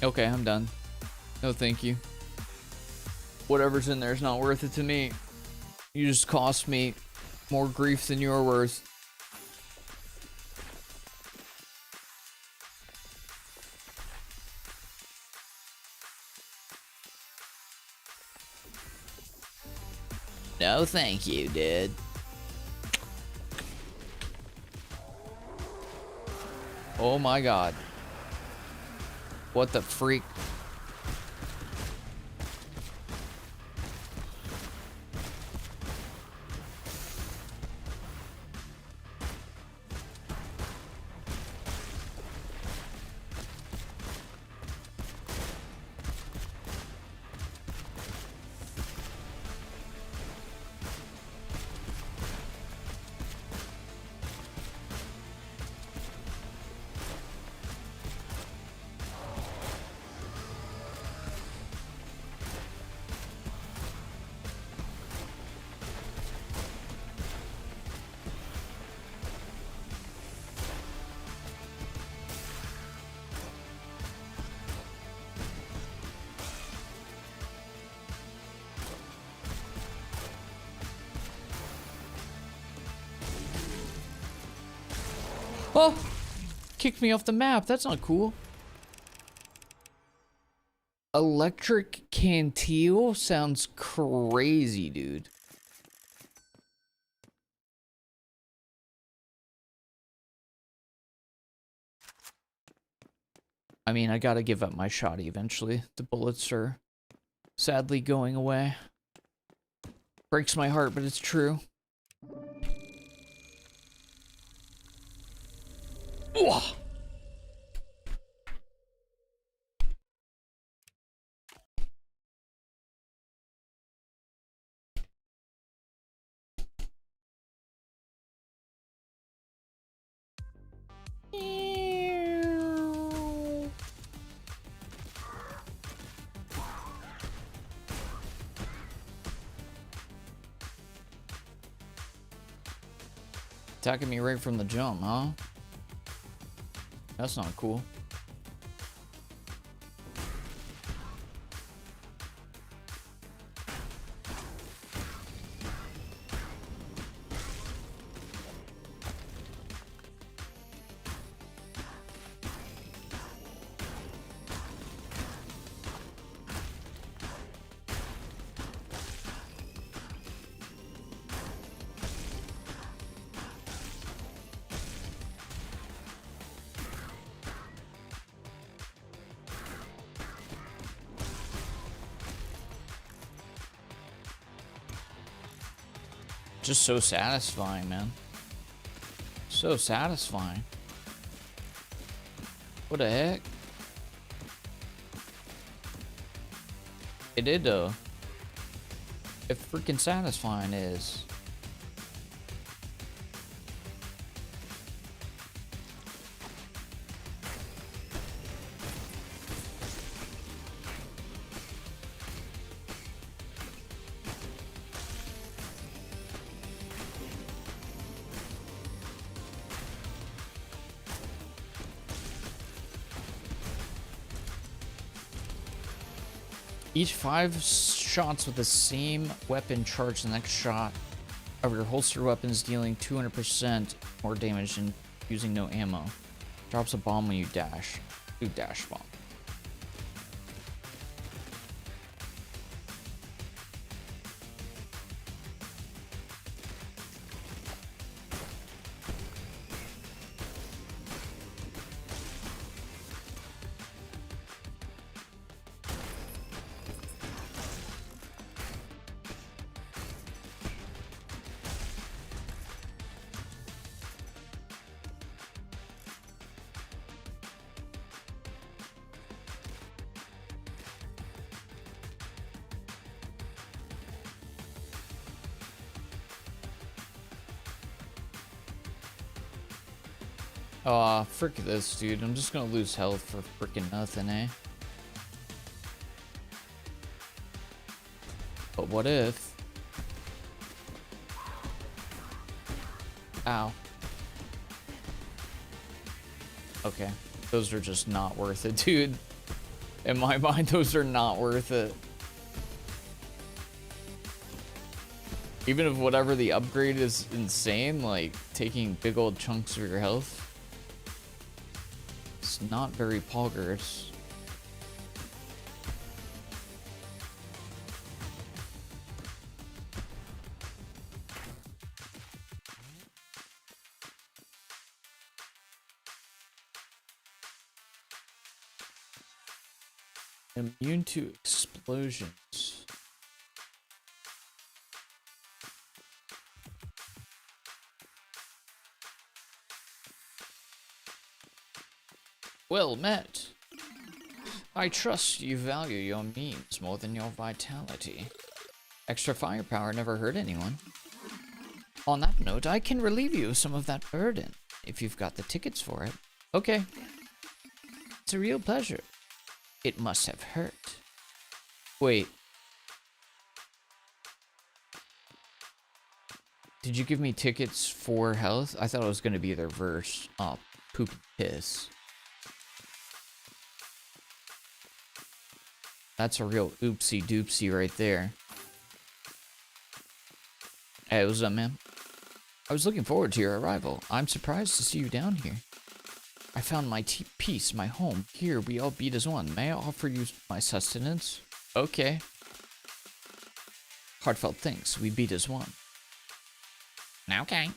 Okay, I'm done. No, thank you. Whatever's in there is not worth it to me. You just cost me more grief than you're worth. No, thank you, dude. Oh my god. What the freak? Oh! Kicked me off the map. That's not cool. Electric Cantil sounds crazy, dude. I mean, I gotta give up my shot eventually. The bullets are sadly going away. Breaks my heart, but it's true. Ugh. Attacking me right from the jump, huh? That's not cool. Just so satisfying, man. So satisfying. What the heck? It did though. It freaking satisfying is. Each 5 shots with the same weapon charge the next shot of your holster weapons, dealing 200% more damage and using no ammo. Drops a bomb when you dash. Do dash bomb. Aw, frick this, dude. I'm just gonna lose health for frickin' nothing, eh? But what if... Ow. Okay. Those are just not worth it, dude. In my mind, those are not worth it. Even if whatever the upgrade is insane, like taking big old chunks of your health, it's not very poggers. Immune to explosions. Well met. I trust you value your means more than your vitality. Extra firepower never hurt anyone. On that note, I can relieve you of some of that burden, if you've got the tickets for it. Okay. It's a real pleasure. It must have hurt. Wait. Did you give me tickets for health? I thought it was going to be the reverse. Oh, poop and piss. That's a real oopsie doopsie right there. Hey, what's up, man? I was looking forward to your arrival. I'm surprised to see you down here. I found my peace, my home. Here, we all beat as one. May I offer you my sustenance? Okay. Heartfelt thanks. We beat as one. Okay.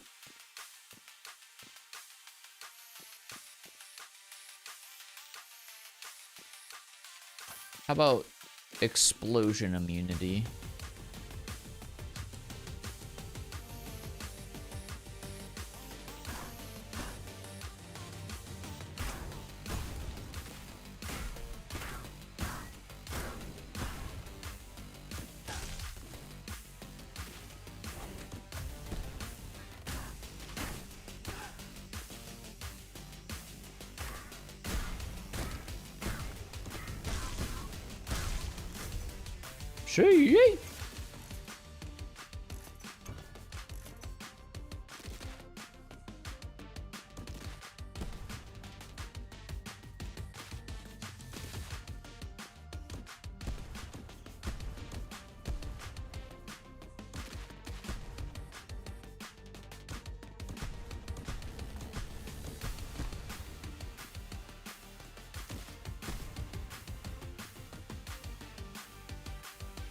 How about explosion immunity? See?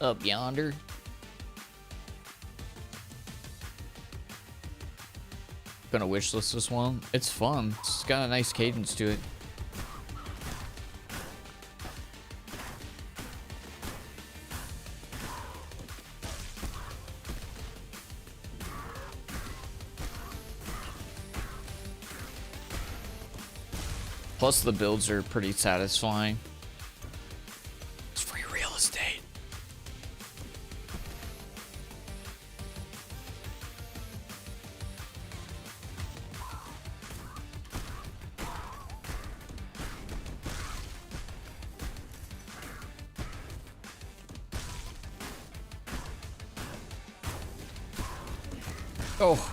Up yonder. Gonna wishlist this one. It's fun. It's got a nice cadence to it. Plus the builds are pretty satisfying. It's free real estate. Oh.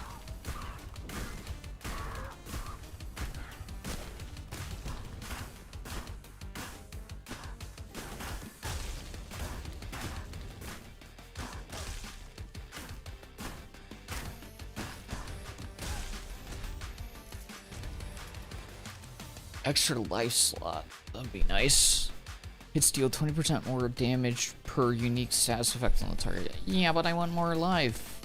Extra life slot. That'd be nice. Hits deal 20% more damage per unique status effect on the target. Yeah, but I want more life.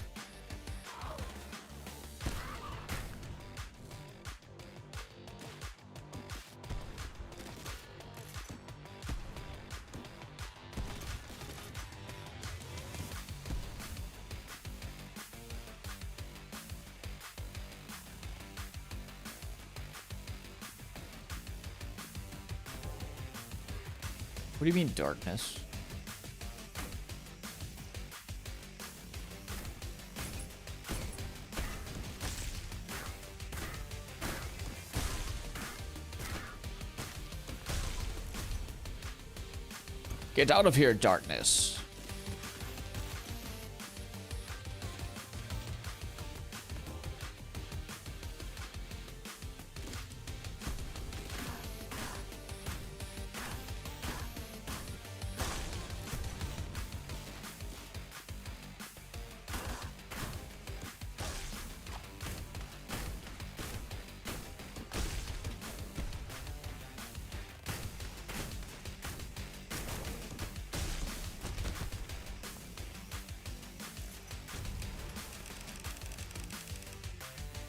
What do you mean, darkness? Get out of here, darkness.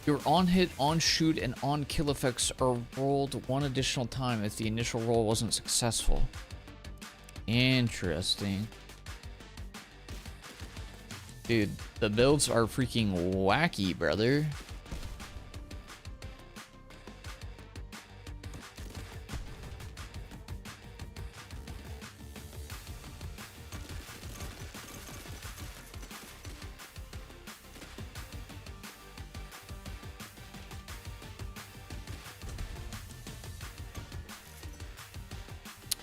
Your on hit, on shoot, and on kill effects are rolled one additional time if the initial roll wasn't successful. Interesting. Dude, the builds are freaking wacky, brother.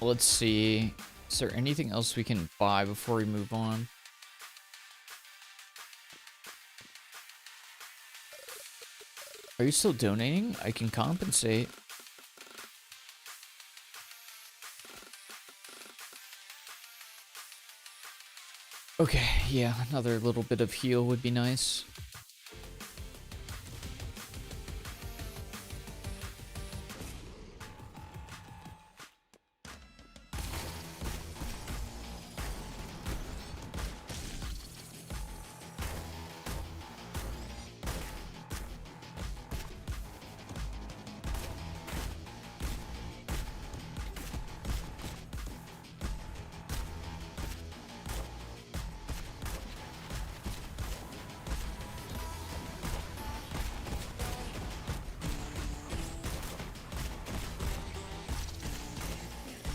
Let's see. Is there anything else we can buy before we move on? Are you still donating? I can compensate. Okay, yeah, another little bit of heal would be nice.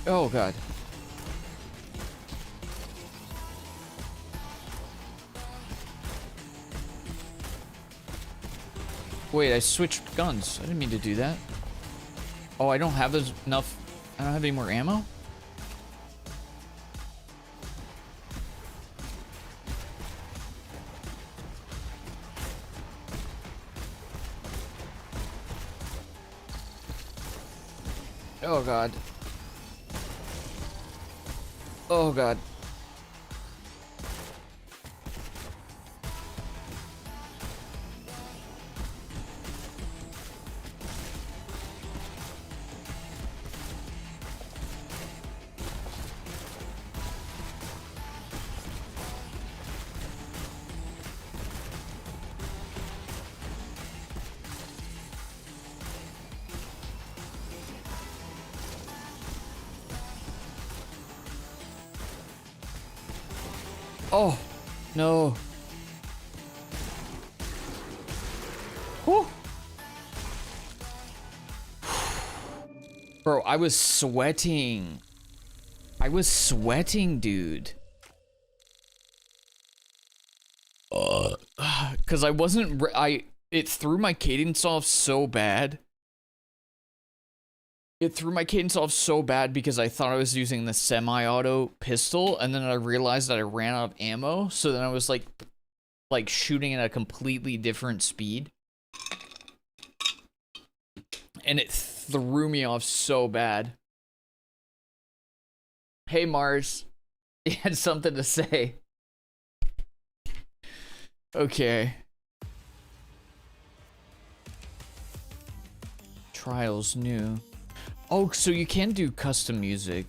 Oh god. Wait, I switched guns. I didn't mean to do that. Oh, I don't have enough. I don't have any more ammo? Oh god. Oh god. Oh, no. Whew. Bro, I was sweating. I was sweating, dude. Cause I wasn't, it threw my cadence off so bad. It threw my cadence off so bad because I thought I was using the semi-auto pistol, and then I realized that I ran out of ammo, so then I was like shooting at a completely different speed. And it threw me off so bad. Hey Mars, you had something to say. Okay. Trials new. Oh, so you can do custom music.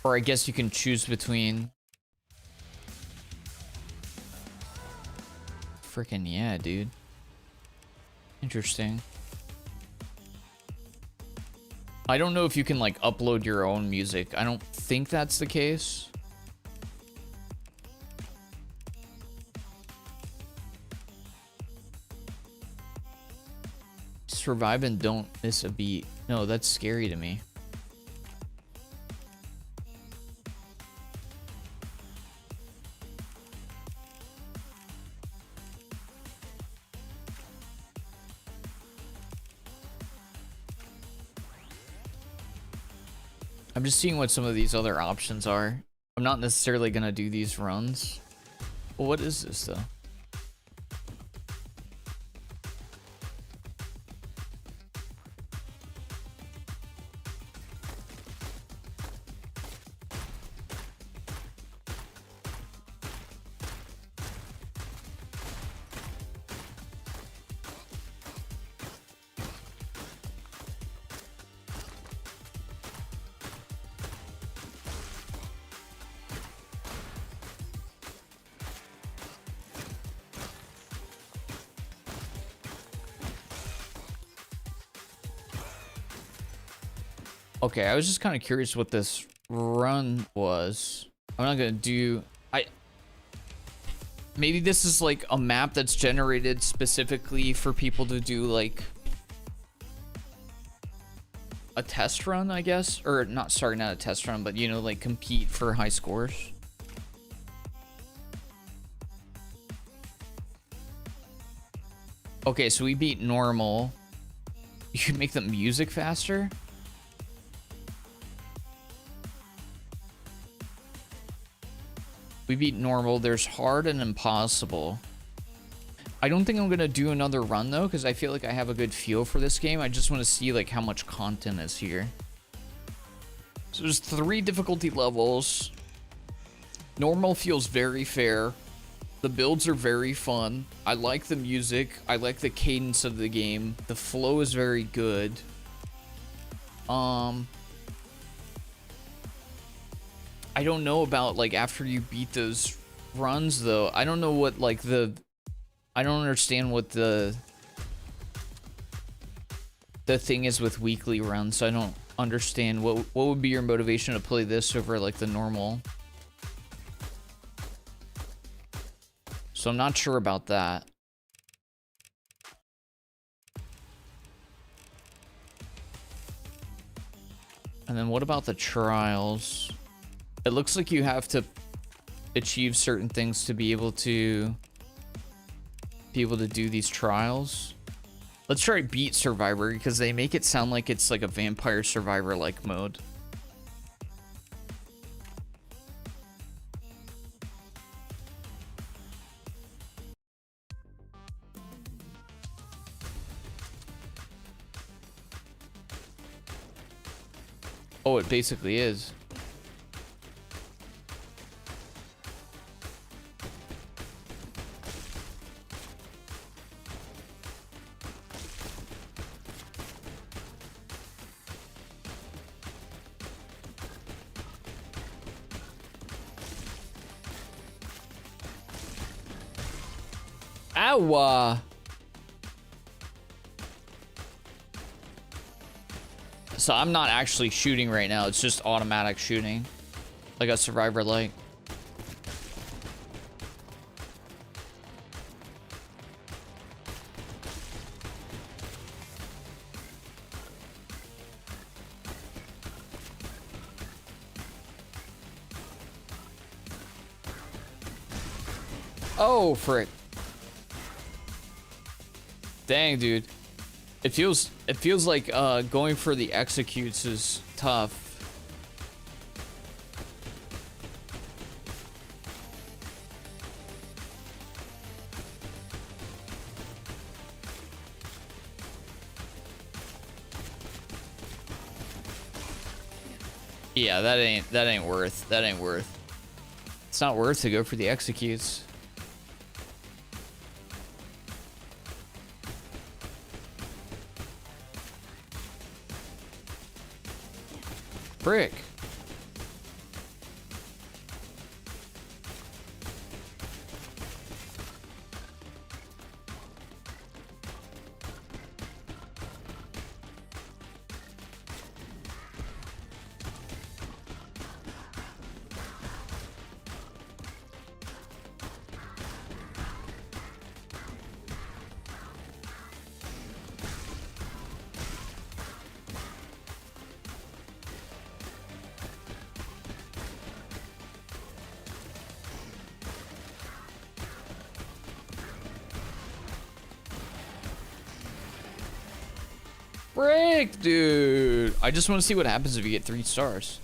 Or I guess you can choose between. Freaking yeah, dude. Interesting. I don't know if you can like upload your own music. I don't think that's the case. Survive and don't miss a beat. No, that's scary to me. I'm just seeing what some of these other options are. I'm not necessarily gonna do these runs. Well, what is this though? Okay, I was just kind of curious what this run was. I'm not gonna do... Maybe this is like a map that's generated specifically for people to do like a test run, I guess. Or not, sorry, not a test run, but you know, like compete for high scores. Okay, so we beat normal. You can make the music faster? We beat normal. There's hard and impossible. I don't think I'm gonna do another run though, because I feel like I have a good feel for this game. I just want to see like how much content is here. So there's 3 difficulty levels. Normal feels very fair. The builds are very fun. I like the music. I like the cadence of the game. The flow is very good. I don't know about like after you beat those runs though. I don't know what like I don't understand what the thing is with weekly runs. I don't understand what would be your motivation to play this over like the normal. So I'm not sure about that. And then what about the trials? It looks like you have to achieve certain things to be able to do these trials. Let's try beat Survivor because they make it sound like it's like a Vampire Survivor like mode. Oh, it basically is. Ow! So I'm not actually shooting right now. It's just automatic shooting. Like a Survivor like. Oh, frick. Dang, dude. It feels like going for the executes is tough. Yeah, that ain't worth. It's not worth to go for the executes. Frick. Frick, dude. I just want to see what happens if you get 3 stars.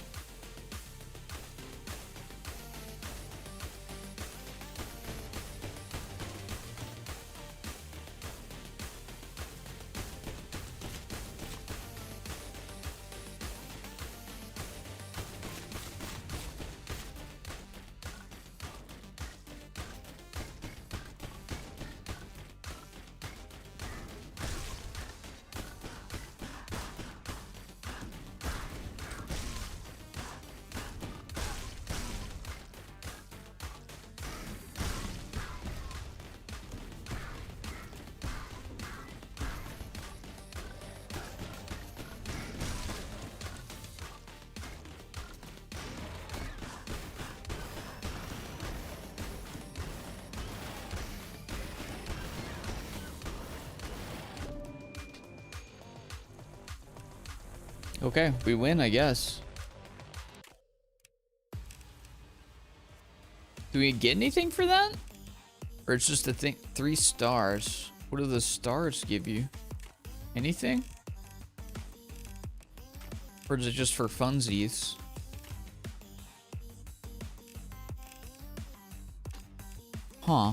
Okay, we win, I guess. Do we get anything for that? Or it's just a thing? 3 stars. What do the stars give you? Anything? Or is it just for funsies? Huh.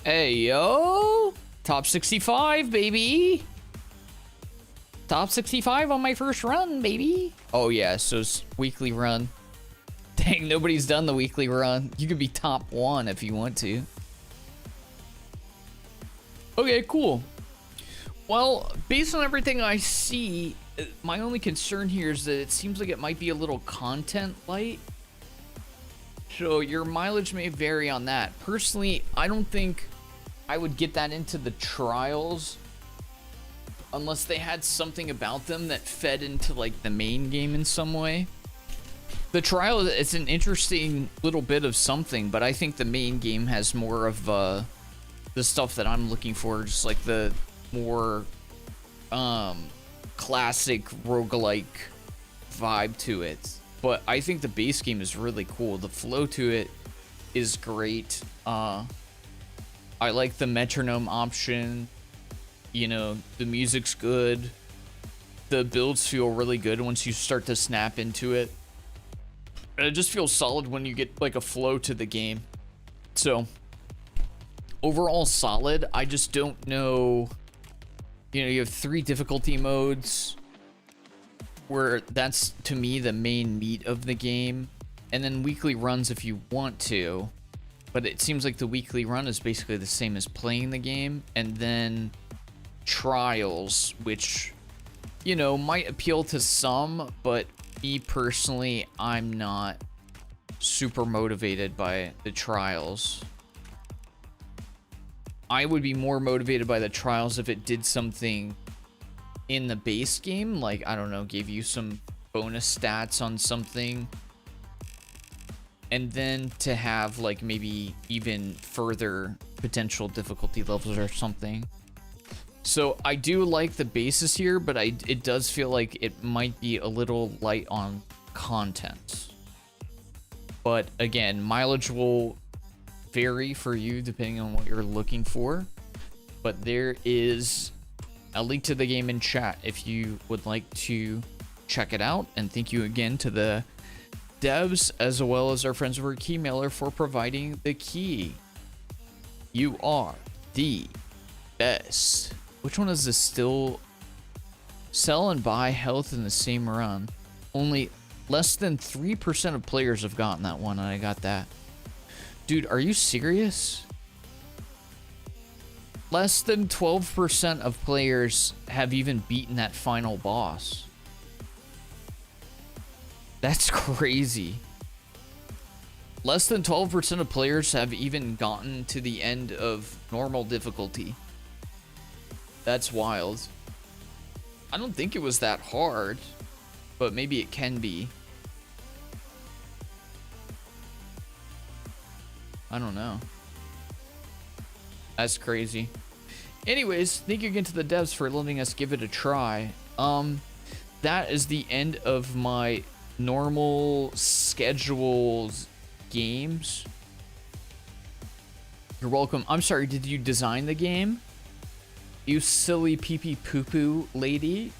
Hey, yo! Top 65, baby! Top 65 on my first run, baby! Oh yeah, so it's weekly run. Dang, nobody's done the weekly run. You could be top 1 if you want to. Okay, cool. Well, based on everything I see, my only concern here is that it seems like it might be a little content light. So your mileage may vary on that. Personally, I don't think I would get that into the trials unless they had something about them that fed into like the main game in some way. The trial, it's an interesting little bit of something, but I think the main game has more of the stuff that I'm looking for, just like the more classic roguelike vibe to it. But I think the base game is really cool. The flow to it is great. I like the metronome option. You know, the music's good. The builds feel really good once you start to snap into it. And it just feels solid when you get like a flow to the game. So, overall solid. I just don't know. You know, you have 3 difficulty modes, where that's, to me, the main meat of the game. And then weekly runs if you want to. But it seems like the weekly run is basically the same as playing the game. And then trials, which, you know, might appeal to some, but me personally, I'm not super motivated by the trials. I would be more motivated by the trials if it did something in the base game, like, I don't know, gave you some bonus stats on something, and then to have like maybe even further potential difficulty levels or something. So I do like the basis here, but it does feel like it might be a little light on content. But again, mileage will vary for you depending on what you're looking for. But there is a link to the game in chat if you would like to check it out. And thank you again to the devs as well as our friends over at Keymailer for providing the key. You are the best. Which one is this? Still sell and buy health in the same run. Only less than 3% of players have gotten that one, and I got that. Dude, are you serious? Less than 12% of players have even beaten that final boss. That's crazy. Less than 12% of players have even gotten to the end of normal difficulty. That's wild. I don't think it was that hard, but maybe it can be. I don't know. That's crazy. Anyways, thank you again to the devs for letting us give it a try. That is the end of my normal scheduled games. You're welcome. I'm sorry, did you design the game? You silly pee-pee poo-poo lady.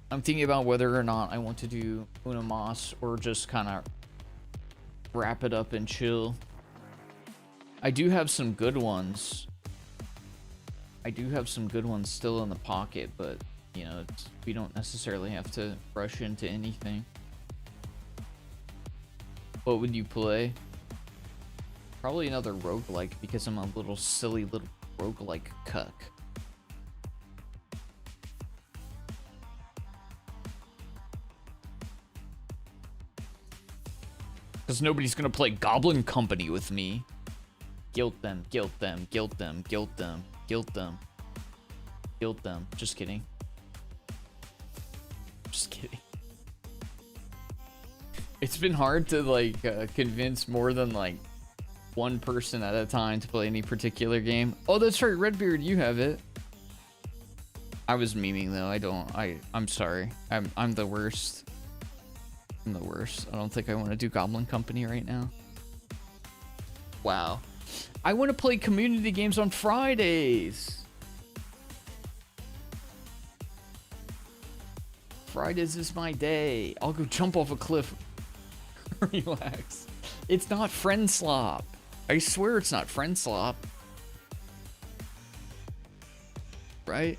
I'm thinking about whether or not I want to do Una Mas or just kind of wrap it up and chill. I do have some good ones. I do have some good ones still in the pocket, but, you know, we don't necessarily have to rush into anything. What would you play? Probably another roguelike, because I'm a little silly little roguelike cuck. Because nobody's gonna play Goblin Company with me. Guilt them, guilt them, guilt them, guilt them, guilt them. Guilt them. Just kidding. just kidding. It's been hard to like convince more than like one person at a time to play any particular game. Oh, that's right, Redbeard, you have it. I was memeing though. I'm sorry. I'm the worst. I'm the worst. I don't think I want to do Goblin Company right now. Wow. I want to play community games on Fridays. Fridays is my day. I'll go jump off a cliff. Relax. It's not friend slop. I swear it's not friend slop. Right?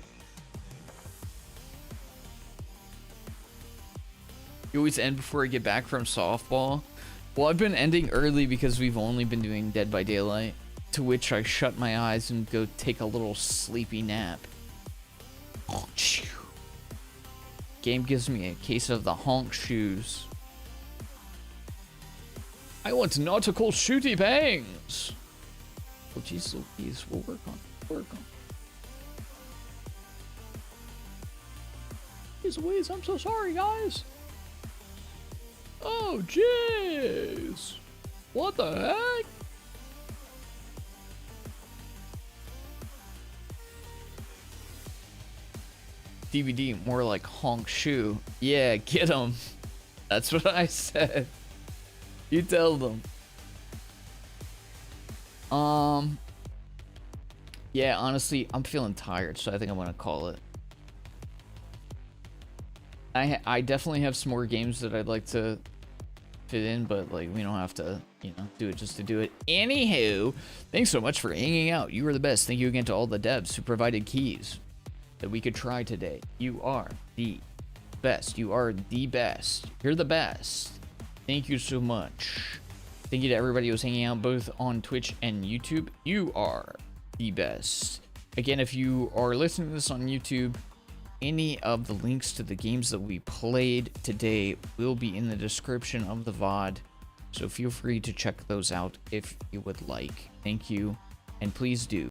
You always end before I get back from softball. Well, I've been ending early because we've only been doing Dead by Daylight, to which I shut my eyes and go take a little sleepy nap. Game gives me a case of the honk shoes. I want nautical shooty bangs. Oh, jeez Louise, we'll work on it. Jeez Louise, I'm so sorry, guys. Oh, jeez. What the heck? DVD, more like honk shoe. Yeah, get him. That's what I said. You tell them. Yeah, honestly, I'm feeling tired, so I think I'm gonna call it. I definitely have some more games that I'd like to fit in, but like we don't have to, you know, do it just to do it. Anywho, thanks so much for hanging out. You were the best. Thank you again to all the devs who provided keys that we could try today. You are the best. You are the best. You're the best. Thank you so much. Thank you to everybody who was hanging out both on Twitch and YouTube. You are the best. Again, if you are listening to this on YouTube, any of the links to the games that we played today will be in the description of the VOD. So feel free to check those out if you would like. Thank you. And please do